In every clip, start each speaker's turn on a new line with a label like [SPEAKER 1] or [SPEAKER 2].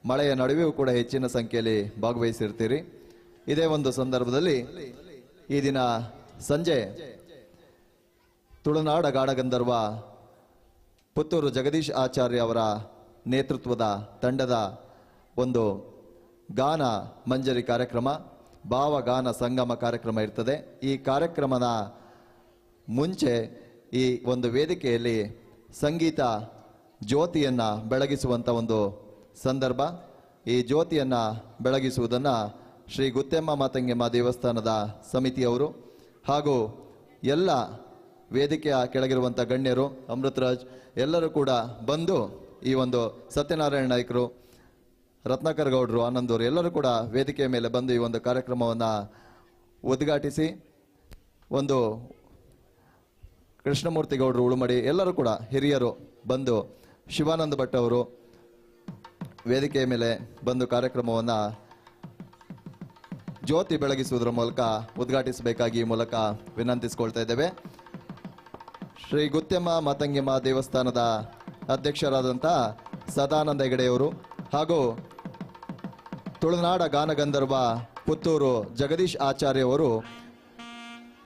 [SPEAKER 1] ಮಳೆಯ ನಡುವೆಯೂ ಕೂಡ ಹೆಚ್ಚಿನ ಸಂಖ್ಯೆಯಲ್ಲಿ ಭಾಗವಹಿಸಿರ್ತೀರಿ. ಇದೇ ಒಂದು ಸಂದರ್ಭದಲ್ಲಿ ಈ ದಿನ ಸಂಜೆ ತುಳುನಾಡ ಗಾಢಗಂಧರ್ವ ಪುತ್ತೂರು ಜಗದೀಶ್ ಆಚಾರ್ಯ ಅವರ ನೇತೃತ್ವದ ತಂಡದ ಒಂದು ಗಾನ ಮಂಜರಿ ಕಾರ್ಯಕ್ರಮ, ಭಾವಗಾನ ಸಂಗಮ ಕಾರ್ಯಕ್ರಮ ಇರ್ತದೆ. ಈ ಕಾರ್ಯಕ್ರಮದ ಮುಂಚೆ ಈ ಒಂದು ವೇದಿಕೆಯಲ್ಲಿ ಸಂಗೀತ ಜ್ಯೋತಿಯನ್ನು ಬೆಳಗಿಸುವಂಥ ಒಂದು ಸಂದರ್ಭ. ಈ ಜ್ಯೋತಿಯನ್ನು ಬೆಳಗಿಸುವುದನ್ನು ಶ್ರೀ ಗುತ್ತೆಮ್ಮ ಮಾತಂಗೆಮ್ಮ ದೇವಸ್ಥಾನದ ಸಮಿತಿಯವರು ಹಾಗೂ ಎಲ್ಲ ವೇದಿಕೆಯ ಕೆಳಗಿರುವಂಥ ಗಣ್ಯರು, ಅಮೃತರಾಜ್ ಎಲ್ಲರೂ ಕೂಡ ಬಂದು ಈ ಒಂದು ಸತ್ಯನಾರಾಯಣ ನಾಯ್ಕರು, ರತ್ನಾಕರ್ ಗೌಡರು, ಆನಂದವರು ಎಲ್ಲರೂ ಕೂಡ ವೇದಿಕೆಯ ಮೇಲೆ ಬಂದು ಈ ಒಂದು ಕಾರ್ಯಕ್ರಮವನ್ನು ಉದ್ಘಾಟಿಸಿ, ಒಂದು ಕೃಷ್ಣಮೂರ್ತಿ ಗೌಡರು ಉಳುಮಡಿ ಎಲ್ಲರೂ ಕೂಡ ಹಿರಿಯರು ಬಂದು, ಶಿವಾನಂದ ಭಟ್ ಅವರು ವೇದಿಕೆಯ ಮೇಲೆ ಬಂದು ಕಾರ್ಯಕ್ರಮವನ್ನು ಜ್ಯೋತಿ ಬೆಳಗಿಸುವುದರ ಮೂಲಕ ಉದ್ಘಾಟಿಸಬೇಕಾಗಿ ಈ ಮೂಲಕ ವಿನಂತಿಸಿಕೊಳ್ತಾ ಇದ್ದೇವೆ. ಶ್ರೀ ಗುತ್ತೆಮ್ಮ ಮಾತಂಗೆಮ್ಮ ದೇವಸ್ಥಾನದ ಅಧ್ಯಕ್ಷರಾದಂಥ ಸದಾನಂದ ಹೆಗಡೆಯವರು ಹಾಗೂ ತುಳುನಾಡ ಗಾನಗಂಧರ್ವ ಪುತ್ತೂರು ಜಗದೀಶ್ ಆಚಾರ್ಯವರು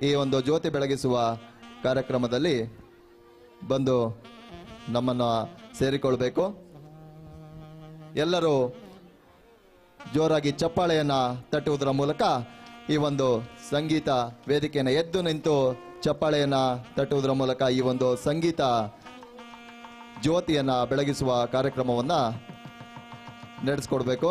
[SPEAKER 1] ಈ ಒಂದು ಜ್ಯೋತಿ ಬೆಳಗಿಸುವ ಕಾರ್ಯಕ್ರಮದಲ್ಲಿ ಬಂದು ನಮ್ಮನ್ನು ಸೇರಿಕೊಳ್ಬೇಕು. ಎಲ್ಲರೂ ಜೋರಾಗಿ ಚಪ್ಪಾಳೆಯನ್ನು ತಟ್ಟುವುದರ ಮೂಲಕ ಈ ಒಂದು ಸಂಗೀತ ವೇದಿಕೆಯನ್ನು ಎದ್ದು ನಿಂತು ಚಪ್ಪಾಳೆಯನ್ನು ತಟ್ಟುವುದರ ಮೂಲಕ ಈ ಒಂದು ಸಂಗೀತ ಜ್ಯೋತಿಯನ್ನು ಬೆಳಗಿಸುವ ಕಾರ್ಯಕ್ರಮವನ್ನು ನಡೆಸ್ಕೊಡ್ಬೇಕು.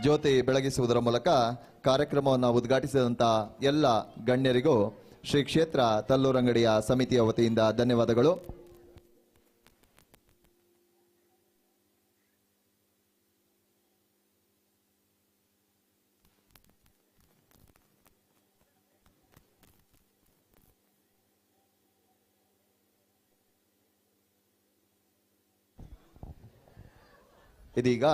[SPEAKER 1] ಜ್ಯೋತಿ ಬೆಳಗಿಸುವುದರ ಮೂಲಕ ಕಾರ್ಯಕ್ರಮವನ್ನು ಉದ್ಘಾಟಿಸಿದಂಥ ಎಲ್ಲ ಗಣ್ಯರಿಗೂ ಶ್ರೀ ಕ್ಷೇತ್ರ ತಲ್ಲೂರಂಗಡಿಯ ಸಮಿತಿಯ ವತಿಯಿಂದ ಧನ್ಯವಾದಗಳು. ಇದೀಗ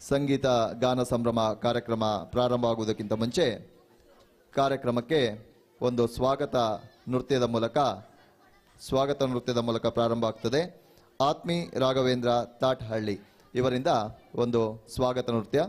[SPEAKER 1] ಸಂಗೀತ ಗಾನ ಸಂಭ್ರಮ ಕಾರ್ಯಕ್ರಮ ಪ್ರಾರಂಭವಾಗುವುದಕ್ಕಿಂತ ಮುಂಚೆ ಕಾರ್ಯಕ್ರಮಕ್ಕೆ ಒಂದು ಸ್ವಾಗತ ನೃತ್ಯದ ಮೂಲಕ ಪ್ರಾರಂಭ ಆಗ್ತದೆ. ಆತ್ಮಿ ರಾಘವೇಂದ್ರ ತಾಟ್ಹಳ್ಳಿ ಇವರಿಂದ ಒಂದು ಸ್ವಾಗತ ನೃತ್ಯ.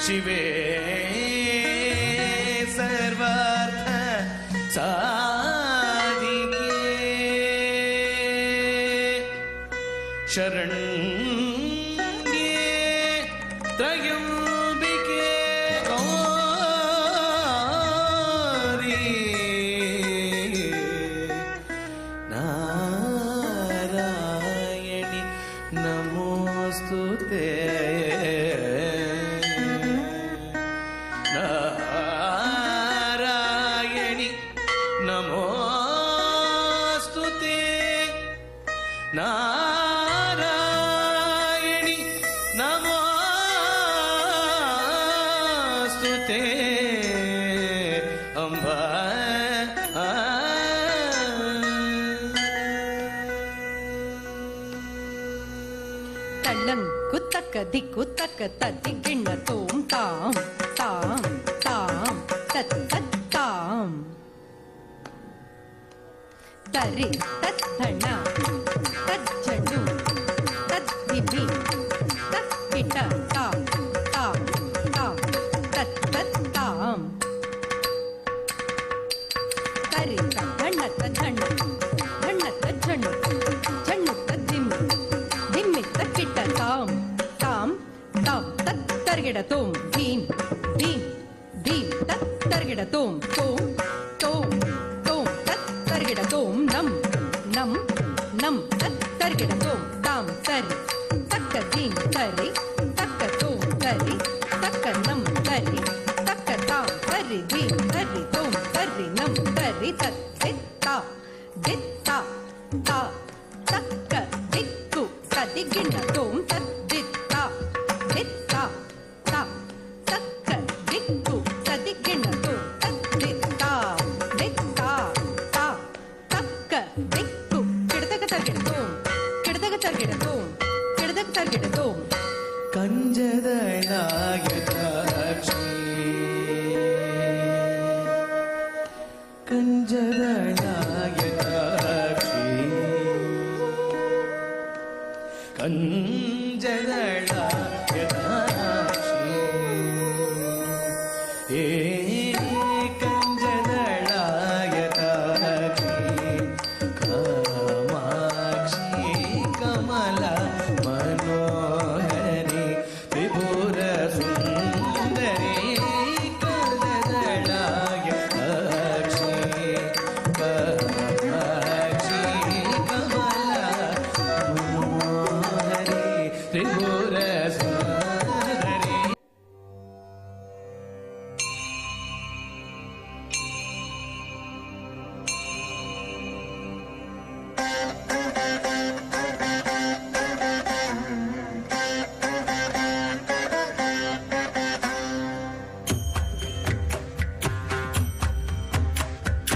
[SPEAKER 2] ಶಿವೇ ಸರ್ವಾರ್ಥ ಸಾಧಿಕೆ ಶರಣ್ಯೇ ತ್ರಯಂಬಿಕೆ ಗೌರಿ ನಾರಾಯಣಿ ನಮೋಸ್ತುತೇ ನಾರಾಯಣಿ ನಮೋಸ್ತುತೇ ನಾರಾಯಣಿ ನಮೋಸ್ತುತೇ ಅಂಬಾ
[SPEAKER 3] ತಳ್ಳಂ ಕುತ್ತಕ್ಕ ದಿಕ್ಕು ತಕ್ಕ ತದ್ದಿ ಗಿಣ್ಣ ತೋಂ ತಾಂ ತಾಂ ತಾಂ ತತ್ ತತ್ ತಾಂ ತರಿ ತತ್ ತಣ್ಣ ತಜ್ಜಣ್ಣು ತದ್ದಿಬಿ ತತ್ ಕಿಟ ತಾಂ ತಾಂ ತಾಂ ತತ್ ತತ್ ತಾಂ ತರಿ ತಣ್ಣ ತಜ್ಜಣ್ಣ ಧಣ್ಣ ತಜ್ಜಣ್ಣು ಜಣ್ಣು ತದ್ದಿಮ್ಮಿ ದಿಮ್ಮಿ ತಕ್ಕಿಟ್ಟ ತಾಂ ತಾಂ ತಾಂ ತತ್ ತರ್ಗಿಡ ತೋಂ ಭೀಂ ಭೀಂ ಭೀಂ ತತ್ ತರ್ಗಿಡ ತೋಂ ತೋಂ ತೋಂ ತೋಂ ತತ್ ತರ್ಗಿಡ ತೋಂ ನಂ ನಂ ನಂ ತತ್ ತರ್ಗಿಡ ತೋಂ ತಾಂ ತರಿ ತಕ್ಕ ದೀಂ ತರಿ ತಕ್ಕ ತೋಂ ತರಿ ತಕ್ಕ ನಂ ತರಿ ತಕ್ಕ ತಾಂ ತರಿ ದೀಂ ತರಿ ತೋಂ ತರಿ ನಂ ತರಿ ತತ್ ದಿತ್ತ ದಿತ್ತ ತಾ ತಕ್ಕ ದಿಕ್ಕು ತದಿಗಿಣ್ಣ ತೋಂ ತದ್ದಿತ್ತ ದಿತ್ತ ತಾ ತಕ್ಕ ದಿಕ್ಕು ತದಿಗಿಣ್ಣ ತೋಂ ತದ್ದಿತ್ತ ದಿತ್ತ ತಾ ತಕ್ಕ ದಿಕ್ಕು ಕಿಡದಗ ತರ್ಗಿಡ ತೋಂ ಕಿಡದಗ ತರ್ಗಿಡ ತೋಂ ಕಿಡದಗ ತರ್ಗಿಡ ತೋಂ
[SPEAKER 2] ಕಂಜದಳಾಯತಾಕ್ಷಿ ಕಂಜದಳಾಯತಾಕ್ಷಿ ಕಂಜದಳಾಯತಾಕ್ಷಿ ಏ ಕಂಜದಳಾಯತಾಕ್ಷಿ ಕಾಮಾಕ್ಷಿ ಕಮಲ ಮನೋಹರಿ ತ್ರಿಪುರ ಸುಂದರಿ ಕಂಜದಳಾಯತಾಕ್ಷಿ ಕಾಮಾಕ್ಷಿ ಕಮಲ ಮನೋಹರಿ ತ್ರಿಪುರ ಸುಂದರಿ.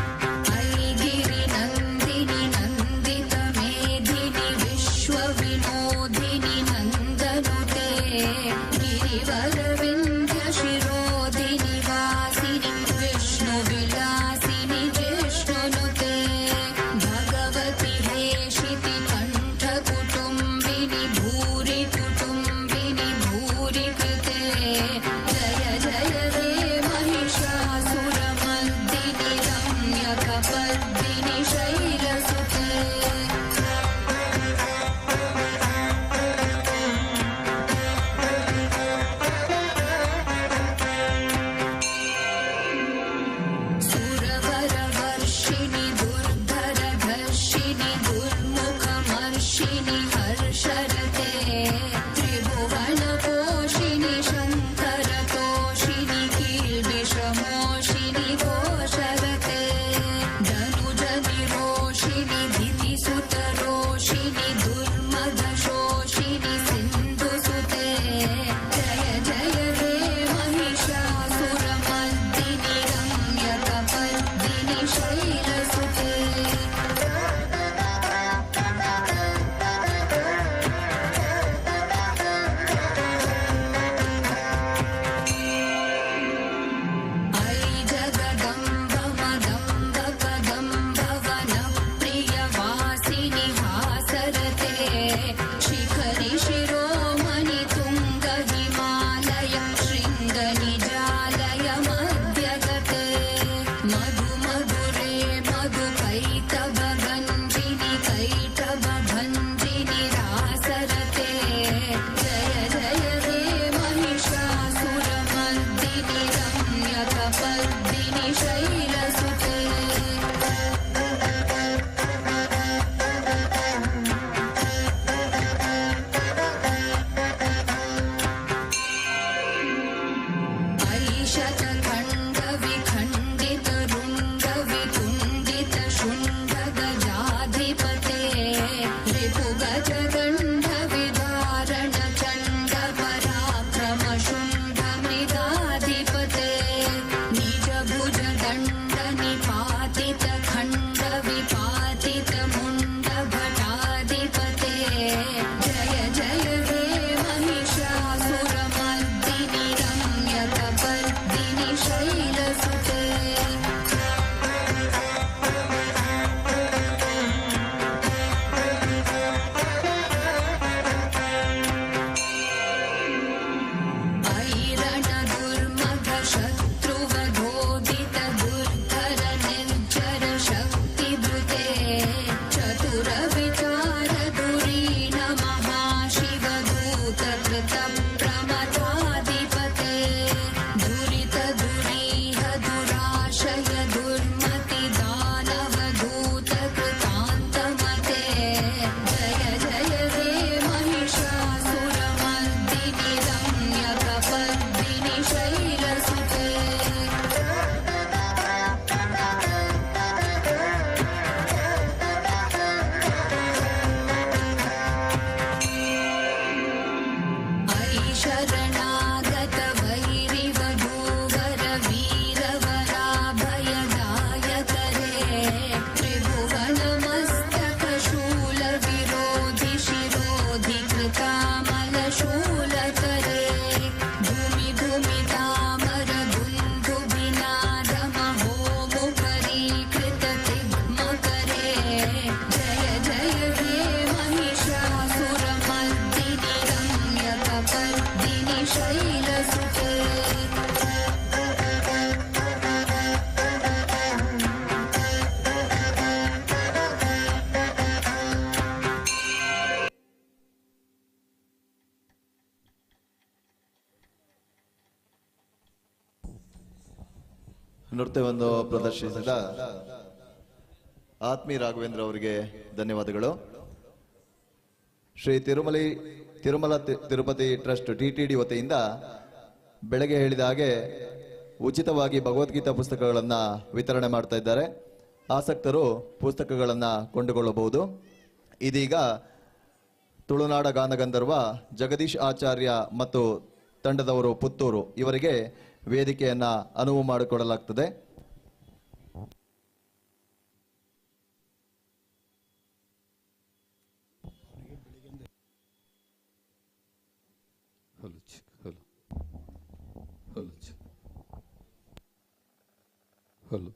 [SPEAKER 4] ऐगिरि नन्दिनि नन्दित मेधिनि विश्वविनोदिनि नन्दनुते गिरिवरविन्ध्य शिरोधिनि वासिनि विष्णुविलासिनि जिष्णुनुते भगवति हेशिति कण्ठकुटुम्बिनि भूरि कुटुम्बिनि भूरि कृते जय जय हे महिषासुरमर्दिनि रम्यकपर्दिनि शैलसुते सुरवरवर्षिणि दुर्धरधर्षिणि दुर्मुखमर्षिणि हर्षरते त्रिभुवनपोषिणि शतखण्डविखण्डितरुण्डवितुण्डितशुण्डगजाधिपते रिपुगजगण्डविदारणचण्डपराक्रमशुण्डमृगाधिपते निजभुजदण्डनिपातितखण्डविपातितमुण्डभटाधिपते जय जय हे महिषासुरमर्दिनि रम्यकपर्दिनि शैलसुते ऐरणदुर्मद शत्रुवधोदित दुर्धर निर्जर शक्तिभृते चतुरविचार धुरीण महाशिवदूत कृत प्रमथाधिपते दुरित दुरीह दुराशय दुर्मति दानवदूत कृतान्तमते जय जय हे महिषासुरमर्दिनि रम्यकपर्दिनि शैलसुते ऐ शरणागत वैरिवधूवर वीरवराभयदायकरे त्रिभुवनमस्तकशूल विरोधि शिरोधि कृतामलशूलकरे धूमि धूमि तामर दुन्दुभिनाद महोमुखरीकृत तिग्मकरे जय जय हे महिषासुरमर्दिनि रम्यकपर्दिनि शैलसुते
[SPEAKER 1] ನೃತ್ಯವನ್ನು ಪ್ರದರ್ಶಿಸಿದ ಆತ್ಮೀ ರಾಘವೇಂದ್ರ ಅವರಿಗೆ ಧನ್ಯವಾದಗಳು. ಶ್ರೀ ತಿರುಮಲ ತಿರುಪತಿ ಟ್ರಸ್ಟ್ TTD ವತಿಯಿಂದ ಬೆಳಗ್ಗೆ ಹೇಳಿದ ಹಾಗೆ ಉಚಿತವಾಗಿ ಭಗವದ್ಗೀತಾ ಪುಸ್ತಕಗಳನ್ನು ವಿತರಣೆ ಮಾಡ್ತಾ ಇದ್ದಾರೆ. ಆಸಕ್ತರು ಪುಸ್ತಕಗಳನ್ನು ಕೊಂಡುಕೊಳ್ಳಬಹುದು. ಇದೀಗ ತುಳುನಾಡ ಗಾನಗಂಧರ್ವ ಜಗದೀಶ್ ಆಚಾರ್ಯ ಮತ್ತು ತಂಡದವರು ಪುತ್ತೂರು ಇವರಿಗೆ ವೇದಿಕೆಯನ್ನ ಅನುವು ಮಾಡಿಕೊಡಲಾಗ್ತದೆ.
[SPEAKER 5] Hello.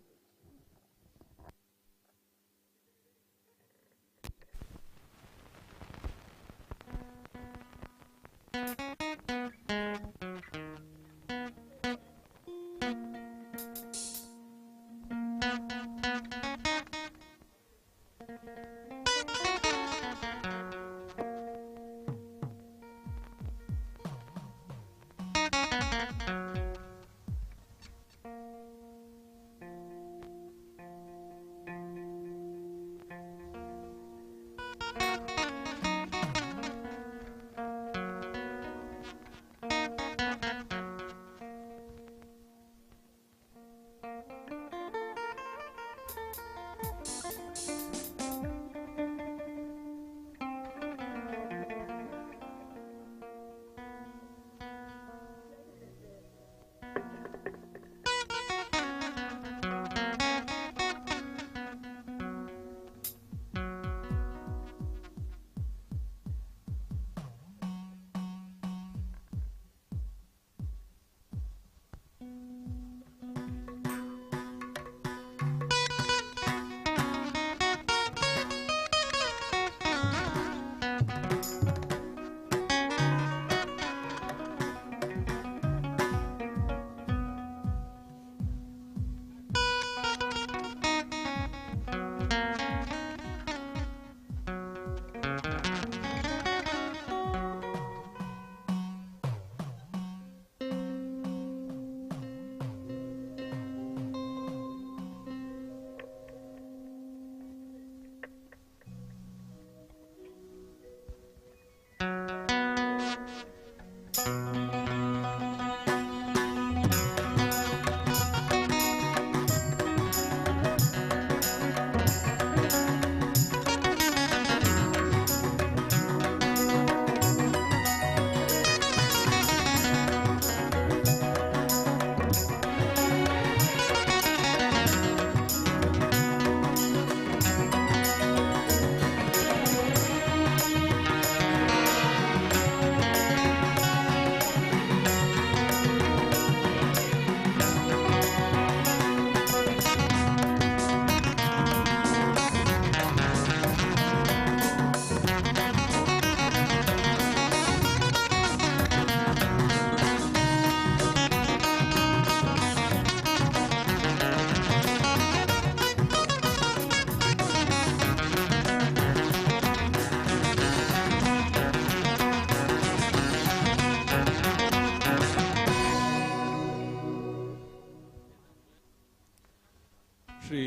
[SPEAKER 5] ಶ್ರೀ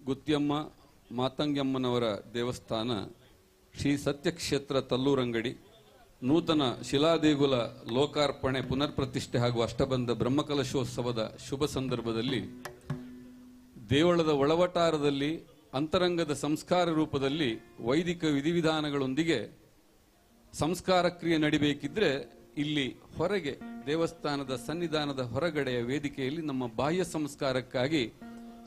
[SPEAKER 5] ಗುತ್ಯಮ್ಮ ಮಾತಂಗ್ಯಮ್ಮನವರ ದೇವಸ್ಥಾನ ಶ್ರೀ ಸತ್ಯಕ್ಷೇತ್ರ ತಲ್ಲೂರಂಗಡಿ ನೂತನ ಶಿಲಾದೇಗುಲ ಲೋಕಾರ್ಪಣೆ ಪುನರ್ಪ್ರತಿಷ್ಠೆ ಹಾಗೂ ಅಷ್ಟಬಂಧ ಬ್ರಹ್ಮಕಲಶೋತ್ಸವದ ಶುಭ ಸಂದರ್ಭದಲ್ಲಿ ದೇವಳದ ಒಳವಟಾರದಲ್ಲಿ ಅಂತರಂಗದ ಸಂಸ್ಕಾರ ರೂಪದಲ್ಲಿ ವೈದಿಕ ವಿಧಿವಿಧಾನಗಳೊಂದಿಗೆ ಸಂಸ್ಕಾರ ಕ್ರಿಯೆ ನಡಿಬೇಕಿದ್ರೆ ಇಲ್ಲಿ ಹೊರಗೆ ದೇವಸ್ಥಾನದ ಸನ್ನಿಧಾನದ ಹೊರಗಡೆಯ ವೇದಿಕೆಯಲ್ಲಿ ನಮ್ಮ ಬಾಹ್ಯ ಸಂಸ್ಕಾರಕ್ಕಾಗಿ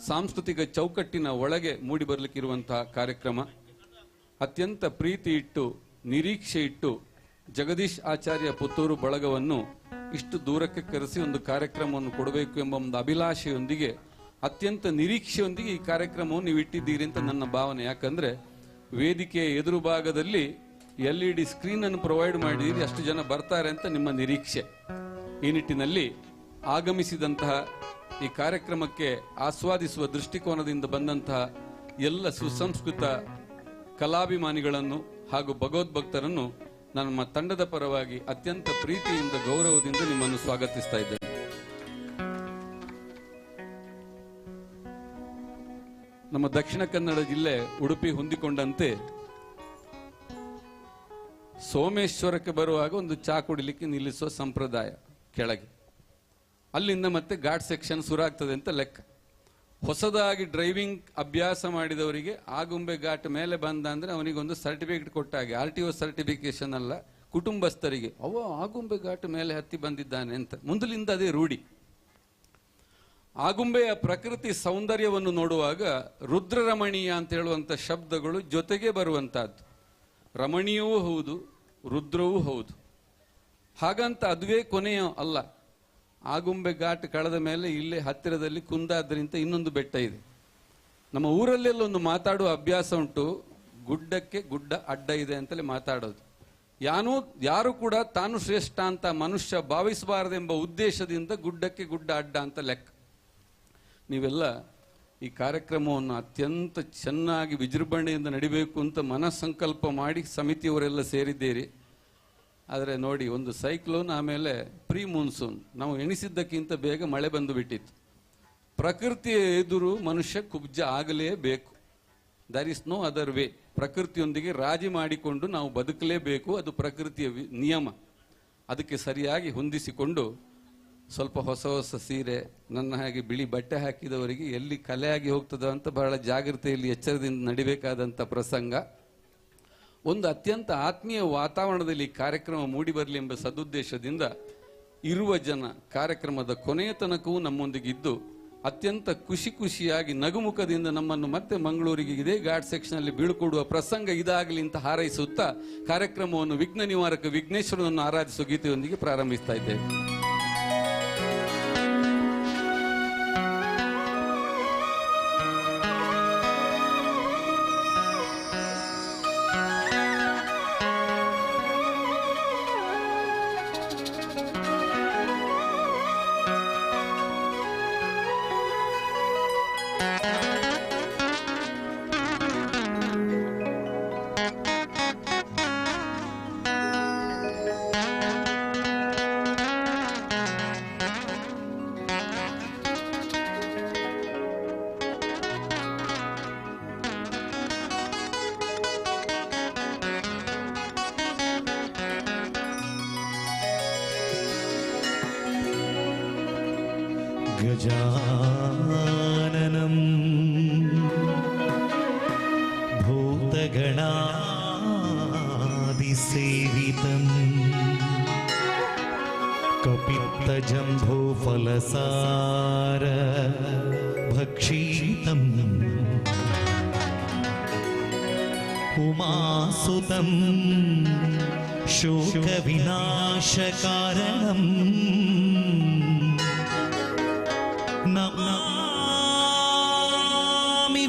[SPEAKER 5] ಸಾಂಸ್ಕೃತಿಕ ಚೌಕಟ್ಟಿನ ಒಳಗೆ ಮೂಡಿಬರಲಿಕ್ಕಿರುವಂತಹ ಕಾರ್ಯಕ್ರಮ. ಅತ್ಯಂತ ಪ್ರೀತಿ ಇಟ್ಟು ನಿರೀಕ್ಷೆ ಇಟ್ಟು ಜಗದೀಶ್ ಆಚಾರ್ಯ ಪುತ್ತೂರು ಬಳಗವನ್ನು ಇಷ್ಟು ದೂರಕ್ಕೆ ಕರೆಸಿ ಒಂದು ಕಾರ್ಯಕ್ರಮವನ್ನು ಕೊಡಬೇಕು ಎಂಬ ಒಂದು ಅಭಿಲಾಷೆಯೊಂದಿಗೆ ಅತ್ಯಂತ ನಿರೀಕ್ಷೆಯೊಂದಿಗೆ ಈ ಕಾರ್ಯಕ್ರಮವನ್ನು ನೀವು ಇಟ್ಟಿದ್ದೀರಿ ಅಂತ ನನ್ನ ಭಾವನೆ. ಯಾಕಂದ್ರೆ ವೇದಿಕೆಯ ಎದುರು ಭಾಗದಲ್ಲಿ LED ಸ್ಕ್ರೀನ್ ಅನ್ನು ಪ್ರೊವೈಡ್ ಮಾಡಿದ್ದೀರಿ, ಅಷ್ಟು ಜನ ಬರ್ತಾರೆ ಅಂತ ನಿಮ್ಮ ನಿರೀಕ್ಷೆ. ಈ ನಿಟ್ಟಿನಲ್ಲಿ ಆಗಮಿಸಿದಂತಹ ಈ ಕಾರ್ಯಕ್ರಮಕ್ಕೆ ಆಸ್ವಾದಿಸುವ ದೃಷ್ಟಿಕೋನದಿಂದ ಬಂದಂತಹ ಎಲ್ಲ ಸುಸಂಸ್ಕೃತ ಕಲಾಭಿಮಾನಿಗಳನ್ನು ಹಾಗೂ ಭಗವದ್ಭಕ್ತರನ್ನು ನಮ್ಮ ತಂಡದ ಪರವಾಗಿ ಅತ್ಯಂತ ಪ್ರೀತಿಯಿಂದ ಗೌರವದಿಂದ ನಿಮ್ಮನ್ನು ಸ್ವಾಗತಿಸ್ತಾ ಇದ್ದೇನೆ. ನಮ್ಮ ದಕ್ಷಿಣ ಕನ್ನಡ ಜಿಲ್ಲೆ ಉಡುಪಿ ಹೊಂದಿಕೊಂಡಂತೆ ಸೋಮೇಶ್ವರಕ್ಕೆ ಬರುವಾಗ ಒಂದು ಚಾ ಕುಡಿಲಿಕ್ಕೆ ನಿಲ್ಲಿಸುವ ಸಂಪ್ರದಾಯ ಕೆಳಗೆ, ಅಲ್ಲಿಂದ ಮತ್ತೆ ಘಾಟ್ ಸೆಕ್ಷನ್ ಶುರು ಆಗ್ತದೆ ಅಂತ ಲೆಕ್ಕ. ಹೊಸದಾಗಿ ಡ್ರೈವಿಂಗ್ ಅಭ್ಯಾಸ ಮಾಡಿದವರಿಗೆ ಆಗುಂಬೆ ಘಾಟ್ ಮೇಲೆ ಬಂದ ಅಂದ್ರೆ ಅವನಿಗೊಂದು ಸರ್ಟಿಫಿಕೇಟ್ ಕೊಟ್ಟಾಗೆ, RTO ಸರ್ಟಿಫಿಕೇಶನ್ ಅಲ್ಲ, ಕುಟುಂಬಸ್ಥರಿಗೆ ಆಗುಂಬೆ ಘಾಟ್ ಮೇಲೆ ಹತ್ತಿ ಬಂದಿದ್ದಾನೆ ಅಂತ. ಮುಂದಲಿಂದ ಅದೇ ರೂಢಿ. ಆಗುಂಬೆಯ ಪ್ರಕೃತಿ ಸೌಂದರ್ಯವನ್ನು ನೋಡುವಾಗ ರುದ್ರರಮಣೀಯ ಅಂತ ಹೇಳುವಂತ ಶಬ್ದಗಳು ಜೊತೆಗೆ ಬರುವಂತಹದ್ದು. ರಮಣೀಯವೂ ಹೌದು, ರುದ್ರವೂ ಹೌದು. ಹಾಗಂತ ಅದುವೇ ಕೊನೆಯ ಅಲ್ಲ. ಆಗುಂಬೆ ಘಾಟ್ ಕಳೆದ ಮೇಲೆ ಇಲ್ಲೇ ಹತ್ತಿರದಲ್ಲಿ ಕುಂದಾದ್ರಿ ಅಂತ ಇನ್ನೊಂದು ಬೆಟ್ಟ ಇದೆ. ನಮ್ಮ ಊರಲ್ಲೆಲ್ಲ ಒಂದು ಮಾತಾಡುವ ಅಭ್ಯಾಸ ಉಂಟು, ಗುಡ್ಡಕ್ಕೆ ಗುಡ್ಡ ಅಡ್ಡ ಇದೆ ಅಂತಲೇ ಮಾತಾಡೋದು. ಯಾರು ಕೂಡ ತಾನು ಶ್ರೇಷ್ಠ ಅಂತ ಮನುಷ್ಯ ಭಾವಿಸಬಾರದೆಂಬ ಉದ್ದೇಶದಿಂದ ಗುಡ್ಡಕ್ಕೆ ಗುಡ್ಡ ಅಡ್ಡ ಅಂತ ಲೆಕ್ಕ. ನೀವೆಲ್ಲ ಈ ಕಾರ್ಯಕ್ರಮವನ್ನು ಅತ್ಯಂತ ಚೆನ್ನಾಗಿ ವಿಜೃಂಭಣೆಯಿಂದ ನಡಿಬೇಕು ಅಂತ ಮನಸ್ಸಂಕಲ್ಪ ಮಾಡಿ ಸಮಿತಿಯವರೆಲ್ಲ ಸೇರಿದ್ದೀರಿ. ಆದರೆ ನೋಡಿ, ಒಂದು ಸೈಕ್ಲೋನ್ ಆಮೇಲೆ ಪ್ರೀ ಮೂನ್ಸೂನ್, ನಾವು ಎಣಿಸಿದ್ದಕ್ಕಿಂತ ಬೇಗ ಮಳೆ ಬಂದು ಬಿಟ್ಟಿತ್ತು. ಪ್ರಕೃತಿಯ ಎದುರು ಮನುಷ್ಯ ಕುಬ್ಜ ಆಗಲೇಬೇಕು. There is no other way. ಪ್ರಕೃತಿಯೊಂದಿಗೆ ರಾಜಿ ಮಾಡಿಕೊಂಡು ನಾವು ಬದುಕಲೇಬೇಕು, ಅದು ಪ್ರಕೃತಿಯ ನಿಯಮ. ಅದಕ್ಕೆ ಸರಿಯಾಗಿ ಹೊಂದಿಸಿಕೊಂಡು ಸ್ವಲ್ಪ ಹೊಸ ಹೊಸ ಸೀರೆ, ನನ್ನ ಹಾಗೆ ಬಿಳಿ ಬಟ್ಟೆ ಹಾಕಿದವರಿಗೆ ಎಲ್ಲಿ ಕಲೆಯಾಗಿ ಹೋಗ್ತದೋ ಅಂತ ಬಹಳ ಜಾಗೃತೆಯಲ್ಲಿ ಎಚ್ಚರದಿಂದ ನಡಿಬೇಕಾದಂಥ ಪ್ರಸಂಗ. ಒಂದು ಅತ್ಯಂತ ಆತ್ಮೀಯ ವಾತಾವರಣದಲ್ಲಿ ಕಾರ್ಯಕ್ರಮ ಮೂಡಿಬರಲಿ ಎಂಬ ಸದುದ್ದೇಶದಿಂದ ಇರುವ ಜನ ಕಾರ್ಯಕ್ರಮದ ಕೊನೆಯ ತನಕವೂ ನಮ್ಮೊಂದಿಗಿದ್ದು ಅತ್ಯಂತ ಖುಷಿಯಾಗಿ ನಗುಮುಖದಿಂದ ನಮ್ಮನ್ನು ಮತ್ತೆ ಮಂಗಳೂರಿಗೆ ಇದೇ ಘಾಟ್ ಸೆಕ್ಷನ್ ಅಲ್ಲಿ ಬೀಳ್ಕೊಡುವ ಪ್ರಸಂಗ ಇದಾಗಲಿ ಅಂತ ಹಾರೈಸುತ್ತಾ ಕಾರ್ಯಕ್ರಮವನ್ನು ವಿಘ್ನ ನಿವಾರಕ ವಿಘ್ನೇಶ್ವರನನ್ನು ಆರಾಧಿಸುವ ಗೀತೆಯೊಂದಿಗೆ ಪ್ರಾರಂಭಿಸ್ತಾ ಇದ್ದೇವೆ.
[SPEAKER 2] गजाननं भूतगणादिसेवितं कपित्तजम्बूफलसार भक्षितम् उमासुतं शोकविनाशकारणम् नमामि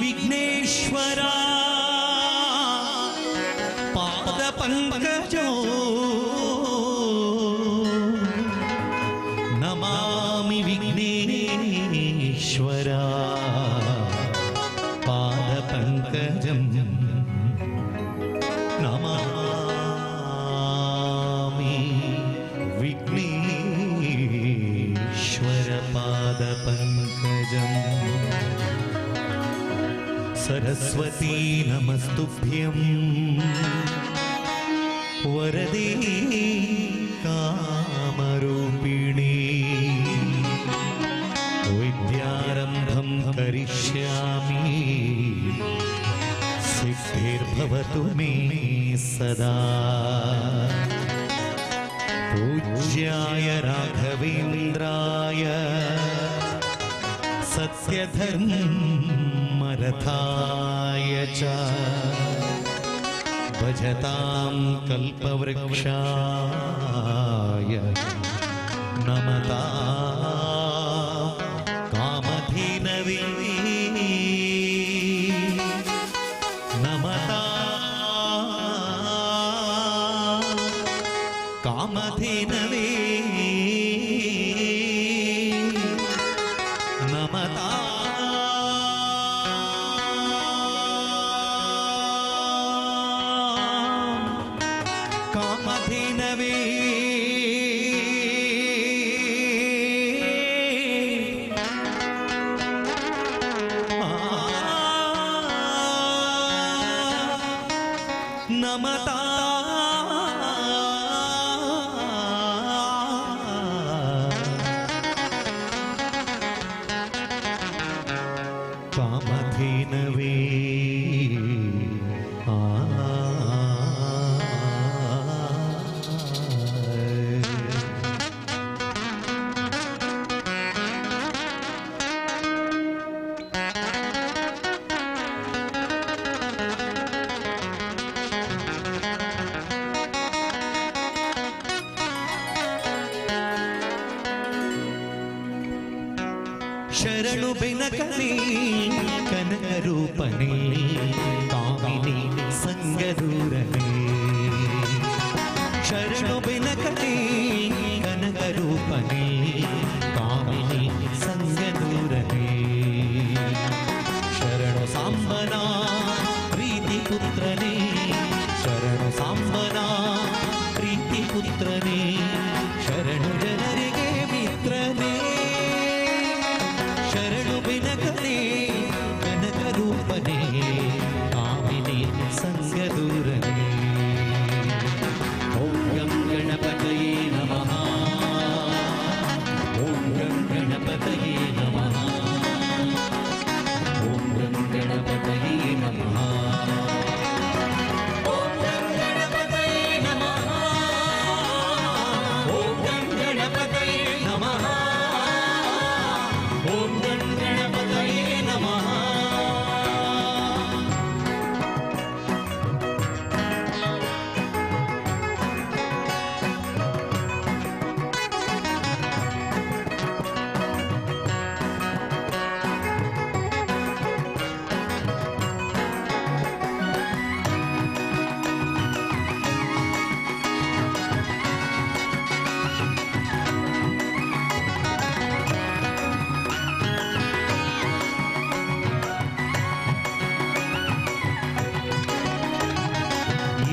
[SPEAKER 2] विघ्नेश्वरा पादपङ्कजो नमामि विघ्नेश्वरा पादपङ्कजं नमामि विघ्नेश्वरा सरस्वती नमस्तुभ्यं वरदे कामरूपिणी विद्यारम्भं करिष्यामि सिद्धिर्भवतु मे सदा पूज्याय राघवेन्द्राय सत्यधर्मरथाय च भजतां कल्पवृक्षाय नमतां कामधेनवे कामधेनवे नमता कामधेनवे नमता कामधेनवे ಶರಣು ಬೆನಕನೆ ಕನಕರೂಪನೆ ಕಾಮಿನಿ ಸಂಗದೂರನೆ ಶರಣು ಬೆನಕನೆ ಕನಕರೂಪನೆ ಕಾಮಿನಿ ಸಂಗದೂರನೆ ಶರಣು ಸಾಂಬನ ಪ್ರೀತಿ ಪುತ್ರನೇ ಶರಣು ಸಾಂಬನ ಪ್ರೀತಿ ಪುತ್ರನೇ ಶರಣು ಜನರಿಗೆ ಮಿತ್ರನೇ ಶರಣು ಬೆನಕನೆ ಕನಕರೂಪನೆ ಕಾಮಿನಿ ಸಂಗದೂರನೆ ಓಂ ಗಂ ಗಣಪತಯೇ ನಮಃ ಓಂ ಗಂ ಗಣಪತಯೇ ನಮಃ ಓಂ ಗಂ ಗಣಪತಯೇ ನಮಃ ಓಂ ಗಂ ಗಣಪತಯೇ ನಮಃ ಓಂ ಗಂ ಗಣಪತಯೇ ನಮಃ ಓಂ ಗಂ ಗಣಪತಯೇ ನಮಃ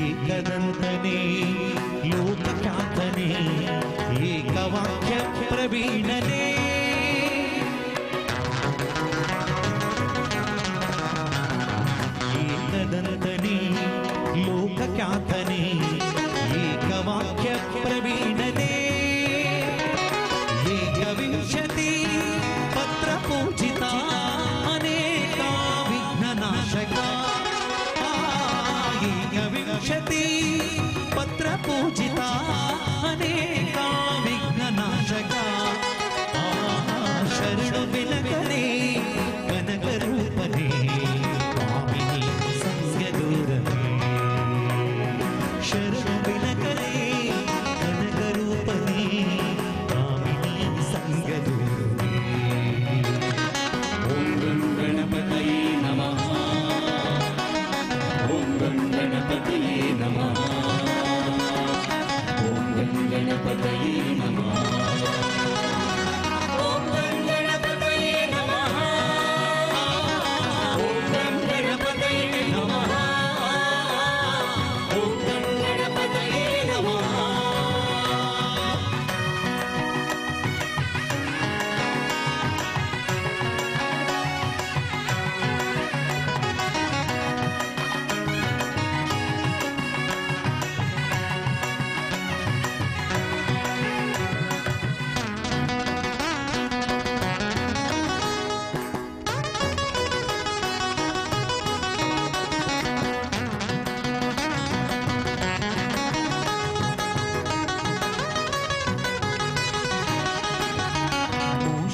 [SPEAKER 2] ಏಕದಂತನೇ ಲೋಕಖ್ಯಾತನೇ ಏಕವಾಕ್ಯ ಪ್ರವೀಣನೇ ಏಕದಂತನೇ ಲೋಕಖ್ಯಾತನೇ ಏಕವಾಕ್ಯ ಪ್ರವೀಣನೇ ಏಕವಿಂಶತಿ ಪತ್ರ ಪೂಜಿತ ಅನೇಕ ವಿಘ್ನನಾಶಕ ಏಕವಿಂಶತಿ ಪತ್ರ ಪೂಜಿತ ಅನೇಕ ವಿಘ್ನನಾಶಕ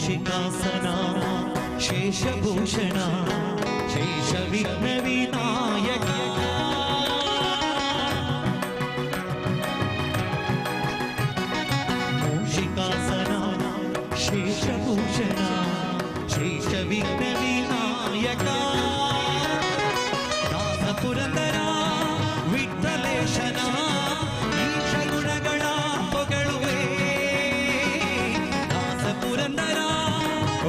[SPEAKER 2] ಮೂಷಿಕಾಸನ ಶೇಷಭೂಷಣ ಶೇಷ ವಿಘ್ನ ವಿನಾಯಕ ಮೂಷಿಕಾಸನ ಶೇಷಭೂಷಣ ಶೇಷ ವಿಘ್ನ ವಿನಾಯಕ ದಾಸ ಪುರಂದರ ವಿಠ್ಠಲೇಶನ ಈಶ ಗುಣಗಳ ಹೊಗಳುವೆ ದಾಸ ಪುರಂದರ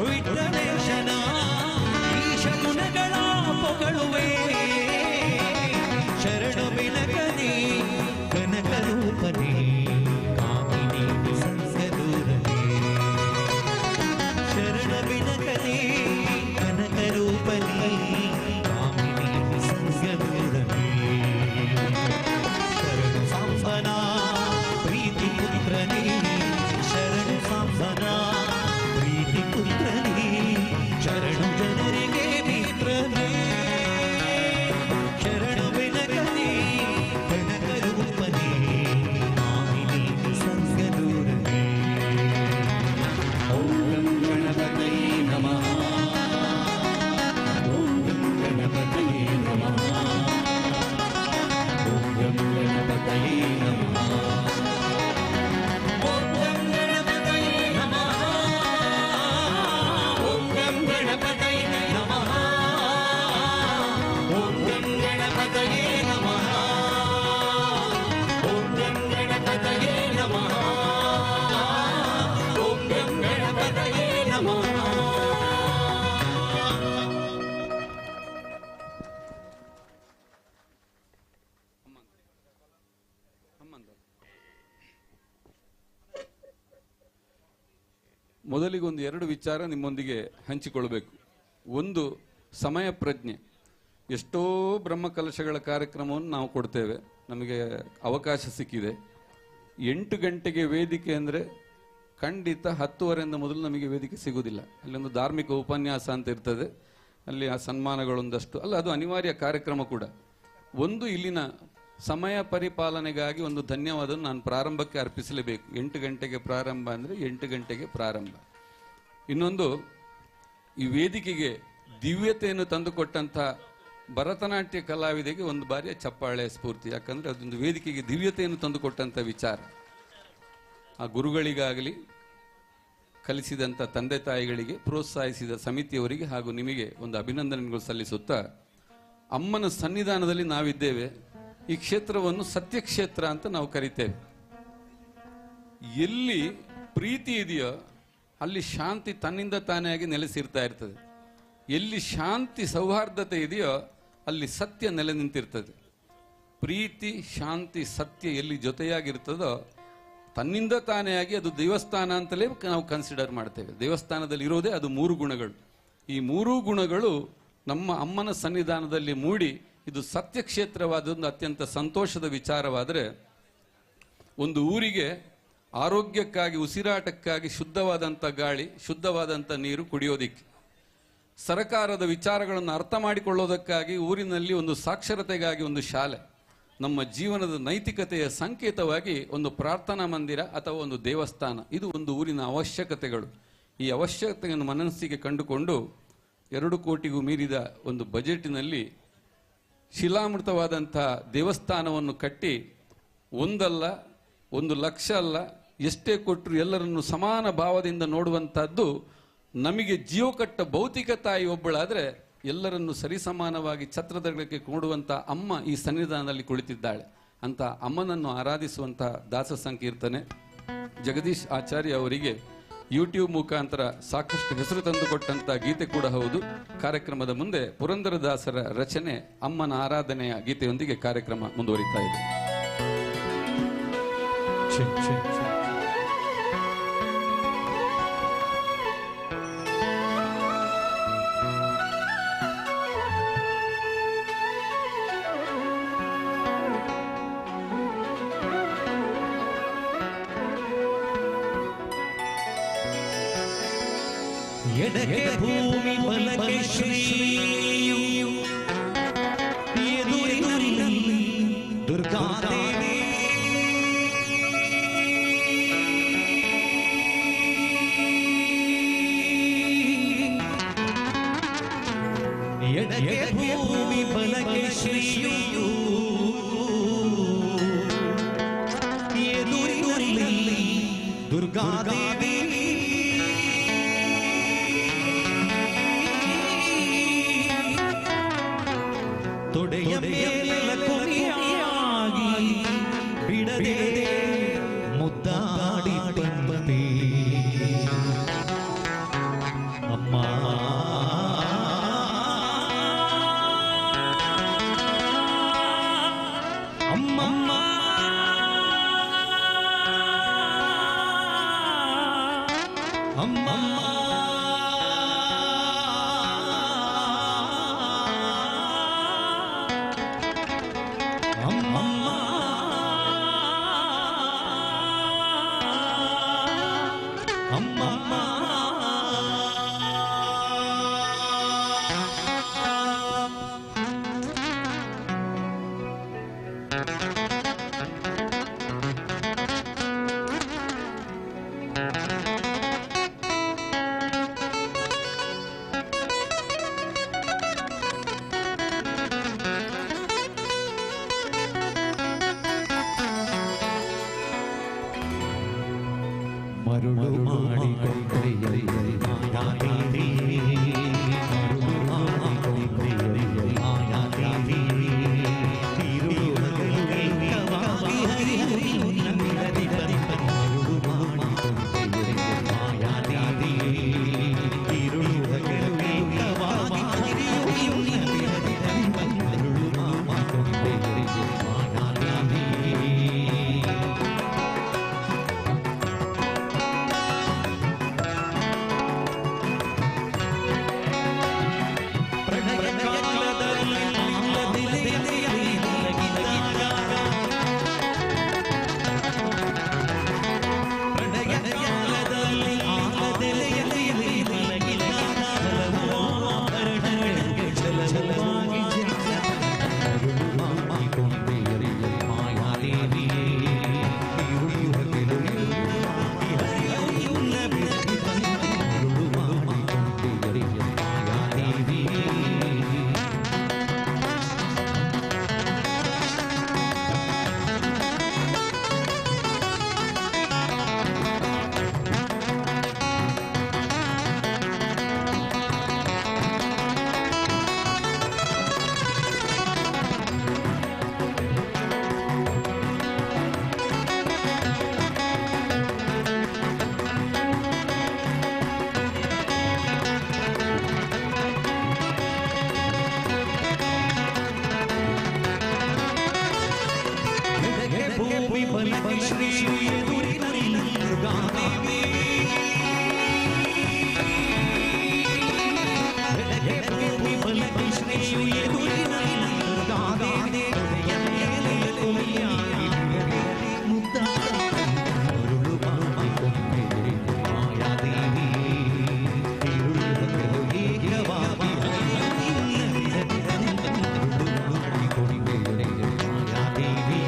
[SPEAKER 2] ವಿಠ್ಠಲೇಶನ ಈಶ ಗುಣಗಳ ಹೊಗಳುವೆ ಶರಣು ಬಿಲಕನೆ ಕನಕ ರೂಪನೆ ಕಾಮಿನಿ ಸಂಸದೂರನೆ ಶರಣ ಬಿಲಕನೆ ಕನಕ ರೂಪನೆ ಕಾಮಿನಿ ಸಂಸದೂರನೆ ಶರಣ ಸಾಂಬನ ಪ್ರೀತಿ ಪುತ್ರನೇ ಶರಣ ಸಾಂಬನ ಪ್ರೀತಿ ಪುತ್ರನೇ ಶರಣು ಜನರಿಗೆ ಮಿತ್ರನೇ ಶರಣು ಬೆನಕನೇ ಕನಕ ರೂಪನೇ ಕಾಮಿನಿ ಸಂಗದೂರನೇ ಓಂ ಗಣಪತಯೇ ನಮಃ ಓಂ ಗಣಪತಯೇ ನಮಃ ಓಂ ಗಣಪತಯೇ ನಮಃ ಓಂ ಗಣಪತಯೇ ನಮಃ ಓಂ ಗಣಪತಯೇ ನಮಃ ಓಂ ಗಣಪತಯೇ ನಮಃ ಓಂ ಗಣಪತಯೇ ನಮಃ ಓಂ ಗಣಪತಯೇ ನಮಃ
[SPEAKER 5] ಮೊದಲಿಗೊಂದು ಎರಡು ವಿಚಾರ ನಿಮ್ಮೊಂದಿಗೆ ಹಂಚಿಕೊಳ್ಬೇಕು. ಒಂದು, ಸಮಯ ಪ್ರಜ್ಞೆ. ಎಷ್ಟೋ ಬ್ರಹ್ಮಕಲಶಗಳ ಕಾರ್ಯಕ್ರಮವನ್ನು ನಾವು ಕೊಡ್ತೇವೆ, ನಮಗೆ ಅವಕಾಶ ಸಿಕ್ಕಿದೆ. 8 ಗಂಟೆಗೆ ವೇದಿಕೆ ಅಂದರೆ ಖಂಡಿತ 10:30 ಮೊದಲು ನಮಗೆ ವೇದಿಕೆ ಸಿಗುವುದಿಲ್ಲ. ಅಲ್ಲೊಂದು ಧಾರ್ಮಿಕ ಉಪನ್ಯಾಸ ಅಂತ ಇರ್ತದೆ, ಅಲ್ಲಿ ಆ ಸನ್ಮಾನಗಳೊಂದಷ್ಟು ಅಲ್ಲ, ಅದು ಅನಿವಾರ್ಯ ಕಾರ್ಯಕ್ರಮ ಕೂಡ. ಒಂದು, ಇಲ್ಲಿನ ಸಮಯ ಪರಿಪಾಲನೆಗಾಗಿ ಒಂದು ಧನ್ಯವಾದ ನಾನು ಪ್ರಾರಂಭಕ್ಕೆ ಅರ್ಪಿಸಲೇಬೇಕು. 8 ಗಂಟೆಗೆ ಪ್ರಾರಂಭ ಅಂದರೆ 8 ಗಂಟೆಗೆ ಪ್ರಾರಂಭ. ಇನ್ನೊಂದು, ಈ ವೇದಿಕೆಗೆ ದಿವ್ಯತೆಯನ್ನು ತಂದುಕೊಟ್ಟಂಥ ಭರತನಾಟ್ಯ ಕಲಾವಿದೆಗೆ ಒಂದು ಬಾರಿಯ ಚಪ್ಪಾಳೆ ಸ್ಫೂರ್ತಿ. ಯಾಕಂದರೆ ಅದೊಂದು ವೇದಿಕೆಗೆ ದಿವ್ಯತೆಯನ್ನು ತಂದುಕೊಟ್ಟಂಥ ವಿಚಾರ. ಆ ಗುರುಗಳಿಗಾಗಲಿ, ಕಲಿಸಿದಂಥ ತಂದೆ ತಾಯಿಗಳಿಗೆ, ಪ್ರೋತ್ಸಾಹಿಸಿದ ಸಮಿತಿಯವರಿಗೆ ಹಾಗೂ ನಿಮಗೆ ಒಂದು ಅಭಿನಂದನೆಗಳು ಸಲ್ಲಿಸುತ್ತಾ, ಅಮ್ಮನ ಸನ್ನಿಧಾನದಲ್ಲಿ ನಾವಿದ್ದೇವೆ. ಈ ಕ್ಷೇತ್ರವನ್ನು ಸತ್ಯಕ್ಷೇತ್ರ ಅಂತ ನಾವು ಕರಿತೇವೆ. ಎಲ್ಲಿ ಪ್ರೀತಿ ಇದೆಯೋ ಅಲ್ಲಿ ಶಾಂತಿ ತನ್ನಿಂದ ತಾನೇ ಆಗಿ ನೆಲೆಸಿರ್ತಾ ಇರ್ತದೆ. ಎಲ್ಲಿ ಶಾಂತಿ ಸೌಹಾರ್ದತೆ ಇದೆಯೋ ಅಲ್ಲಿ ಸತ್ಯ ನೆಲೆ ನಿಂತಿರ್ತದೆ. ಪ್ರೀತಿ, ಶಾಂತಿ, ಸತ್ಯ ಎಲ್ಲಿ ಜೊತೆಯಾಗಿರ್ತದೋ ತನ್ನಿಂದ ತಾನೇ ಆಗಿ ಅದು ದೇವಸ್ಥಾನ ಅಂತಲೇ ನಾವು ಕನ್ಸಿಡರ್ ಮಾಡ್ತೇವೆ. ದೇವಸ್ಥಾನದಲ್ಲಿ ಇರೋದೇ ಅದು 3 ಗುಣಗಳು. ಈ 3 ಗುಣಗಳು ನಮ್ಮ ಅಮ್ಮನ ಸನ್ನಿಧಾನದಲ್ಲಿ ಮೂಡಿ ಇದು ಸತ್ಯ ಕ್ಷೇತ್ರವಾದೊಂದು ಅತ್ಯಂತ ಸಂತೋಷದ ವಿಚಾರವಾದರೆ, ಒಂದು ಊರಿಗೆ ಆರೋಗ್ಯಕ್ಕಾಗಿ, ಉಸಿರಾಟಕ್ಕಾಗಿ ಶುದ್ಧವಾದಂಥ ಗಾಳಿ, ಶುದ್ಧವಾದಂಥ ನೀರು ಕುಡಿಯೋದಿಕ್ಕೆ, ಸರಕಾರದ ವಿಚಾರಗಳನ್ನು ಅರ್ಥ ಮಾಡಿಕೊಳ್ಳೋದಕ್ಕಾಗಿ ಊರಿನಲ್ಲಿ ಒಂದು ಸಾಕ್ಷರತೆಗಾಗಿ ಒಂದು ಶಾಲೆ, ನಮ್ಮ ಜೀವನದ ನೈತಿಕತೆಯ ಸಂಕೇತವಾಗಿ ಒಂದು ಪ್ರಾರ್ಥನಾ ಮಂದಿರ ಅಥವಾ ಒಂದು ದೇವಸ್ಥಾನ, ಇದು ಒಂದು ಊರಿನ ಅವಶ್ಯಕತೆಗಳು. ಈ ಅವಶ್ಯಕತೆಯನ್ನು ಮನಸ್ಸಿಗೆ ಕಂಡುಕೊಂಡು 2 ಕೋಟಿಗೂ ಮೀರಿದ ಒಂದು ಬಜೆಟಿನಲ್ಲಿ ಶಿಲಾಮೃತವಾದಂಥ ದೇವಸ್ಥಾನವನ್ನು ಕಟ್ಟಿ, ಒಂದಲ್ಲ 1 ಲಕ್ಷ ಅಲ್ಲ, ಎಷ್ಟೇ ಕೊಟ್ಟರು ಎಲ್ಲರನ್ನು ಸಮಾನ ಭಾವದಿಂದ ನೋಡುವಂಥದ್ದು. ನಮಗೆ ಜೀವ ಕಟ್ಟ ಭೌತಿಕ ತಾಯಿ ಒಬ್ಬಳಾದರೆ ಎಲ್ಲರನ್ನು ಸರಿಸಮಾನವಾಗಿ ಛತ್ರದಳಕ್ಕೆ ಕೊಡುವಂಥ ಅಮ್ಮ ಈ ಸನ್ನಿಧಾನದಲ್ಲಿ ಕುಳಿತಿದ್ದಾಳೆ. ಅಂತ ಅಮ್ಮನನ್ನು ಆರಾಧಿಸುವಂಥ ದಾಸ ಸಂಕೀರ್ತನೆ ಜಗದೀಶ್ ಆಚಾರ್ಯ ಅವರಿಗೆ ಯೂಟ್ಯೂಬ್ ಮುಖಾಂತರ ಸಾಕಷ್ಟು ಹೆಸರು ತಂದುಕೊಟ್ಟಂಥ ಗೀತೆ ಕೂಡ ಹೌದು. ಕಾರ್ಯಕ್ರಮದ ಮುಂದೆ ಪುರಂದರದಾಸರ ರಚನೆ ಅಮ್ಮನ ಆರಾಧನೆಯ ಗೀತೆಯೊಂದಿಗೆ ಕಾರ್ಯಕ್ರಮ ಮುಂದುವರಿತಾ ಇದೆ.
[SPEAKER 2] ಎಡಕ್ಕೆ ಭೂಮಿ ಬಲಕ್ಕೆ ಶ್ರೀ, ಎದುರಿನಲ್ಲಿ ದುರ್ಗಾದೇವಿ. ದುರ್ಗಾದೇವಿ ತೊಡೆಯ ಮೇಲೆ ಕೊನೆಯಾಗಿ ಬಿಡದೆ ಮುದ್ದಾಡಿ ಬಂದೆ ಅಮ್ಮ ಅಮ್ಮಮ್ಮ ಅಮ್ಮಮ್ಮ ಅಮ್ಮಮ್ಮ ಅಮ್ಮಮ್ಮ ಮರುಳು ಮಾಡಿಕೊಂಡೆ ಮಾಯಾದೇವಿ ಮರುಳು ಮಾಡಿಕೊಂಡೆ ಮಾಯಾದೇವಿ ತಿರುಳು ಏಕವಾಗಿ ಹರಿಹರಿಯು ನನ್ನಿರದಿ ಬಂದ ಮರುಳು ಮಾಡಿಕೊಂಡೆ ಮಾಯಾದೇವಿ ತಿರುಳು ಏಕವಾಗಿ ಹರಿಹರಿಯು ನನ್ನಿರದಿ ಬಂದ ಮರುಳು ಮಾಡಿಕೊಂಡೆ ಮಾಯಾದೇವಿ ಶ್ರೀ ಎದುರಿನಲ್ಲಿ ದುರ್ಗಾದೇವಿ ಭೂಮಿ ಬಲಕ್ಕೆ ಶ್ರೀ ಎದುರಿನಲ್ಲಿ ದುರ್ಗಾದೇವಿ ಮುದ್ದಾಡಿ ಮರುಳು ಮಾಡಿಕೊಂಡೆ ಮಾಯಾದೇವಿ ತಿರುಳು ಏಕವಾಗಿ ಮರುಳು ಮಾಡಿಕೊಂಡೆ ಮಾಯಾದೇವಿ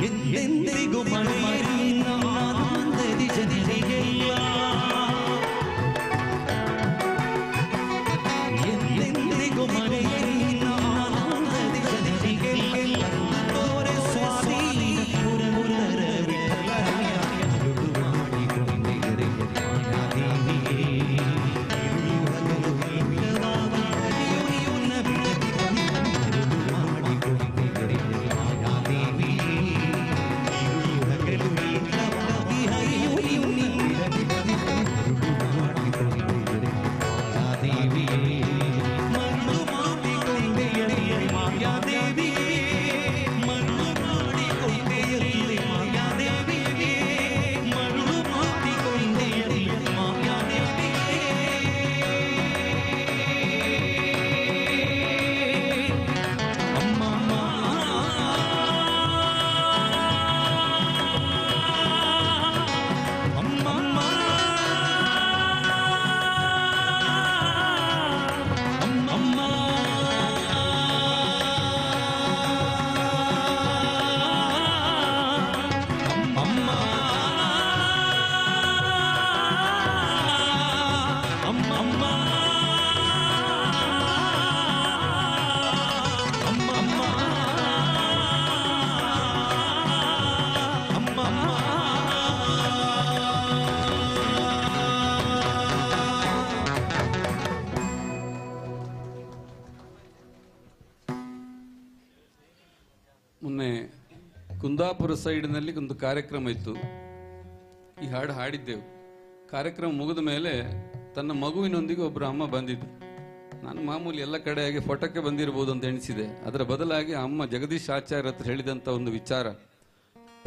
[SPEAKER 2] ಎಂದೆಂದಿಗೂ ಮಳೆಯರಿನ ಆನಂದದಿ ಜನರಿಗೆಲ್ಲ ಎಂದೆಂದಿಗೂ ಮಳೆಯರಿನ ಆನಂದದಿ ಜನರಿಗೆಲ್ಲ ತೋರೆ ಸ್ವಾಮಿ ಪುರಮುರರ ವಿಠಲರಾಯ ಮರುಳು ಮಾಡಿಕೊಂಡೆ ಮಾಯಾದೇವಿ ಇರುಳು ಏಕವಾಗಿ ಹರಿಯುನ ಬಿಡದಿ ಮರುಳು ಮಾಡಿಕೊಂಡೆ ಮಾಯಾದೇವಿ ತಿರುಳು
[SPEAKER 5] ಕುಂದಾಪುರ ಸೈಡ್ನಲ್ಲಿ ಒಂದು ಕಾರ್ಯಕ್ರಮ ಇತ್ತು. ಈ ಹಾಡು ಹಾಡಿದ್ದೆವು. ಕಾರ್ಯಕ್ರಮ ಮುಗಿದ ಮೇಲೆ ತನ್ನ ಮಗುವಿನೊಂದಿಗೆ ಒಬ್ಬರು ಅಮ್ಮ ಬಂದಿದ್ರು. ನಾನು ಮಾಮೂಲಿ ಎಲ್ಲ ಕಡೆಯಾಗಿ ಫೋಟೋಕ್ಕೆ ಬಂದಿರಬಹುದು ಅಂತ ಎಣಿಸಿದೆ. ಅದರ ಬದಲಾಗಿ ಅಮ್ಮ ಜಗದೀಶ್ ಆಚಾರ್ಯ ಹತ್ರ ಹೇಳಿದಂಥ ಒಂದು ವಿಚಾರ,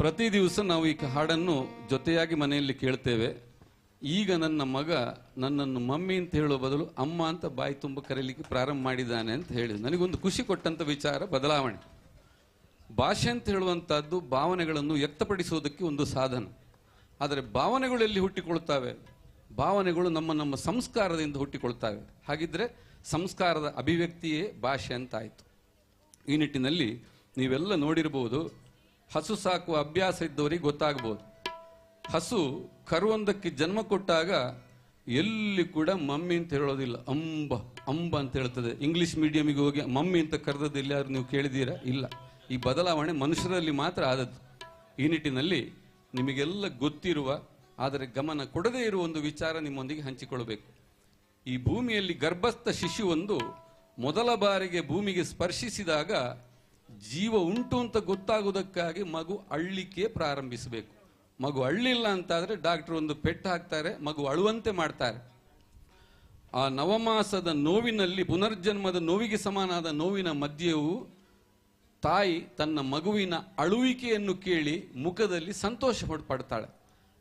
[SPEAKER 5] ಪ್ರತಿ ದಿವಸ ನಾವು ಈ ಹಾಡನ್ನು ಜೊತೆಯಾಗಿ ಮನೆಯಲ್ಲಿ ಕೇಳ್ತೇವೆ. ಈಗ ನನ್ನ ಮಗ ನನ್ನನ್ನು ಮಮ್ಮಿ ಅಂತ ಹೇಳೋ ಬದಲು ಅಮ್ಮ ಅಂತ ಬಾಯಿ ತುಂಬ ಕರೀಲಿಕ್ಕೆ ಪ್ರಾರಂಭ ಮಾಡಿದ್ದಾನೆ ಅಂತ ಹೇಳಿದ್ರು. ನನಗೊಂದು ಖುಷಿ ಕೊಟ್ಟಂಥ ವಿಚಾರ, ಬದಲಾವಣೆ. ಭಾಷೆ ಅಂತ ಹೇಳುವಂಥದ್ದು ಭಾವನೆಗಳನ್ನು ವ್ಯಕ್ತಪಡಿಸುವುದಕ್ಕೆ ಒಂದು ಸಾಧನ. ಆದರೆ ಭಾವನೆಗಳು ಎಲ್ಲಿ ಹುಟ್ಟಿಕೊಳ್ತಾವೆ? ಭಾವನೆಗಳು ನಮ್ಮ ಸಂಸ್ಕಾರದಿಂದ ಹುಟ್ಟಿಕೊಳ್ತಾವೆ. ಹಾಗಿದ್ರೆ ಸಂಸ್ಕಾರದ ಅಭಿವ್ಯಕ್ತಿಯೇ ಭಾಷೆ ಅಂತ ಆಯಿತು. ಈ ನಿಟ್ಟಿನಲ್ಲಿ ನೀವೆಲ್ಲ ನೋಡಿರ್ಬೋದು, ಹಸು ಸಾಕುವ ಅಭ್ಯಾಸ ಇದ್ದವರಿಗೆ ಗೊತ್ತಾಗ್ಬೋದು. ಹಸು ಕರುವೊಂದಕ್ಕೆ ಜನ್ಮ ಕೊಟ್ಟಾಗ ಎಲ್ಲಿ ಕೂಡ ಮಮ್ಮಿ ಅಂತ ಹೇಳೋದಿಲ್ಲ, ಅಂಬ ಅಂತ ಹೇಳ್ತದೆ. ಇಂಗ್ಲಿಷ್ ಮೀಡಿಯಮಿಗೆ ಹೋಗಿ ಮಮ್ಮಿ ಅಂತ ಕರೆದದ್ದು ಎಲ್ಲಾದ್ರೂ ನೀವು ಕೇಳಿದ್ದೀರಾ? ಇಲ್ಲ. ಈ ಬದಲಾವಣೆ ಮನುಷ್ಯರಲ್ಲಿ ಮಾತ್ರ ಆದದ್ದು. ಈ ನಿಟ್ಟಿನಲ್ಲಿ ನಿಮಗೆಲ್ಲ ಗೊತ್ತಿರುವ ಆದರೆ ಗಮನ ಕೊಡದೇ ಇರುವ ಒಂದು ವಿಚಾರ ನಿಮ್ಮೊಂದಿಗೆ ಹಂಚಿಕೊಳ್ಳಬೇಕು. ಈ ಭೂಮಿಯಲ್ಲಿ ಗರ್ಭಸ್ಥ ಶಿಶುವೊಂದು ಮೊದಲ ಬಾರಿಗೆ ಭೂಮಿಗೆ ಸ್ಪರ್ಶಿಸಿದಾಗ ಜೀವ ಉಂಟು ಅಂತ ಗೊತ್ತಾಗುವುದಕ್ಕಾಗಿ ಮಗು ಅಳ್ಳಿಕೆ ಪ್ರಾರಂಭಿಸಬೇಕು. ಮಗು ಅಳ್ಳಿಲ್ಲ ಅಂತಾದರೆ ಡಾಕ್ಟರ್ ಒಂದು ಪೆಟ್ಟು ಹಾಕ್ತಾರೆ, ಮಗು ಅಳುವಂತೆ ಮಾಡ್ತಾರೆ. ಆ ನವಮಾಸದ ನೋವಿನಲ್ಲಿ, ಪುನರ್ಜನ್ಮದ ನೋವಿಗೆ ಸಮನಾದ ನೋವಿನ ಮಧ್ಯೆಯೂ ತಾಯಿ ತನ್ನ ಮಗುವಿನ ಅಳುವಿಕೆಯನ್ನು ಕೇಳಿ ಮುಖದಲ್ಲಿ ಸಂತೋಷ ಪಡ್ತಾಳೆ.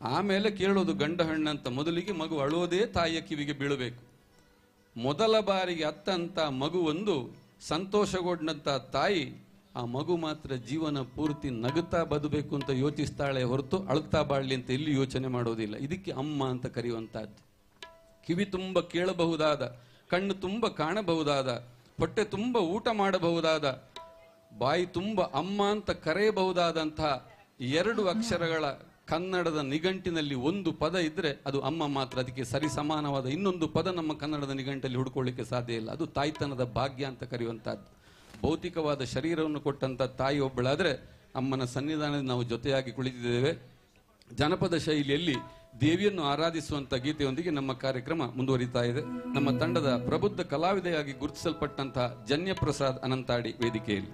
[SPEAKER 5] ಆಮೇಲೆ ಕೇಳೋದು ಗಂಡ ಹಣ್ಣಂತ. ಮೊದಲಿಗೆ ಮಗು ಅಳುವುದೇ ತಾಯಿಯ ಕಿವಿಗೆ ಬೀಳಬೇಕು. ಮೊದಲ ಬಾರಿಗೆ ಅತ್ತಂತ ಮಗುವೊಂದು ಸಂತೋಷಗೊಂಡಂತ ತಾಯಿ ಆ ಮಗು ಮಾತ್ರ ಜೀವನ ಪೂರ್ತಿ ನಗುತ್ತಾ ಬದುಬೇಕು ಅಂತ ಯೋಚಿಸ್ತಾಳೆ ಹೊರತು ಅಳುತ್ತಾ ಬಾಳ್ಲಿ ಅಂತ ಎಲ್ಲಿ ಯೋಚನೆ ಮಾಡೋದಿಲ್ಲ. ಇದಕ್ಕೆ ಅಮ್ಮ ಅಂತ ಕರೆಯುವಂತಹದ್ದು. ಕಿವಿ ತುಂಬ ಕೇಳಬಹುದಾದ, ಕಣ್ಣು ತುಂಬ ಕಾಣಬಹುದಾದ, ಹೊಟ್ಟೆ ತುಂಬ ಊಟ ಮಾಡಬಹುದಾದ, ಬಾಯಿ ತುಂಬ ಅಮ್ಮ ಅಂತ ಕರೆಯಬಹುದಾದಂತಹ 2 ಅಕ್ಷರಗಳ ಕನ್ನಡದ ನಿಘಂಟಿನಲ್ಲಿ ಒಂದು ಪದ ಇದ್ರೆ ಅದು ಅಮ್ಮ ಮಾತ್ರ. ಅದಕ್ಕೆ ಸರಿ ಸಮಾನವಾದ ಇನ್ನೊಂದು ಪದ ನಮ್ಮ ಕನ್ನಡದ ನಿಘಂಟಲ್ಲಿ ಹುಡ್ಕೊಳ್ಳಿಕ್ಕೆ ಸಾಧ್ಯ ಇಲ್ಲ. ಅದು ತಾಯ್ತನದ ಭಾಗ್ಯ ಅಂತ ಕರೆಯುವಂತಹದ್ದು. ಭೌತಿಕವಾದ ಶರೀರವನ್ನು ಕೊಟ್ಟಂತ ತಾಯಿ ಒಬ್ಬಳಾದ್ರೆ ಅಮ್ಮನ ಸನ್ನಿಧಾನದಲ್ಲಿ ನಾವು ಜೊತೆಯಾಗಿ ಕುಳಿತಿದ್ದೇವೆ. ಜನಪದ ಶೈಲಿಯಲ್ಲಿ ದೇವಿಯನ್ನು ಆರಾಧಿಸುವಂತ ಗೀತೆಯೊಂದಿಗೆ ನಮ್ಮ ಕಾರ್ಯಕ್ರಮ ಮುಂದುವರಿತಾ ಇದೆ. ನಮ್ಮ ತಂಡದ ಪ್ರಬುದ್ಧ ಕಲಾವಿದೆಯಾಗಿ ಗುರುತಿಸಲ್ಪಟ್ಟಂತಹ ಜನ್ಯಪ್ರಸಾದ್ ಅನಂತಾಡಿ ವೇದಿಕೆಯಲ್ಲಿ.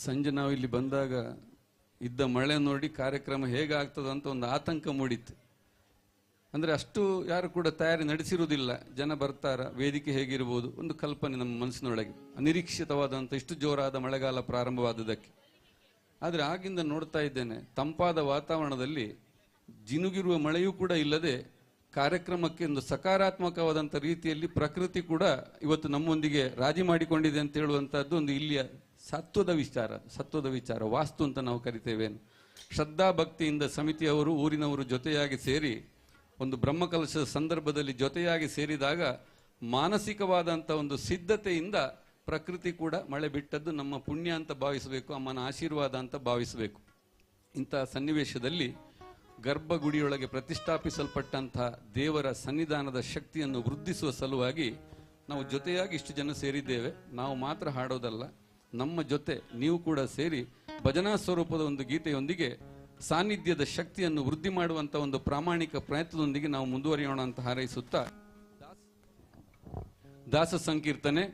[SPEAKER 5] ಸಂಜೆ ನಾವು ಇಲ್ಲಿ ಬಂದಾಗ ಇದ್ದ ಮಳೆ ನೋಡಿ ಕಾರ್ಯಕ್ರಮ ಹೇಗಾಗ್ತದೆ ಅಂತ ಒಂದು ಆತಂಕ ಮೂಡಿತ್ತು. ಅಂದರೆ ಅಷ್ಟು ಯಾರು ಕೂಡ ತಯಾರಿ ನಡೆಸಿರುವುದಿಲ್ಲ. ಜನ ಬರ್ತಾರ, ವೇದಿಕೆ ಹೇಗಿರ್ಬೋದು, ಒಂದು ಕಲ್ಪನೆ ನಮ್ಮ ಮನಸ್ಸಿನೊಳಗೆ, ಅನಿರೀಕ್ಷಿತವಾದಂಥ ಇಷ್ಟು ಜೋರಾದ ಮಳೆಗಾಲ ಪ್ರಾರಂಭವಾದದಕ್ಕೆ. ಆದರೆ ಆಗಿಂದ ನೋಡ್ತಾ ಇದ್ದೇನೆ, ತಂಪಾದ ವಾತಾವರಣದಲ್ಲಿ ಜಿನುಗಿರುವ ಮಳೆಯೂ ಕೂಡ ಇಲ್ಲದೆ ಕಾರ್ಯಕ್ರಮಕ್ಕೆ ಒಂದು ಸಕಾರಾತ್ಮಕವಾದಂಥ ರೀತಿಯಲ್ಲಿ ಪ್ರಕೃತಿ ಕೂಡ ಇವತ್ತು ನಮ್ಮೊಂದಿಗೆ ರಾಜಿ ಮಾಡಿಕೊಂಡಿದೆ ಅಂತ ಹೇಳುವಂಥದ್ದು ಒಂದು ಇಲ್ಲಿಯ ಸತ್ವದ ವಿಚಾರ, ವಾಸ್ತು ಅಂತ ನಾವು ಕರಿತೇವೆ. ಶ್ರದ್ಧಾ ಭಕ್ತಿಯಿಂದ ಸಮಿತಿಯವರು, ಊರಿನವರು ಜೊತೆಯಾಗಿ ಸೇರಿ ಒಂದು ಬ್ರಹ್ಮಕಲಶದ ಸಂದರ್ಭದಲ್ಲಿ ಜೊತೆಯಾಗಿ ಸೇರಿದಾಗ ಮಾನಸಿಕವಾದಂಥ ಒಂದು ಸಿದ್ಧತೆಯಿಂದ ಪ್ರಕೃತಿ ಕೂಡ ಮಳೆ ಬಿಟ್ಟದ್ದು ನಮ್ಮ ಪುಣ್ಯ ಅಂತ ಭಾವಿಸಬೇಕು, ಅಮ್ಮನ ಆಶೀರ್ವಾದ ಅಂತ ಭಾವಿಸಬೇಕು. ಇಂತಹ ಸನ್ನಿವೇಶದಲ್ಲಿ ಗರ್ಭಗುಡಿಯೊಳಗೆ ಪ್ರತಿಷ್ಠಾಪಿಸಲ್ಪಟ್ಟಂತಹ ದೇವರ ಸನ್ನಿಧಾನದ ಶಕ್ತಿಯನ್ನು ವೃದ್ಧಿಸುವ ಸಲುವಾಗಿ ನಾವು ಜೊತೆಯಾಗಿ ಇಷ್ಟು ಜನ ಸೇರಿದ್ದೇವೆ. ನಾವು ಮಾತ್ರ ಹಾಡೋದಲ್ಲ, ನಮ್ಮ ಜೊತೆ ನೀವು ಕೂಡ ಸೇರಿ ಭಜನಾ ಸ್ವರೂಪದ ಒಂದು ಗೀತೆಯೊಂದಿಗೆ ಸಾನ್ನಿಧ್ಯದ ಶಕ್ತಿಯನ್ನು ವೃದ್ಧಿ ಮಾಡುವಂಥ ಒಂದು ಪ್ರಾಮಾಣಿಕ ಪ್ರಯತ್ನದೊಂದಿಗೆ ನಾವು ಮುಂದುವರಿಯೋಣ ಅಂತ ಹಾರೈಸುತ್ತಾ, ದಾಸ ಸಂಕೀರ್ತನೆ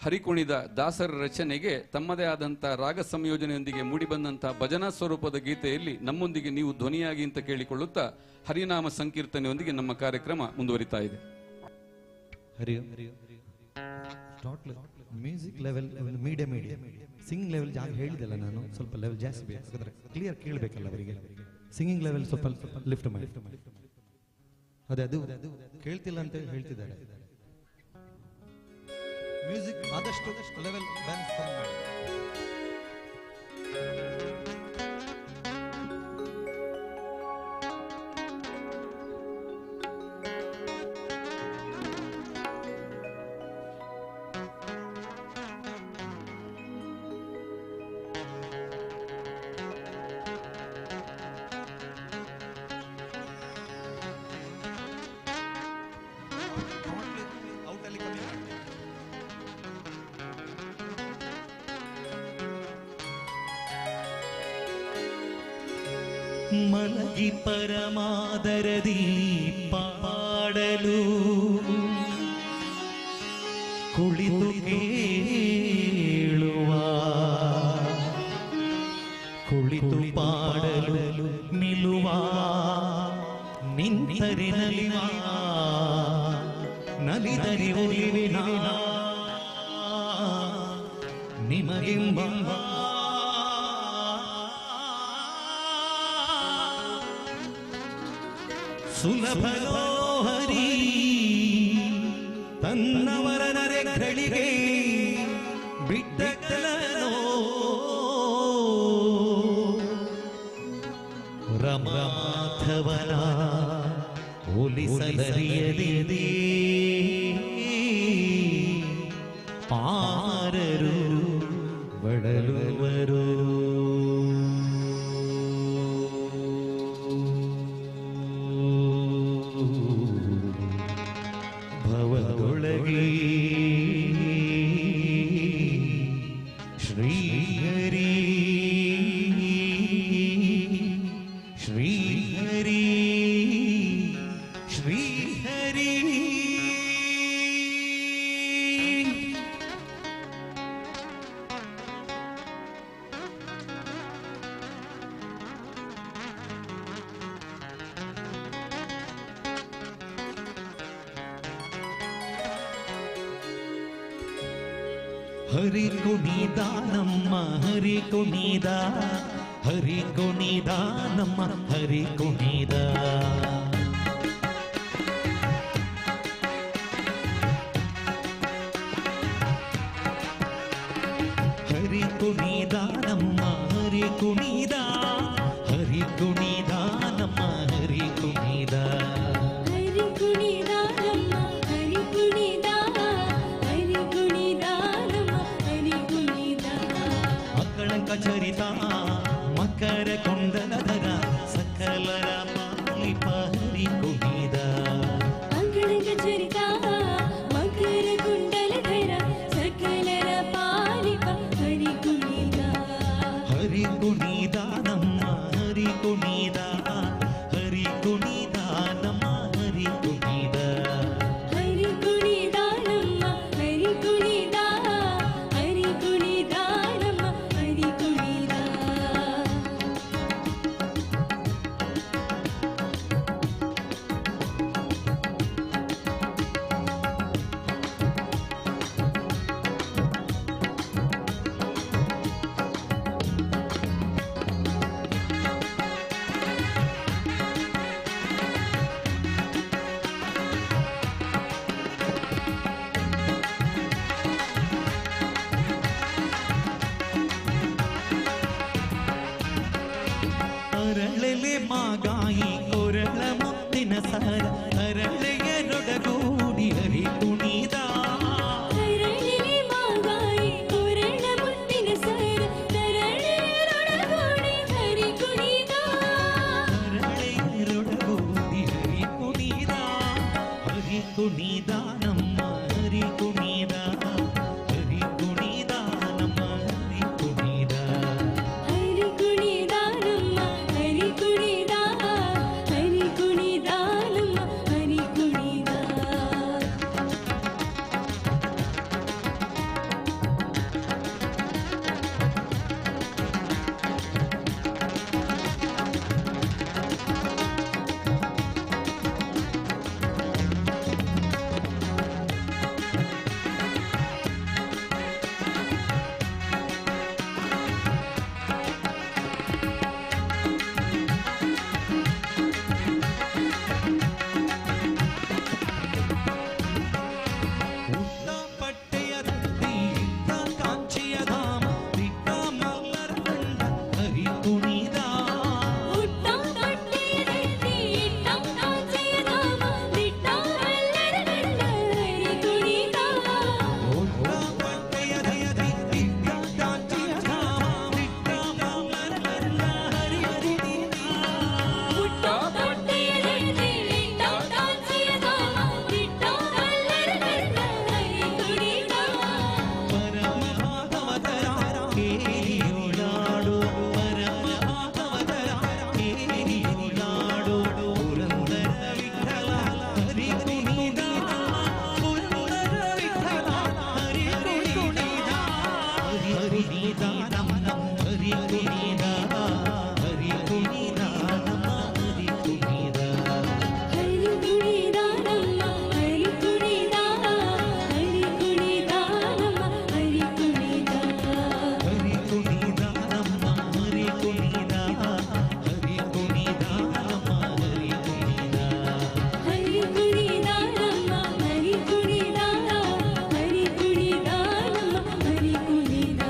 [SPEAKER 5] ಹರಿಕುಣಿದ ದಾಸರ ರಚನೆಗೆ ತಮ್ಮದೇ ಆದಂಥ ರಾಗ ಸಂಯೋಜನೆಯೊಂದಿಗೆ ಮೂಡಿಬಂದಂತಹ ಭಜನಾ ಸ್ವರೂಪದ ಗೀತೆಯಲ್ಲಿ ನಮ್ಮೊಂದಿಗೆ ನೀವು ಧ್ವನಿಯಾಗಿ ಅಂತ ಕೇಳಿಕೊಳ್ಳುತ್ತಾ ಹರಿನಾಮ ಸಂಕೀರ್ತನೆಯೊಂದಿಗೆ ನಮ್ಮ ಕಾರ್ಯಕ್ರಮ ಮುಂದುವರಿತಾ ಇದೆ.
[SPEAKER 2] Music level medium singing level ಹೇಳಿದೆಲ್ಲ ನಾನು, ಸ್ವಲ್ಪ ಲೆವೆಲ್ ಜಾಸ್ತಿ ಬೇಕಾದ್ರೆ ಕ್ಲಿಯರ್ ಕೇಳಬೇಕಲ್ಲ ಅವರಿಗೆ. ಸಿಂಗಿಂಗ್ ಲೆವೆಲ್ ಸ್ವಲ್ಪ ಲಿಫ್ಟ್ ಮಾಡಿ. ಅದೇ ಅದು ಕೇಳ್ತಿಲ್ಲ ಅಂತ ಹೇಳ್ತಿದ್ದಾರೆ. ಮ್ಯೂಸಿಕ್ ಆದಷ್ಟು ಲೆವೆಲ್ ಬ್ಯಾಲೆನ್ಸ್ ಮಾಡಿ. ಮಲಗಿ ಪರಮಾದರದಿ ಪಾಡಲು ಕುಳಿತು ಕೇಳುವ, ಕುಳಿತು ಪಾಡಲು ನಿಲ್ಲುವ, ನಿಂತರೆ ನಲಿವ, ನಲಿದರೆ ಒಲಿವಿನ ನಿಮಗೆಂಬ ಸುಲಭನೋ ಹರಿ ತನ್ನವರ ನರೆಗಳಿಗೆ ಬಿಟ್ಟನೋ ರಮಾಧವನ ಹೋಲಿಸಲರಿಯದೆ ಪಾರರು ಬಳಲುವರು. ಭವದೊಳಗೆ ಶ್ರೀಹರಿ ಶ್ರೀಹರಿ ಶ್ರೀಹರಿ ಹರಿ ಕುಣಿದ ನಮ್ಮ ಹರಿ ಕುಣಿದ, ಹರಿ ಕುಣಿದ ನಮ್ಮ ಹರಿ ಕುಣಿದ. ಹರಿ ಕುಣಿದ ನಮ್ಮ ಹರಿ ಕುಣಿದ, ಹರಿ ಕುಣಿದ ನಮ್ಮ ಹರಿ ಕುಣಿದ.
[SPEAKER 4] ಹರಿ ಕುಣಿದ ನಮ್ಮ ಹರಿ ಕುಣಿದ, ಹರಿ ಕುಣಿದ ನಮ್ಮ ಹರಿ ಕುಣಿದ.
[SPEAKER 2] ಅಕ್ಕಳಂಕ ಚರಿತ ಮಕರ ಕುಂಡಲಧರ ಸಕಲರ ಪಾಲಿಪ ಹರಿ ಕುಣಿದ.
[SPEAKER 4] ಅಂಗಳಂಕ ಚರಿತ ಮಕರ ಕುಂಡಲಧರ ಸಕಲರ ಪಾಲಿಪ ಹರಿ ಕುಣಿದ.
[SPEAKER 2] ಹರಿ ಕುಣಿದ ಮಾಗಾಯಿ ಕೊರಳ ಮುತ್ತಿನ ಸರ ಹರಳೆಯರೊಡಗೂಡಿ ಹರಿ ಕುಣಿದ
[SPEAKER 4] ಹರಳಿಗೆ ಮಾಗಾಯಿ ಕೊರಳ ಮುತ್ತಿನ ಸರ ಹರಳೆಯರೊಡಗೂಡಿ ಹರಿ ಕುಣಿದ
[SPEAKER 2] ಹರಳೆಯರೊಡಗೂಡಿ ಹರಿ ಕುಣಿದ ಹರಿ ಕುಣಿದ ನಮ್ಮ ಹರಿ ಕುಣಿದ ಹರಿ ಕುಣಿದ ನಮ್ಮ ಹರಿ ಕುಣಿದ
[SPEAKER 4] ಹರಿ ಕುಣಿದ ನಮ್ಮ ಹರಿ ಕುಣಿದ ಹರಿ ಕುಣಿದ ನಮ್ಮ ಹರಿ ಕುಣಿದ
[SPEAKER 2] ಉದ್ದ ಪಟ್ಟೆಯ ರತ್ತಿ ಇದ್ದ ಕಾಂಚಿಯ ಧಾಮ ದಿಟ್ಟ ಮಲ್ಲರ ಕಂಡ ಹರಿ ಕುಣಿದ
[SPEAKER 4] ಹುಟ್ಟ ಪಟ್ಟೆಯದಲ್ಲಿ ಇಟ್ಟ ಕಾಂಚೆಯ ಧಾಮ ದಿಟ್ಟ ಮಲ್ಲರ ಗಂಡ ಹರಿ ಕುಣಿದ
[SPEAKER 2] ಉದ್ದ ಪಟ್ಟೆಯ ರತ್ತಿ ಇದ್ದ ಕಾಂಚಿಯ ಧಾಮ ದಿಟ್ಟ ಮಲ್ಲರ ಕಂಡ ಹರಿ ಕುಣಿದ
[SPEAKER 4] ಹುಟ್ಟ ಪಟ್ಟೆಯದಲ್ಲಿ ಇಟ್ಟ ಕಾಂಚೆಯ ಧಾಮ ದಿಟ್ಟ ಮಲ್ಲರ ಗಂಡ ಹರಿ ಕುಣಿದ
[SPEAKER 2] ಪರಮ ಭಾಗವತರ ಕೇಳಿಯೋಳಾಡು ಪರಮ ಭಾಗವತರ ಕೇಳಿಯೋಳಾಡು ಪುರಂದರ ವಿಠಲ ಹರಿ ಕುಣಿದ ಪುರಂದರ ವಿಠಲ ಹರಿ ಕುಣಿದ ಹರಿ ಕುಣಿದ ನಮ್ಮ ಹರಿ ಕುಣಿದ ಹರಿ ಕುಣಿದ ನಮ್ಮ ಹರಿ ಕುಣಿದ
[SPEAKER 4] ಹರಿ ಕುಣಿದ ನಮ್ಮ ಹರಿ ಕುಣಿದ ಹರಿ ಕುಣಿದ ನಮ್ಮ ಹರಿ ಕುಣಿದ
[SPEAKER 2] ಹರಿ ಕುಣಿದ ನಮ್ಮ ಹರಿ ಕುಣಿದ ಹರಿ ಕುಣಿದ ನಮ್ಮ ಹರಿ ಕುಣಿದ
[SPEAKER 4] ಹರಿ ಕುಣಿದ ನಮ್ಮ ಹರಿ ಕುಣಿದ ಹರಿ ಕುಣಿದ ನಮ್ಮ ಹರಿ ಕುಣಿದ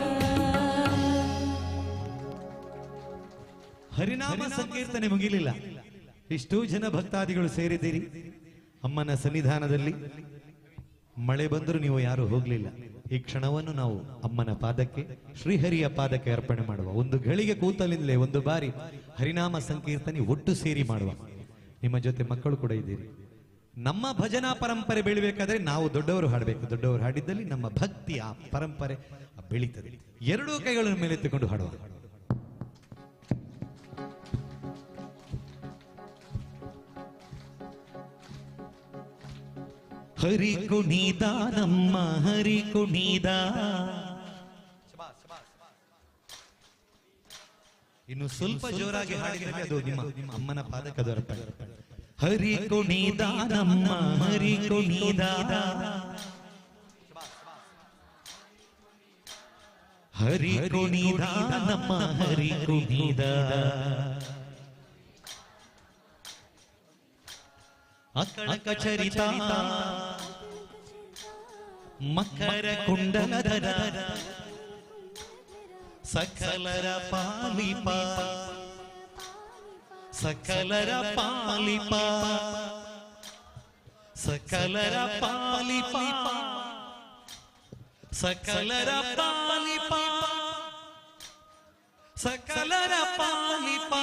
[SPEAKER 2] ಹರಿನಾಮ ಸಂಕೀರ್ತನೆ ಮುಗಿಲಿಲ್ಲ. ಇಷ್ಟೂ ಜನ ಭಕ್ತಾದಿಗಳು ಸೇರಿದ್ದೀರಿ ಅಮ್ಮನ ಸನ್ನಿಧಾನದಲ್ಲಿ. ಮಳೆ ಬಂದರೂ ನೀವು ಯಾರು ಹೋಗ್ಲಿಲ್ಲ. ಈ ಕ್ಷಣವನ್ನು ನಾವು ಅಮ್ಮನ ಪಾದಕ್ಕೆ ಶ್ರೀಹರಿಯ ಪಾದಕ್ಕೆ ಅರ್ಪಣೆ ಮಾಡುವ. ಒಂದು ಗಳಿಗೆ ಕೂತಲಿಂದಲೇ ಒಂದು ಬಾರಿ ಹರಿನಾಮ ಸಂಕೀರ್ತನೆ ಒಟ್ಟು ಸೇರಿ ಮಾಡುವ. ನಿಮ್ಮ ಜೊತೆ ಮಕ್ಕಳು ಕೂಡ ಇದ್ದೀರಿ. ನಮ್ಮ ಭಜನಾ ಪರಂಪರೆ ಬೆಳಿಬೇಕಾದ್ರೆ ನಾವು ದೊಡ್ಡವರು ಹಾಡಬೇಕು. ದೊಡ್ಡವರು ಹಾಡಿದ್ದಲ್ಲಿ ನಮ್ಮ ಭಕ್ತಿ ಆ ಪರಂಪರೆ ಬೆಳೀತದೆ. ಎರಡೂ ಕೈಗಳನ್ನು ಮೇಲೆತ್ತಿಕೊಂಡು ಹಾಡುವ. ಹರಿ ಕುಣಿದ ನಮ್ಮ ಹರಿ ಕುಣಿದ. ಇನ್ನು ಸ್ವಲ್ಪ ಜೋರಾಗಿ ಹಾಡಿದರೆ ಅದು ನಿಮ್ಮ ಅಮ್ಮನ ಪಾದಕದ ಅರ್ಪಣೆ. ಹರಿ ಕುಣಿದ ನಮ್ಮ ಹರಿ ಕುಣಿದ. ಹರಿ ಕುಣಿದ ನಮ್ಮ ಹರಿ ಕುಣಿದ. ಅಕಳಕ ಚರಿತ ಮಕರ ಕುಂಡಲಧರ ಸಕಲರ ಪಾಲಿಪ ಸಕಲರ ಪಾಲಿಪ ಸಕಲರ ಪಾಲಿಪ ಸಕಲರ ಪಾಲಿಪ ಸಕಲರ ಪಾಲಿಪ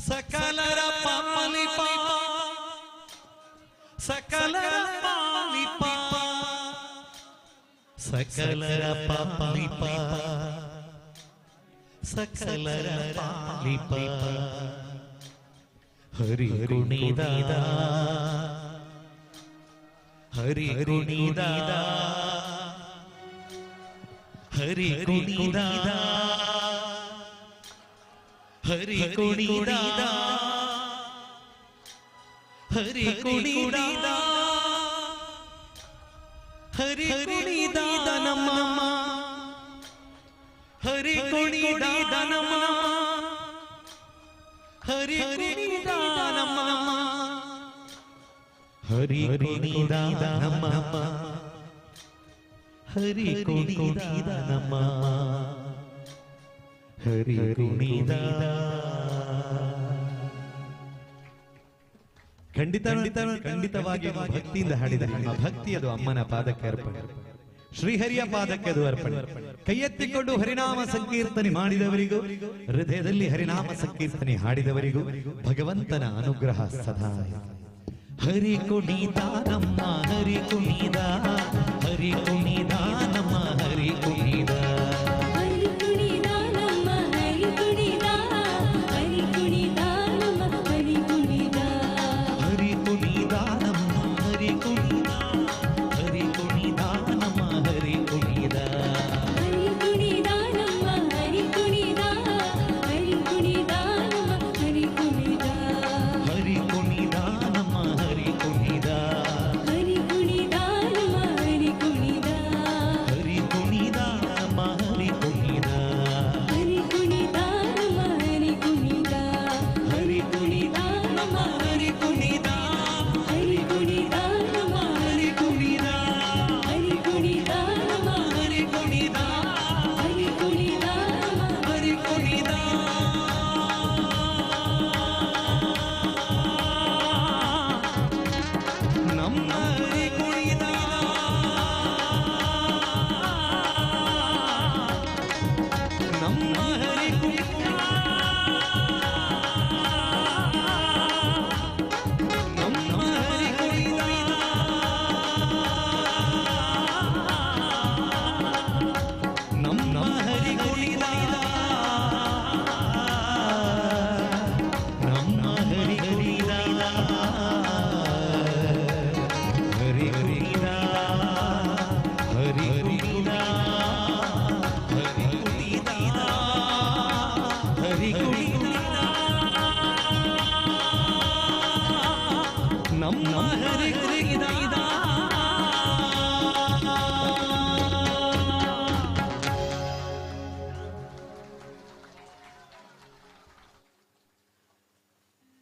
[SPEAKER 2] ಸಕಲರ ಪಾಲಿಪ ಸಕಲರ ಪಾಲಿಪ ಸಕಲರ ಪಾಲಿಪ ಸಕಲರ ಪಾಲಿಪ. ಹರಿ ಕುಣಿದ ಹರಿ ಕುಣಿದ ಹರಿ ಕುಣಿದ ಹರಿ ಕುಣಿದ ಹರಿ ಕುಣಿದ ಹರಿ ಕುಣಿದ ನಮ್ಮ ಹರಿ ಕುಣಿದ ನಮ್ಮ ಹರಿ ಕುಣಿದ ನಮ್ಮ ಹರಿ ಕುಣಿದ ನಮ್ಮ ಹರಿ ಕುಣಿದ ನಮ್ಮ ಹರಿ ಕುಣಿದ ಖಂಡಿತವಾಗಿ ಭಕ್ತಿಯಿಂದ ಹಾಡಿದರೆ ನಿಮ್ಮ ಭಕ್ತಿ ಅದು ಅಮ್ಮನ ಪಾದಕ್ಕೆ ಅರ್ಪಣೆ, ಶ್ರೀಹರಿಯ ಪಾದಕ್ಕೆ ಅದು ಅರ್ಪಣೆ. ಕೈ ಎತ್ತಿಕೊಂಡು ಹರಿನಾಮ ಸಂಕೀರ್ತನೆ ಮಾಡಿದವರಿಗೂ, ಹೃದಯದಲ್ಲಿ ಹರಿನಾಮ ಸಂಕೀರ್ತನೆ ಹಾಡಿದವರಿಗೂ ಭಗವಂತನ ಅನುಗ್ರಹ ಸದಾ. ಹರಿ ಕುಣಿದ ನಮ್ಮ ಹರಿ ಕುಣಿದ, ಹರಿ ಕುಣಿದ ನಮ್ಮ ಹರಿ ಕುಣಿದ,
[SPEAKER 4] ಹರಿ ಕುಣಿದ ನಮ್ಮ ಹರಿ ಕುಣಿದ, ಹರಿ ಕುಣಿದ ನಮ್ಮ ಹರಿ ಕುಣಿದ,
[SPEAKER 2] ಹರಿ ಕುಣಿದ ನಮ್ಮ ಹರಿ ಕುಣಿದ, ಹರಿ ಕುಣಿದ ನಮ್ಮ ಹರಿ ಕುಣಿದ,
[SPEAKER 4] ಹರಿ ಕುಣಿದ ನಮ್ಮ ಹರಿ ಕುಣಿದ, ಹರಿ ಕುಣಿದ ನಮ್ಮ ಹರಿ ಕುಣಿದ,
[SPEAKER 2] ಹರಿ ಕುಣಿದ ನಮ್ಮ ಹರಿ ಕುಣಿದ,
[SPEAKER 4] ಹರಿ ಕುಣಿದ ನಮ್ಮ ಹರಿ ಕುಣಿದ,
[SPEAKER 2] ಹರಿ ಕುಣಿದ ನಮ್ಮ ಹರಿ ಕುಣಿದ,
[SPEAKER 4] ಹರಿ ಕುಣಿದ ನಮ್ಮ ಹರಿ ಕುಣಿದ,
[SPEAKER 2] ಹರಿ ಕುಣಿದ ನಮ್ಮ ಹರಿ ಕುಣಿದ,
[SPEAKER 4] ಹರಿ ಕುಣಿದ ನಮ್ಮ
[SPEAKER 2] ಹರಿ ಕುಣಿದ,
[SPEAKER 4] ಹರಿ ಕುಣಿದ ನಮ್ಮ
[SPEAKER 2] ಹರಿ ಕುಣಿದ,
[SPEAKER 4] ಹರಿ ಕುಣಿದ ನಮ್ಮ
[SPEAKER 2] ಹರಿ ಕುಣಿದ. ನಮ್ಮ ಹರಿ ಕುಣಿದ, ನಮ್ಮ ಹರಿ ಕುಣಿದ, ನಮ್ಮ ಹರಿ ಕುಣಿದ, ನಮ್ಮ ಹರಿ ಕುಣಿದ, ನಮ್ಮ ಹರಿ ಕುಣಿದ, ಹರಿ ಕುಣಿದ, ಹರಿ ಕುಣಿದ, ಹರಿ ಕುಣಿದ, ಹರಿ ಕುಣಿದ, ನಮ್ಮ ಹರಿ ಕುಣಿದ.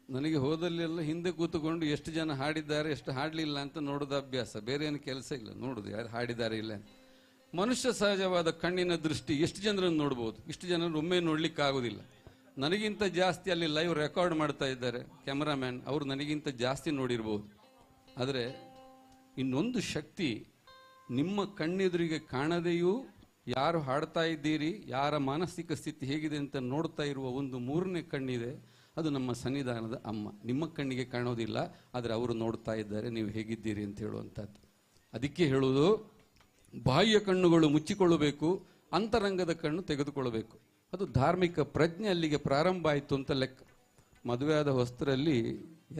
[SPEAKER 5] ನನಗೆ ಹೋದಲ್ಲೆಲ್ಲ ಹಿಂದೆ ಕೂತುಕೊಂಡು ಎಷ್ಟು ಜನ ಹಾಡಿದ್ದಾರೆ ಎಷ್ಟು ಹಾಡಲಿಲ್ಲ ಅಂತ ನೋಡೋದು ಅಭ್ಯಾಸ, ಬೇರೆ ಏನು ಕೆಲಸ ಇಲ್ಲ, ನೋಡೋದು ಯಾರು ಹಾಡಿದ್ದಾರೆ ಇಲ್ಲ ಅಂತ. ಮನುಷ್ಯ ಸಹಜವಾದ ಕಣ್ಣಿನ ದೃಷ್ಟಿ ಎಷ್ಟು ಜನರನ್ನು ನೋಡ್ಬೋದು, ಇಷ್ಟು ಜನರನ್ನು ಒಮ್ಮೆ ನೋಡ್ಲಿಕ್ಕೆ ಆಗೋದಿಲ್ಲ. ನನಗಿಂತ ಜಾಸ್ತಿ ಅಲ್ಲಿ ಲೈವ್ ರೆಕಾರ್ಡ್ ಮಾಡ್ತಾ ಇದ್ದಾರೆ ಕ್ಯಾಮರಾಮ್ಯಾನ್, ಅವರು ನನಗಿಂತ ಜಾಸ್ತಿ ನೋಡಿರ್ಬೋದು. ಆದರೆ ಇನ್ನೊಂದು ಶಕ್ತಿ ನಿಮ್ಮ ಕಣ್ಣೆದುರಿಗೆ ಕಾಣದೆಯೂ ಯಾರು ಹಾಡ್ತಾ ಇದ್ದೀರಿ, ಯಾರ ಮಾನಸಿಕ ಸ್ಥಿತಿ ಹೇಗಿದೆ ಅಂತ ನೋಡ್ತಾ ಇರುವ ಒಂದು ಮೂರನೇ ಕಣ್ಣಿದೆ, ಅದು ನಮ್ಮ ಸನ್ನಿಧಾನದ ಅಮ್ಮ. ನಿಮ್ಮ ಕಣ್ಣಿಗೆ ಕಾಣೋದಿಲ್ಲ, ಆದರೆ ಅವರು ನೋಡ್ತಾ ಇದ್ದಾರೆ ನೀವು ಹೇಗಿದ್ದೀರಿ ಅಂತ ಹೇಳುವಂಥದ್ದು. ಅದಕ್ಕೆ ಹೇಳುವುದು, ಬಾಹ್ಯ ಕಣ್ಣುಗಳು ಮುಚ್ಚಿಕೊಳ್ಳಬೇಕು, ಅಂತರಂಗದ ಕಣ್ಣು ತೆಗೆದುಕೊಳ್ಳಬೇಕು. ಅದು ಧಾರ್ಮಿಕ ಪ್ರಜ್ಞೆ ಅಲ್ಲಿಗೆ ಪ್ರಾರಂಭ ಆಯಿತು ಅಂತ ಲೆಕ್ಕ. ಮದುವೆ ಆದ ಹೊಸ್ತರಲ್ಲಿ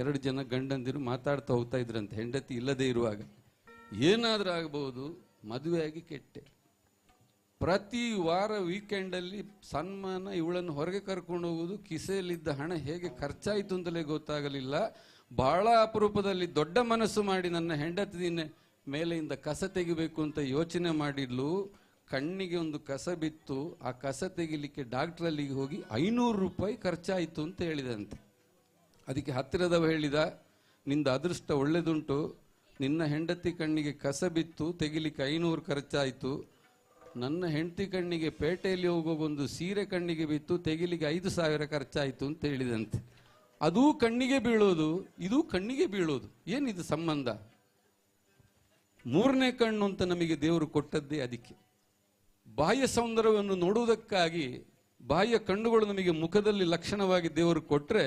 [SPEAKER 5] 2 ಜನ ಗಂಡಂದಿರು ಮಾತಾಡ್ತಾ ಹೋಗ್ತಾ ಇದ್ರಂತೆ, ಹೆಂಡತಿ ಇಲ್ಲದೆ ಇರುವಾಗ. ಏನಾದರೂ ಆಗಬಹುದು, ಮದುವೆಯಾಗಿ ಕೆಟ್ಟೆ. ಪ್ರತಿ ವಾರ ವೀಕೆಂಡಲ್ಲಿ ಸನ್ಮಾನ, ಇವಳನ್ನು ಹೊರಗೆ ಕರ್ಕೊಂಡು ಹೋಗುವುದು, ಕಿಸೆಯಲ್ಲಿದ್ದ ಹಣ ಹೇಗೆ ಖರ್ಚಾಯಿತು ಅಂತಲೇ ಗೊತ್ತಾಗಲಿಲ್ಲ. ಬಹಳ ಅಪರೂಪದಲ್ಲಿ ದೊಡ್ಡ ಮನಸ್ಸು ಮಾಡಿ ನನ್ನ ಹೆಂಡತಿ ಮೇಲೆಯಿಂದ ಕಸ ತೆಗಿಬೇಕು ಅಂತ ಯೋಚನೆ ಮಾಡಿದ್ಲು. ಕಣ್ಣಿಗೆ ಒಂದು ಕಸ ಬಿತ್ತು, ಆ ಕಸ ತೆಗಿಲಿಕ್ಕೆ ಡಾಕ್ಟ್ರಲ್ಲಿಗೆ ಹೋಗಿ 500 ರೂಪಾಯಿ ಖರ್ಚಾಯಿತು ಅಂತ ಹೇಳಿದಂತೆ. ಅದಕ್ಕೆ ಹತ್ತಿರದವ ಹೇಳಿದ, ನಿಂದ ಅದೃಷ್ಟ ಒಳ್ಳೆದುಂಟು, ನಿನ್ನ ಹೆಂಡತಿ ಕಣ್ಣಿಗೆ ಕಸ ಬಿತ್ತು, ತೆಗಿಲಿಕ್ಕೆ 500 ಖರ್ಚಾಯಿತು. ನನ್ನ ಹೆಂಡತಿ ಕಣ್ಣಿಗೆ ಪೇಟೆಯಲ್ಲಿ ಹೋಗುವ ಒಂದು ಸೀರೆ ಕಣ್ಣಿಗೆ ಬಿತ್ತು, ತೆಗಿಲಿಕ್ಕೆ 5,000 ಖರ್ಚಾಯಿತು ಅಂತ ಹೇಳಿದಂತೆ. ಅದೂ ಕಣ್ಣಿಗೆ ಬೀಳೋದು, ಇದೂ ಕಣ್ಣಿಗೆ ಬೀಳೋದು, ಏನಿದು ಸಂಬಂಧ? ಮೂರನೇ ಕಣ್ಣು ಅಂತ ನಮಗೆ ದೇವರು ಕೊಟ್ಟದ್ದೇ ಅದಕ್ಕೆ. ಬಾಹ್ಯ ಸೌಂದರ್ಯವನ್ನು ನೋಡುವುದಕ್ಕಾಗಿ ಬಾಹ್ಯ ಕಣ್ಣುಗಳು ನಮಗೆ ಮುಖದಲ್ಲಿ ಲಕ್ಷಣವಾಗಿ ದೇವರು ಕೊಟ್ಟರೆ,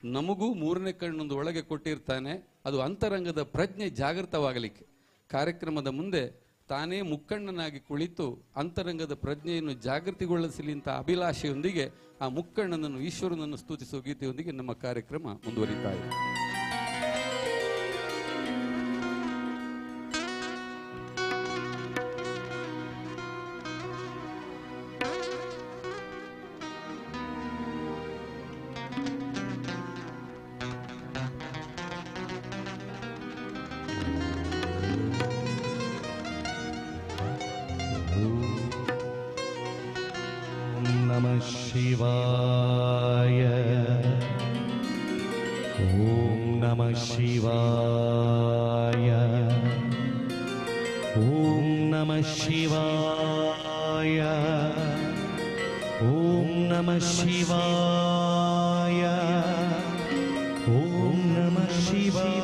[SPEAKER 5] ನಮಗೂ ಮೂರನೇ ಕಣ್ಣೊಂದು ಒಳಗೆ ಕೊಟ್ಟಿರ್ತಾನೆ. ಅದು ಅಂತರಂಗದ ಪ್ರಜ್ಞೆ ಜಾಗೃತವಾಗಲಿಕ್ಕೆ. ಕಾರ್ಯಕ್ರಮದ ಮುಂದೆ ತಾನೇ ಮುಕ್ಕಣ್ಣನಾಗಿ ಕುಳಿತು ಅಂತರಂಗದ ಪ್ರಜ್ಞೆಯನ್ನು ಜಾಗೃತಿಗೊಳಿಸಲಿ ಅಂತ ಅಭಿಲಾಷೆಯೊಂದಿಗೆ ಆ ಮುಕ್ಕಣ್ಣನನ್ನು, ಈಶ್ವರನನ್ನು ಸ್ತುತಿಸುವ ಗೀತೆಯೊಂದಿಗೆ ನಮ್ಮ ಕಾರ್ಯಕ್ರಮ ಮುಂದುವರಿತಾ ಇದೆ.
[SPEAKER 2] नमः शिवाय, ओम नमः शिवाय, ओम नमः शिवाय, ओम नमः शिवाय, ओम नमः शिवाय. ಶಿವಾಯ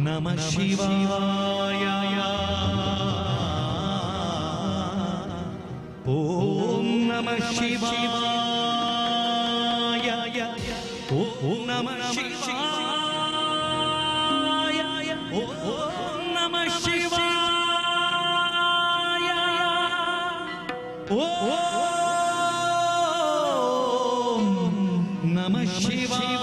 [SPEAKER 2] ನಮಃ ಶಿವಾಯ ಓಂ ನಮಃ ಶಿವಾಯ ಓಂ ನಮಃ ಶಿವಾಯ ಓಂ ನಮಃ ಶಿವಾಯ ಓಂ ನಮಃ ಶಿವಾಯ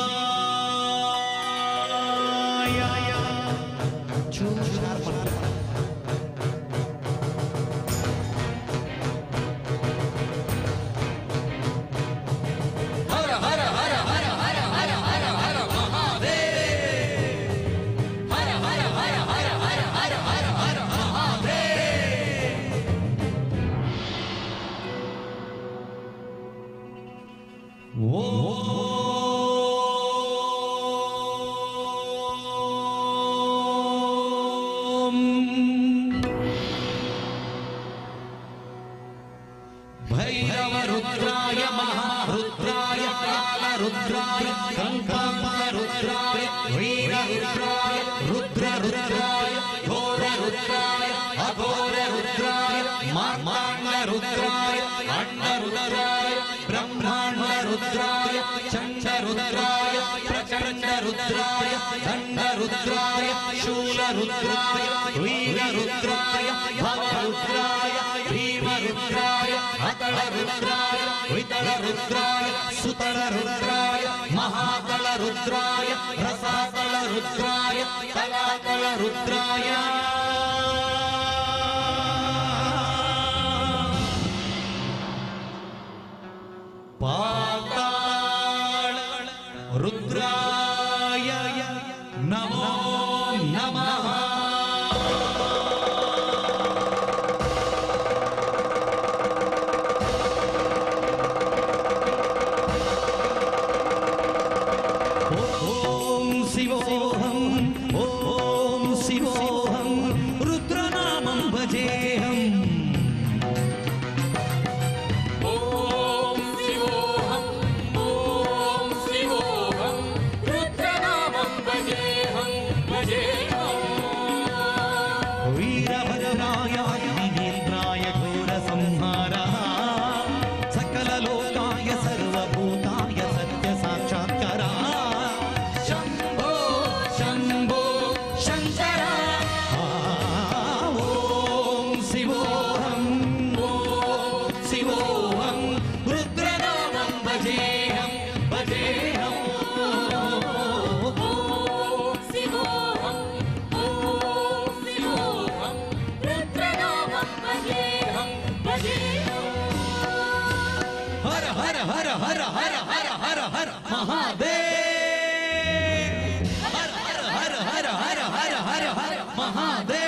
[SPEAKER 2] ಭೈರವ ರುದ್ರಾಯ ಮಹಾರುದ್ರಾಯ ಕಾಲರುದ್ರಾಯ ಕಂಕಾಂಬರುದ್ರಾಯ ವೀರ ರುದ್ರಾಯ ರುದ್ರ ರುದ್ರಾಯ ಘೋರ ರುದ್ರಾಯ ಅಘೋರ ರುದ್ರಾಯ ಮಾರ್ತಾಂಡ ರುದ್ರಾಯ ಅಂಡ ರುದ್ರಾಯ ಬ್ರಹ್ಮಾಂಡ ರುದ್ರಾಯ ಚಂಡ ರುದ್ರಾಯ ಪ್ರಚಂಡ ರುದ್ರಾಯ ದಂಡ ರುದ್ರಾಯ ಶೂಲ ರುದ್ರಾಯ ವೀರ ರುದ್ರಾಯ ಭವ ರುದ್ರಾಯ ಭೀಮ ರುದ್ರಾಯ ಅತಳ ರುದ್ರಾಯ ವಿತಳ ರುದ್ರಾಯ ಸುತಳ ರುದ್ರಾಯ ಮಹಾತಳ ರುದ್ರಾಯ ರಸಾತಳ ರುದ್ರಾಯ ತಲಾತಳ ರುದ್ರಾಯ ಪಾತಾಳ ರುದ್ರಾಯ ನಮೋ ನಮಃ ಓಂ ಶಿವೋಹಂ ಓಂ ಶಿವೋಹಂ ರುದ್ರನಾಮಂ ಭಜೇಹಂ
[SPEAKER 6] ಓಂ ಶಿವೋಹಂ ರುದ್ರನಾಮಂ ಭಜೇಹಂ ಭಜೇಹಂ
[SPEAKER 2] ವೀರಭದ್ರಾಯ ಅಗ್ನಿನೇತ್ರಾಯ ಘೋರ ಸಂಹಾರ ಸಕಲ ಲೋಕಾಯ ಸರ್ವಭೂತಾಯ ಸತ್ಯ ಸಾಕ್ಷಾತ್ಕಾರ
[SPEAKER 6] ಶಂಭೋ ಶಂಭೋ ಶಂಕರ
[SPEAKER 2] ಓಂ ಶಿವೋಹಂ
[SPEAKER 6] ರುದ್ರನಾಮಂ ಭಜೇಹಂ ಭಜೇಹಂ ಓಂ ಶಿವೋಹಂ ರುದ್ರನಾಮಂ ಭಜೇಹಂ ಭಜೇಹಂ
[SPEAKER 2] ಹರ ಹರ ಹರ ಹರ ಹರ ಹರ ಹರ ಹರ ಮಹಾದೇವ್ ಹರ ಹರ ಹರ ಹರ ಹರ ಹರ ಹರ ಹರ ಮಹಾದೇವ್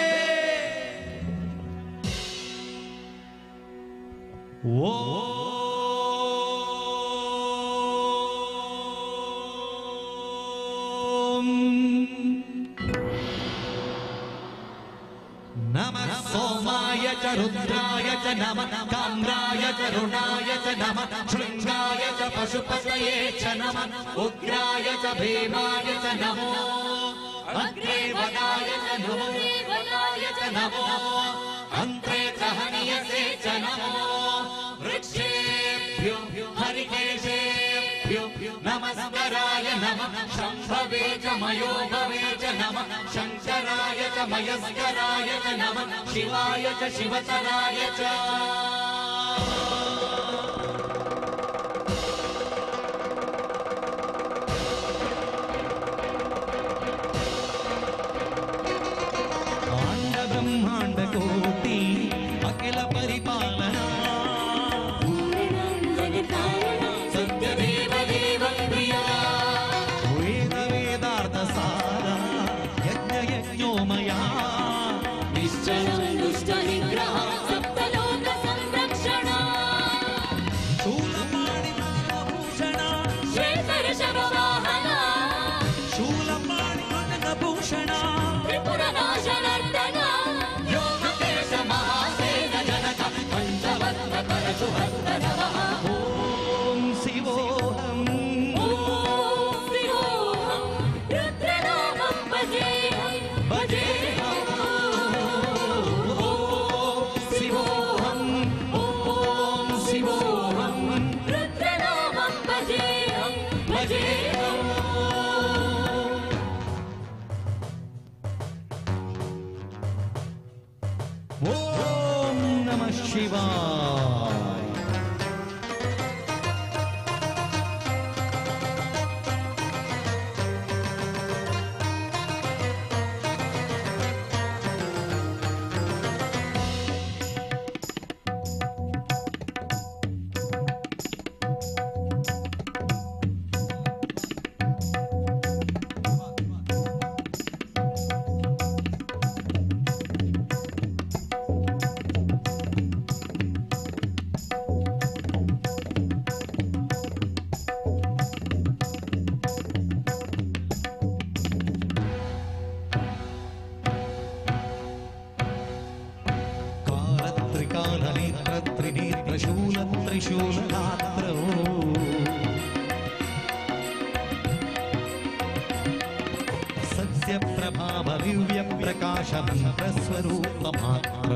[SPEAKER 2] ಓಂ ನಮಃ ಸೋಮಾಯ ಚ ರುದ್ರಾಯ ಚ ನಮಃ ಕಾಮ್ರಾಯ ಚ ರುಣಾಯ ಚ ನಮಃ ಶೃಂಗಾಯ ಚ ಪಶುಪತಯೇ ಚ ನಮಃ ಉಗ್ರಾಯ ಚ ಭೀಮಾಯ ಚ ನಮೋ ಅಗ್ರೇವದಾಯ ಚ ನಮೋ ಚ ನಮೋ ಅಂತ್ರೇ ಚ ಹನಿಯಸೇ ಚ ನಮೋ ವೃಕ್ಷೇಭ್ಯೋ ಹರಿಕೇಶೇಭ್ಯೋ ನಮಸ್ಕರಾಯ ನಮಃ ಶಂಭವೇ ಚ ಮಯೋಭವೇ ಚ ನಮಃ ಶಂಕರಾಯ ಚ ಮಯಸ್ಕರಾಯ ಚ ನಮಃ ಶಿವಾಯ ಚ ಶಿವತರಾಯ ಚ ಆಂಡ ಬ್ರಹ್ಮಾಂಡ ಕೋಟಿ ಅಖಿಲ ಪರಿಪಾಲನಾ
[SPEAKER 6] ಸತ್ಯದೇವ ದೇವ ಪ್ರಿಯ
[SPEAKER 2] ವೇದ ವೇದಾರ್ಥ ಸಾರ ಯಜ್ಞ ಯಜ್ಞೋಮಯ
[SPEAKER 6] ನಿಶ್ಚಲಂ ದುಷ್ಟ ನಿಗ್ರಹ ಸಪ್ತಲೋಕ ಸಂಗ್ರಹ सुहस्त नमः
[SPEAKER 2] ಓಂ ಶಿವೋಹಂ
[SPEAKER 6] ॐ शिवोऽहं रुद्रनामं भजेऽहं भजेऽहं
[SPEAKER 2] ಶಿವೋಹಂ
[SPEAKER 6] ॐ शिवोऽहं रुद्रनामं भजेऽहं भजेऽहं
[SPEAKER 2] ಓಂ ನಮಃ ಶಿವಾಯ. ತ್ರಿಶೂಲಗಾತ್ರೌ ಸತ್ಯಪ್ರಭಾವ ದಿವ್ಯ ಪ್ರಕಾಶ ಮಂತ್ರಸ್ವರೂಪ ಮಾತ್ರ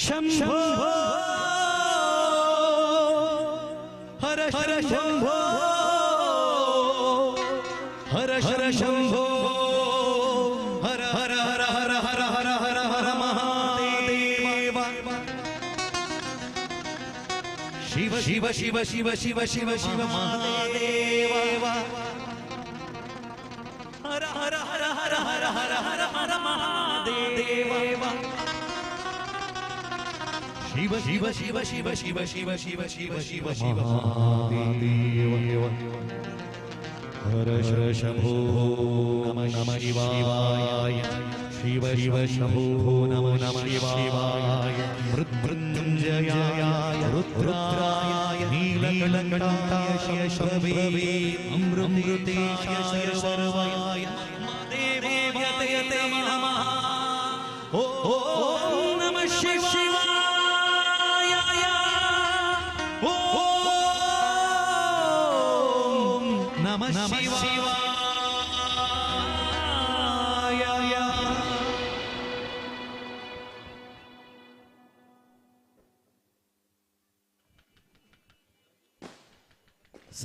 [SPEAKER 2] ಶಂಭೋ ಹರ ಹರ ಶಂಭೋ ಹರ ಹರ ಶಂಭೋ ಹರ ಹರ ಹರ ಹರ ಹರ ಹರ ಹರ ಹರ ಮಹಾದೇವ ಶಿವ ಶಿವ ಶಿವ ಶಿವ ಶಿವ ಶಿವ ಶಿವ ಮಹಾದೇವ ಹರ ಹರ ಹರ ಹರ ಹರ ಹರ ಹರ ಹರ ಮಹಾದೇವ ಶಿವ ಶಿವ ಶಿವ ಶಿವ ಶಿವ ಶಿವ ಶಿವ ಶಿವ ಶಿವ ಶಿವ ಮಹಾದೇವ ಹರ ಹರ ಶಂಭೋ ನಮ ಶಿವಾಯ ಶಿವ ಶಿವ ಶಂಭೋ ನಮ ಶಿವಾಯ ಮೃತ್ಯುಂಜಯಾಯ ರುದ್ರಾಯ ನೀಲಕಂಠಾಯ ಶಂಭವೇ ಅಮೃತೇಶಾಯ ಸರ್ವಾಯ ದೇವಾಯ ನಮಃ ಓಂ ನಮಃ ಶಿವಾಯ ನಮಃ ಶಿವಾಯ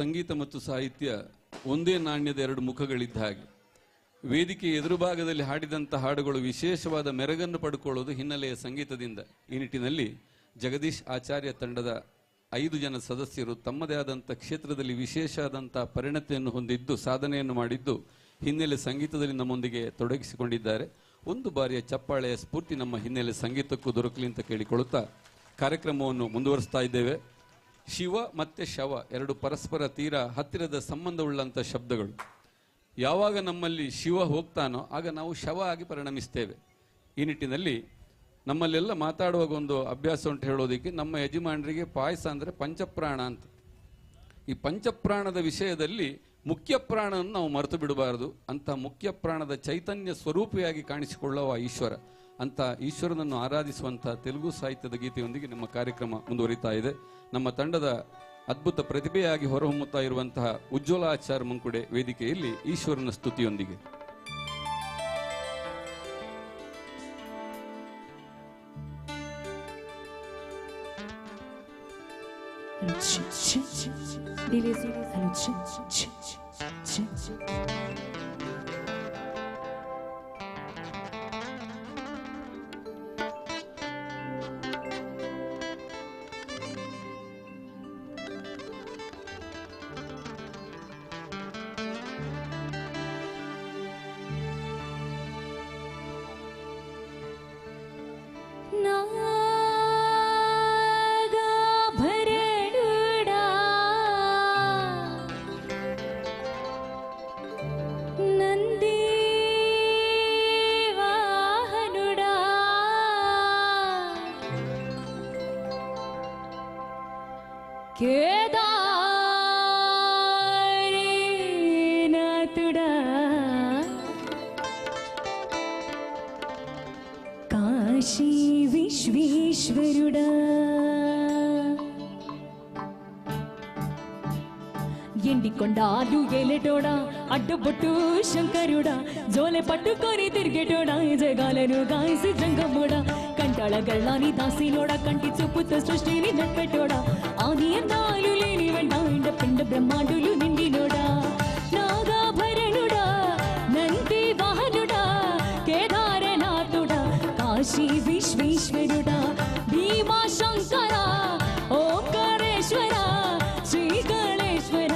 [SPEAKER 5] ಸಂಗೀತ ಮತ್ತು ಸಾಹಿತ್ಯ ಒಂದೇ ನಾಣ್ಯದ ಎರಡು ಮುಖಗಳಿದ್ದ ಹಾಗೆ. ವೇದಿಕೆ ಎದುರುಭಾಗದಲ್ಲಿ ಹಾಡಿದಂಥ ಹಾಡುಗಳು ವಿಶೇಷವಾದ ಮೆರಗನ್ನು ಪಡ್ಕೊಳ್ಳೋದು ಹಿನ್ನೆಲೆಯ ಸಂಗೀತದಿಂದ. ಈ ನಿಟ್ಟಿನಲ್ಲಿ ಜಗದೀಶ್ ಆಚಾರ್ಯ ತಂಡದ 5 ಜನ ಸದಸ್ಯರು ತಮ್ಮದೇ ಆದಂಥ ಕ್ಷೇತ್ರದಲ್ಲಿ ವಿಶೇಷ ಆದಂಥ ಪರಿಣತಿಯನ್ನು ಹೊಂದಿದ್ದು, ಸಾಧನೆಯನ್ನು ಮಾಡಿದ್ದು, ಹಿನ್ನೆಲೆ ಸಂಗೀತದಲ್ಲಿ ನಮ್ಮೊಂದಿಗೆ ತೊಡಗಿಸಿಕೊಂಡಿದ್ದಾರೆ. ಒಂದು ಬಾರಿಯ ಚಪ್ಪಾಳೆಯ ಸ್ಫೂರ್ತಿ ನಮ್ಮ ಹಿನ್ನೆಲೆ ಸಂಗೀತಕ್ಕೂ ದೊರಕಲಿ ಅಂತ ಕೇಳಿಕೊಳ್ಳುತ್ತಾ ಕಾರ್ಯಕ್ರಮವನ್ನು ಮುಂದುವರಿಸ್ತಾ ಇದ್ದೇವೆ. ಶಿವ ಮತ್ತು ಶವ ಎರಡು ಪರಸ್ಪರ ತೀರಾ ಹತ್ತಿರದ ಸಂಬಂಧವುಳ್ಳಂಥ ಶಬ್ದಗಳು. ಯಾವಾಗ ನಮ್ಮಲ್ಲಿ ಶಿವ ಹೋಗ್ತಾನೋ ಆಗ ನಾವು ಶವ ಆಗಿ ಪರಿಣಮಿಸ್ತೇವೆ. ಈ ನಿಟ್ಟಿನಲ್ಲಿ ನಮ್ಮಲ್ಲೆಲ್ಲ ಮಾತಾಡುವಾಗ ಒಂದು ಅಭ್ಯಾಸ ಉಂಟು ಹೇಳೋದಕ್ಕೆ, ನಮ್ಮ ಯಜಮಾನರಿಗೆ ಪಾಯಸ ಅಂದರೆ ಪಂಚಪ್ರಾಣ ಅಂತ. ಈ ಪಂಚಪ್ರಾಣದ ವಿಷಯದಲ್ಲಿ ಮುಖ್ಯ ಪ್ರಾಣವನ್ನು ನಾವು ಮರೆತು ಬಿಡಬಾರದು. ಅಂತ ಮುಖ್ಯ ಪ್ರಾಣದ ಚೈತನ್ಯ ಸ್ವರೂಪಿಯಾಗಿ ಕಾಣಿಸಿಕೊಳ್ಳುವ ಈಶ್ವರ, ಅಂತ ಈಶ್ವರನನ್ನು ಆರಾಧಿಸುವಂಥ ತೆಲುಗು ಸಾಹಿತ್ಯದ ಗೀತೆಯೊಂದಿಗೆ ನಮ್ಮ ಕಾರ್ಯಕ್ರಮ ಮುಂದುವರಿತಾ ಇದೆ. ನಮ್ಮ ತಂಡದ ಅದ್ಭುತ ಪ್ರತಿಭೆಯಾಗಿ ಹೊರಹೊಮ್ಮುತ್ತಾ ಇರುವಂತಹ ಉಜ್ವಲ ಆಚಾರ್ ಮಂಕುಡೆ ವೇದಿಕೆಯಲ್ಲಿ ಈಶ್ವರನ ಸ್ತುತಿಯೊಂದಿಗೆ.
[SPEAKER 6] నాగాభరణుడా నంది వాహనుడా కేదారీనాథుడా కాశీ విశ్వేశ్వరుడా ఎండికొండాలు ఏలేటోడా అడ్డుబొట్టు శంకరుడా జోలె పట్టుకొని తిరిగేటోడా జగాలను గాయసి జంగముడా కంటాళ గళ్ళాని దాసినోడా కంటి చూపుతో సృష్టిని నడిపెట్టోడా ఆది అందాలు లేని వెంట ఎండ పిండ బ్రహ్మాండులు నిండినోడా నాగాభరణుడా నంది వాహనుడా కేదారనాథుడా కాశీ విశ్వేశ్వరుడా భీమా శంకర ఓంకారేశ్వర శ్రీకళేశ్వర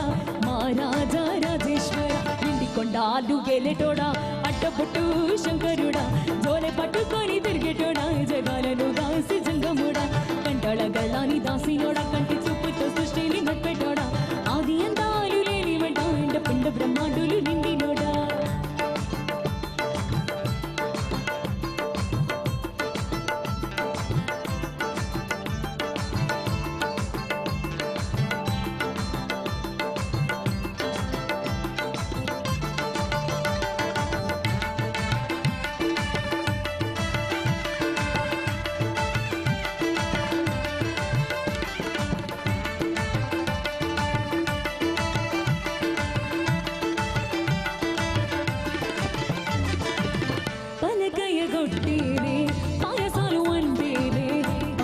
[SPEAKER 6] మహారాజా రాజేశ్వర ఎండికొండాలు గెలెటోడా అడ్డబొట్టు శంకరుడా జోలె పట్టుకొని తిరిగేటోడా జగాలను దాసి జంగముడా కంటాళ గళ్ళాని దాసినోడా కంటి చూపుతో సృష్టిని నడిపెట్టోడా ఆది అందాలు లేని వెంట ఎండ పిండ బ్రహ్మాండులు నిండినోడా పలకయగొట్టేరే పాయసాలు అంటేరే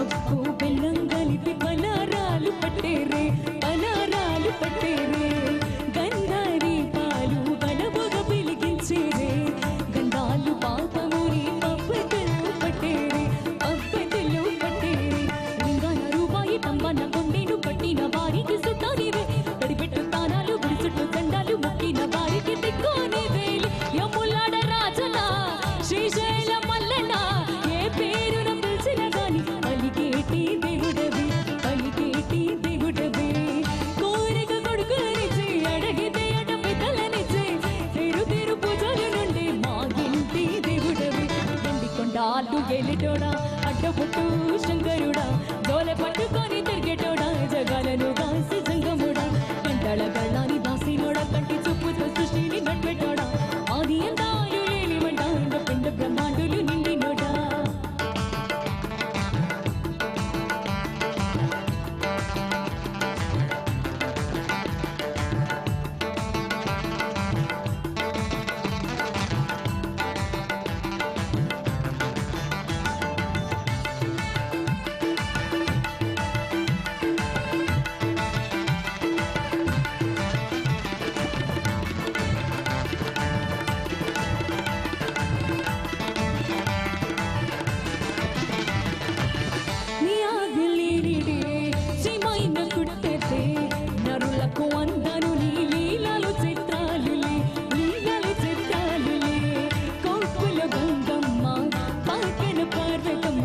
[SPEAKER 6] అప్పు బెల్లం కలిపి పలారాలు పట్టేరే పలారాలు పట్టేరే గంధారి పాలు గడబొగ పిలిగించేరే గంధాలు పాపముని పప్పతలు పట్టేరే పప్పతలు పట్టేరే లింగాల రూపాయి పంబన కొండేను పట్టిన వారికి సుట్టానివే గడిపెట్టు తానాలు గుడిసుట్టు దండాలు మొక్కిన వారికి దిక్కోని వేలి యములాడ రాజనా శ్రీశైల మల్లన్న ఏ పేరున పిలిచిన గాని పలికేటి దేవుడవి పలికేటి దేవుడవి కోరిక కొడుకులనిచ్చి అడిగితే అట పితలనిచ్చి తిరు తిరు పూజల నుండి మా ఇంటి దేవుడవి ఎండికొండాలు గెలిటోడా అడ్డబొట్టు శంకరుడా జోలె పట్టుకొని తిరిగేటోడా జగాలను దాసి జంగముడా కంటాళ గళ్ళాని దాసినోడా కంటి చూపుతో సృష్టిని నడిపెట్టోడా ఆది అందాలు లేని వంట ఎండ పిండ బ్రహ్మాండులు నిండినోడా నాకు అందను నీ లీలలు చిత్రాలులే లీలలు చిత్రాలులే కోకుల గంగమ్మ పాకన పార్వతమ్మ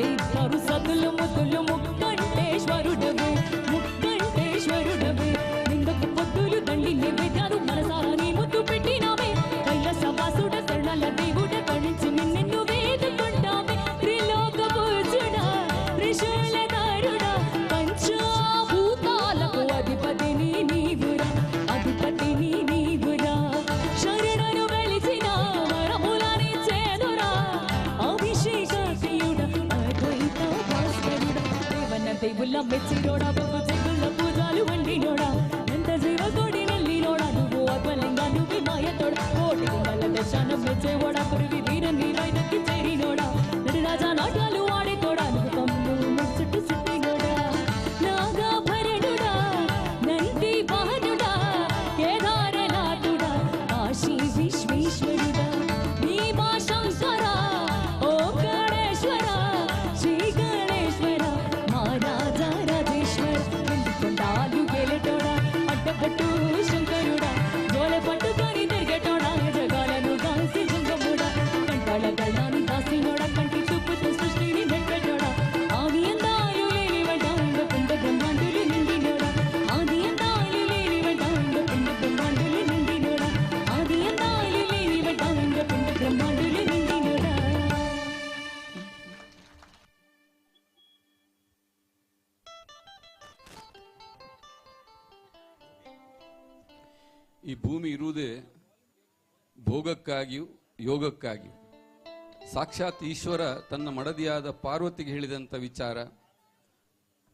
[SPEAKER 6] ఇద్దరు సతులు ముద్దులు ముక్కంటేశ్వరుడవే ముక్కంటేశ్వరుడవే నిందకు పొద్దులు దండి నివేదాలు మనసారా నీ ముద్దు పెట్టినావే కైలాసవాసుడ శరణాల దేవుడ కణించి నిన్ను వేడుకుంటావే త్రిలోక పూజుడా త్రిశూలధారుడా పంచభూతాలకు అధిపతిని నీవురా అధిపతిని నీవురా శరణను వెలిసిన వరములని చేదురా అభిషేక ప్రియుడా అద్వైత భాస్కరుడా దేవన దేవుళ్ళ మెచ్చినోడా బాబు చెగుళ్ళ పూజలు వండినోడా ఎంత జీవ కోడి నల్లినోడా నువ్వు అద్వలింగా నువ్వు మాయతోడా కోటి గుండల దర్శనం మెచ్చేవాడా కురివి వీర నీరైనకి చేరినోడా నడిరాజా నాట్యాలు ఆడేతోడా నువ్వు కమ్ము ముచ్చుట్టు సుట్టినోడా నాగాభరణుడా నంది వాహనుడా కేదారనాథుడా కాశీ విశ్వేశ్వరుడా భీమా శంకర ఓంకారేశ్వర శ్రీ గణేశ్వర మహారాజా రాజేశ్వర కొండాలు గెలటోడా అడ్డపట్టు శంకరుడా జోల పట్టుకొని తిరిగేటోడా జగాలను దాసి జంగముడా కంటాళ గళ్ళాన్ని దాసినోడా కంటి చూపుతూ సృష్టిని నెట్టటోడా ఆది అందాలు లేని వడ్డాండ పిండ బ్రహ్మాండులు నిండినోడా ఆది అందాలు లేని వడ్డాండ పిండ బ్రహ్మాండులు నిండినోడా ఆది అందాలు లేని వడ్డాండ పిండ బ్రహ్మాండులు నిండినోడా
[SPEAKER 5] ಈ ಭೂಮಿ ಇರುವುದೇ ಭೋಗಕ್ಕಾಗಿಯೂ ಯೋಗಕ್ಕಾಗಿಯೂ. ಸಾಕ್ಷಾತ್ ಈಶ್ವರ ತನ್ನ ಮಡದಿಯಾದ ಪಾರ್ವತಿಗೆ ಹೇಳಿದಂಥ ವಿಚಾರ.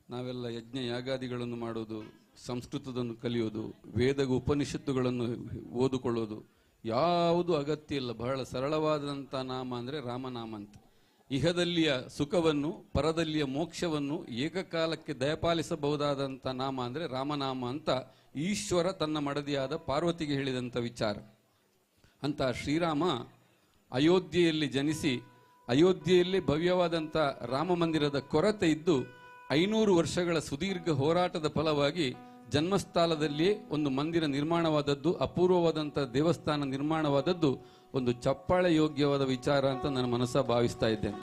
[SPEAKER 5] ನಾವೆಲ್ಲ ಯಜ್ಞ ಯಾಗಾದಿಗಳನ್ನು ಮಾಡೋದು, ಸಂಸ್ಕೃತದನ್ನು ಕಲಿಯೋದು, ವೇದ ಉಪನಿಷತ್ತುಗಳನ್ನು ಓದಿಕೊಳ್ಳೋದು ಯಾವುದು ಅಗತ್ಯ ಇಲ್ಲ. ಬಹಳ ಸರಳವಾದಂಥ ನಾಮ ಅಂದರೆ ರಾಮನಾಮ ಅಂತ. ಇಹದಲ್ಲಿಯ ಸುಖವನ್ನು ಪರದಲ್ಲಿಯ ಮೋಕ್ಷವನ್ನು ಏಕಕಾಲಕ್ಕೆ ದಯಪಾಲಿಸಬಹುದಾದಂಥ ನಾಮ ಅಂದರೆ ರಾಮನಾಮ ಅಂತ ಈಶ್ವರ ತನ್ನ ಮಡದಿಯಾದ ಪಾರ್ವತಿಗೆ ಹೇಳಿದಂಥ ವಿಚಾರ. ಅಂತ ಶ್ರೀರಾಮ ಅಯೋಧ್ಯೆಯಲ್ಲಿ ಜನಿಸಿ ಅಯೋಧ್ಯೆಯಲ್ಲಿ ಭವ್ಯವಾದಂಥ ರಾಮ ಮಂದಿರದ ಕೊರತೆ ಇದ್ದು 500 ವರ್ಷಗಳ ಸುದೀರ್ಘ ಹೋರಾಟದ ಫಲವಾಗಿ ಜನ್ಮಸ್ಥಳದಲ್ಲಿಯೇ ಒಂದು ಮಂದಿರ ನಿರ್ಮಾಣವಾದದ್ದು, ಅಪೂರ್ವವಾದಂಥ ದೇವಸ್ಥಾನ ನಿರ್ಮಾಣವಾದದ್ದು ಒಂದು ಚಪ್ಪಾಳೆ ಯೋಗ್ಯವಾದ ವಿಚಾರ ಅಂತ ನನ್ನ ಮನಸ್ಸ ಭಾವಿಸ್ತಾ ಇದ್ದೇನೆ.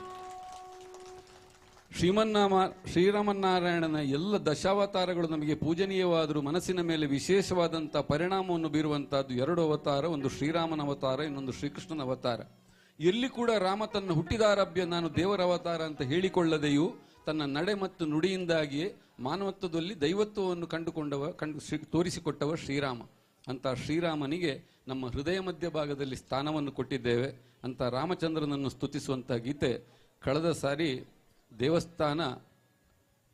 [SPEAKER 5] ಶ್ರೀರಾಮನಾರಾಯಣನ ಎಲ್ಲ ದಶಾವತಾರಗಳು ನಮಗೆ ಪೂಜನೀಯವಾದರೂ ಮನಸ್ಸಿನ ಮೇಲೆ ವಿಶೇಷವಾದಂಥ ಪರಿಣಾಮವನ್ನು ಬೀರುವಂತಹದ್ದು 2 ಅವತಾರ, ಒಂದು ಶ್ರೀರಾಮನ ಅವತಾರ, ಇನ್ನೊಂದು ಶ್ರೀಕೃಷ್ಣನ ಅವತಾರ. ಎಲ್ಲಿ ಕೂಡ ರಾಮ ತನ್ನ ಹುಟ್ಟಿದಾರಭ್ಯ ನಾನು ದೇವರ ಅವತಾರ ಅಂತ ಹೇಳಿಕೊಳ್ಳದೆಯೂ ತನ್ನ ನಡೆ ಮತ್ತು ನುಡಿಯಿಂದಾಗಿಯೇ ಮಾನವತ್ವದಲ್ಲಿ ದೈವತ್ವವನ್ನು ತೋರಿಸಿಕೊಟ್ಟವ ಶ್ರೀರಾಮ. ಅಂತ ಶ್ರೀರಾಮನಿಗೆ ನಮ್ಮ ಹೃದಯ ಮಧ್ಯಭಾಗದಲ್ಲಿ ಸ್ಥಾನವನ್ನು ಕೊಟ್ಟಿದ್ದೇವೆ. ಅಂತ ರಾಮಚಂದ್ರನನ್ನು ಸ್ತುತಿಸುವಂಥ ಗೀತೆ ಕಳೆದ ಸಾರಿ ದೇವಸ್ಥಾನ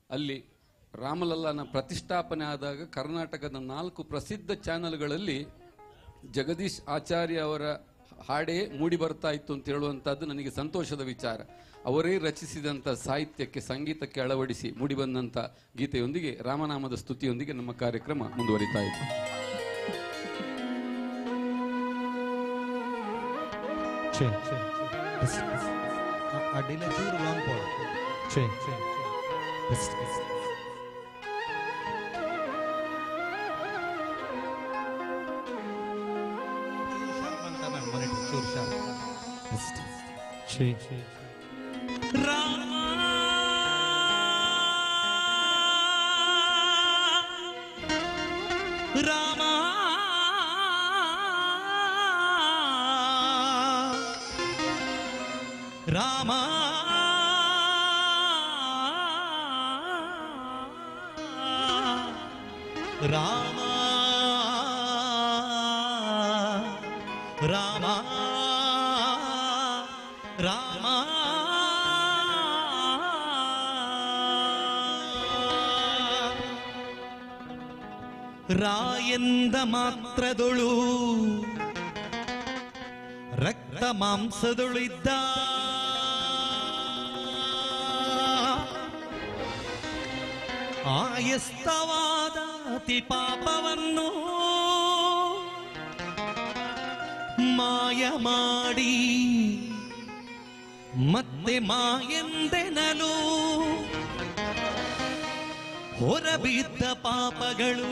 [SPEAKER 5] ಅಲ್ಲಿ ರಾಮಲಲ್ಲನ ಪ್ರತಿಷ್ಠಾಪನೆ ಆದಾಗ ಕರ್ನಾಟಕದ 4 ಪ್ರಸಿದ್ಧ ಚಾನೆಲ್ಗಳಲ್ಲಿ ಜಗದೀಶ್ ಆಚಾರ್ಯ ಅವರ ಹಾಡೇ ಮೂಡಿ ಬರ್ತಾ ಇತ್ತು ಅಂತ ಹೇಳುವಂಥದ್ದು ನನಗೆ ಸಂತೋಷದ ವಿಚಾರ. ಅವರೇ ರಚಿಸಿದಂಥ ಸಾಹಿತ್ಯಕ್ಕೆ ಸಂಗೀತಕ್ಕೆ ಅಳವಡಿಸಿ ಮೂಡಿಬಂದಂಥ ಗೀತೆಯೊಂದಿಗೆ ರಾಮನಾಮದ ಸ್ತುತಿಯೊಂದಿಗೆ ನಮ್ಮ ಕಾರ್ಯಕ್ರಮ ಮುಂದುವರಿತಾ ಇತ್ತು.
[SPEAKER 2] ಅಡ್ಡಿಲ್ಲ ಚೂರು ಲಾಂಗ್ ಪಾಡ್ ಛೇ
[SPEAKER 7] ರಾಮ ರಾಮ ರಾಮ ರಾಮ ರಾಮ ರಾಮ ರಾಯಂದ ಮಾತ್ರದೊಳು ರಕ್ತ ಮಾಂಸದೊಳಿದ್ದ ಆಯಸ್ತವಾದ ಅತಿ ಪಾಪವನ್ನು ಮಾಯ ಮಾಡಿ ಮತ್ತೆ ಮಾಯಂದೆನಲು ಹೊರಬಿದ್ದ ಪಾಪಗಳು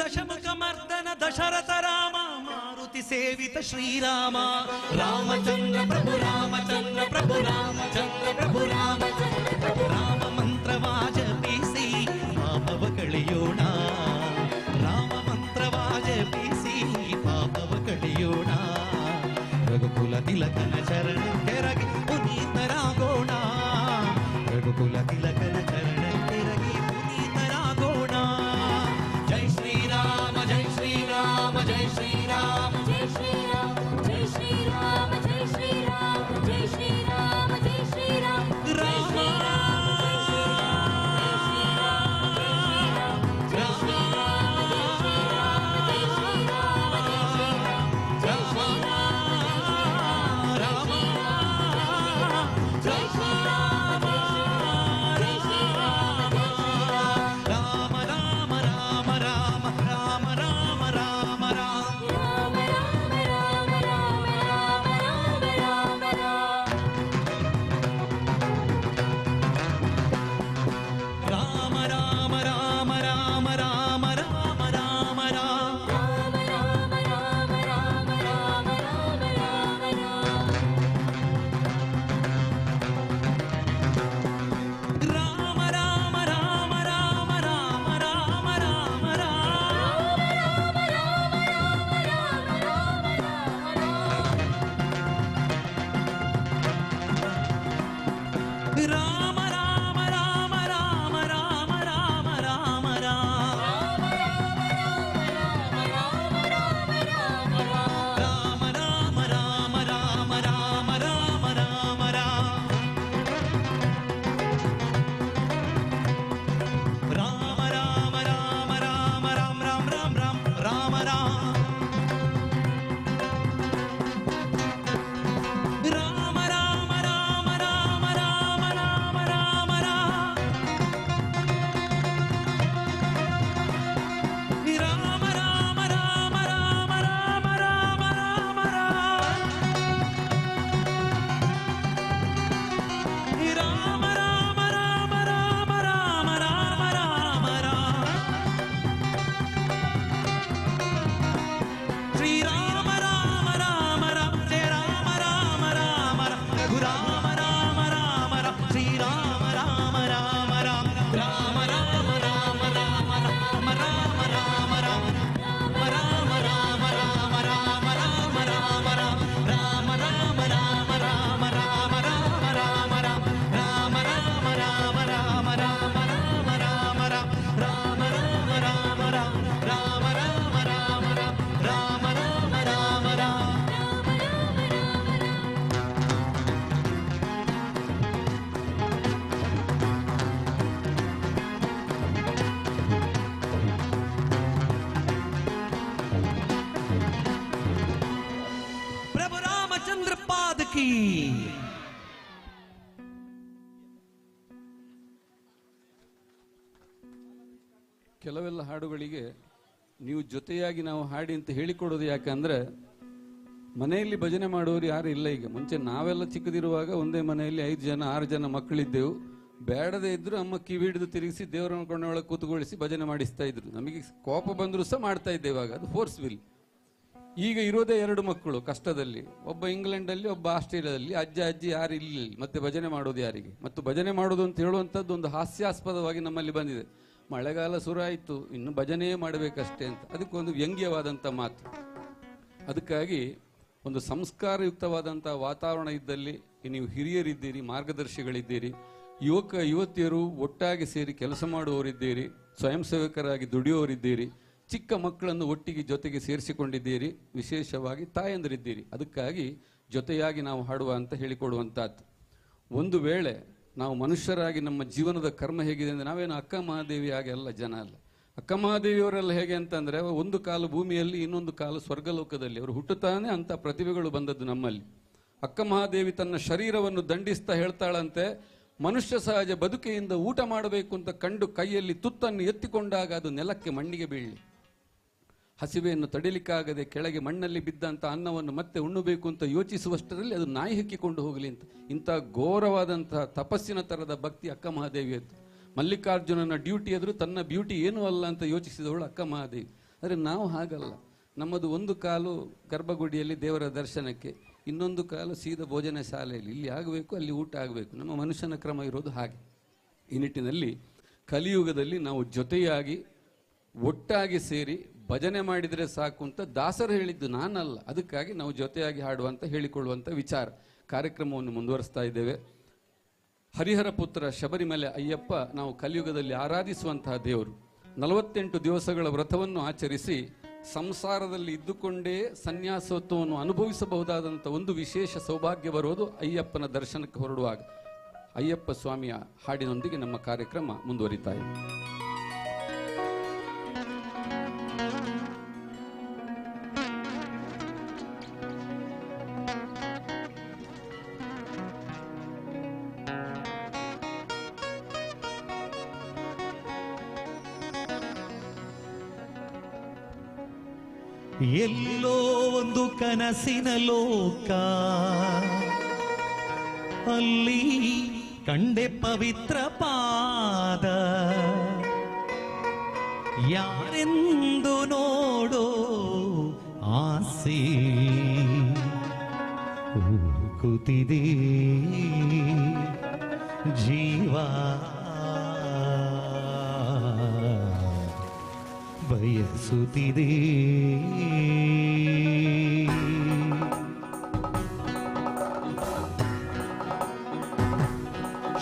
[SPEAKER 7] ದಶಮುಖ ಮರ್ದನ ದಶರಥ ರಾಮ ಮಾರುತಿ ಸೇವಿತ ಶ್ರೀರಾಮ ರಾಮಚಂದ್ರ ಪ್ರಭು ರಾಮಚಂದ್ರ ಪ್ರಭು ರಾಮಚಂದ್ರ ಪ್ರಭು ರಾಮಚಂದ್ರ ಪ್ರಭು ರಾಮ ಮಂತ್ರವಾಜ ಬೀಸಿ ಪಾಪವ ಕಳೆಯೋಣ ರಾಮ ಮಂತ್ರವಾಜ ಬೀಸಿ ಪಾಪವ ಕಳೆಯೋಣ ರಘುಕುಲ ತಿಲಕನ ಚರಣ ಕೆರಗಿ ಪುನೀತರಾಗೋಣ ರಘುಕುಲ ತಿಲಕನ ಚರಣ ಕೆರಗಿ ಪುನೀತರಾಗೋಣ ಜೈ ಶ್ರೀರಾಮ ಜೈ ಶ್ರೀರಾಮ ಜೈ ಶ್ರೀರಾಮ
[SPEAKER 6] ಜೈ ಶ್ರೀರಾಮ ಜೈ ಶ್ರೀರಾಮ ಜೈ ಶ್ರೀರಾಮ ಜೈ ಶ್ರೀರಾಮ ಜೈ ಶ್ರೀರಾಮ
[SPEAKER 7] ರಾಮ
[SPEAKER 5] ಕೆಲವೆಲ್ಲ ಹಾಡುಗಳಿಗೆ ನೀವು ಜೊತೆಯಾಗಿ ನಾವು ಹಾಡಿ ಅಂತ ಹೇಳಿಕೊಡೋದು ಯಾಕಂದ್ರೆ ಮನೆಯಲ್ಲಿ ಭಜನೆ ಮಾಡುವವರು ಯಾರು ಇಲ್ಲ ಈಗ. ಮುಂಚೆ ನಾವೆಲ್ಲ ಚಿಕ್ಕದಿರುವಾಗ ಒಂದೇ ಮನೆಯಲ್ಲಿ 5 ಜನ 6 ಜನ ಮಕ್ಕಳಿದ್ದೆವು. ಬೇಡದೇ ಇದ್ರು ಅಮ್ಮ ಕಿವಿ ಹಿಡಿದು ತಿರುಗಿಸಿ ದೇವರನ್ನ ಕೊಂಡೊಳಗೆ ಕೂತ್ಕೊಳಿಸಿ ಭಜನೆ ಮಾಡಿಸ್ತಾ ಇದ್ರು. ನಮಗೆ ಕೋಪ ಬಂದರೂ ಸಹ ಮಾಡ್ತಾ ಇದ್ದೇವೆ ಆಗ, ಅದು ಫೋರ್ಸ್ವಿಲ್. ಈಗ ಇರೋದೇ 2 ಮಕ್ಕಳು ಕಷ್ಟದಲ್ಲಿ, ಒಬ್ಬ ಇಂಗ್ಲೆಂಡಲ್ಲಿ ಒಬ್ಬ ಆಸ್ಟ್ರೇಲಿಯಾದಲ್ಲಿ, ಅಜ್ಜ ಅಜ್ಜಿ ಯಾರು ಇಲ್ಲ. ಮತ್ತೆ ಭಜನೆ ಮಾಡೋದು ಯಾರಿಗೆ? ಮತ್ತು ಭಜನೆ ಮಾಡೋದು ಅಂತ ಹೇಳುವಂಥದ್ದು ಒಂದು ಹಾಸ್ಯಾಸ್ಪದವಾಗಿ ನಮ್ಮಲ್ಲಿ ಬಂದಿದೆ. ಮಳೆಗಾಲ ಶುರು ಆಯಿತು, ಇನ್ನು ಭಜನೆಯೇ ಮಾಡಬೇಕಷ್ಟೇ ಅಂತ, ಅದಕ್ಕೊಂದು ವ್ಯಂಗ್ಯವಾದಂಥ ಮಾತು. ಅದಕ್ಕಾಗಿ ಒಂದು ಸಂಸ್ಕಾರಯುಕ್ತವಾದಂಥ ವಾತಾವರಣ ಇದ್ದಲ್ಲಿ ನೀವು ಹಿರಿಯರಿದ್ದೀರಿ, ಮಾರ್ಗದರ್ಶಿಗಳಿದ್ದೀರಿ, ಯುವಕ ಯುವತಿಯರು ಒಟ್ಟಾಗಿ ಸೇರಿ ಕೆಲಸ ಮಾಡುವವರಿದ್ದೀರಿ, ಸ್ವಯಂ ಸೇವಕರಾಗಿ ದುಡಿಯುವವರಿದ್ದೀರಿ, ಚಿಕ್ಕ ಮಕ್ಕಳನ್ನು ಒಟ್ಟಿಗೆ ಜೊತೆಗೆ ಸೇರಿಸಿಕೊಂಡಿದ್ದೀರಿ, ವಿಶೇಷವಾಗಿ ತಾಯಂದಿರಿದ್ದೀರಿ. ಅದಕ್ಕಾಗಿ ಜೊತೆಯಾಗಿ ನಾವು ಹಾಡುವ ಅಂತ ಹೇಳಿಕೊಡುವಂಥದ್ದು. ಒಂದು ವೇಳೆ ನಾವು ಮನುಷ್ಯರಾಗಿ ನಮ್ಮ ಜೀವನದ ಕರ್ಮ ಹೇಗಿದೆ ಅಂದರೆ, ನಾವೇನು ಅಕ್ಕ ಮಹಾದೇವಿ ಹಾಗೆ ಅಲ್ಲ, ಜನ ಅಲ್ಲ. ಅಕ್ಕ ಮಹಾದೇವಿಯವರೆಲ್ಲ ಹೇಗೆ ಅಂತಂದರೆ, ಒಂದು ಕಾಲು ಭೂಮಿಯಲ್ಲಿ ಇನ್ನೊಂದು ಕಾಲು ಸ್ವರ್ಗಲೋಕದಲ್ಲಿ ಅವರು ಹುಟ್ಟುತ್ತಾನೆ ಅಂತ ಪ್ರತಿಭೆಗಳು ಬಂದದ್ದು ನಮ್ಮಲ್ಲಿ. ಅಕ್ಕ ಮಹಾದೇವಿ ತನ್ನ ಶರೀರವನ್ನು ದಂಡಿಸ್ತಾ ಹೇಳ್ತಾಳಂತೆ, ಮನುಷ್ಯ ಸಹಜ ಬದುಕೆಯಿಂದ ಊಟ ಮಾಡಬೇಕು ಅಂತ ಕಂಡು ಕೈಯಲ್ಲಿ ತುತ್ತನ್ನು ಎತ್ತಿಕೊಂಡಾಗ ಅದು ನೆಲಕ್ಕೆ ಮಣ್ಣಿಗೆ ಬೀಳಲಿ, ಹಸಿವೆಯನ್ನು ತಡಿಲಿಕ್ಕಾಗದೆ ಕೆಳಗೆ ಮಣ್ಣಲ್ಲಿ ಬಿದ್ದಂಥ ಅನ್ನವನ್ನು ಮತ್ತೆ ಉಣ್ಣಬೇಕು ಅಂತ ಯೋಚಿಸುವಷ್ಟರಲ್ಲಿ ಅದು ನಾಯಿ ಹೆಕ್ಕಿಕೊಂಡು ಹೋಗಲಿ ಅಂತ. ಇಂಥ ಘೋರವಾದಂತಹ ತಪಸ್ಸಿನ ಥರದ ಭಕ್ತಿ ಅಕ್ಕ ಮಹಾದೇವಿಯದ್ದು. ಮಲ್ಲಿಕಾರ್ಜುನನ ಡ್ಯೂಟಿ ಎದುರು ತನ್ನ ಬ್ಯೂಟಿ ಏನೂ ಅಲ್ಲ ಅಂತ ಯೋಚಿಸಿದವಳು ಅಕ್ಕ ಮಹಾದೇವಿ. ಆದರೆ ನಾವು ಹಾಗಲ್ಲ. ನಮ್ಮದು ಒಂದು ಕಾಲು ಗರ್ಭಗುಡಿಯಲ್ಲಿ ದೇವರ ದರ್ಶನಕ್ಕೆ, ಇನ್ನೊಂದು ಕಾಲು ಸೀದಾ ಭೋಜನ ಶಾಲೆಯಲ್ಲಿ. ಇಲ್ಲಿ ಆಗಬೇಕು, ಅಲ್ಲಿ ಊಟ ಆಗಬೇಕು. ನಮ್ಮ ಮನುಷ್ಯನ ಕ್ರಮ ಇರೋದು ಹಾಗೆ. ಈ ನಿಟ್ಟಿನಲ್ಲಿ ಕಲಿಯುಗದಲ್ಲಿ ನಾವು ಜೊತೆಯಾಗಿ ಒಟ್ಟಾಗಿ ಸೇರಿ ಭಜನೆ ಮಾಡಿದರೆ ಸಾಕು ಅಂತ ದಾಸರು ಹೇಳಿದ್ದು, ನಾನಲ್ಲ. ಅದಕ್ಕಾಗಿ ನಾವು ಜೊತೆಯಾಗಿ ಹಾಡುವಂತ ಹೇಳಿಕೊಳ್ಳುವಂಥ ವಿಚಾರ. ಕಾರ್ಯಕ್ರಮವನ್ನು ಮುಂದುವರಿಸ್ತಾ ಇದ್ದೇವೆ. ಹರಿಹರ ಪುತ್ರ ಶಬರಿಮಲೆ ಅಯ್ಯಪ್ಪ ನಾವು ಕಲಿಯುಗದಲ್ಲಿ ಆರಾಧಿಸುವಂತಹ ದೇವರು. 48 ದಿವಸಗಳ ವ್ರತವನ್ನು ಆಚರಿಸಿ ಸಂಸಾರದಲ್ಲಿ ಇದ್ದುಕೊಂಡೇ ಸನ್ಯಾಸೋತ್ವವನ್ನು ಅನುಭವಿಸಬಹುದಾದಂಥ ಒಂದು ವಿಶೇಷ ಸೌಭಾಗ್ಯ ಬರೋದು ಅಯ್ಯಪ್ಪನ ದರ್ಶನಕ್ಕೆ ಹೊರಡುವಾಗ. ಅಯ್ಯಪ್ಪ ಸ್ವಾಮಿಯ ಹಾಡಿನೊಂದಿಗೆ ನಮ್ಮ ಕಾರ್ಯಕ್ರಮ ಮುಂದುವರಿತಾ ಇದೆ.
[SPEAKER 7] ಎಲ್ಲೋ ಒಂದು ಕನಸಿನ ಲೋಕ, ಅಲ್ಲಿ ಕಂಡೆ ಪವಿತ್ರ ಪಾದ, ಯಾರೆಂದು ನೋಡೋ ಆಸೆ ಕೂತಿದೆ ಜೀವ ಬಯಸುತ್ತಿದೆ.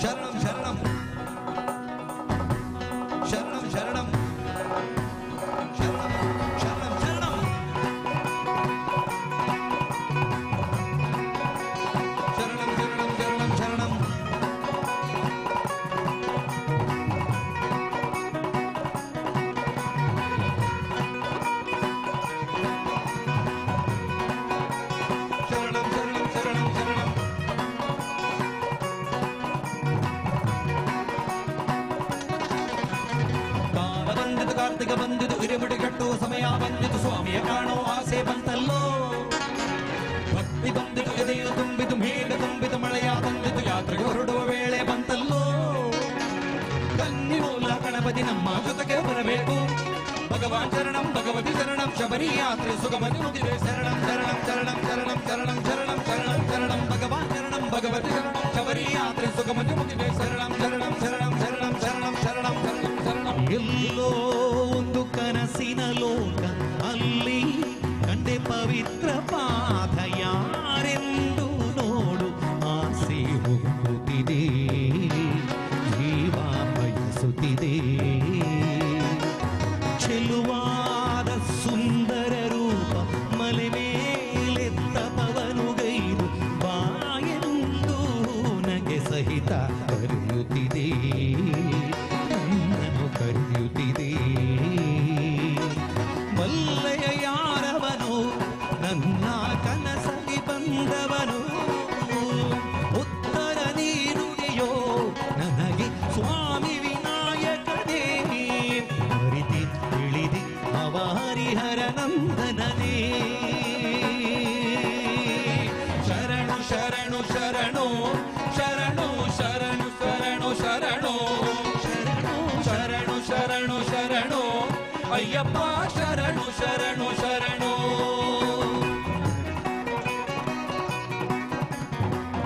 [SPEAKER 7] ಶರಣಂ ಶರಣಂ ಶರಣಂ ಶರಣಂ ಶರಣಂ ಶರಣಂ ಶರಣಂ ಶರಣಂ ಶರಣಂ ಶರಣಂ ಕಾರ್ತಿಕ ಬಂದಿತು, ಹಿರಿಬಿಡಿ ಕಟ್ಟುವ ಸಮಯ ಬಂದಿತು, ಸ್ವಾಮಿಯ ಕಾಣೋ ಆಸೆ ಬಂತಲ್ಲೋ. ಭಕ್ತಿ ಬಂದಿತು, ಎದೆಯು ತುಂಬಿತು, ಮೇಘ ತುಂಬಿತು, ಮಳೆಯ ಬಂದಿತು, ಯಾತ್ರೆಗೆ ಹೊರಡುವ ವೇಳೆ ಬಂತಲ್ಲೋ. ಕನ್ನಿಮೂಲ ಗಣಪತಿ ನಮ್ಮ ಜೊತೆಗೆ ಬರಬೇಕು. ಭಗವಾನ್ ಶರಣಂ ಭಗವತಿ ಶರಣಂ, ಶಬರಿ ಯಾತ್ರೆ ಸುಗಮತಿ ಮುಗಿವೆ. ಶರಣಂ ಶರಣಂ ಶರಣಂ ಶರಣಂ ಶರಣಂ ಶರಣಂ ಶರಣಂ ಶರಣಂ ಭಗವಾನ್ ಶರಣಂ ಭಗವತಿ ಶರಣಂ, ಶಬರಿ ಯಾತ್ರೆ ಸುಗಮತಿ ಮುಗಿವೆ. ಶರಣಂ ಶರಣಂ ಶರಣಂ ಶರಣಂ ಶರಣಂ ಶರಣಂ ಶರಣಂ ಶರಣಂ. ಎಲ್ಲೋ ಒಂದು ಕನಸಿನ ಲೋಕ, ಅಲ್ಲಿ ಕಂಡೆ ಪವಿತ್ರ ಪಾದ, ಯಾರೆಂದು ನೋಡು ಆಸೆ ಹುಟ್ಟುತ್ತಿದೆ, ಜೀವ ಬಯಸುತ್ತಿದೆ. ಚೆಲುವಾದ ಸುಂದರ ರೂಪ, ಮಲೆ ಮೇಲೆತ್ತ ಪವನುಗೈದು, ಬಾಯೆಂದು ನಗೆ ಸಹಿತ ಕರೆಯುತ್ತಿದೆ, ನನ್ನನ್ನು ಕರೆಯುತ್ತಿದೆ. ಮಲ್ಲೆಯ ಯಾರವನು, ನನ್ನ ಕನಸಲ್ಲಿ ಬಂದವನು, ಉತ್ತರ ನೀನುಡಿಯೋ ನನಗೆ ಸ್ವಾಮಿ ವಿನಾಯಕನೇ. ಹರಿದಿ ತಿಳಿದಿ ಅವ ಹರಿಹರ ನಂದನನೇ. ಶರಣು ಶರಣು ಶರಣು ಶರಣು ಶರಣು ಶರಣು ಶರಣು ಶರಣು ಶರಣು ಶರಣು ಅಯ್ಯಪ್ಪ, ಶರಣು ಶರಣು ಶರಣು.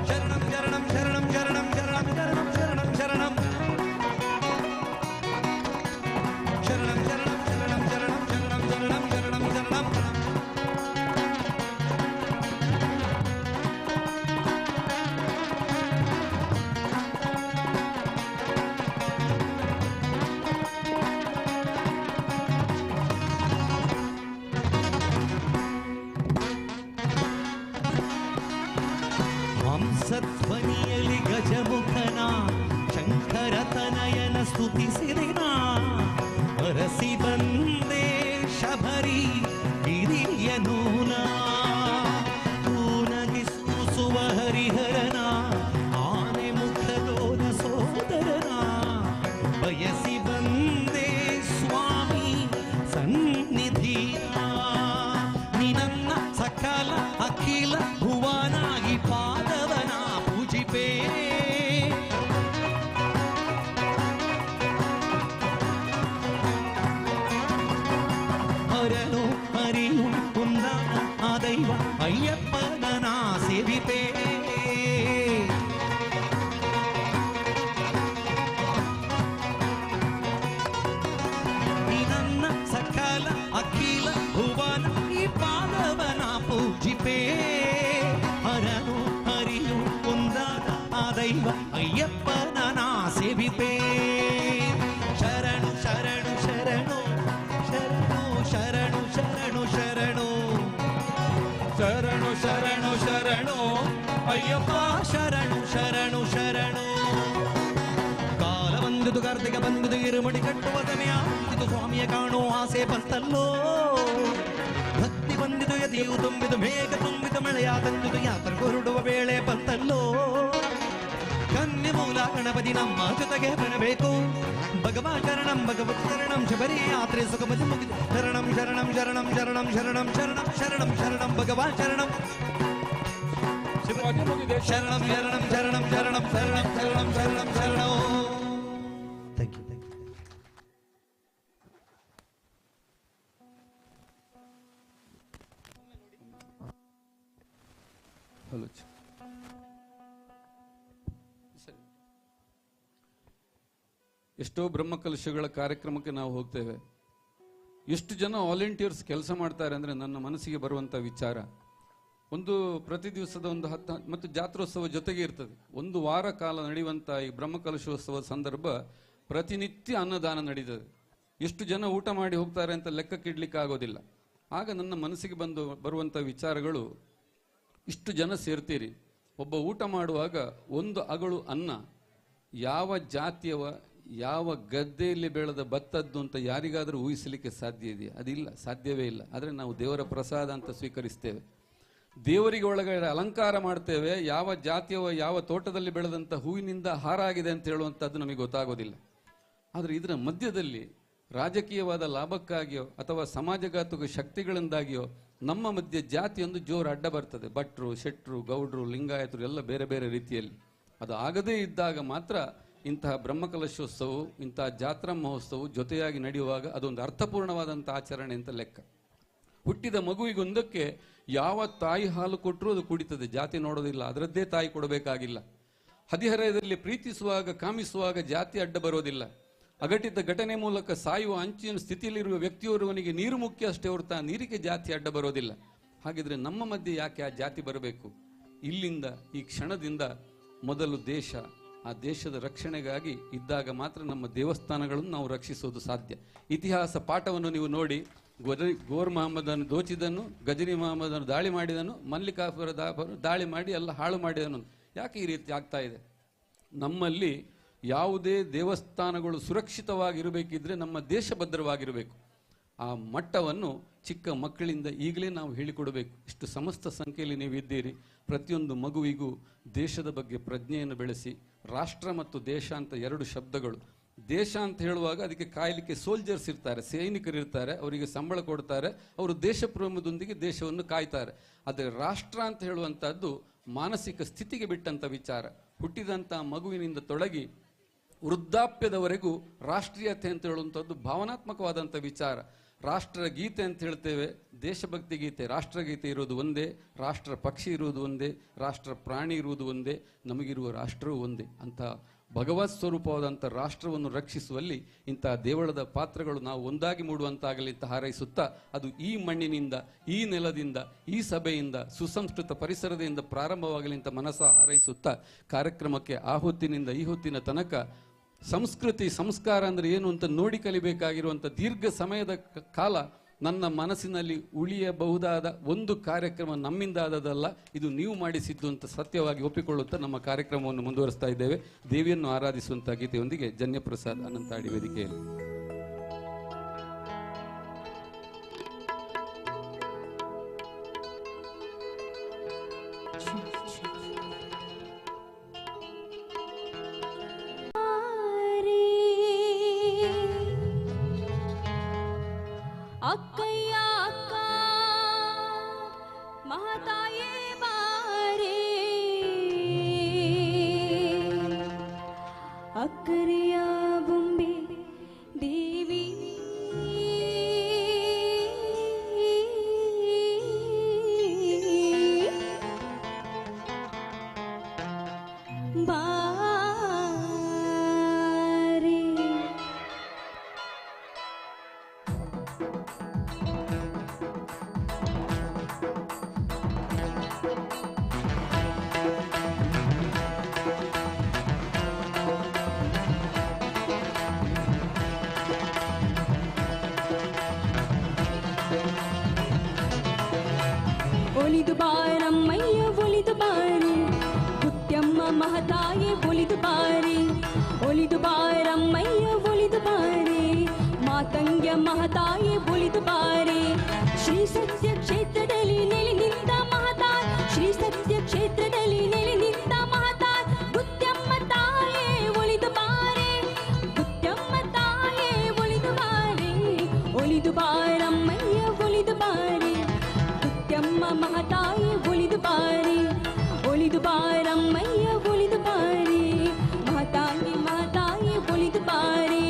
[SPEAKER 7] ಶರಣಂ ಶರಣಂ ಶರಣಂ ಶರಣಂ ಶರಣಂ ಶರಣಂ ಶರಣಂ ಶರಣಂ ಶರಣಂ ಶರಣಂ ಶರಣಂ ಶರಣಂ ಶರಣಂ ಶರಣಂ ಶರಣಂ ಶರಣಂ. ಹಂಸಧ್ವನಿಯಲ್ಲಿ ಗಜಮುಖನ ಶಂಕರ ತನಯನ ಸ್ತುತಿಸಿರಿನ, ಅರಸಿ ಹರಿಯು ಕುಂದಾನ ಆ ದೈವ ಅಯ್ಯಪ್ಪನ ಸೇವಿಪೇ ನನ್ನ ಸಕಲ ಅಖಿಲ ಭುವನ ಈ ಪಾದವನ ಪೂಜಿಪೇ ಹರನು ಹರಿಯು ಕುಂದಾನ ಆ ದೈವ ಅಯ್ಯಪ್ಪನ ಸೇವಿಪೇ ಶರಣು ಶರಣು ಶರಣು ಶರಣು ಶರಣು ಶರಣು ಶರಣು ಶರಣು ಶರಣು ಶರಣು ಅಯ್ಯಪ್ಪ ಶರಣು ಶರಣು ಶರಣು ಕಾಲ ಬಂದುದು ಕಾರ್ತಿಕ ಬಂದುದು ಇರುಮಡಿ ಕಟ್ಟುವ ಸಮಯ ಇದು ಸ್ವಾಮಿಯ ಕಾಣೋ ಆಸೆ ಬಂತಲ್ಲೋ ಭಕ್ತಿ ಬಂದಿದು ಎದೆಯು ತುಂಬಿದು ಮೇಘ ತುಂಬಿದು ಮಳೆಯ ತಂದಿದು ಯಾತ್ರೆ ಹೊರಡುವ ವೇಳೆ ಬಂತಲ್ಲೋ ಕನ್ಯ ಮೂಲ ಗಣಪತಿ ನಮ್ಮ ಜೊತೆಗೆ ಬರಬೇಕು ಭಗವಾ ಶರಣಂ ಭಗವತ್ ಶರಣಂ ಶಬರಿ ಯಾತ್ರೆ ಸುಖಮತಿ ಮುಗಿದು ಶರಣಂ ಶರಣಂ ಶರಣಂ ಶರಣಂ ಶರಣಂ ಶರಣಂ ಶರಣಂ ಶರಣಂ ಭಗವಾ ಶರಣಂ ಶರಣಂ ಶರಣಂ ಶರಣಂ ಶರಣಂ ಶರಣಂ ಶರಣಂ ಶರಣಂ ಶರಣೋ. Thank you.
[SPEAKER 5] ಹಲೋ. ಎಷ್ಟೋ ಬ್ರಹ್ಮಕಲಶಗಳ ಕಾರ್ಯಕ್ರಮಕ್ಕೆ ನಾವು ಹೋಗ್ತೇವೆ. ಎಷ್ಟು ಜನ ವಾಲಂಟಿಯರ್ಸ್ ಕೆಲಸ ಮಾಡ್ತಾರೆ ಅಂದರೆ ನನ್ನ ಮನಸ್ಸಿಗೆ ಬರುವಂಥ ವಿಚಾರ, ಒಂದು ಪ್ರತಿ ದಿವಸದ ಒಂದು 10 ಮತ್ತು ಜಾತ್ರೋತ್ಸವ ಜೊತೆಗೆ ಇರ್ತದೆ. ಒಂದು ವಾರ ಕಾಲ ನಡೆಯುವಂಥ ಈ ಬ್ರಹ್ಮಕಲಶೋತ್ಸವ ಸಂದರ್ಭ ಪ್ರತಿನಿತ್ಯ ಅನ್ನದಾನ ನಡೀತದೆ. ಎಷ್ಟು ಜನ ಊಟ ಮಾಡಿ ಹೋಗ್ತಾರೆ ಅಂತ ಲೆಕ್ಕಕ್ಕಿಡ್ಲಿಕ್ಕೆ ಆಗೋದಿಲ್ಲ. ಆಗ ನನ್ನ ಮನಸ್ಸಿಗೆ ಬರುವಂಥ ವಿಚಾರಗಳು, ಇಷ್ಟು ಜನ ಸೇರ್ತೀರಿ, ಒಬ್ಬ ಊಟ ಮಾಡುವಾಗ ಒಂದು ಅಗಳು ಅನ್ನ ಯಾವ ಜಾತಿಯವ ಯಾವ ಗದ್ದೆಯಲ್ಲಿ ಬೆಳೆದ ಭತ್ತದ್ದು ಅಂತ ಯಾರಿಗಾದರೂ ಊಹಿಸಲಿಕ್ಕೆ ಸಾಧ್ಯ ಇದೆಯಾ? ಅದಿಲ್ಲ, ಸಾಧ್ಯವೇ ಇಲ್ಲ. ಆದರೆ ನಾವು ದೇವರ ಪ್ರಸಾದ ಅಂತ ಸ್ವೀಕರಿಸ್ತೇವೆ. ದೇವರಿಗೆ ಒಳಗಡೆ ಅಲಂಕಾರ ಮಾಡ್ತೇವೆ. ಯಾವ ಜಾತಿಯವ ಯಾವ ತೋಟದಲ್ಲಿ ಬೆಳೆದಂಥ ಹೂವಿನಿಂದ ಹಾರ ಆಗಿದೆ ಅಂತ ಹೇಳುವಂಥದ್ದು ನಮಗೆ ಗೊತ್ತಾಗೋದಿಲ್ಲ. ಆದರೆ ಇದರ ಮಧ್ಯದಲ್ಲಿ ರಾಜಕೀಯವಾದ ಲಾಭಕ್ಕಾಗಿಯೋ ಅಥವಾ ಸಮಾಜಘಾತುಕ ಶಕ್ತಿಗಳಿಂದಾಗಿಯೋ ನಮ್ಮ ಮಧ್ಯೆ ಜಾತಿಯೊಂದು ಜೋರು ಅಡ್ಡ ಬರ್ತದೆ. ಭಟ್ರು, ಶೆಟ್ರು, ಗೌಡ್ರು, ಲಿಂಗಾಯತರು ಎಲ್ಲ ಬೇರೆ ಬೇರೆ ರೀತಿಯಲ್ಲಿ. ಅದು ಆಗದೇ ಇದ್ದಾಗ ಮಾತ್ರ ಇಂತಹ ಬ್ರಹ್ಮಕಲಶೋತ್ಸವವು ಇಂತಹ ಜಾತ್ರಾ ಮಹೋತ್ಸವವು ಜೊತೆಯಾಗಿ ನಡೆಯುವಾಗ ಅದೊಂದು ಅರ್ಥಪೂರ್ಣವಾದಂಥ ಆಚರಣೆ ಅಂತ ಲೆಕ್ಕ. ಹುಟ್ಟಿದ ಮಗುವಿಗೊಂದಕ್ಕೆ ಯಾವ ತಾಯಿ ಹಾಲು ಕೊಟ್ಟರೂ ಅದು ಕುಡಿತದೆ, ಜಾತಿ ನೋಡೋದಿಲ್ಲ, ಅದರದ್ದೇ ತಾಯಿ ಕೊಡಬೇಕಾಗಿಲ್ಲ. ಹದಿಹರೆಯದಲ್ಲಿ ಪ್ರೀತಿಸುವಾಗ ಕಾಮಿಸುವಾಗ ಜಾತಿ ಅಡ್ಡ ಬರೋದಿಲ್ಲ. ಅಘಟಿತ ಘಟನೆ ಮೂಲಕ ಸಾಯುವ ಅಂಚಿನ ಸ್ಥಿತಿಯಲ್ಲಿರುವ ವ್ಯಕ್ತಿಯವರವನಿಗೆ ನೀರು ಮುಖ್ಯ ಅಷ್ಟೇ ಹೊರತಾ ನೀರಿಗೆ ಜಾತಿ ಅಡ್ಡ ಬರೋದಿಲ್ಲ. ಹಾಗಿದ್ರೆ ನಮ್ಮ ಮಧ್ಯೆ ಯಾಕೆ ಆ ಜಾತಿ ಬರಬೇಕು? ಇಲ್ಲಿಂದ ಈ ಕ್ಷಣದಿಂದ ಮೊದಲು ದೇಶ, ಆ ದೇಶದ ರಕ್ಷಣೆಗಾಗಿ ಇದ್ದಾಗ ಮಾತ್ರ ನಮ್ಮ ದೇವಸ್ಥಾನಗಳನ್ನು ನಾವು ರಕ್ಷಿಸೋದು ಸಾಧ್ಯ. ಇತಿಹಾಸ ಪಾಠವನ್ನು ನೀವು ನೋಡಿ, ಗೋರ್ ಮಹಮ್ಮದನ್ನು ದೋಚಿದನು, ಗಜನಿ ಮಹಮ್ಮದನ್ನು ದಾಳಿ ಮಾಡಿದನು, ಮಲ್ಲಿಕಾಫುರ ದಾಳಿ ಮಾಡಿ ಎಲ್ಲ ಹಾಳು ಮಾಡಿದನು. ಯಾಕೆ ಈ ರೀತಿ ಆಗ್ತಾ ಇದೆ? ನಮ್ಮಲ್ಲಿ ಯಾವುದೇ ದೇವಸ್ಥಾನಗಳು ಸುರಕ್ಷಿತವಾಗಿರಬೇಕಿದ್ರೆ ನಮ್ಮ ದೇಶ ಭದ್ರವಾಗಿರಬೇಕು. ಆ ಮಟ್ಟವನ್ನು ಚಿಕ್ಕ ಮಕ್ಕಳಿಂದ ಈಗಲೇ ನಾವು ಹೇಳಿಕೊಡಬೇಕು. ಇಷ್ಟು ಸಮಸ್ತ ಸಂಖ್ಯೆಯಲ್ಲಿ ನೀವು ಇದ್ದೀರಿ. ಪ್ರತಿಯೊಂದು ಮಗುವಿಗೂ ದೇಶದ ಬಗ್ಗೆ ಪ್ರಜ್ಞೆಯನ್ನು ಬೆಳೆಸಿ. ರಾಷ್ಟ್ರ ಮತ್ತು ದೇಶ ಅಂತ 2 ಶಬ್ದಗಳು. ದೇಶ ಅಂತ ಹೇಳುವಾಗ ಅದಕ್ಕೆ ಕಾಯಲಿಕ್ಕೆ ಸೋಲ್ಜರ್ಸ್ ಇರ್ತಾರೆ, ಸೈನಿಕರು ಇರ್ತಾರೆ, ಅವರಿಗೆ ಸಂಬಳ ಕೊಡ್ತಾರೆ, ಅವರು ದೇಶ ಪ್ರೇಮದೊಂದಿಗೆ ದೇಶವನ್ನು ಕಾಯ್ತಾರೆ. ಆದರೆ ರಾಷ್ಟ್ರ ಅಂತ ಹೇಳುವಂಥದ್ದು ಮಾನಸಿಕ ಸ್ಥಿತಿಗೆ ಬಿಟ್ಟಂಥ ವಿಚಾರ. ಹುಟ್ಟಿದಂಥ ಮಗುವಿನಿಂದ ತೊಡಗಿ ವೃದ್ಧಾಪ್ಯದವರೆಗೂ ರಾಷ್ಟ್ರೀಯತೆ ಅಂತ ಹೇಳುವಂಥದ್ದು ಭಾವನಾತ್ಮಕವಾದಂಥ ವಿಚಾರ. ರಾಷ್ಟ್ರ ಗೀತೆ ಅಂತ ಹೇಳ್ತೇವೆ, ದೇಶಭಕ್ತಿ ಗೀತೆ. ರಾಷ್ಟ್ರಗೀತೆ ಇರೋದು ಒಂದೇ, ರಾಷ್ಟ್ರ ಪಕ್ಷಿ ಇರುವುದು ಒಂದೇ, ರಾಷ್ಟ್ರ ಪ್ರಾಣಿ ಇರುವುದು ಒಂದೇ, ನಮಗಿರುವ ರಾಷ್ಟ್ರವೂ ಒಂದೇ. ಅಂಥ ಭಗವತ್ ಸ್ವರೂಪವಾದಂಥ ರಾಷ್ಟ್ರವನ್ನು ರಕ್ಷಿಸುವಲ್ಲಿ ಇಂತಹ ದೇವಳದ ಪಾತ್ರಗಳು ನಾವು ಒಂದಾಗಿ ಮೂಡುವಂತಾಗಲಿ ಅಂತ ಹಾರೈಸುತ್ತಾ, ಅದು ಈ ಮಣ್ಣಿನಿಂದ, ಈ ನೆಲದಿಂದ, ಈ ಸಭೆಯಿಂದ, ಸುಸಂಸ್ಕೃತ ಪರಿಸರದಿಂದ ಪ್ರಾರಂಭವಾಗಲಿ ಅಂತ ಮನಸ್ಸ ಹಾರೈಸುತ್ತಾ, ಕಾರ್ಯಕ್ರಮಕ್ಕೆ ಆ ಹೊತ್ತಿನಿಂದ ಈ ಹೊತ್ತಿನ ತನಕ ಸಂಸ್ಕೃತಿ ಸಂಸ್ಕಾರ ಅಂದರೆ ಏನು ಅಂತ ನೋಡಿ ಕಲಿಬೇಕಾಗಿರುವಂಥ ದೀರ್ಘ ಸಮಯದ ಕಾಲ ನನ್ನ ಮನಸ್ಸಿನಲ್ಲಿ ಉಳಿಯಬಹುದಾದ ಒಂದು ಕಾರ್ಯಕ್ರಮ ನಮ್ಮಿಂದ ಆದದಲ್ಲ, ಇದು ನೀವು ಮಾಡಿಸಿದ್ದು ಅಂತ ಸತ್ಯವಾಗಿ ಒಪ್ಪಿಕೊಳ್ಳುತ್ತಾ ನಮ್ಮ ಕಾರ್ಯಕ್ರಮವನ್ನು ಮುಂದುವರಿಸ್ತಾ ಇದ್ದೇವೆ. ದೇವಿಯನ್ನು ಆರಾಧಿಸುವಂಥ ಗೀತೆಯೊಂದಿಗೆ ಜನ್ಯಪ್ರಸಾದ್ ಅನಂತಾಡಿ ವೇದಿಕೆಯಲ್ಲಿ.
[SPEAKER 6] ಅಕ್ಕಯ್ಯ ಅಕ್ಕ ಮಹಾತಾಯೇ ಬಾರೇ ಅಕ್ಕರಿಯ ಬೊಂಬೆ ದೇವಿ ಒಲಿದು ಬಾರಮ್ಮಯ್ಯ ಒಲಿದು ಬಾರಿ ಗುತ್ಯಮ್ಮ ಮಹತಾಯಿ ಒಲಿದು ಬಾರಿ ಒಲಿದು ಬಾರಮ್ಮಯ್ಯ ಒಲಿದು ಬಾರಿ ಮಾತಂಗ್ಯ ಮಹತಾಯಿ ಒಲಿದು ಬಾರಿ ಶ್ರೀ ಸತ್ಯ ಕ್ಷೇತ್ರದಲ್ಲಿ ನೆಲೆ ನಿಂತ ಮಹತಾಯಿ ಶ್ರೀ ಸತ್ಯ ಕ್ಷೇತ್ರದಲ್ಲಿ ನೆಲೆ ನಿಂತ ಮಹತಾಯಿ ಗುತ್ಯಮ್ಮ ತಾಯೇ ಒಲಿದು ಬಾರಿ ಗುತ್ಯಮ್ಮ ತಾಯೇ ಒಲಿದು ಬಾರಿ ಒಲಿದು ಬಾರಮ್ಮಯ್ಯ ಒಲಿದು ಬಾರಿ ಗುತ್ಯಮ್ಮ ಮಹತಾಯಿ ಒಲಿದು ಬಾರಿ ಒಲಿದು ಬಾರಮ್ಮಯ್ಯ ಒಲಿದು ಬಾರಿ ಮಹತಾಯಿ ಮಹತಾಯಿ ಒಲಿದು ಬಾರಿ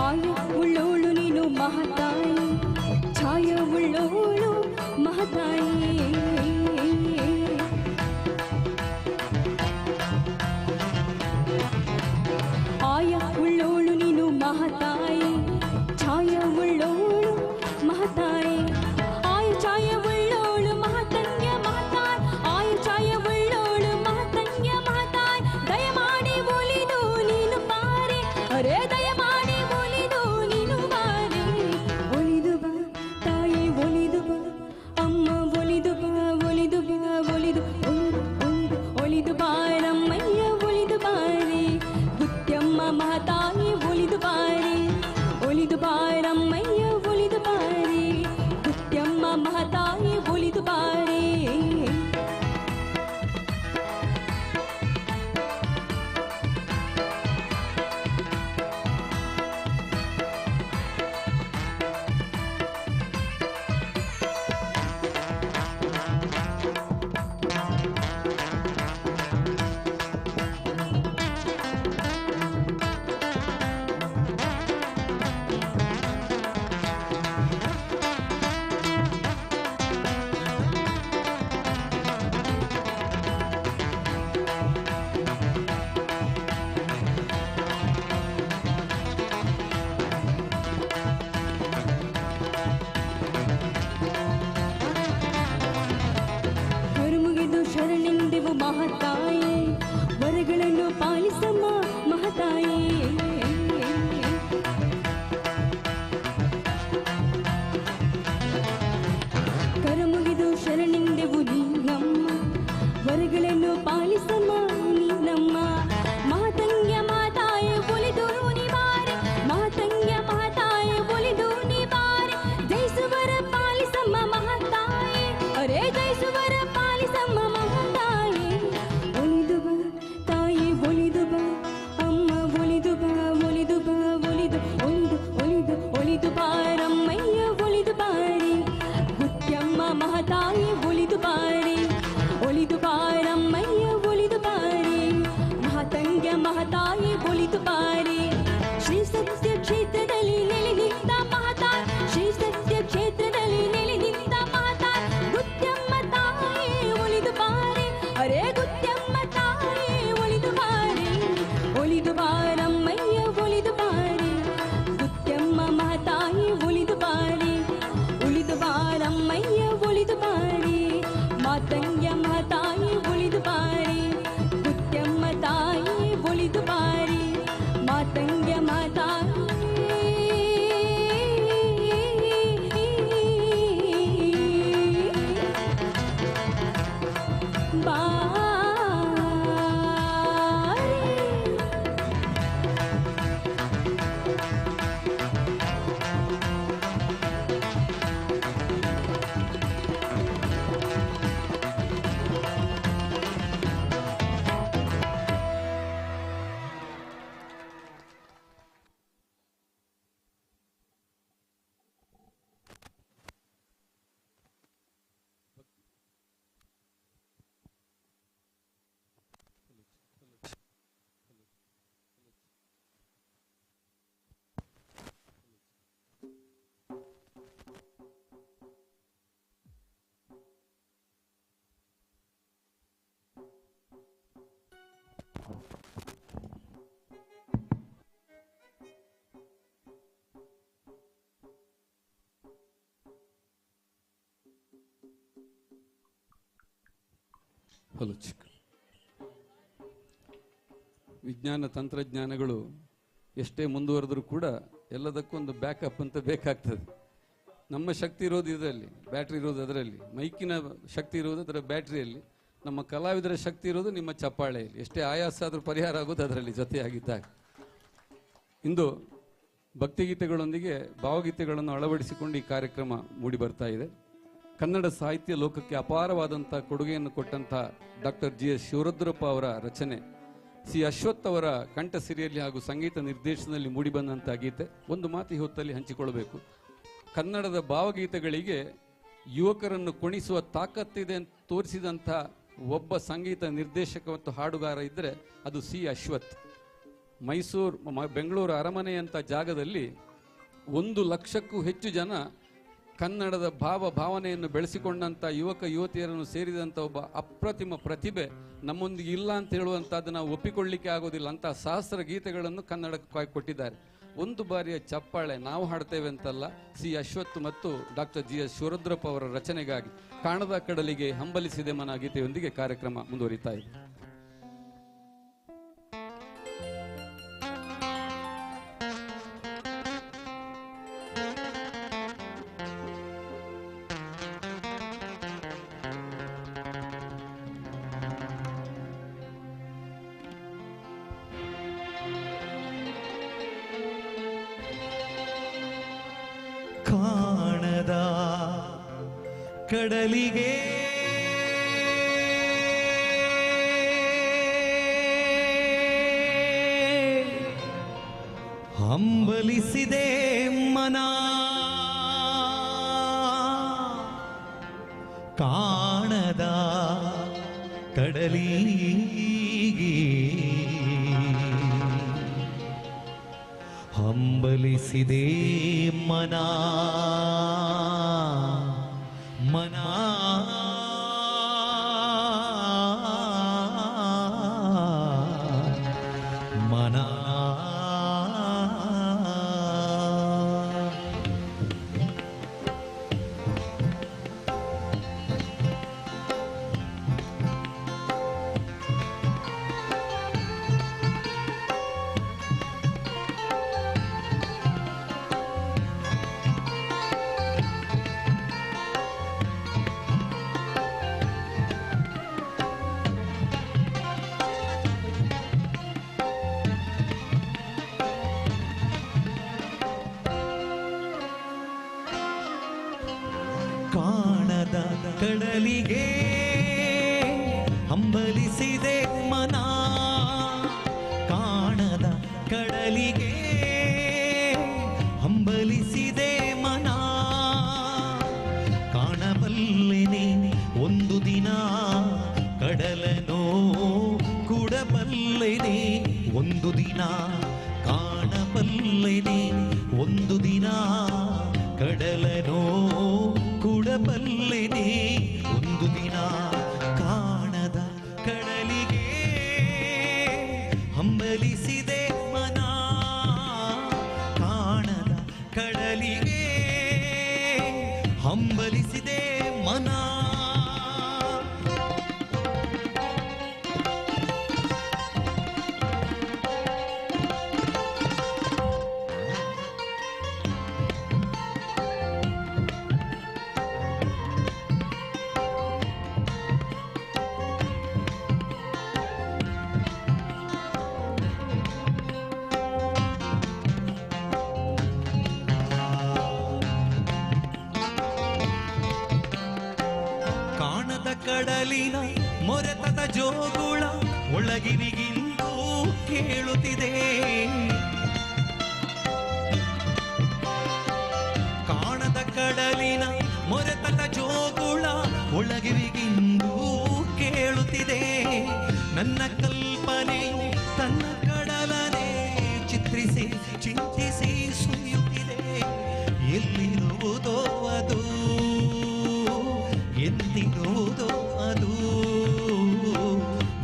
[SPEAKER 6] ಆಯ ಉಳ್ಳೋಳು ನೀನು ಮಹತಾಯಿ ಛಾಯ ಉಳ್ಳೋಳು ಮಹತಾಯಿ ಆಯ ಉಳ್ಳೋಳು ನೀನು ಮಹತಾಯಿ ಛಾಯ ಉಳ್ಳೋಳು ಮಹತಾಯಿ ಆಯ ಛಾಯ ಉಳ್ಳೋಳು ಮಹತಂಗ್ಯ ಮಹತಾಯಿ ಆಯ ಛಾಯ ಉಳ್ಳೋಳು ಮಹತಂಗ್ಯ ಮಹತಾಯಿ ದಯಮಾಡಿ ಒಲಿದು ನೀನು ಬಾರಿ ಅರೇ ದಯಮಾಡಿ ಒಲಿದು ನೀನು ಬಾರಿ ಒಲಿದು ಬಾ ತಾಯಿ ಒಲಿದು ಬಾ ಅಮ್ಮ ಒಲಿದು ಬಾ ಒಲಿದು ಬಾ ಒಲಿದು ಒಲಿದು ಒಲಿದು ಒಲಿದು ಬಾರಮ್ಮಯ್ಯ ಒಲಿದು ಬಾರಿ ಗುತ್ಯಮ್ಮ ಮಹತಾಯಿ ಒಲಿದು ಬಾರಿ ಒಲಿದು ಬಾರಮ್ಮಯ್ಯ ಒಲಿದು ಬಾರಿ ಗುತ್ಯಮ್ಮ ಮಹತಾಯಿ ಒಲಿದು ಬಾರಿ ಕರುಮುಗಿದು ಶರಣೆಂದೆವು ಮಹತಾಯಿ ವರಗಳನ್ನು ಪಾಲಿಸಮ್ಮ ಮಹತಾಯಿ ಕರುಮುಗಿದು ಶರಣೆಂದೆವು ನೀನಮ್ಮ ವರಗಳನ್ನು ಪಾಲಿಸಮ್ಮ ನೀನಮ್ಮ ಮಹತಂಗ್ಯ ಮಹತಾಯಿ ಒಲಿದು ನೀ ಬಾರಿ ಮಹತಂಗ್ಯ ಮಹತಾಯಿ ಒಲಿದು ನೀ ಬಾರಿ ಜಯಿಸುವರ ಪಾಲಿಸಮ್ಮ ಮಹತಾಯಿ ಅರೇ ಜಯಿಸುವರ ಪಾಲಿಸಮ್ಮ ಮಹತಾಯಿ ಒಲಿದು ಬಾ ತಾಯಿ ಒಲಿದು ಬಾ ಅಮ್ಮ ಒಲಿದು ಬಾ ಒಲಿದು ಬಾ ಒಲಿದು ಒಲಿದು ಒಲಿದು ಒಲಿದು ಬಾರಮ್ಮಯ್ಯ ಒಲಿದು ಬಾರಿ ಗುತ್ಯಮ್ಮ ಮಹತಾಯಿ ಒಲಿದು ಬಾರಿ ಒಲಿದು ಬಾರಮ್ಮಯ್ಯ ಒಲಿದು ಬಾರಿ ಮಹತಂಗ್ಯ ಮಹತಾಯಿ ಒಲಿದು ಬಾರಿ ಶ್ರೀ ಸತ್ಯ ಕ್ಷೇತ್ರದಲ್ಲಿ ನೆಲೆ ನಿಂತ ಮಹತಾಯಿ ಶ್ರೀ ಸತ್ಯ ಕ್ಷೇತ್ರದಲ್ಲಿ ನೆಲೆ ನಿಂತ ಮಹತಾಯಿ ಗುತ್ಯಮ್ಮ ತಾಯಿ ಒಲಿದು ಬಾರಿ ಅರೇ ಗುತ್ಯಮ್ಮ ತಾಯಿ ಒಲಿದು ಬಾರಿ ಒಲಿದು ಬಾರಮ್ಮಯ್ಯ ಒಲಿದು ಬಾರಿ ಗುತ್ಯಮ್ಮ ಮಹತಾಯಿ ಒಲಿದು ಬಾರಿ ಒಲಿದು ಬಾರಮ್ಮಯ್ಯ ಒಲಿದು ಬಾರಿ ಮಾತಂಗ್ಯ ಮಹತಾಯಿ ಒಲಿದು ಬಾರಿ ಗುತ್ಯಮ್ಮ ತಾಯಿ ಒಲಿದು ಬಾರಿ ಮಾತಂಗ್ಯ ಮಹತಾಯಿ
[SPEAKER 5] ಹೊಲು ಚಿಕ್ಕ ವಿಜ್ಞಾನ ತಂತ್ರಜ್ಞಾನಗಳು ಎಷ್ಟೇ ಮುಂದುವರೆದ್ರೂ ಕೂಡ ಎಲ್ಲದಕ್ಕೊಂದು ಬ್ಯಾಕಪ್ ಅಂತ ಬೇಕಾಗ್ತದೆ. ನಮ್ಮ ಶಕ್ತಿ ಇರೋದು ಇದರಲ್ಲಿ, ಬ್ಯಾಟ್ರಿ ಇರೋದು ಅದರಲ್ಲಿ, ಮೈಕಿನ ಶಕ್ತಿ ಇರೋದು ಅದರ ಬ್ಯಾಟ್ರಿಯಲ್ಲಿ, ನಮ್ಮ ಕಲಾವಿದರ ಶಕ್ತಿ ಇರೋದು ನಿಮ್ಮ ಚಪ್ಪಾಳೆಯಲ್ಲಿ. ಎಷ್ಟೇ ಆಯಾಸ ಆದರೂ ಪರಿಹಾರ ಆಗೋದು ಅದರಲ್ಲಿ ಜೊತೆಯಾಗಿದ್ದಾಗ. ಇಂದು ಭಕ್ತಿಗೀತೆಗಳೊಂದಿಗೆ ಭಾವಗೀತೆಗಳನ್ನು ಅಳವಡಿಸಿಕೊಂಡು ಈ ಕಾರ್ಯಕ್ರಮ ಮೂಡಿ ಬರ್ತಾ ಇದೆ. ಕನ್ನಡ ಸಾಹಿತ್ಯ ಲೋಕಕ್ಕೆ ಅಪಾರವಾದಂಥ ಕೊಡುಗೆಯನ್ನು ಕೊಟ್ಟಂಥ ಡಾಕ್ಟರ್ GS ಶಿವರುದ್ರಪ್ಪ ಅವರ ರಚನೆ, ಸಿ ಅಶ್ವಥ್ ಅವರ ಕಂಠಸಿರಿಯಲ್ಲಿ ಹಾಗೂ ಸಂಗೀತ ನಿರ್ದೇಶನದಲ್ಲಿ ಮೂಡಿಬಂದಂಥ ಗೀತೆ. ಒಂದು ಮಾತು ಈ ಹೊತ್ತಲ್ಲಿ ಹಂಚಿಕೊಳ್ಳಬೇಕು. ಕನ್ನಡದ ಭಾವಗೀತೆಗಳಿಗೆ ಯುವಕರನ್ನು ಕುಣಿಸುವ ತಾಕತ್ತಿದೆ ಅಂತ ತೋರಿಸಿದಂಥ ಒಬ್ಬ ಸಂಗೀತ ನಿರ್ದೇಶಕ ಮತ್ತು ಹಾಡುಗಾರ ಇದ್ದರೆ ಅದು ಸಿ ಅಶ್ವಥ್. ಬೆಂಗಳೂರು ಅರಮನೆಯಂಥ ಜಾಗದಲ್ಲಿ 1 ಲಕ್ಷಕ್ಕೂ ಹೆಚ್ಚು ಜನ ಕನ್ನಡದ ಭಾವನೆಯನ್ನು ಬೆಳೆಸಿಕೊಂಡಂಥ ಯುವಕ ಯುವತಿಯರನ್ನು ಸೇರಿದಂಥ ಒಬ್ಬ ಅಪ್ರತಿಮ ಪ್ರತಿಭೆ ನಮ್ಮೊಂದಿಗೆ ಇಲ್ಲ ಅಂತ ಹೇಳುವಂಥದ್ದು ನಾವು ಒಪ್ಪಿಕೊಳ್ಳಿಕ್ಕೆ ಆಗೋದಿಲ್ಲ. ಅಂಥ ಸಹಸ್ರ ಗೀತೆಗಳನ್ನು ಕನ್ನಡಕ್ಕೆ ಕೊಟ್ಟಿದ್ದಾರೆ. ಒಂದು ಬಾರಿಯ ಚಪ್ಪಾಳೆ ನಾವು ಹಾಡ್ತೇವೆ ಅಂತಲ್ಲ, ಸಿ ಅಶ್ವಥ್ ಮತ್ತು ಡಾಕ್ಟರ್ GS ಶಿವರುದ್ರಪ್ಪ ಅವರ ರಚನೆಗಾಗಿ ಕಾಣದ ಕಡಲಿಗೆ ಹಂಬಲಿಸಿದೆ ಮನ ಗೀತೆಯೊಂದಿಗೆ ಕಾರ್ಯಕ್ರಮ ಮುಂದುವರಿತಾ ಇದೆ.
[SPEAKER 7] ಕಾಣದ ಕಡಲಿಗೆ ಹಂಬಲಿಸಿದೆ ಮನ, ಕಾಣದ ಕಡಲಿಗೆ ಹಂಬಲಿಸಿದೆ ಮನ ಮನ ಮನ ಕಾಣದ ಕಡಲಿಗೆ ಹಂಬಲಿಸಿದೆ ಮನ, ಕಾಣದ ಕಡಲಿಗೆ ಹಂಬಲಿಸಿದೆ ಮನ, ಕಾಣಬಲ್ಲೆನೆ ಒಂದು ದಿನ ಕಡಲನೋ ಕೂಡಬಲ್ಲೆನೆ ಒಂದು ದಿನ, ಕಾಣಬಲ್ಲೆನೆ ಒಂದು ದಿನ ಕಡಲನೋ ಕೂಡಬಲ್ಲೆನೆ ಒಂದು ದಿನ, ಕಾಣದ ಕಡಲಿಗೆ ಹಂಬಲಿಸಿದೆ ಮನ, ಕಾಣದ ಕಡಲಿಗೆ ಹಂಬಲಿಸಿದೆ ಮನ. ಕಡಲಿನ ಮೊರೆತದ ಜೋಗುಳ ಒಳಗಿರಿಗಿಂದು ಕೇಳುತ್ತಿದೆ, ಕಾಣದ ಕಡಲಿನ ಮೊರೆತದ ಜೋಗುಳ ಒಳಗಿರಿಗಿಂದು ಕೇಳುತ್ತಿದೆ, ನನ್ನ ಕಲ್ಪನೆಯು ತನ್ನ ಕಡಲನೆ ಚಿತ್ರಿಸಿ ಚಿಂತಿಸಿ ಸುರಿಯುತ್ತಿದೆ, ಎಲ್ಲಿರುವುದೋ ಅದು ಎಂದಿರುವುದೋ ಅದು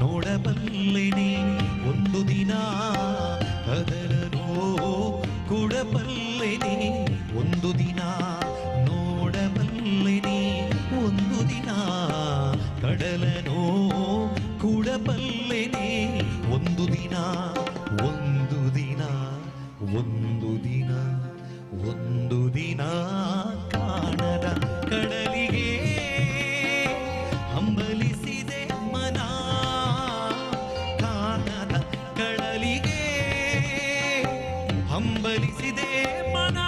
[SPEAKER 7] ನೋಡಬಲ್ಲೆನೆ ಒಂದು ದಿನ ಅದರನೋ ಕೂಡಬಲ್ಲೆನೆ ಒಂದು ದಿನ, ನೋಡಬಲ್ಲೆನೆ ಒಂದು ದಿನ ಕಡಲನೋ ನೋಡಬಲ್ಲೆನೆ ಒಂದು ದಿನ ಒಂದು ದಿನ ಒಂದು ದಿನ ಒಂದು ದಿನ ಕಾಣದ ಕಡಲಿಗೆ ಹಂಬಲಿಸಿದೆ ಮನ ಕಾಣದ ಕಡಲಿಗೆ ಹಂಬಲಿಸಿದೆ ಮನ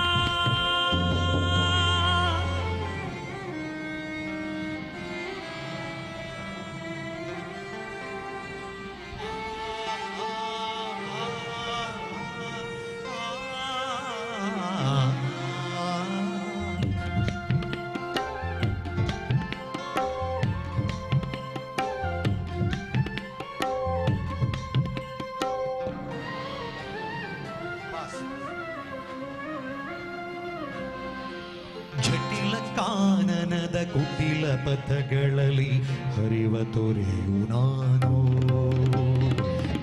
[SPEAKER 7] ಜಟಿಲ ಕಾನನದ ಕುಟಿಲ ಪಥಗಳಲ್ಲಿ ಹರಿವ ತೊರೆಯು ನಾನು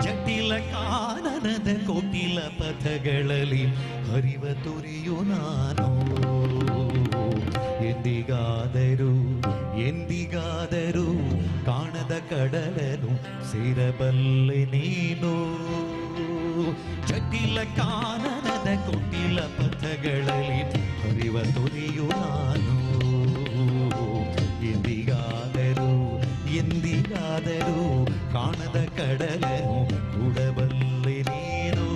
[SPEAKER 7] ಜಟಿಲ ಕಾನನದ ಕುಟಿಲ ಪಥಗಳಲ್ಲಿ ಹರಿವ ತೊರೆಯು ನಾನು ಎಂದಿಗಾದರೂ ಕಾಣದ ಕಡಲನು ಸೇರಬಲ್ಲೆ ನೀನು ಜಟಿಲ ಕಾನನದ ಕುಟಿಲ ಪಥಗಳಲ್ಲಿ ಹರಿವ ತೊರೆಯು ನಾನು ಎಂದಿಗಾದರೂ ಕಾಣದ ಕಡಲನು ಕೂಡಬಲ್ಲೆ ನೀನು